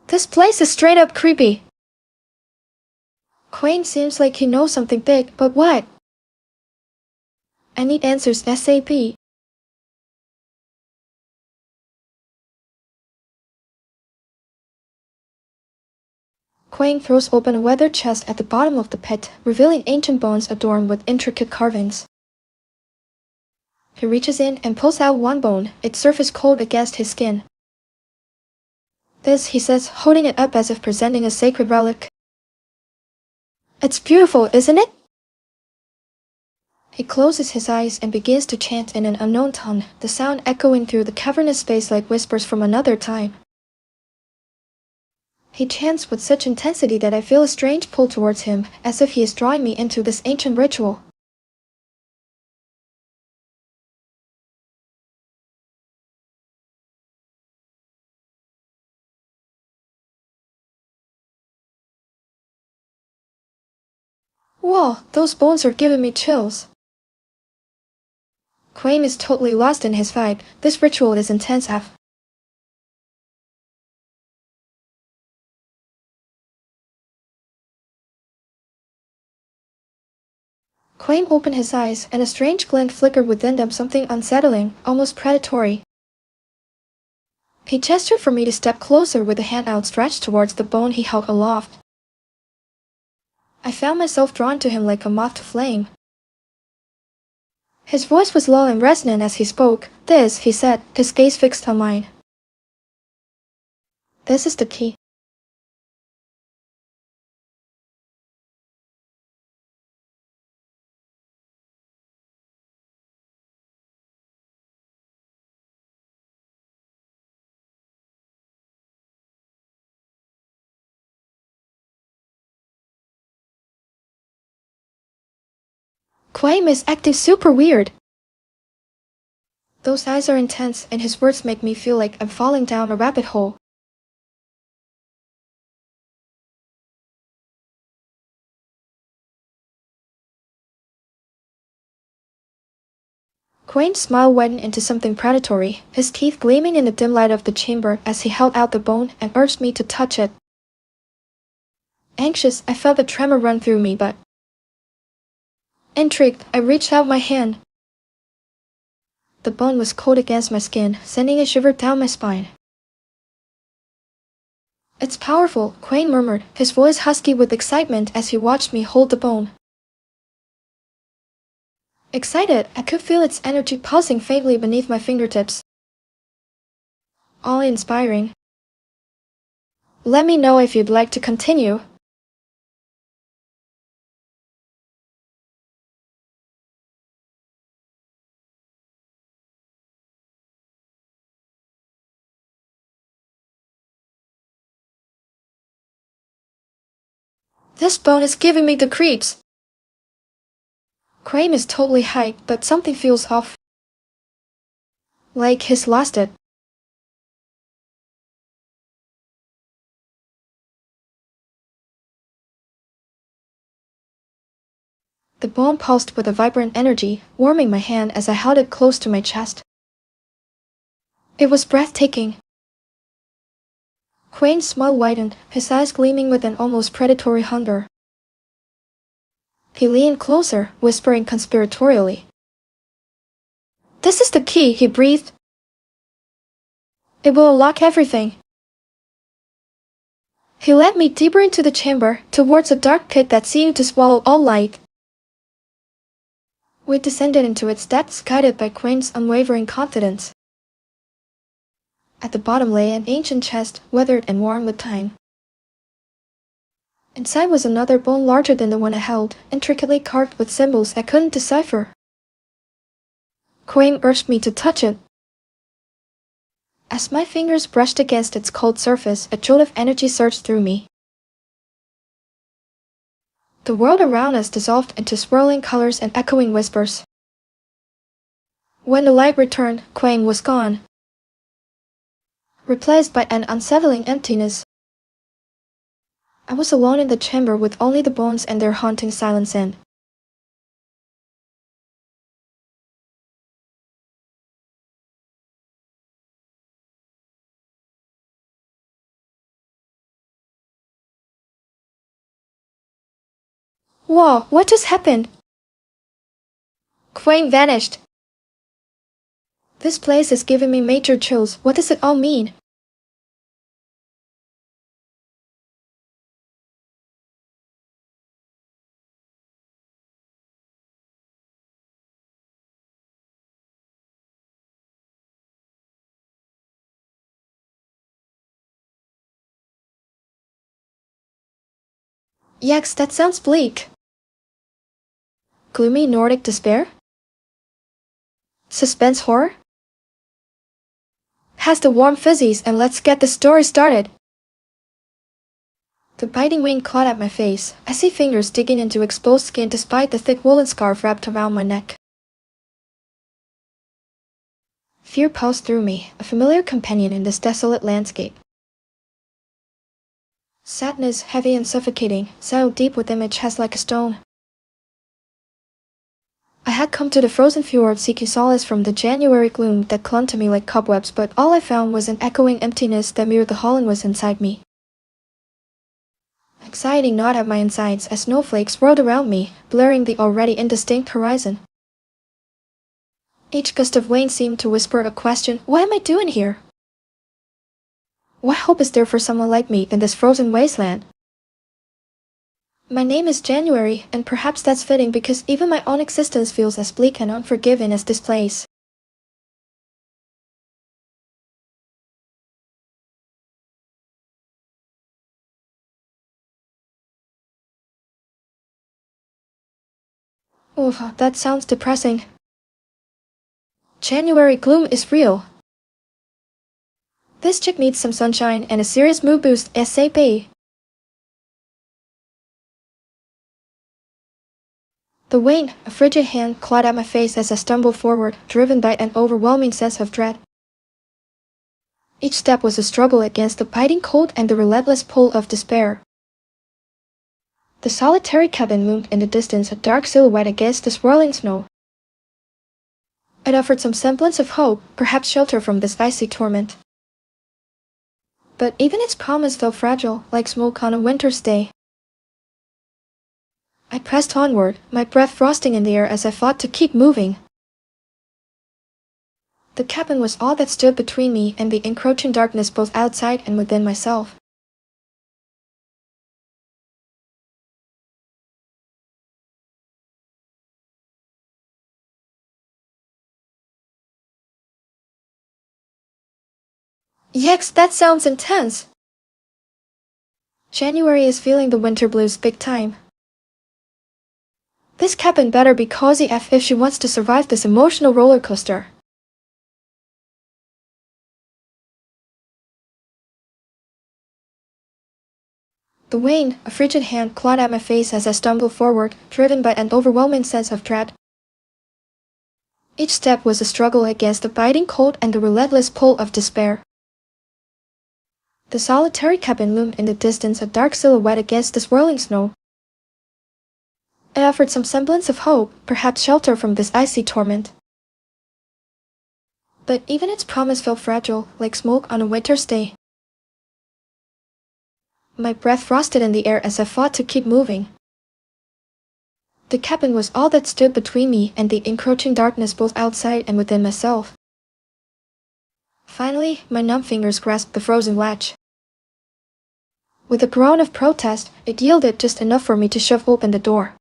This place is straight up creepy. Huang seems like he knows something big, but what? I need answers ASAP. Huang throws open a weathered chest at the bottom of the pit, revealing ancient bones adorned with intricate carvings. He reaches in and pulls out one bone, its surface cold against his skin. "This," he says, holding it up as if presenting a sacred relic. "It's beautiful, isn't it?" He closes his eyes and begins to chant in an unknown tongue, the sound echoing through the cavernous space like whispers from another time. He chants with such intensity that I feel a strange pull towards him, as if he is drawing me into this ancient ritual. Whoa, those bones are giving me chills. Quaim is totally lost in his vibe. This ritual is intense AF. Quaim opened his eyes, and a strange glint flickered within them, something unsettling, almost predatory. He gestured for me to step closer with a hand outstretched towards the bone he held aloft. I found myself drawn to him like a moth to flame. His voice was low and resonant as he spoke. "This," he said, his gaze fixed on mine. "This is the key." Quaim is acting super weird. Those eyes are intense, and his words make me feel like I'm falling down a rabbit hole. Quaim's smile widened into something predatory, his teeth gleaming in the dim light of the chamber as he held out the bone and urged me to touch it. Anxious, I felt a tremor run through me, but intrigued, I reached out my hand. The bone was cold against my skin, sending a shiver down my spine. "It's powerful," Quaim murmured, his voice husky with excitement as he watched me hold the bone. Excited, I could feel its energy pulsing faintly beneath my fingertips. Awe-inspiring. "Let me know if you'd like to continue." "This bone is giving me the creeps." Quaim is totally hyped, but something feels off. Like he's lost it. The bone pulsed with a vibrant energy, warming my hand as I held it close to my chest. It was breathtaking. Quaim's smile widened, his eyes gleaming with an almost predatory hunger. He leaned closer, whispering conspiratorially. "This is the key," he breathed. "It will unlock everything." He led me deeper into the chamber, towards a dark pit that seemed to swallow all light. We descended into its depths, guided by Quaim's unwavering confidence. At the bottom lay an ancient chest, weathered and worn with time. Inside was another bone larger than the one I held, intricately carved with symbols I couldn't decipher. Quaim urged me to touch it. As my fingers brushed against its cold surface, a jolt of energy surged through me. The world around us dissolved into swirling colors and echoing whispers. When the light returned, Quaim was gone, replaced by an unsettling emptiness. I was alone in the chamber with only the bones and their haunting silence in. Whoa, what just happened? Quaim vanished. This place is giving me major chills. What does it all mean? Yikes, that sounds bleak. Gloomy Nordic despair? Suspense horror? Has the warm fuzzies and let's get the story started. The biting wind clawed at my face. I see fingers digging into exposed skin despite the thick woolen scarf wrapped around my neck. Fear pulsed through me, a familiar companion in this desolate landscape. Sadness, heavy and suffocating, settled deep within my chest like a stone. I had come to the frozen fjord seeking solace from the January gloom that clung to me like cobwebs, but all I found was an echoing emptiness that mirrored the Holland was inside me. Anxiety gnawed at my insides as snowflakes swirled around me, blurring the already indistinct horizon. Each gust of wind seemed to whisper a question: what am I doing here? What hope is there for someone like me in this frozen wasteland? My name is January, and perhaps that's fitting because even my own existence feels as bleak and unforgiving as this place. Oof, that sounds depressing. January gloom is real. This chick needs some sunshine and a serious mood boost ASAP. The wind, a frigid hand, clawed at my face as I stumbled forward, driven by an overwhelming sense of dread. Each step was a struggle against the biting cold and the relentless pull of despair. The solitary cabin loomed in the distance, a dark silhouette against the swirling snow. It offered some semblance of hope, perhaps shelter from this icy torment. But even its promise felt fragile, like smoke on a winter's day. I pressed onward, my breath frosting in the air as I fought to keep moving. The cabin was all that stood between me and the encroaching darkness both outside and within myself. Yex, that sounds intense. January is feeling the winter blues big time. This cabin better be cozy AF if she wants to survive this emotional roller coaster. The wind, a frigid hand, clawed at my face as I stumbled forward, driven by an overwhelming sense of dread. Each step was a struggle against the biting cold and the relentless pull of despair. The solitary cabin loomed in the distance, a dark silhouette against the swirling snow. It offered some semblance of hope, perhaps shelter from this icy torment. But even its promise felt fragile, like smoke on a winter's day. My breath frosted in the air as I fought to keep moving. The cabin was all that stood between me and the encroaching darkness both outside and within myself. Finally, my numb fingers grasped the frozen latch. With a groan of protest, it yielded just enough for me to shove open the door.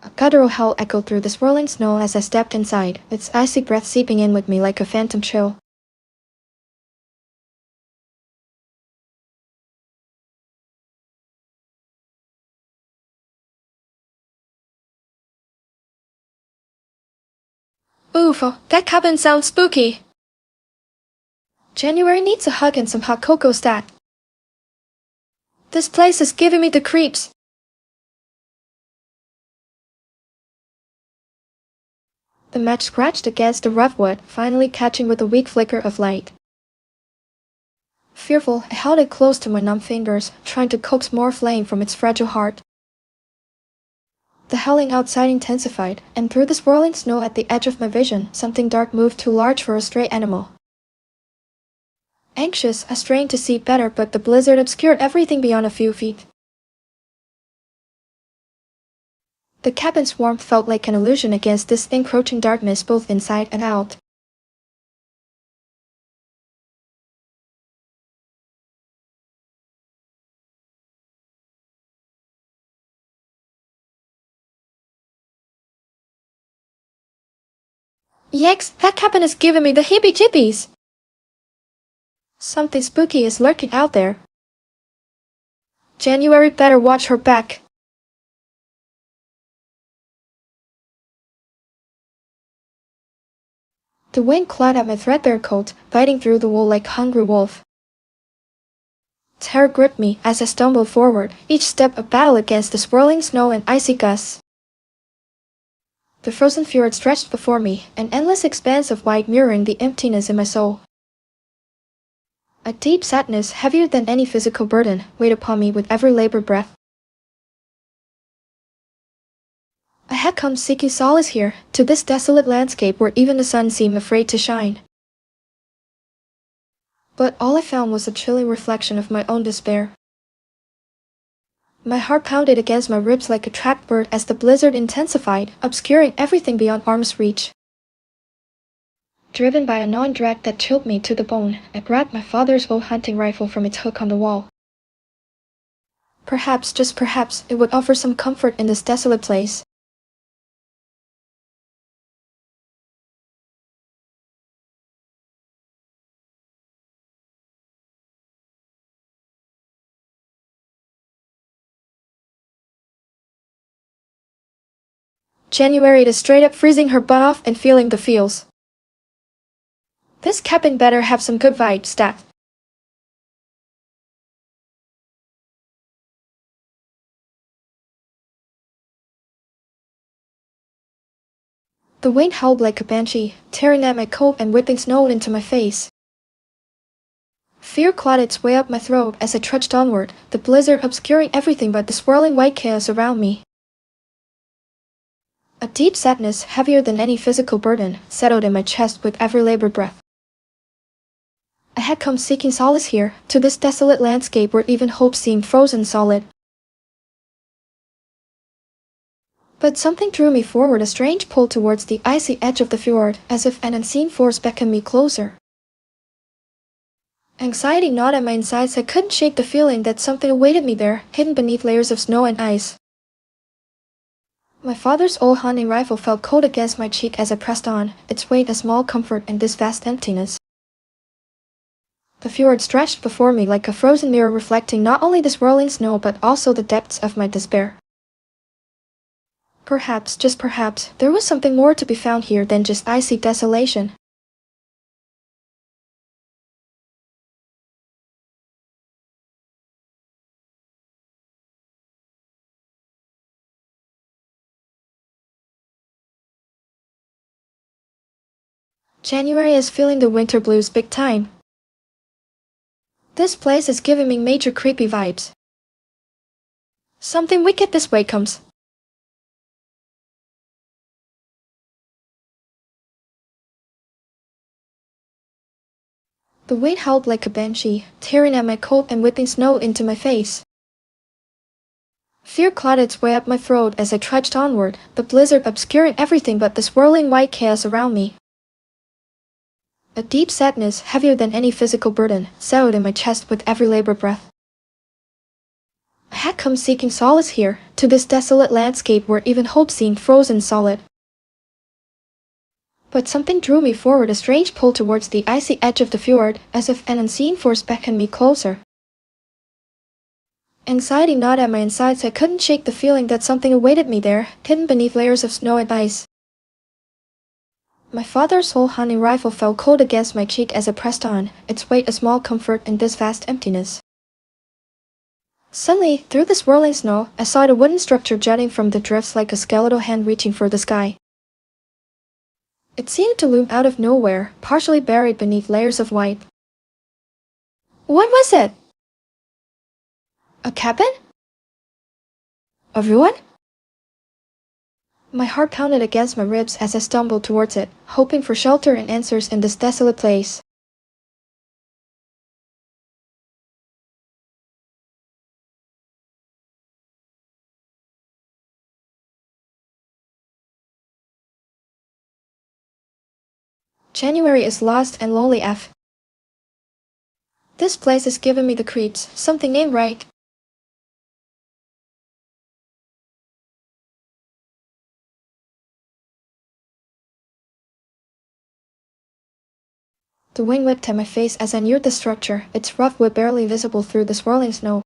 A guttural howl echoed through the swirling snow as I stepped inside, its icy breath seeping in with me like a phantom chill. Oof, that cabin sounds spooky. January needs a hug and some hot cocoa stat. This place is giving me the creeps. The match scratched against the rough wood, finally catching with a weak flicker of light. Fearful, I held it close to my numb fingers, trying to coax more flame from its fragile heart. The howling outside intensified, and through the swirling snow at the edge of my vision, something dark moved too large for a stray animal. Anxious, I strained to see better, but the blizzard obscured everything beyond a few feet. The cabin's warmth felt like an illusion against this encroaching darkness both inside and out. Yex, that cabin is giving me the heebie-jeebies! Something spooky is lurking out there. January better watch her back. The wind clawed at my threadbare coat, biting through the wool like a hungry wolf. Terror gripped me as I stumbled forward, each step a battle against the swirling snow and icy gusts. The frozen fjord stretched before me, an endless expanse of white mirroring the emptiness in my soul. A deep sadness, heavier than any physical burden, weighed upon me with every labored breath. I had come seeking solace here, to this desolate landscape where even the sun seemed afraid to shine. But all I found was a chilling reflection of my own despair. My heart pounded against my ribs like a trapped bird as the blizzard intensified, obscuring everything beyond arm's reach. Driven by a gnawing dread that chilled me to the bone, I grabbed my father's old hunting rifle from its hook on the wall. Perhaps, just perhaps, it would offer some comfort in this desolate place. January is straight up freezing her butt off and feeling the feels. This cabin better have some good vibes, stat. The wind howled like a banshee, tearing at my coat and whipping snow into my face. Fear clawed its way up my throat as I trudged onward, the blizzard obscuring everything but the swirling white chaos around me. A deep sadness, heavier than any physical burden, settled in my chest with every labored breath. I had come seeking solace here, to this desolate landscape where even hope seemed frozen solid. But something drew me forward, a strange pull towards the icy edge of the fjord, as if an unseen force beckoned me closer. Anxiety gnawed at my insides. I couldn't shake the feeling that something awaited me there, hidden beneath layers of snow and ice. My father's old hunting rifle felt cold against my cheek as I pressed on, its weight a small comfort in this vast emptiness. The fjord stretched before me like a frozen mirror, reflecting not only the swirling snow but also the depths of my despair. Perhaps, just perhaps, there was something more to be found here than just icy desolation. January is feeling the winter blues big time. This place is giving me major creepy vibes. Something wicked this way comes. The wind howled like a banshee, tearing at my coat and whipping snow into my face. Fear clawed its way up my throat as I trudged onward, the blizzard obscuring everything but the swirling white chaos around me. A deep sadness, heavier than any physical burden, settled in my chest with every labored breath. I had come seeking solace here, to this desolate landscape where even hope seemed frozen solid. But something drew me forward, a strange pull towards the icy edge of the fjord, as if an unseen force beckoned me closer. Anxiety gnawed at my insides. I couldn't shake the feeling that something awaited me there, hidden beneath layers of snow and ice. My father's old hunting rifle felt cold against my cheek as I pressed on, its weight a small comfort in this vast emptiness. Suddenly, through the swirling snow, I saw a wooden structure jutting from the drifts like a skeletal hand reaching for the sky. It seemed to loom out of nowhere, partially buried beneath layers of white. What was it? A cabin? Everyone? My heart pounded against my ribs as I stumbled towards it, hoping for shelter and answers in this desolate place. January is lost and lonely af. This place is giving me the creeps. Something ain't right. The wind whipped at my face as I neared the structure, its rough wood barely visible through the swirling snow.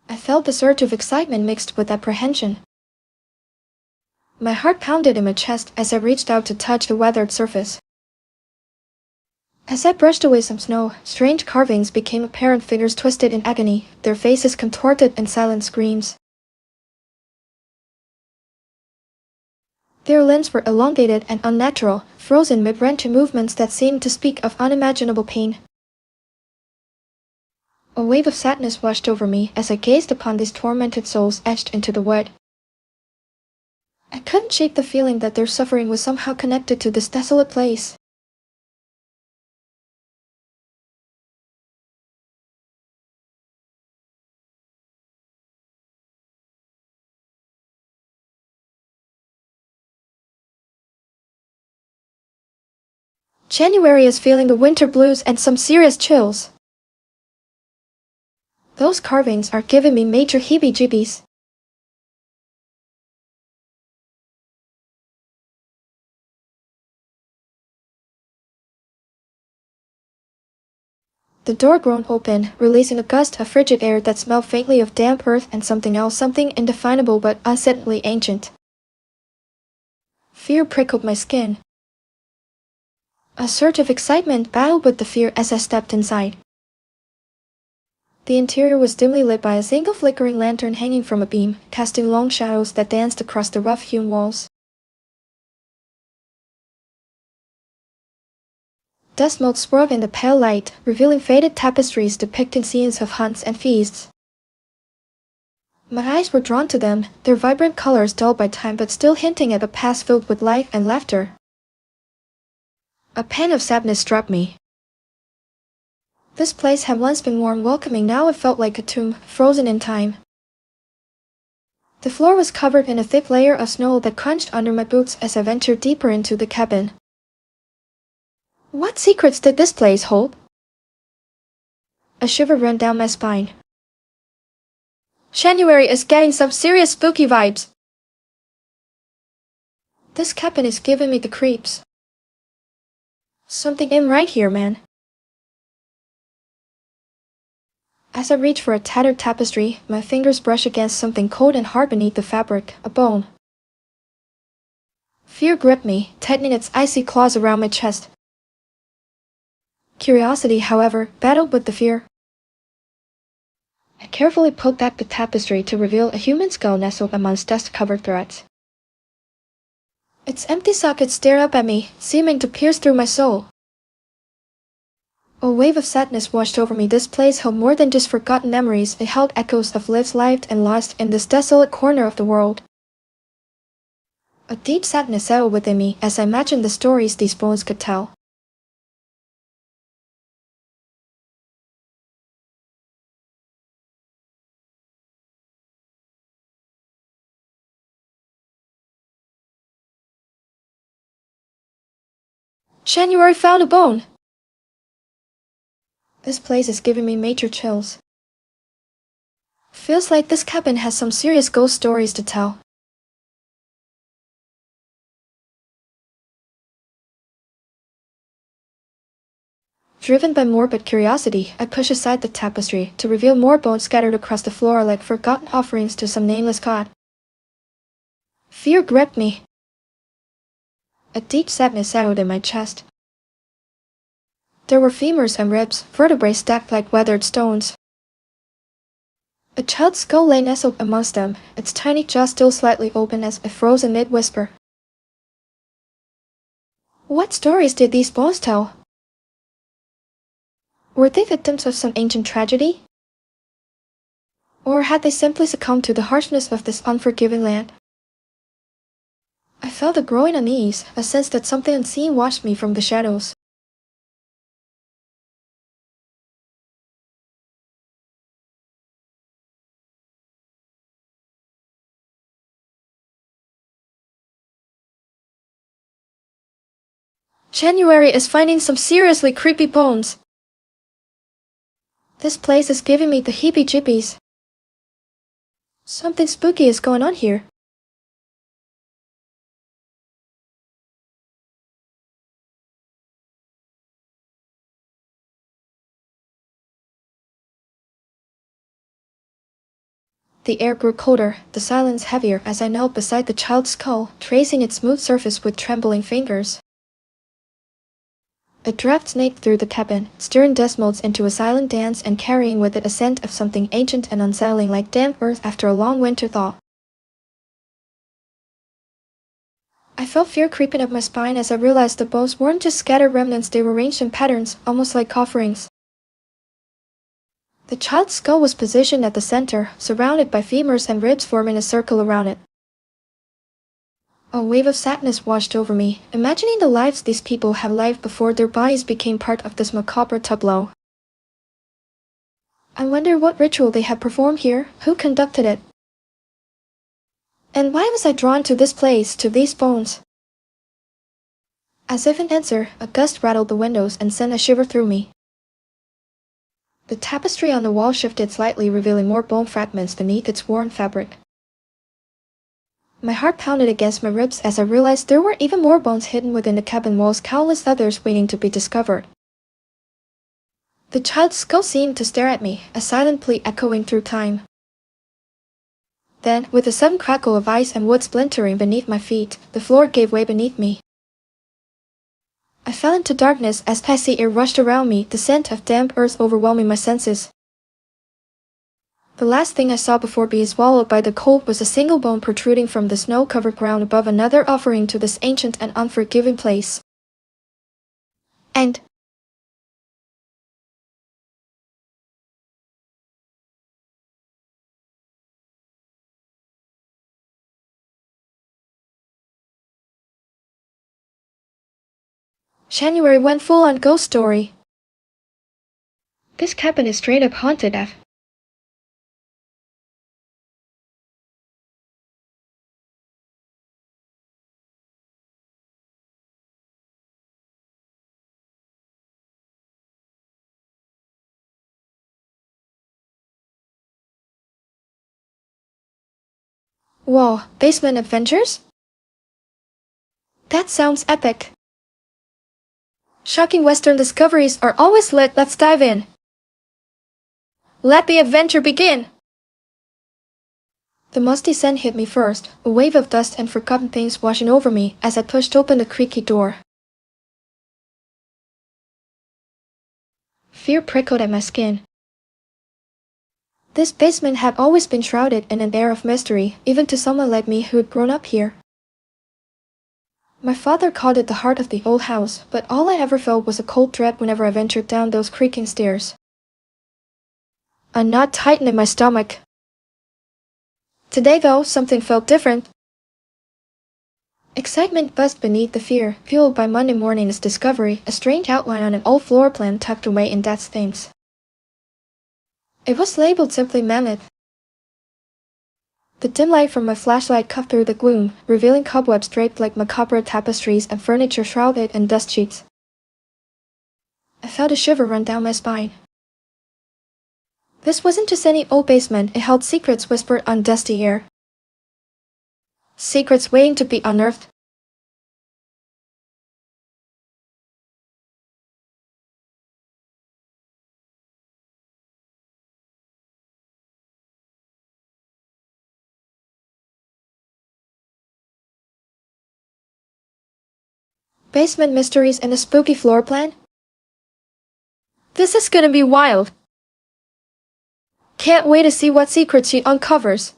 I felt the surge of excitement mixed with apprehension. My heart pounded in my chest as I reached out to touch the weathered surface. As I brushed away some snow, strange carvings became apparent, figures twisted in agony, their faces contorted in silent screams. Their limbs were elongated and unnatural, frozen mid-range movements that seemed to speak of unimaginable pain. A wave of sadness washed over me as I gazed upon these tormented souls etched into the wood. I couldn't shake the feeling that their suffering was somehow connected to this desolate place. January is feeling the winter blues and some serious chills. Those carvings are giving me major heebie-jeebies. The door groaned open, releasing a gust of frigid air that smelled faintly of damp earth and something else, something indefinable but unsettling ancient. Fear prickled my skin. A surge of excitement battled with the fear as I stepped inside. The interior was dimly lit by a single flickering lantern hanging from a beam, casting long shadows that danced across the rough-hewn walls. Dust motes swirled in the pale light, revealing faded tapestries depicting scenes of hunts and feasts. My eyes were drawn to them, their vibrant colors dulled by time but still hinting at a past filled with life and laughter. A pang of sadness struck me. This place had once been warm, welcoming, now it felt like a tomb, frozen in time. The floor was covered in a thick layer of snow that crunched under my boots as I ventured deeper into the cabin. What secrets did this place hold? A shiver ran down my spine. January is getting some serious spooky vibes. This cabin is giving me the creeps. Something ain't right here, man. As I reached for a tattered tapestry, my fingers brushed against something cold and hard beneath the fabric, a bone. Fear gripped me, tightening its icy claws around my chest. Curiosity, however, battled with the fear. I carefully pulled back the tapestry to reveal a human skull nestled amongst dust-covered threads. Its empty socket stared up at me, seeming to pierce through my soul. A wave of sadness washed over me. This place held more than just forgotten memories. It held echoes of lives lived and lost in this desolate corner of the world. A deep sadness settled within me as I imagined the stories these bones could tell. January found a bone! This place is giving me major chills. Feels like this cabin has some serious ghost stories to tell. Driven by morbid curiosity, I push aside the tapestry to reveal more bones scattered across the floor like forgotten offerings to some nameless god. Fear gripped me. A deep sadness settled in my chest. There were femurs and ribs, vertebrae stacked like weathered stones. A child's skull lay nestled amongst them, its tiny jaw still slightly open as it froze in mid-whisper. What stories did these bones tell? Were they victims of some ancient tragedy? Or had they simply succumbed to the harshness of this unforgiving land? I felt a growing unease, a sense that something unseen watched me from the shadows. January is finding some seriously creepy bones. This place is giving me the heebie-jeebies. Something spooky is going on here. The air grew colder, the silence heavier as I knelt beside the child's skull, tracing its smooth surface with trembling fingers. A draft snaked through the cabin, stirring dust motes into a silent dance and carrying with it a scent of something ancient and unsettling like damp earth after a long winter thaw. I felt fear creeping up my spine as I realized the bones weren't just scattered remnants, they were arranged in patterns, almost like offerings. The child's skull was positioned at the center, surrounded by femurs and ribs forming a circle around it. A wave of sadness washed over me, imagining the lives these people have lived before their bodies became part of this macabre tableau. I wonder what ritual they had performed here, who conducted it. And why was I drawn to this place, to these bones? As if in answer, a gust rattled the windows and sent a shiver through me. The tapestry on the wall shifted slightly, revealing more bone fragments beneath its worn fabric. My heart pounded against my ribs as I realized there were even more bones hidden within the cabin walls, countless others waiting to be discovered. The child's skull seemed to stare at me, a silent plea echoing through time. Then, with a sudden crackle of ice and wood splintering beneath my feet, the floor gave way beneath me. I fell into darkness as icy air rushed around me, the scent of damp earth overwhelming my senses. The last thing I saw before being swallowed by the cold was a single bone protruding from the snow-covered ground above, another offering to this ancient and unforgiving place. And January went full-on ghost story. This cabin is straight up haunted af. Whoa, basement adventures? That sounds epic. Shocking Western discoveries are always lit. Let's dive in. Let the adventure begin! The musty scent hit me first, a wave of dust and forgotten things washing over me as I pushed open the creaky door. Fear prickled at my skin. This basement had always been shrouded in an air of mystery, even to someone like me who'd grown up here. My father called it the heart of the old house, but all I ever felt was a cold dread whenever I ventured down those creaking stairs. A knot tightened in my stomach. Today, though, something felt different. Excitement buzzed beneath the fear, fueled by Monday morning's discovery, a strange outline on an old floor plan tucked away in dad's things. It was labeled simply Mammoth. The dim light from my flashlight cut through the gloom, revealing cobwebs draped like macabre tapestries and furniture shrouded in dust sheets. I felt a shiver run down my spine. This wasn't just any old basement, it held secrets whispered on dusty air. Secrets waiting to be unearthed. Basement mysteries and a spooky floor plan? This is gonna be wild. Can't wait to see what secrets she uncovers.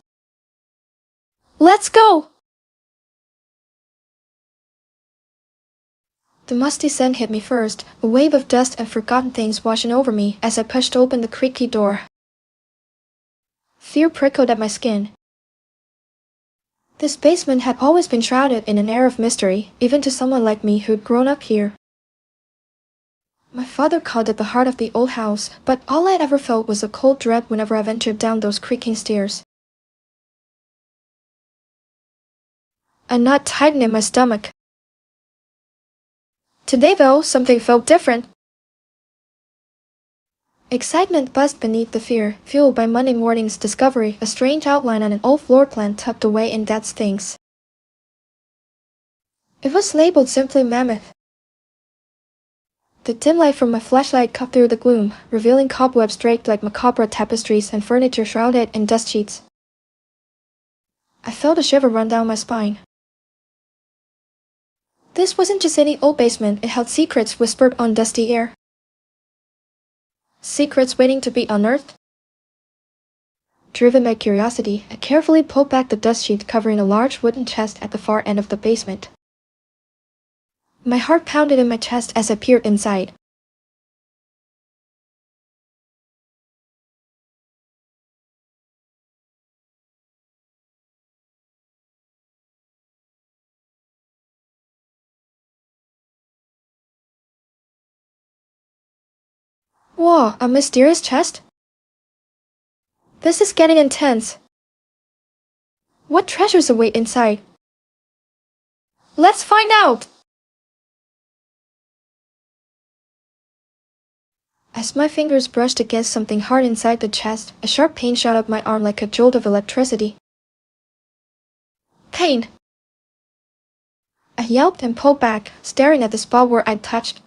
Let's go! The musty scent hit me first, a wave of dust and forgotten things washing over me as I pushed open the creaky door. Fear prickled at my skin. This basement had always been shrouded in an air of mystery, even to someone like me who'd grown up here. My father called it the heart of the old house, but all I'd ever felt was a cold dread whenever I ventured down those creaking stairs. A knot tightened in my stomach. Today, though, something felt different. Excitement buzzed beneath the fear, fueled by Monday morning's discovery, a strange outline on an old floor plan tucked away in dad's things. It was labeled simply Mammoth. The dim light from my flashlight cut through the gloom, revealing cobwebs draped like macabre tapestries and furniture shrouded in dust sheets. I felt a shiver run down my spine. This wasn't just any old basement, it held secrets whispered on dusty air. Secrets waiting to be unearthed? Driven by curiosity, I carefully pulled back the dust sheet covering a large wooden chest at the far end of the basement. My heart pounded in my chest as I peered inside. Whoa, a mysterious chest? This is getting intense. What treasures await inside? Let's find out! As my fingers brushed against something hard inside the chest, a sharp pain shot up my arm like a jolt of electricity. Pain! I yelped and pulled back, staring at the spot where I'd touched.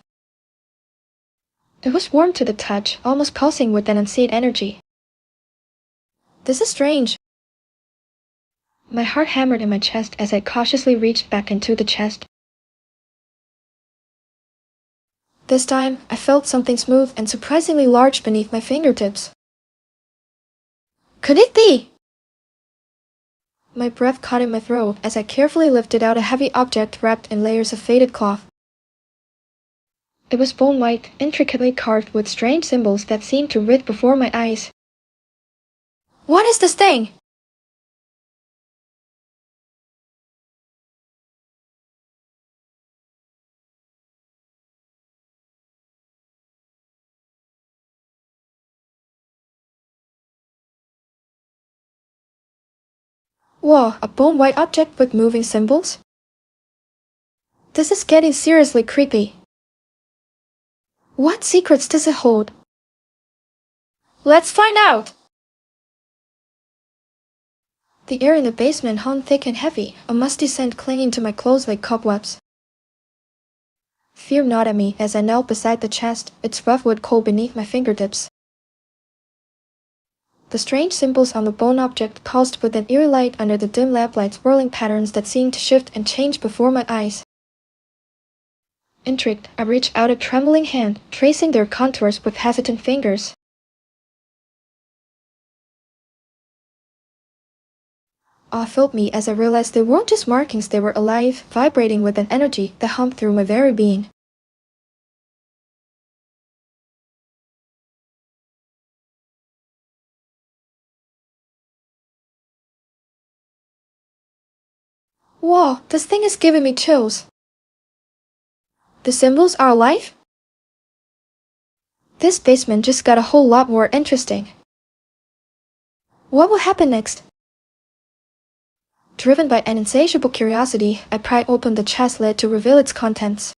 It was warm to the touch, almost pulsing with an unseen energy. This is strange. My heart hammered in my chest as I cautiously reached back into the chest. This time, I felt something smooth and surprisingly large beneath my fingertips. Could it be? My breath caught in my throat as I carefully lifted out a heavy object wrapped in layers of faded cloth. It was bone white, intricately carved with strange symbols that seemed to writhe before my eyes. What is this thing? Whoa, a bone white object with moving symbols? This is getting seriously creepy. What secrets does it hold? Let's find out! The air in the basement hung thick and heavy, a musty scent clinging to my clothes like cobwebs. Fear gnawed at me as I knelt beside the chest, its rough wood cold beneath my fingertips. The strange symbols on the bone object pulsed with an eerie light under the dim lamplight, swirling patterns that seemed to shift and change before my eyes. Intrigued, I reached out a trembling hand, tracing their contours with hesitant fingers. Awe filled me as I realized they weren't just markings, they were alive, vibrating with an energy that hummed through my very being. Whoa, this thing is giving me chills. The symbols are alive? This basement just got a whole lot more interesting. What will happen next? Driven by an insatiable curiosity, I pried open the chest lid to reveal its contents.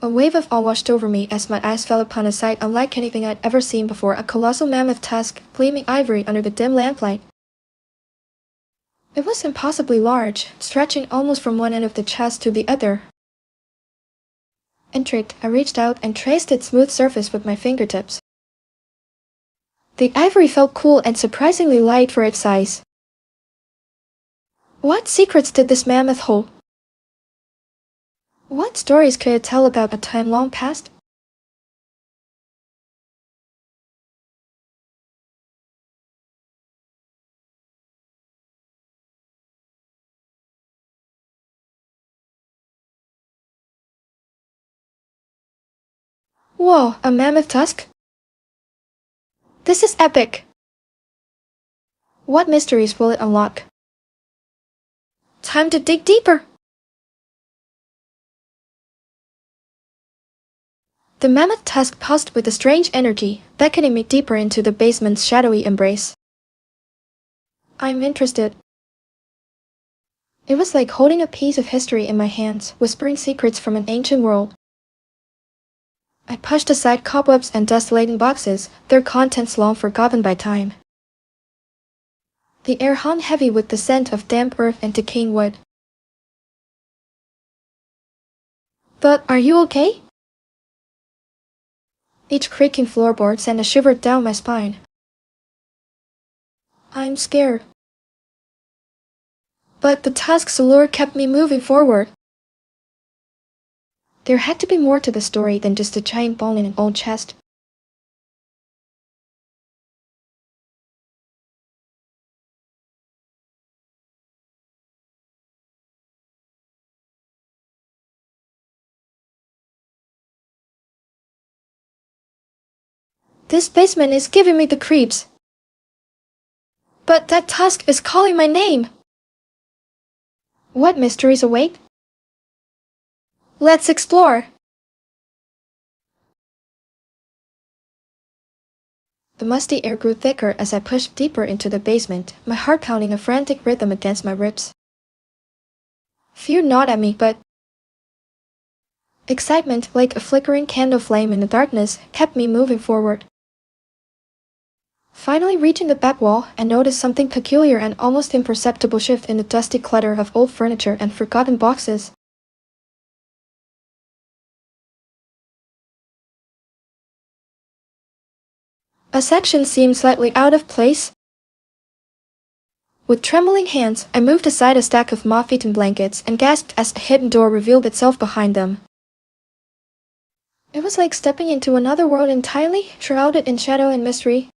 A wave of awe washed over me as my eyes fell upon a sight unlike anything I'd ever seen before, a colossal mammoth tusk, gleaming ivory under the dim lamplight. It was impossibly large, stretching almost from one end of the chest to the other. Intrigued, I reached out and traced its smooth surface with my fingertips. The ivory felt cool and surprisingly light for its size. What secrets did this mammoth hold? What stories could it tell about a time long past? Whoa, a mammoth tusk? This is epic! What mysteries will it unlock? Time to dig deeper! The mammoth tusk pulsed with a strange energy, beckoning me deeper into the basement's shadowy embrace. I'm interested. It was like holding a piece of history in my hands, whispering secrets from an ancient world. I pushed aside cobwebs and dust-laden boxes, their contents long forgotten by time. The air hung heavy with the scent of damp earth and decaying wood. But are you okay? Each creaking floorboard sent a shiver down my spine. I'm scared. But the task's allure kept me moving forward. There had to be more to the story than just a giant bone in an old chest. This basement is giving me the creeps. But that tusk is calling my name. What mysteries await? Let's explore. The musty air grew thicker as I pushed deeper into the basement, my heart pounding a frantic rhythm against my ribs. Fear gnawed at me, but excitement, like a flickering candle flame in the darkness, kept me moving forward. Finally reaching the back wall, I noticed something peculiar and almost imperceptible shift in the dusty clutter of old furniture and forgotten boxes. A section seemed slightly out of place. With trembling hands, I moved aside a stack of moth-eaten blankets and gasped as a hidden door revealed itself behind them. It was like stepping into another world entirely, shrouded in shadow and mystery.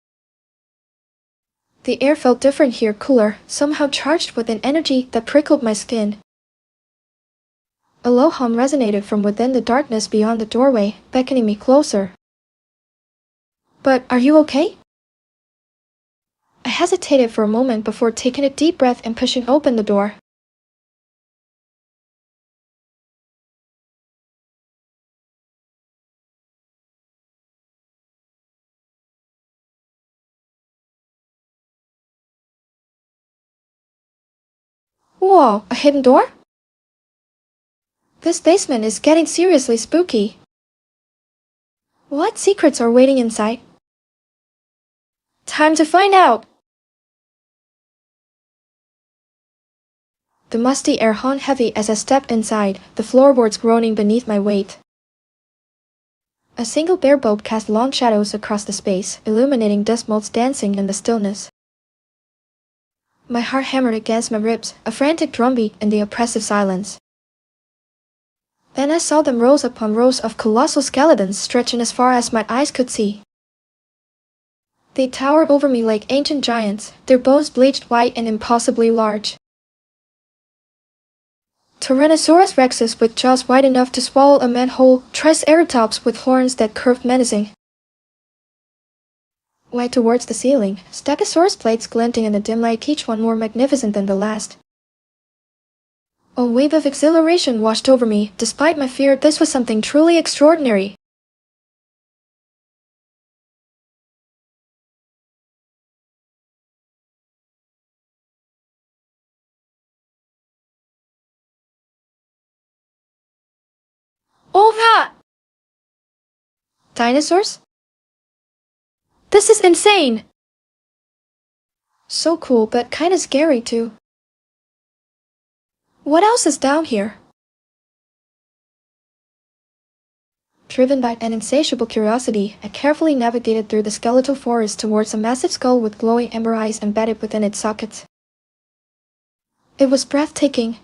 The air felt different here, cooler, somehow charged with an energy that prickled my skin. A low hum resonated from within the darkness beyond the doorway, beckoning me closer. But are you okay? I hesitated for a moment before taking a deep breath and pushing open the door. Whoa, a hidden door? This basement is getting seriously spooky. What secrets are waiting inside? Time to find out! The musty air hung heavy as I stepped inside, the floorboards groaning beneath my weight. A single bare bulb cast long shadows across the space, illuminating dust motes dancing in the stillness. My heart hammered against my ribs, a frantic drumbeat in the oppressive silence. Then I saw them rows upon rows of colossal skeletons stretching as far as my eyes could see. They towered over me like ancient giants, their bones bleached white and impossibly large. Tyrannosaurus rexes with jaws wide enough to swallow a man whole, triceratops with horns that curved menacing. Wide towards the ceiling, stegosaurus plates glinting in the dim light, each one more magnificent than the last. A wave of exhilaration washed over me, despite my fear this was something truly extraordinary. Oh, that! Dinosaurs? This is insane! So cool, but kinda scary too. What else is down here? Driven by an insatiable curiosity, I carefully navigated through the skeletal forest towards a massive skull with glowing amber eyes embedded within its sockets. It was breathtaking.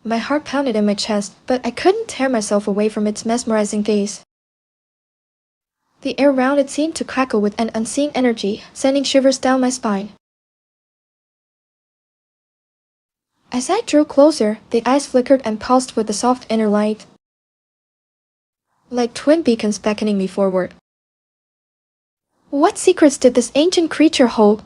My heart pounded in my chest, but I couldn't tear myself away from its mesmerizing gaze. The air around it seemed to crackle with an unseen energy, sending shivers down my spine. As I drew closer, the eyes flickered and pulsed with a soft inner light, like twin beacons beckoning me forward. What secrets did this ancient creature hold?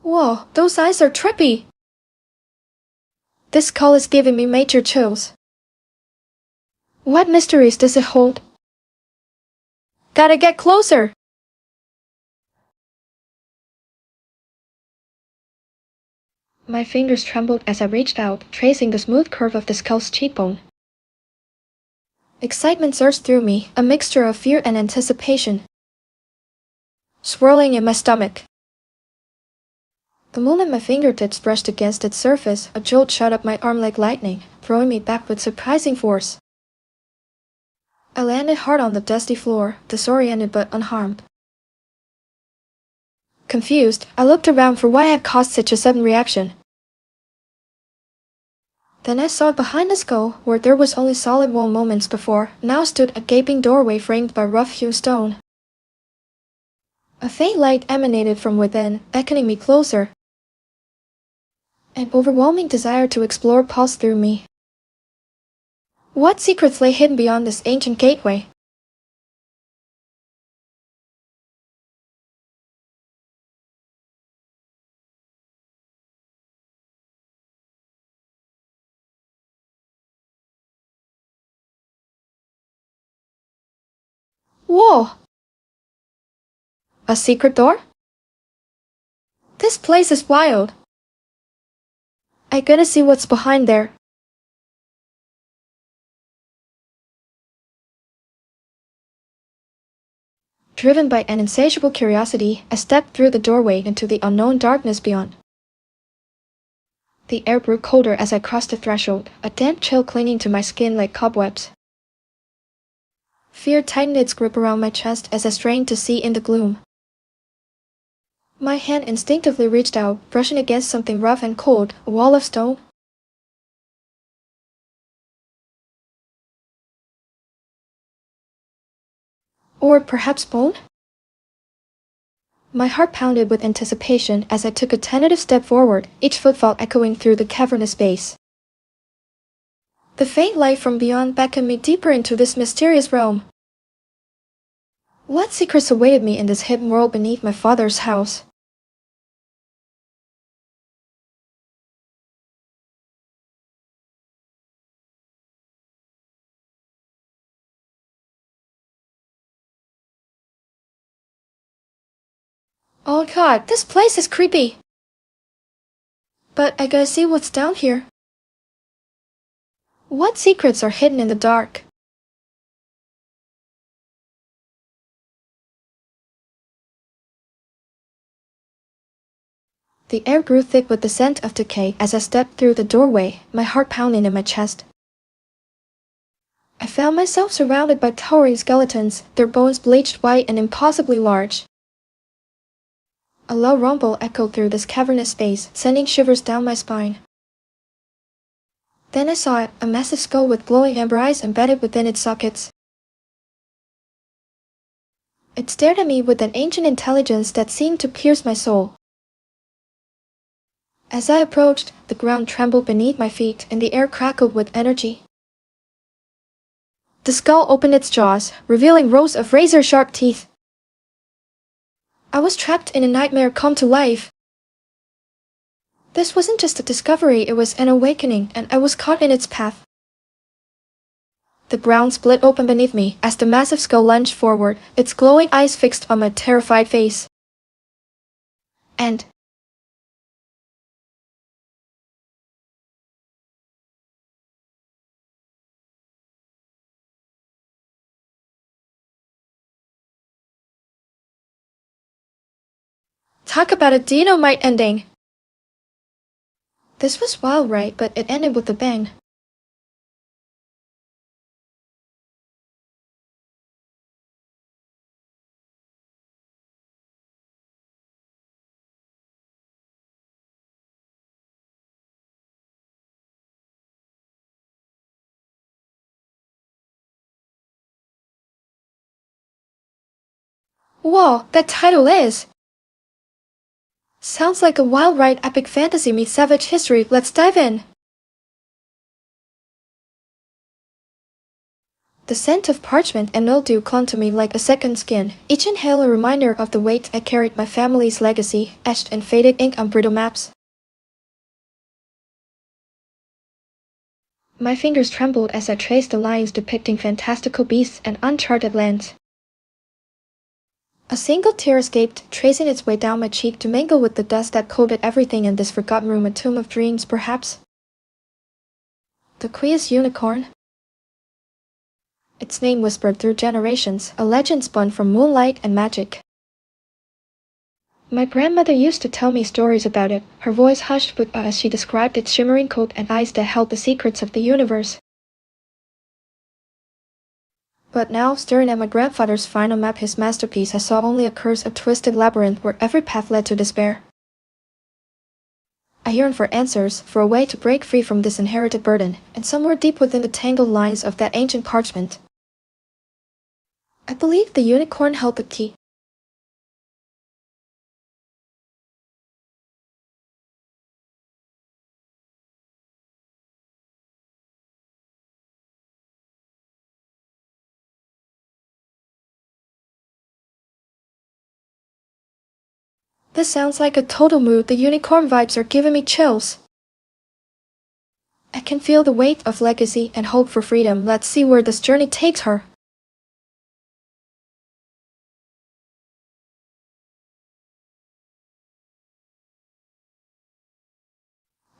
Whoa, those eyes are trippy! This skull is giving me major chills. What mysteries does it hold? Gotta get closer! My fingers trembled as I reached out, tracing the smooth curve of the skull's cheekbone. Excitement surged through me, a mixture of fear and anticipation, swirling in my stomach. The moment my fingertips brushed against its surface, a jolt shot up my arm like lightning, throwing me back with surprising force. I landed hard on the dusty floor, disoriented but unharmed. Confused, I looked around for what had caused such a sudden reaction. Then I saw behind the skull, where there was only solid wall moments before, now stood a gaping doorway framed by rough-hewn stone. A faint light emanated from within, beckoning me closer. An overwhelming desire to explore pulsed through me. What secrets lay hidden beyond this ancient gateway? Whoa! A secret door? This place is wild. I gotta see what's behind there. Driven by an insatiable curiosity, I stepped through the doorway into the unknown darkness beyond. The air grew colder as I crossed the threshold, a damp chill clinging to my skin like cobwebs. Fear tightened its grip around my chest as I strained to see in the gloom. My hand instinctively reached out, brushing against something rough and cold, a wall of stone. Or perhaps bone? My heart pounded with anticipation as I took a tentative step forward, each footfall echoing through the cavernous space. The faint light from beyond beckoned me deeper into this mysterious realm. What secrets awaited me in this hidden world beneath my father's house? Oh god, this place is creepy! But I gotta see what's down here. What secrets are hidden in the dark? The air grew thick with the scent of decay as I stepped through the doorway, my heart pounding in my chest. I found myself surrounded by towering skeletons, their bones bleached white and impossibly large. A low rumble echoed through this cavernous space, sending shivers down my spine. Then I saw it, a massive skull with glowing amber eyes embedded within its sockets. It stared at me with an ancient intelligence that seemed to pierce my soul. As I approached, the ground trembled beneath my feet and the air crackled with energy. The skull opened its jaws, revealing rows of razor-sharp teeth. I was trapped in a nightmare come to life. This wasn't just a discovery, it was an awakening, and I was caught in its path. The ground split open beneath me as the massive skull lunged forward, its glowing eyes fixed on my terrified face. And talk about a dynamite ending! This was wild, right? But it ended with a bang. Whoa, that title is! Sounds like a wild ride epic fantasy meets savage history. Let's dive in! The scent of parchment and mildew clung to me like a second skin, each inhale a reminder of the weight I carried, my family's legacy, etched in faded ink on brittle maps. My fingers trembled as I traced the lines depicting fantastical beasts and uncharted lands. A single tear escaped, tracing its way down my cheek to mingle with the dust that coated everything in this forgotten room, a tomb of dreams, perhaps? The Quiz Unicorn? Its name whispered through generations, a legend spun from moonlight and magic. My grandmother used to tell me stories about it, her voice hushed with as she described its shimmering coat and eyes that held the secrets of the universe. But now, staring at my grandfather's final map, his masterpiece, I saw only a curse, a twisted labyrinth where every path led to despair. I yearned for answers, for a way to break free from this inherited burden, and somewhere deep within the tangled lines of that ancient parchment, I believed the unicorn held the key. This sounds like a total mood. The unicorn vibes are giving me chills. I can feel the weight of legacy and hope for freedom. Let's see where this journey takes her.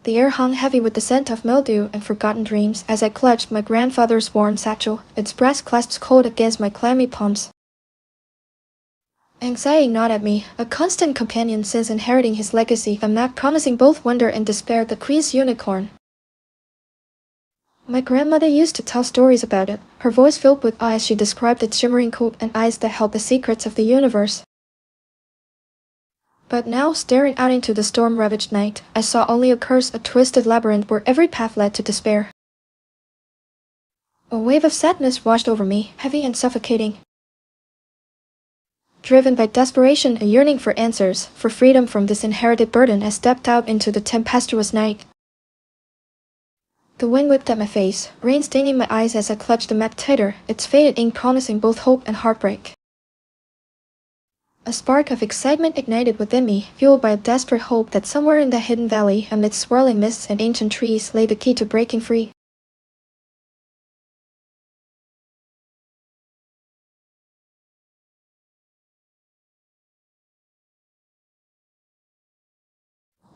The air hung heavy with the scent of mildew and forgotten dreams as I clutched my grandfather's worn satchel, its brass clasps cold against my clammy palms. Anxiety gnawed at me, a constant companion since inheriting his legacy, a map promising both wonder and despair, the Queen's unicorn. My grandmother used to tell stories about it, her voice filled with awe as she described its shimmering coat and eyes that held the secrets of the universe. But now, staring out into the storm-ravaged night, I saw only a curse, a twisted labyrinth where every path led to despair. A wave of sadness washed over me, heavy and suffocating. Driven by desperation, a yearning for answers, for freedom from this inherited burden, I stepped out into the tempestuous night. The wind whipped at my face, rain staining my eyes as I clutched the map tighter, its faded ink promising both hope and heartbreak. A spark of excitement ignited within me, fueled by a desperate hope that somewhere in that hidden valley, amidst swirling mists and ancient trees, lay the key to breaking free.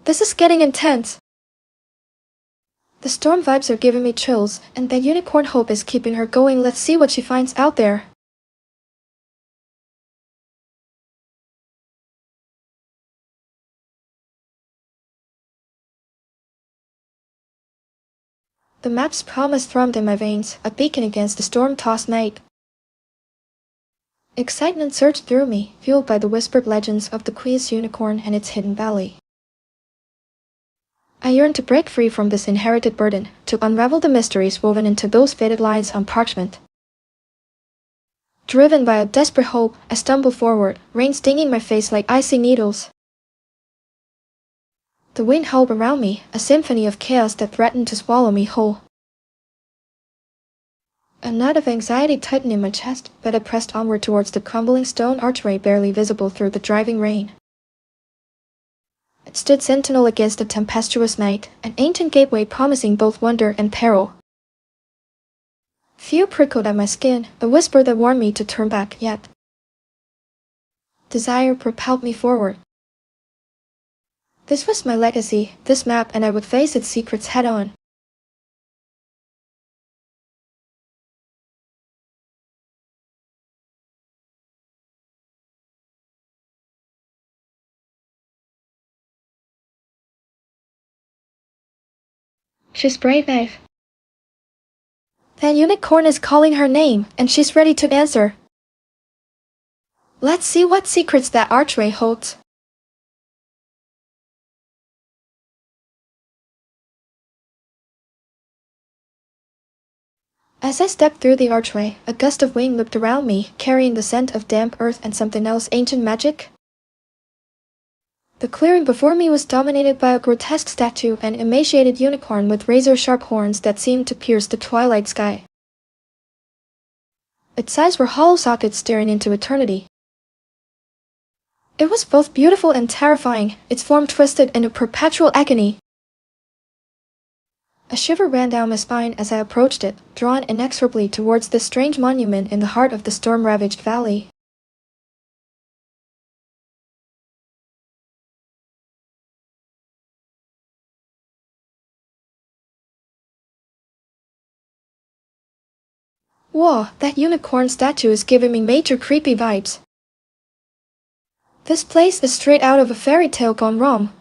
This is getting intense. The storm vibes are giving me chills, and that unicorn hope is keeping her going. Let's see what she finds out there. The map's promise thrummed in my veins, a beacon against the storm-tossed night. Excitement surged through me, fueled by the whispered legends of the Queen's unicorn and its hidden valley. I yearned to break free from this inherited burden, to unravel the mysteries woven into those faded lines on parchment. Driven by a desperate hope, I stumbled forward, rain stinging my face like icy needles. The wind howled around me, a symphony of chaos that threatened to swallow me whole. A knot of anxiety tightened in my chest, but I pressed onward towards the crumbling stone archway barely visible through the driving rain. It stood sentinel against the tempestuous night, an ancient gateway promising both wonder and peril. Fear prickled at my skin, a whisper that warned me to turn back, yet desire propelled me forward. This was my legacy, this map, and I would face its secrets head-on. She's brave, knife. That unicorn is calling her name, and she's ready to answer. Let's see what secrets that archway holds. As I stepped through the archway, a gust of wind whipped around me, carrying the scent of damp earth and something else, ancient magic. The clearing before me was dominated by a grotesque statue, an emaciated unicorn with razor-sharp horns that seemed to pierce the twilight sky. Its eyes were hollow sockets staring into eternity. It was both beautiful and terrifying, its form twisted in a perpetual agony. A shiver ran down my spine as I approached it, drawn inexorably towards this strange monument in the heart of the storm-ravaged valley. Whoa, that unicorn statue is giving me major creepy vibes. This place is straight out of a fairy tale gone wrong.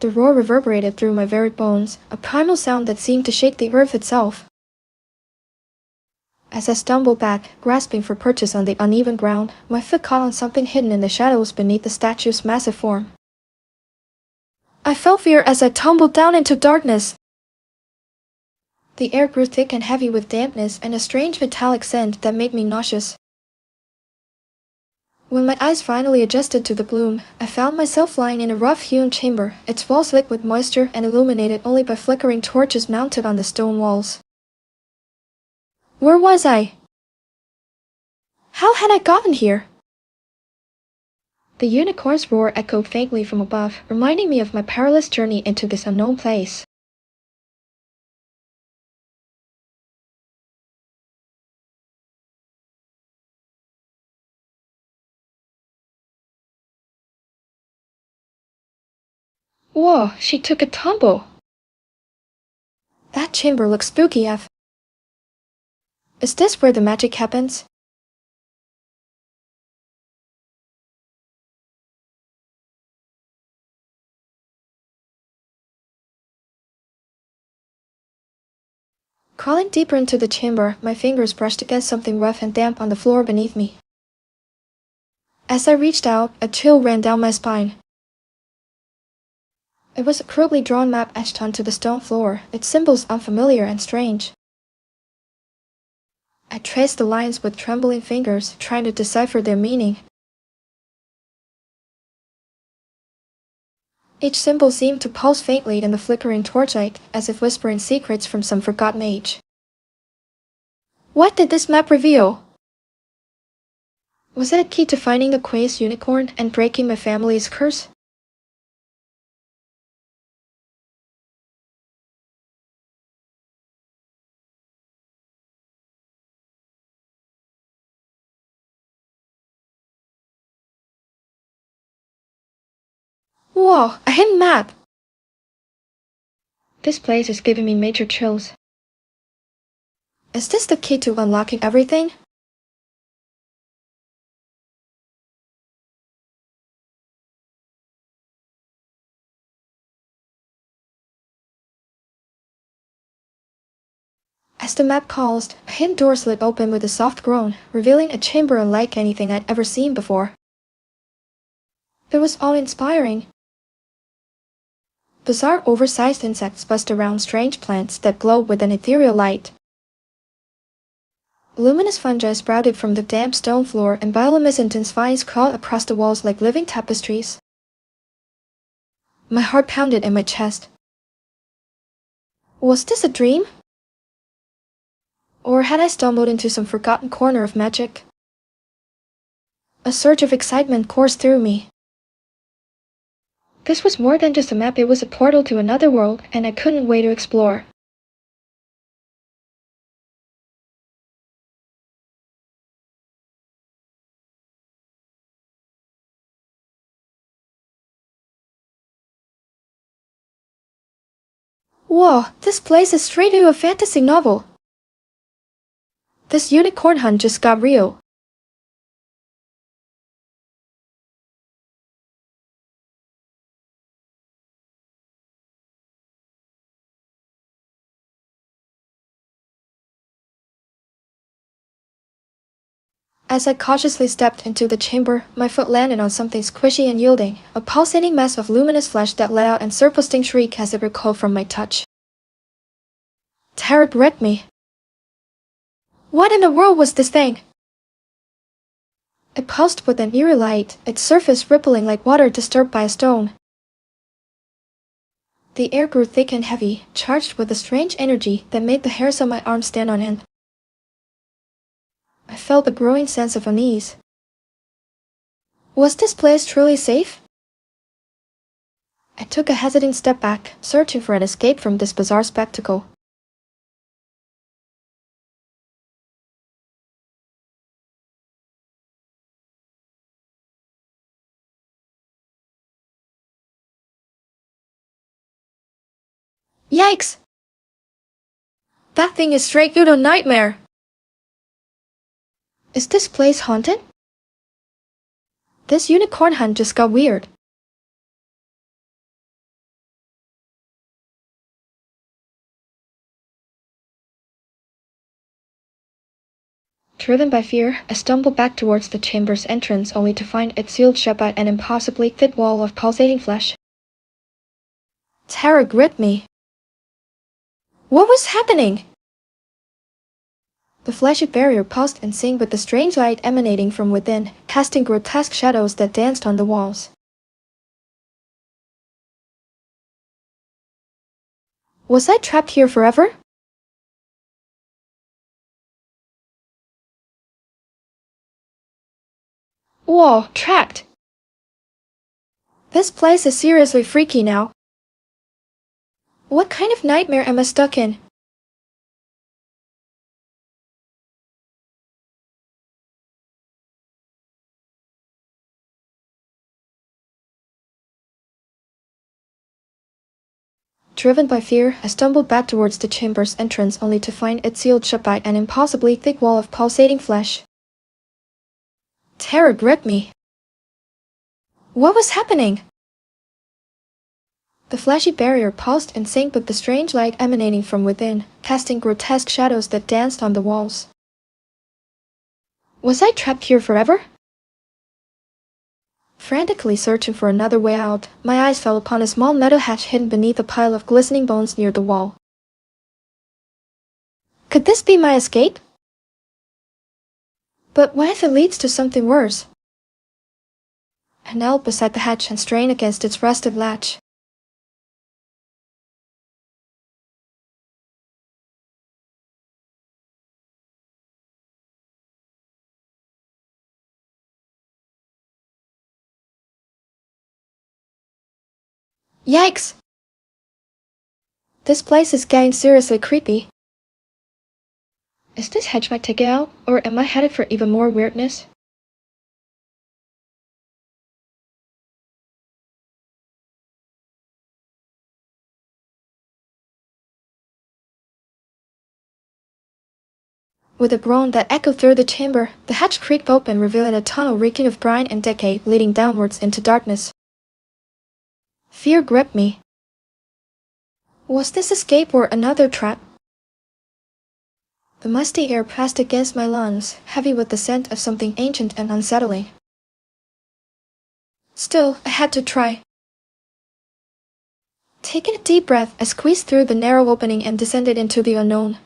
The roar reverberated through my very bones, a primal sound that seemed to shake the earth itself. As I stumbled back, grasping for purchase on the uneven ground, my foot caught on something hidden in the shadows beneath the statue's massive form. I felt fear as I tumbled down into darkness. The air grew thick and heavy with dampness and a strange metallic scent that made me nauseous. When my eyes finally adjusted to the gloom, I found myself lying in a rough-hewn chamber, its walls lit with moisture and illuminated only by flickering torches mounted on the stone walls. Where was I? How had I gotten here? The unicorn's roar echoed faintly from above, reminding me of my perilous journey into this unknown place. Whoa, she took a tumble. That chamber looks spooky AF. Is this where the magic happens? Crawling deeper into the chamber, my fingers brushed against something rough and damp on the floor beneath me. As I reached out, a chill ran down my spine. It was a crudely drawn map etched onto the stone floor, its symbols unfamiliar and strange. I traced the lines with trembling fingers, trying to decipher their meaning. Each symbol seemed to pulse faintly in the flickering torchlight, as if whispering secrets from some forgotten age. What did this map reveal? Was it a key to finding the Quays unicorn and breaking my family's curse? Whoa, a hidden map! This place is giving me major chills. Is this the key to unlocking everything? As the map paused, a hidden door slid open with a soft groan, revealing a chamber unlike anything I'd ever seen before. It was awe-inspiring. Bizarre oversized insects buzzed around strange plants that glowed with an ethereal light. Luminous fungi sprouted from the damp stone floor and bioluminescent vines crawled across the walls like living tapestries. My heart pounded in my chest. Was this a dream? Or had I stumbled into some forgotten corner of magic? A surge of excitement coursed through me. This was more than just a map, it was a portal to another world, and I couldn't wait to explore. Whoa, this place is straight into a fantasy novel. This unicorn hunt just got real. As I cautiously stepped into the chamber, my foot landed on something squishy and yielding, a pulsating mass of luminous flesh that let out an surplusting shriek as it recoiled from my touch. Terror gripped me. What in the world was this thing? It pulsed with an eerie light, its surface rippling like water disturbed by a stone. The air grew thick and heavy, charged with a strange energy that made the hairs on my arms stand on end. I felt a growing sense of unease. Was this place truly safe? I took a hesitant step back, searching for an escape from this bizarre spectacle. Yikes! That thing is straight out a nightmare! Is this place haunted? This unicorn hunt just got weird. Driven by fear, I stumbled back towards the chamber's entrance only to find it sealed shut by an impossibly thick wall of pulsating flesh. Terror gripped me. What was happening? The fleshy barrier pulsed and synced with the strange light emanating from within, casting grotesque shadows that danced on the walls. Was I trapped here forever? Whoa, trapped! This place is seriously freaky now. What kind of nightmare am I stuck in? Driven by fear, I stumbled back towards the chamber's entrance only to find it sealed shut by an impossibly thick wall of pulsating flesh. Terror gripped me. What was happening? The fleshy barrier pulsed and synced with the strange light emanating from within, casting grotesque shadows that danced on the walls. Was I trapped here forever? Frantically searching for another way out, my eyes fell upon a small metal hatch hidden beneath a pile of glistening bones near the wall. Could this be my escape? But what if it leads to something worse? I knelt beside the hatch and strained against its rusted latch. Yikes! This place is getting seriously creepy. Is this hatch my ticket out, or am I headed for even more weirdness? With a groan that echoed through the chamber, the hatch creaked open, revealing a tunnel reeking of brine and decay leading downwards into darkness. Fear gripped me. Was this escape or another trap? The musty air pressed against my lungs, heavy with the scent of something ancient and unsettling. Still, I had to try. Taking a deep breath, I squeezed through the narrow opening and descended into the unknown.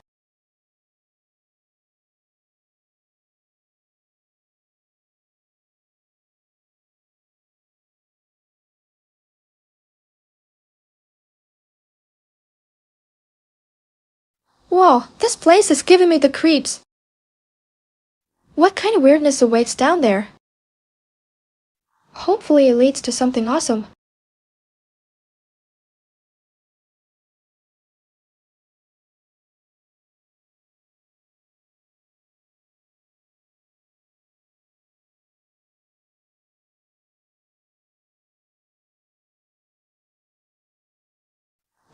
Whoa, this place is giving me the creeps. What kind of weirdness awaits down there? Hopefully it leads to something awesome.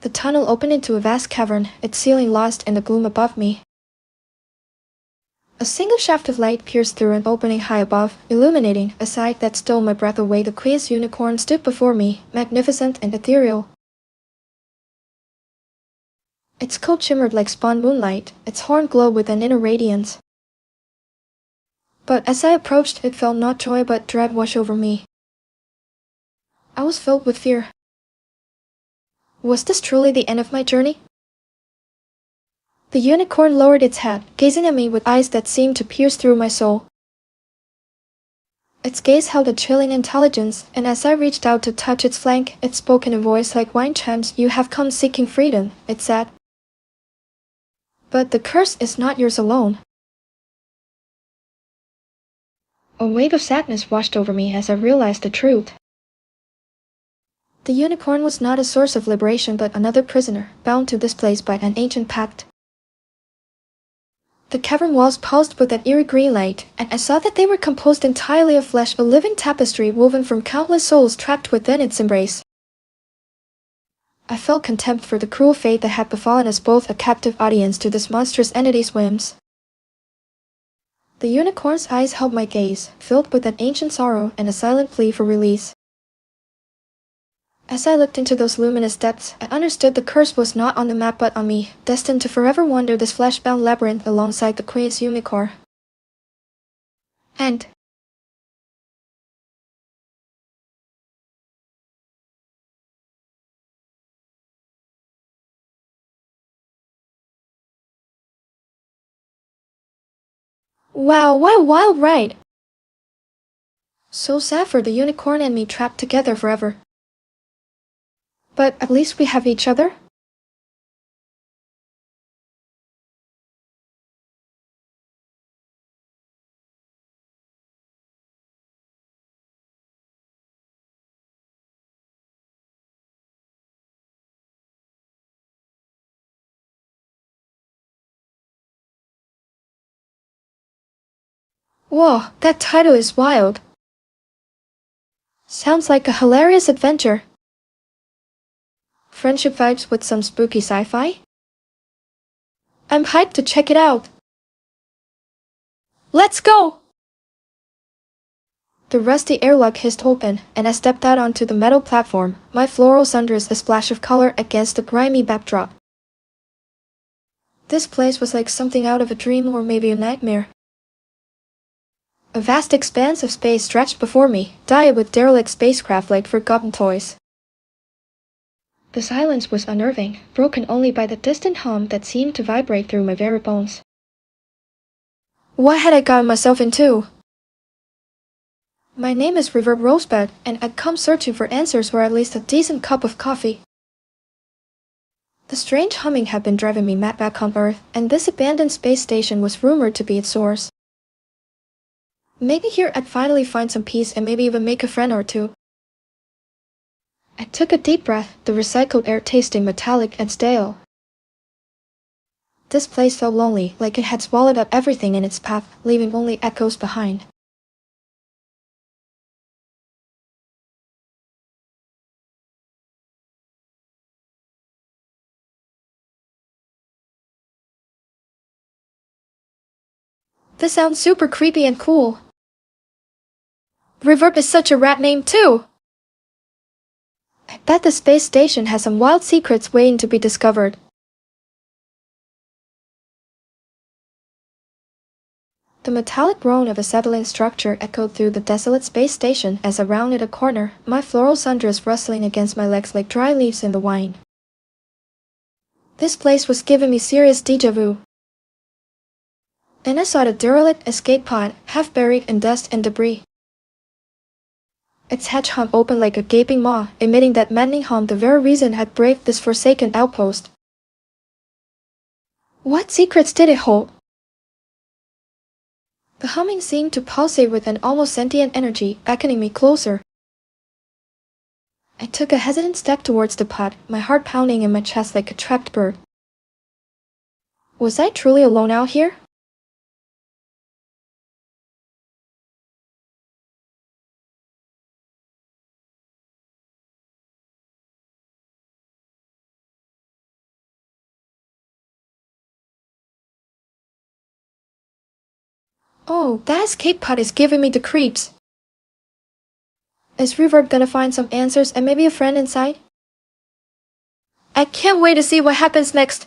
The tunnel opened into a vast cavern, its ceiling lost in the gloom above me. A single shaft of light pierced through an opening high above, illuminating a sight that stole my breath away. The quiz unicorn stood before me, magnificent and ethereal. Its coat shimmered like spun moonlight, its horn glowed with an inner radiance. But as I approached, it felt not joy but dread wash over me. I was filled with fear. Was this truly the end of my journey? The unicorn lowered its head, gazing at me with eyes that seemed to pierce through my soul. Its gaze held a chilling intelligence, and as I reached out to touch its flank, it spoke in a voice like wind chimes. "You have come seeking freedom," it said. "But the curse is not yours alone." A wave of sadness washed over me as I realized the truth. The unicorn was not a source of liberation but another prisoner, bound to this place by an ancient pact. The cavern walls pulsed with an eerie green light, and I saw that they were composed entirely of flesh, a living tapestry woven from countless souls trapped within its embrace. I felt contempt for the cruel fate that had befallen us both, a captive audience to this monstrous entity's whims. The unicorn's eyes held my gaze, filled with an ancient sorrow and a silent plea for release. As I looked into those luminous depths, I understood the curse was not on the map but on me, destined to forever wander this flesh-bound labyrinth alongside the queen's unicorn. End. Wow, what a wild ride! So sad for the unicorn and me trapped together forever. But at least we have each other. Whoa, that title is wild. Sounds like a hilarious adventure. Friendship vibes with some spooky sci-fi? I'm hyped to check it out. Let's go! The rusty airlock hissed open, and I stepped out onto the metal platform, my floral sundress a splash of color against the grimy backdrop. This place was like something out of a dream or maybe a nightmare. A vast expanse of space stretched before me, dotted with derelict spacecraft like forgotten toys. The silence was unnerving, broken only by the distant hum that seemed to vibrate through my very bones. What had I gotten myself into? My name is River Rosebud, and I'd come searching for answers or at least a decent cup of coffee. The strange humming had been driving me mad back on Earth, and this abandoned space station was rumored to be its source. Maybe here I'd finally find some peace and maybe even make a friend or two. I took a deep breath, the recycled air tasting metallic and stale. This place felt lonely, like it had swallowed up everything in its path, leaving only echoes behind. This sounds super creepy and cool. Reverb is such a rat name too! I bet the space station has some wild secrets waiting to be discovered. The metallic groan of a settling structure echoed through the desolate space station as I rounded a corner, my floral sundress rustling against my legs like dry leaves in the wind. This place was giving me serious déjà vu. Then I saw the derelict escape pod, half buried in dust and debris. Its hatch hung open like a gaping maw, emitting that maddening hum the very reason had braved this forsaken outpost. What secrets did it hold? The humming seemed to pulsate with an almost sentient energy, beckoning me closer. I took a hesitant step towards the pod, my heart pounding in my chest like a trapped bird. Was I truly alone out here? Oh, that escape pod is giving me the creeps. Is Reverb gonna find some answers and maybe a friend inside? I can't wait to see what happens next.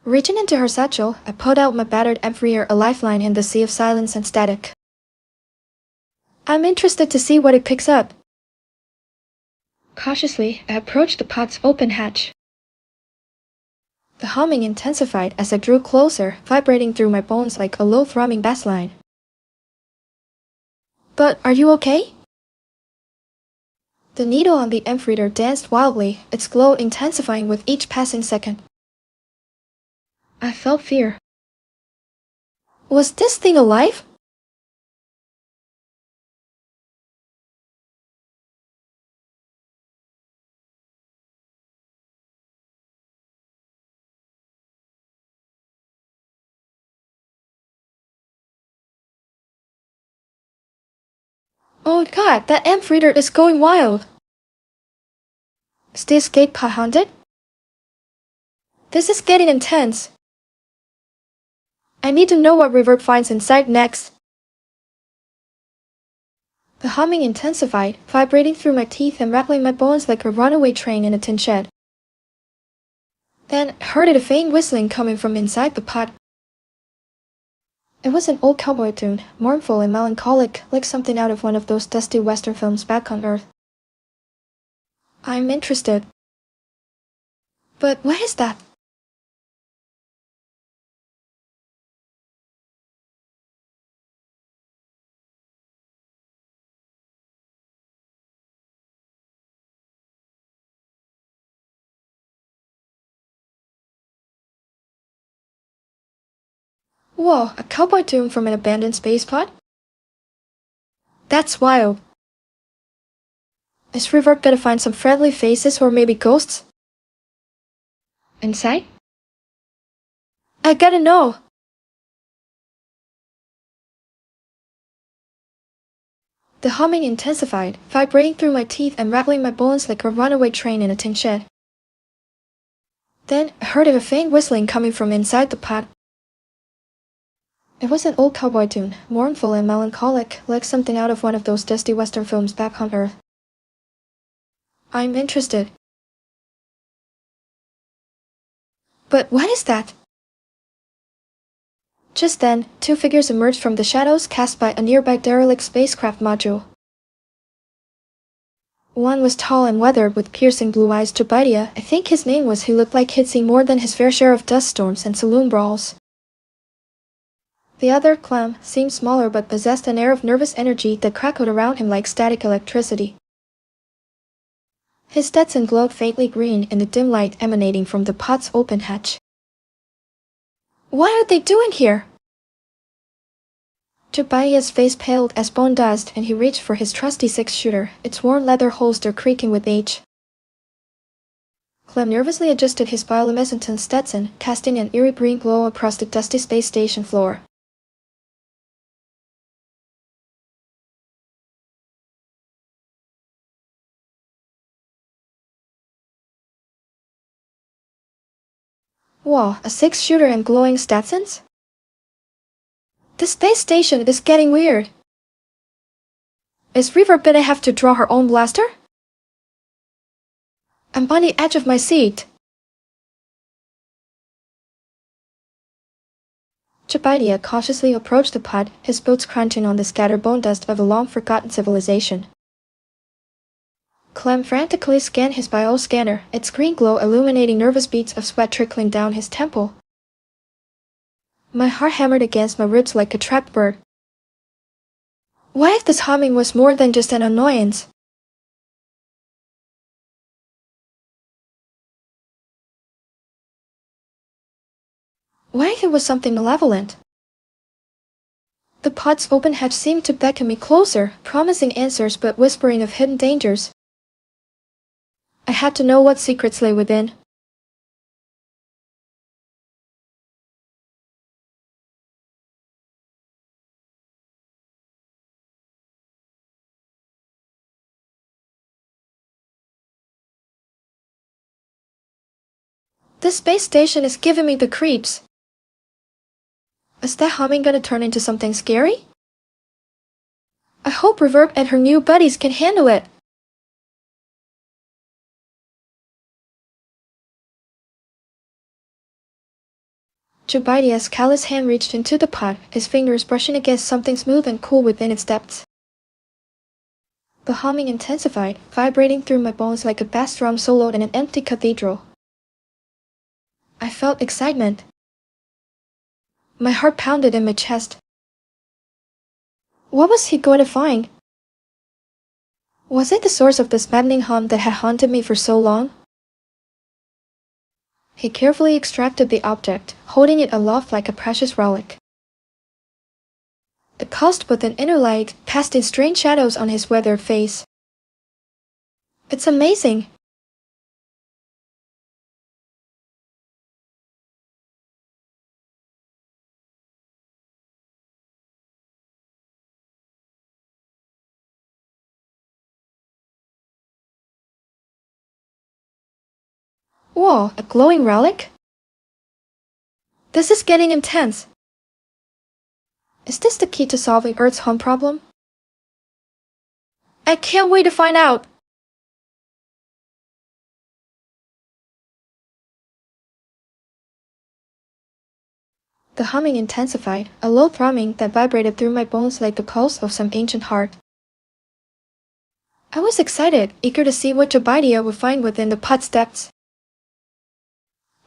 Reaching into her satchel, I pulled out my battered amphitheater, a lifeline in the sea of silence and static. I'm interested to see what it picks up. Cautiously, I approached the pod's open hatch. The humming intensified as I drew closer, vibrating through my bones like a low thrumming bass line. But are you okay? The needle on the amphitheater danced wildly, its glow intensifying with each passing second. I felt fear. Was this thing alive? Oh god, that amp reader is going wild! Is this gate pod haunted? This is getting intense. I need to know what Reverb finds inside next. The humming intensified, vibrating through my teeth and rattling my bones like a runaway train in a tin shed. Then I heard a faint whistling coming from inside the pod. It was an old cowboy tune, mournful and melancholic, like something out of one of those dusty western films back on Earth. I'm interested. But what is that? Whoa, a cowboy tune from an abandoned space pod? That's wild. Is Reverb gonna find some friendly faces or maybe ghosts? Inside? I gotta know! The humming intensified, vibrating through my teeth and rattling my bones like a runaway train in a tin shed. Then I heard a faint whistling coming from inside the pod. It was an old cowboy tune, mournful and melancholic, like something out of one of those dusty western films back on Earth. I'm interested. But what is that? Just then, two figures emerged from the shadows cast by a nearby derelict spacecraft module. One was tall and weathered with piercing blue eyes. Jiàng, I think his name was, who looked like he'd seen more than his fair share of dust storms and saloon brawls. The other, Clem, seemed smaller but possessed an air of nervous energy that crackled around him like static electricity. His Stetson glowed faintly green in the dim light emanating from the pod's open hatch. What are they doing here? Jiàng's face paled as bone dust, and he reached for his trusty six-shooter, its worn leather holster creaking with age. Clem nervously adjusted his bioluminescent Stetson, casting an eerie green glow across the dusty space station floor. Whoa, a six-shooter and glowing Stetsons? The space station is getting weird. Is Reverb gonna have to draw her own blaster? I'm on the edge of my seat. Jiàng cautiously approached the pod, his boots crunching on the scattered bone dust of a long-forgotten civilization. Clem frantically scanned his bioscanner, its green glow illuminating nervous beads of sweat trickling down his temple. My heart hammered against my ribs like a trapped bird. What if this humming was more than just an annoyance? What if it was something malevolent? The pod's open hatch seemed to beckon me closer, promising answers but whispering of hidden dangers. I had to know what secrets lay within. This space station is giving me the creeps. Is that humming gonna turn into something scary? I hope Reverb and her new buddies can handle it. Jiàng's callous hand reached into the pod, his fingers brushing against something smooth and cool within its depths. The humming intensified, vibrating through my bones like a bass drum soloed in an empty cathedral. I felt excitement. My heart pounded in my chest. What was he going to find? Was it the source of this maddening hum that had haunted me for so long? He carefully extracted the object, holding it aloft like a precious relic. It pulsed with an inner light, casting strange shadows on his weathered face. It's amazing. Whoa, a glowing relic? This is getting intense. Is this the key to solving Earth's home problem? I can't wait to find out! The humming intensified, a low thrumming that vibrated through my bones like the pulse of some ancient heart. I was excited, eager to see what Jobaidia would find within the pot's depths.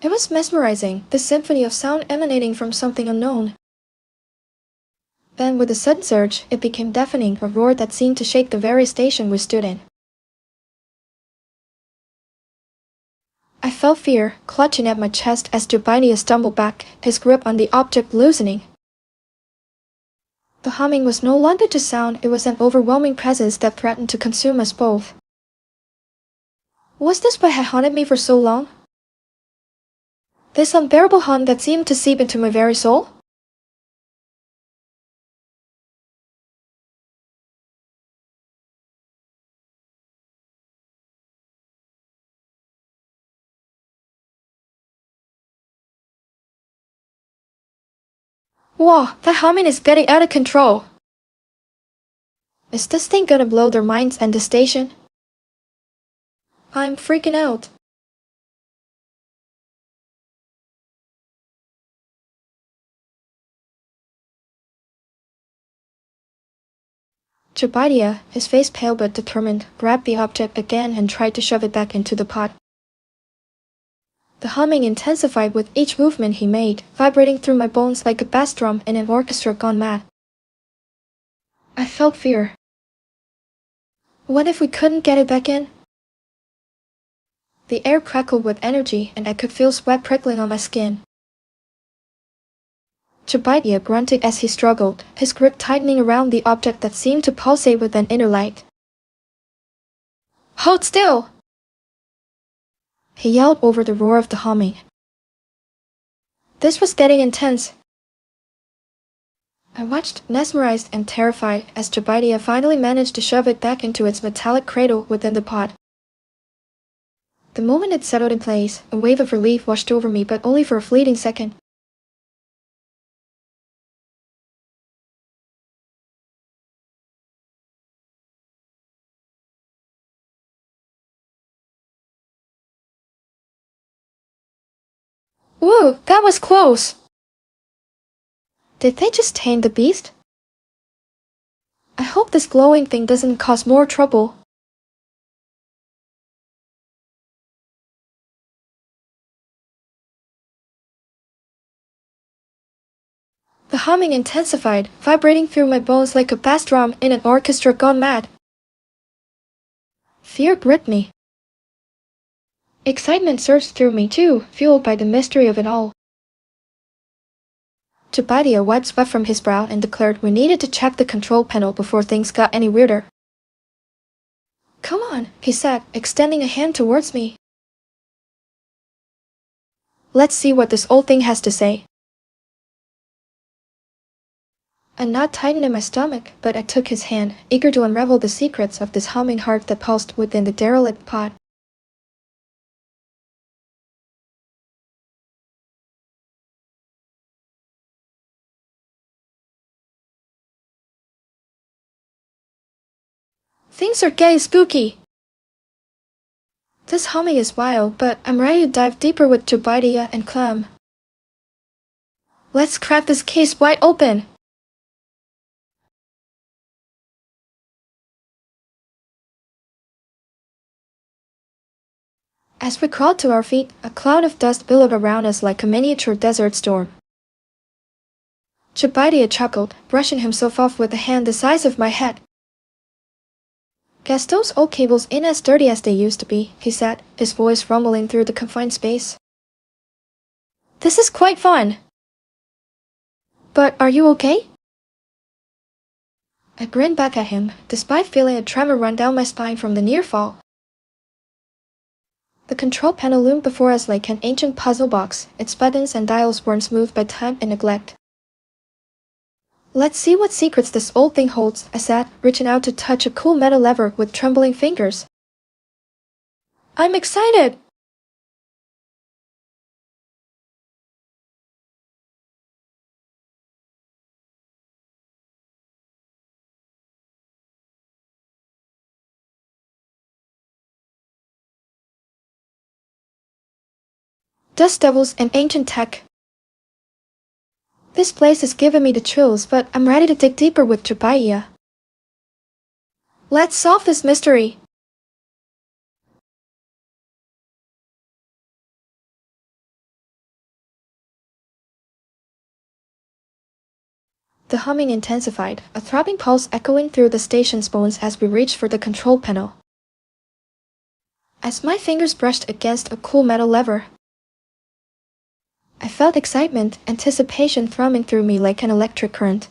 It was mesmerizing, this symphony of sound emanating from something unknown. Then, with a sudden surge, it became deafening, a roar that seemed to shake the very station we stood in. I felt fear, clutching at my chest as Jobaidia stumbled back, his grip on the object loosening. The humming was no longer just sound, it was an overwhelming presence that threatened to consume us both. Was this what had haunted me for so long? This unbearable hum that seemed to seep into my very soul? Whoa, that humming is getting out of control. Is this thing gonna blow their minds and the station? I'm freaking out. Jobaidia, his face pale but determined, grabbed the object again and tried to shove it back into the pot. The humming intensified with each movement he made, vibrating through my bones like a bass drum in an orchestra gone mad. I felt fear. What if we couldn't get it back in? The air crackled with energy, and I could feel sweat prickling on my skin. Jobaidia grunted as he struggled, his grip tightening around the object that seemed to pulsate with an inner light. Hold still! He yelled over the roar of the humming. This was getting intense. I watched, mesmerized and terrified, as Jobaidia finally managed to shove it back into its metallic cradle within the pot. The moment it settled in place, a wave of relief washed over me, but only for a fleeting second. Whoa, that was close! Did they just tame the beast? I hope this glowing thing doesn't cause more trouble. The humming intensified, vibrating through my bones like a bass drum in an orchestra gone mad. Fear gripped me. Excitement surged through me too, fueled by the mystery of it all. Jobaidia wiped sweat from his brow and declared we needed to check the control panel before things got any weirder. Come on, he said, extending a hand towards me. Let's see what this old thing has to say. A knot tightened in my stomach, but I took his hand, eager to unravel the secrets of this humming heart that pulsed within the derelict pot. Things are getting spooky. This humming is wild, but I'm ready to dive deeper with Jobaidia and Clem. Let's crack this case wide open. As we crawled to our feet, a cloud of dust billowed around us like a miniature desert storm. Jobaidia chuckled, brushing himself off with a hand the size of my head. Guess those old cables ain't as dirty as they used to be, he said, his voice rumbling through the confined space. This is quite fun. But are you okay? I grinned back at him, despite feeling a tremor run down my spine from the near fall. The control panel loomed before us like an ancient puzzle box, its buttons and dials worn smooth by time and neglect. Let's see what secrets this old thing holds, I said, reaching out to touch a cool metal lever with trembling fingers. I'm excited! Dust devils and ancient tech. This place is giving me the chills, but I'm ready to dig deeper with Jiàng. Let's solve this mystery. The humming intensified, a throbbing pulse echoing through the station's bones as we reached for the control panel. As my fingers brushed against a cool metal lever, I felt excitement, anticipation thrumming through me like an electric current.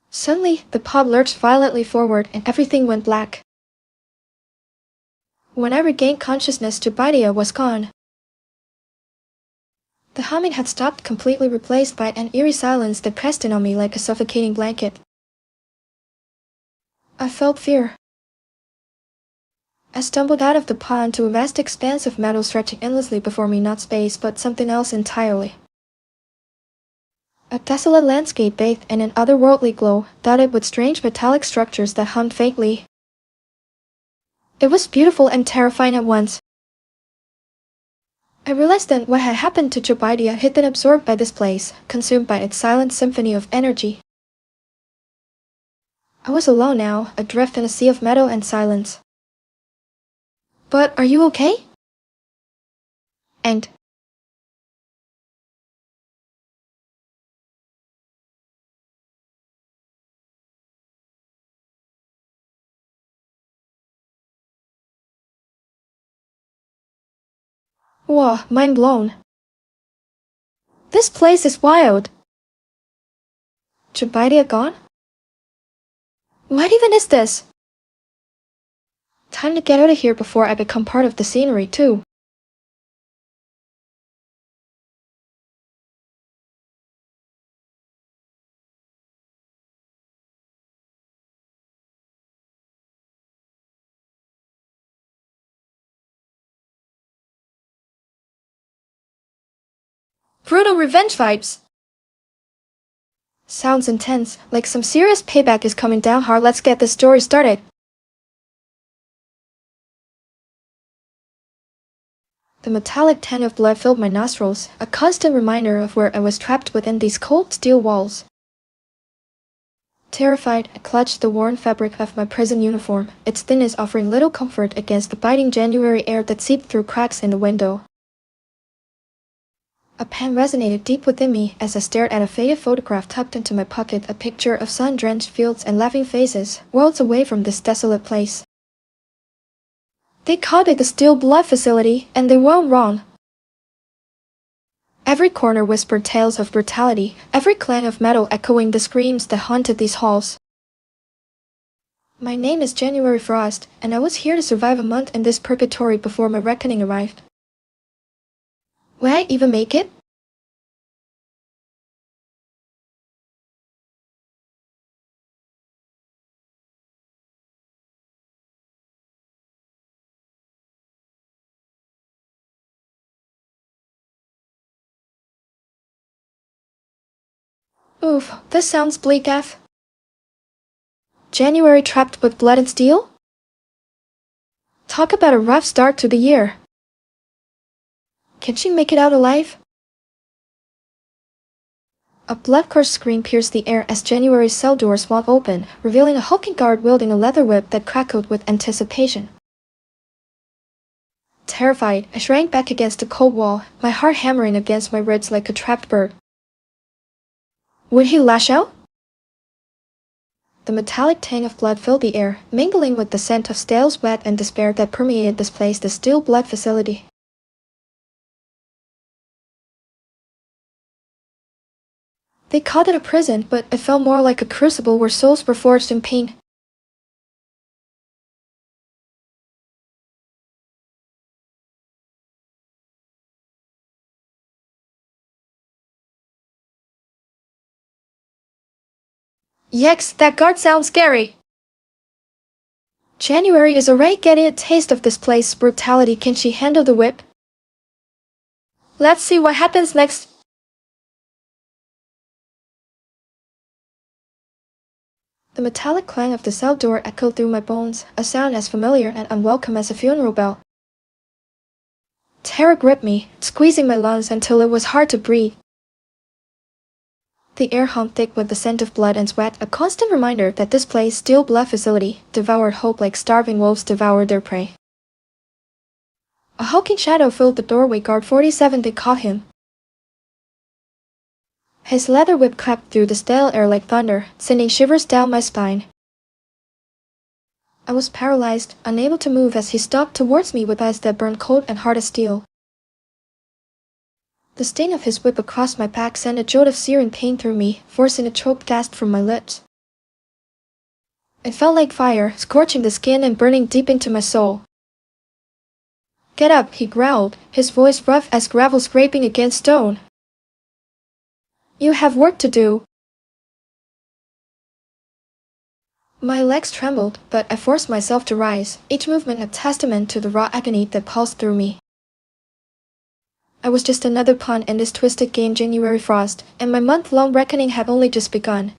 Suddenly, the pod lurched violently forward and everything went black. When I regained consciousness, Jiàng was gone. The humming had stopped, completely replaced by an eerie silence that pressed in on me like a suffocating blanket. I felt fear. I stumbled out of the pod into a vast expanse of metal stretching endlessly before me, not space, but something else entirely. A desolate landscape bathed in an otherworldly glow, dotted with strange metallic structures that hummed faintly. It was beautiful and terrifying at once. I realized then what had happened to Jiàng had been absorbed by this place, consumed by its silent symphony of energy. I was alone now, adrift in a sea of metal and silence. But are you okay? And whoa, mind blown. This place is wild. Jiàng gone? What even is this? Time to get out of here before I become part of the scenery too. Brutal revenge vibes. Sounds intense, like some serious payback is coming down hard. Let's get this story started. The metallic tang of blood filled my nostrils, a constant reminder of where I was trapped within these cold steel walls. Terrified, I clutched the worn fabric of my prison uniform, its thinness offering little comfort against the biting January air that seeped through cracks in the window. A pen resonated deep within me as I stared at a faded photograph tucked into my pocket, a picture of sun-drenched fields and laughing faces, worlds away from this desolate place. They called it the Steel Blood Facility, and they weren't wrong. Every corner whispered tales of brutality, every clang of metal echoing the screams that haunted these halls. My name is January Frost, and I was here to survive a month in this purgatory before my reckoning arrived. Will I even make it? Oof, this sounds bleak af. January trapped with blood and steel? Talk about a rough start to the year. Can she make it out alive? A blood-cursed scream pierced the air as January's cell door swung open, revealing a hulking guard wielding a leather whip that crackled with anticipation. Terrified, I shrank back against the cold wall, my heart hammering against my ribs like a trapped bird. Would he lash out? The metallic tang of blood filled the air, mingling with the scent of stale sweat and despair that permeated this place, the Steel Blood Facility. They called it a prison, but it felt more like a crucible where souls were forged in pain. Yikes, that guard sounds scary. January is already getting a taste of this place's brutality. Can she handle the whip? Let's see what happens next. The metallic clang of the cell door echoed through my bones, a sound as familiar and unwelcome as a funeral bell. Terror gripped me, squeezing my lungs until it was hard to breathe. The air hung thick with the scent of blood and sweat, a constant reminder that this place, still blood facility, devoured hope like starving wolves devoured their prey. A hulking shadow filled the doorway. Guard 47 they caught him. His leather whip clapped through the stale air like thunder, sending shivers down my spine. I was paralyzed, unable to move as he stalked towards me with eyes that burned cold and hard as steel. The sting of his whip across my back sent a jolt of searing pain through me, forcing a choked gasp from my lips. It felt like fire, scorching the skin and burning deep into my soul. "Get up," he growled, his voice rough as gravel scraping against stone. "You have work to do." My legs trembled, but I forced myself to rise, each movement a testament to the raw agony that pulsed through me. I was just another pawn in this twisted game. January frost, and my month-long reckoning had only just begun.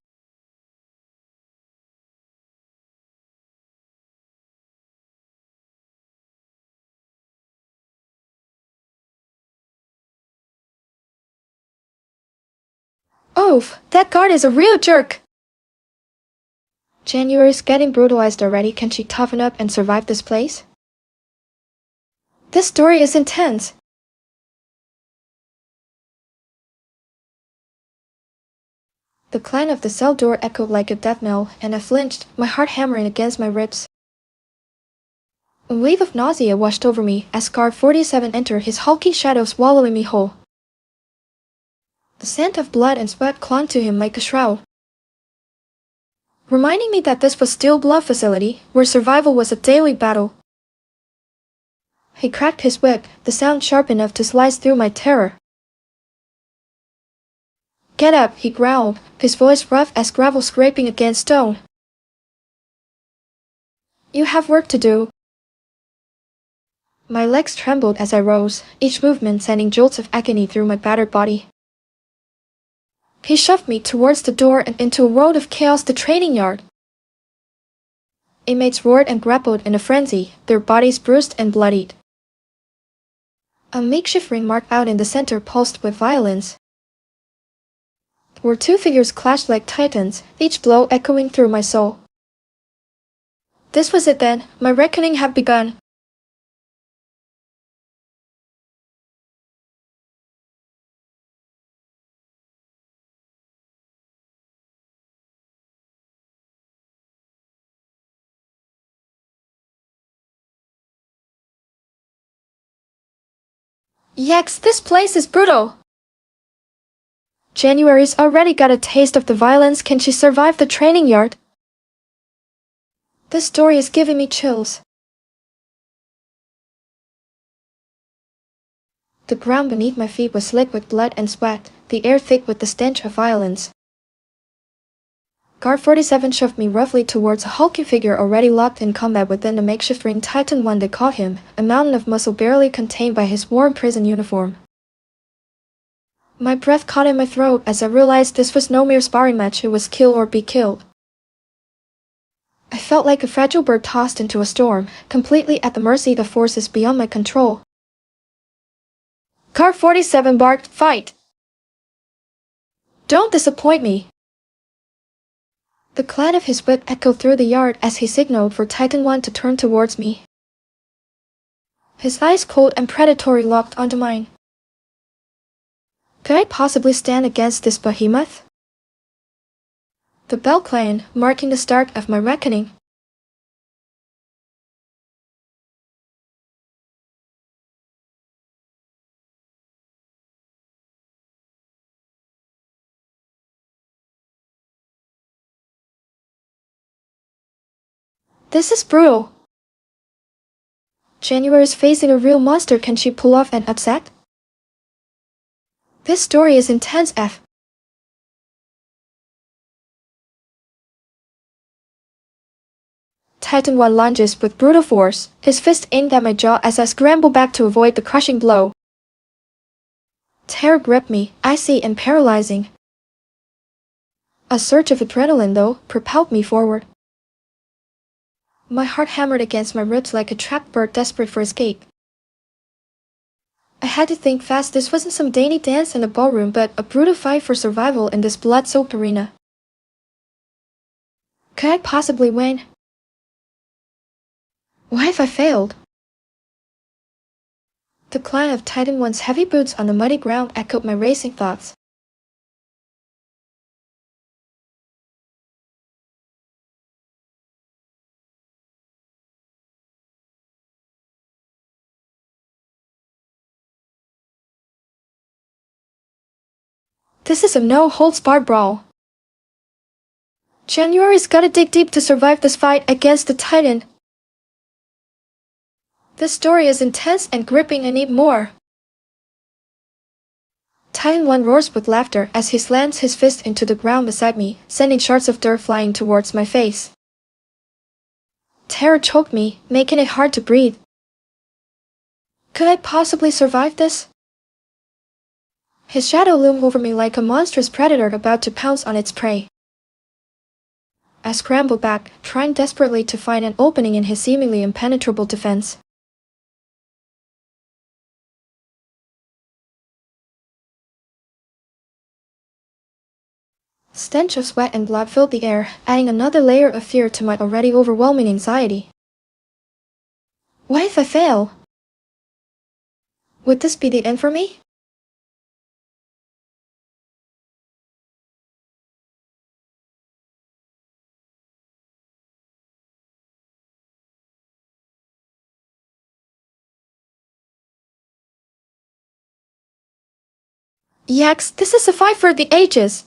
"Oof, that guard is a real jerk!" "January's getting brutalized already. Can she toughen up and survive this place?" "This story is intense." The clang of the cell door echoed like a death knell, and I flinched, my heart hammering against my ribs. A wave of nausea washed over me as Guard 47 entered, his hulking shadow swallowing me whole. The scent of blood and sweat clung to him like a shroud, reminding me that this was still blood facility, where survival was a daily battle. He cracked his whip, the sound sharp enough to slice through my terror. "Get up," he growled, his voice rough as gravel scraping against stone. "You have work to do." My legs trembled as I rose, each movement sending jolts of agony through my battered body. He shoved me towards the door and into a world of chaos. The training yard. Inmates roared and grappled in a frenzy, their bodies bruised and bloodied. A makeshift ring marked out in the center pulsed with violence, where two figures clashed like titans, each blow echoing through my soul. This was it then, my reckoning had begun. Yikes, this place is brutal. January's already got a taste of the violence. Can she survive the training yard? This story is giving me chills. The ground beneath my feet was slick with blood and sweat, the air thick with the stench of violence. Guard 47 shoved me roughly towards a hulking figure already locked in combat within the makeshift ring. Titan one they caught him, a mountain of muscle barely contained by his worn prison uniform. My breath caught in my throat as I realized this was no mere sparring match. It was kill or be killed. I felt like a fragile bird tossed into a storm, completely at the mercy of forces beyond my control. Guard 47 barked, "Fight! Don't disappoint me!" The clang of his whip echoed through the yard as he signaled for Titan 1 to turn towards me. His eyes cold and predatory locked onto mine. Could I possibly stand against this behemoth? The bell clanged, marking the start of my reckoning. This is brutal. January is facing a real monster. Can she pull off an upset? This story is intense. F. Titan 1 lunges with brutal force, his fist aimed at my jaw as I scrambled back to avoid the crushing blow. Terror gripped me, icy and paralyzing. A surge of adrenaline, though, propelled me forward. My heart hammered against my ribs like a trapped bird desperate for escape. had to think fast. This wasn't some dainty dance in a ballroom, but a brutal fight for survival in this blood-soaked arena. Could I possibly win? What if I failed? The clang of Titan One's heavy boots on the muddy ground echoed my racing thoughts. This is a no-holds-barred brawl. January's gotta dig deep to survive this fight against the Titan. This story is intense and gripping. I need more. Titan 1 roars with laughter as he slams his fist into the ground beside me, sending shards of dirt flying towards my face. Terror choked me, making it hard to breathe. Could I possibly survive this? His shadow loomed over me like a monstrous predator about to pounce on its prey. I scrambled back, trying desperately to find an opening in his seemingly impenetrable defense. Stench of sweat and blood filled the air, adding another layer of fear to my already overwhelming anxiety. What if I fail? Would this be the end for me? Yaks, this is a fight for the ages!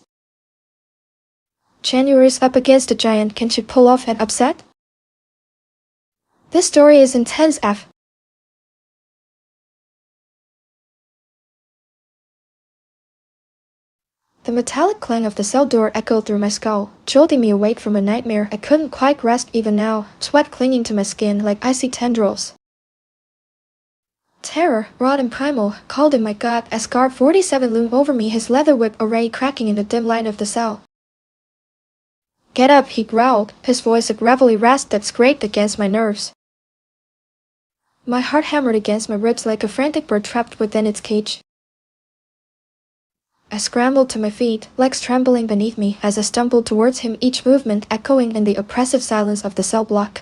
January's up against the giant. Can she pull off an upset? This story is intense AF. The metallic clang of the cell door echoed through my skull, jolting me awake from a nightmare I couldn't quite grasp even now, sweat clinging to my skin like icy tendrils. Terror, raw and primal, called in my gut as Guard 47 loomed over me, his leather whip already cracking in the dim light of the cell. Get up, he growled, his voice a gravelly rasp that scraped against my nerves. My heart hammered against my ribs like a frantic bird trapped within its cage. I scrambled to my feet, legs trembling beneath me as I stumbled towards him, each movement echoing in the oppressive silence of the cell block.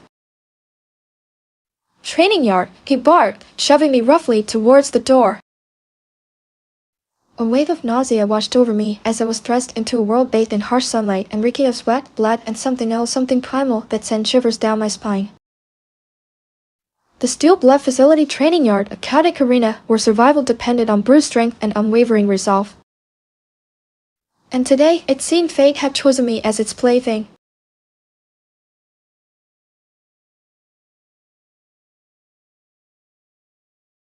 Training yard, he barked, shoving me roughly towards the door. A wave of nausea washed over me as I was thrust into a world bathed in harsh sunlight and reeking of sweat, blood, and something else, something primal that sent shivers down my spine. The Steel Blood Facility Training Yard, a chaotic arena where survival depended on brute strength and unwavering resolve. And today, it seemed fate had chosen me as its plaything.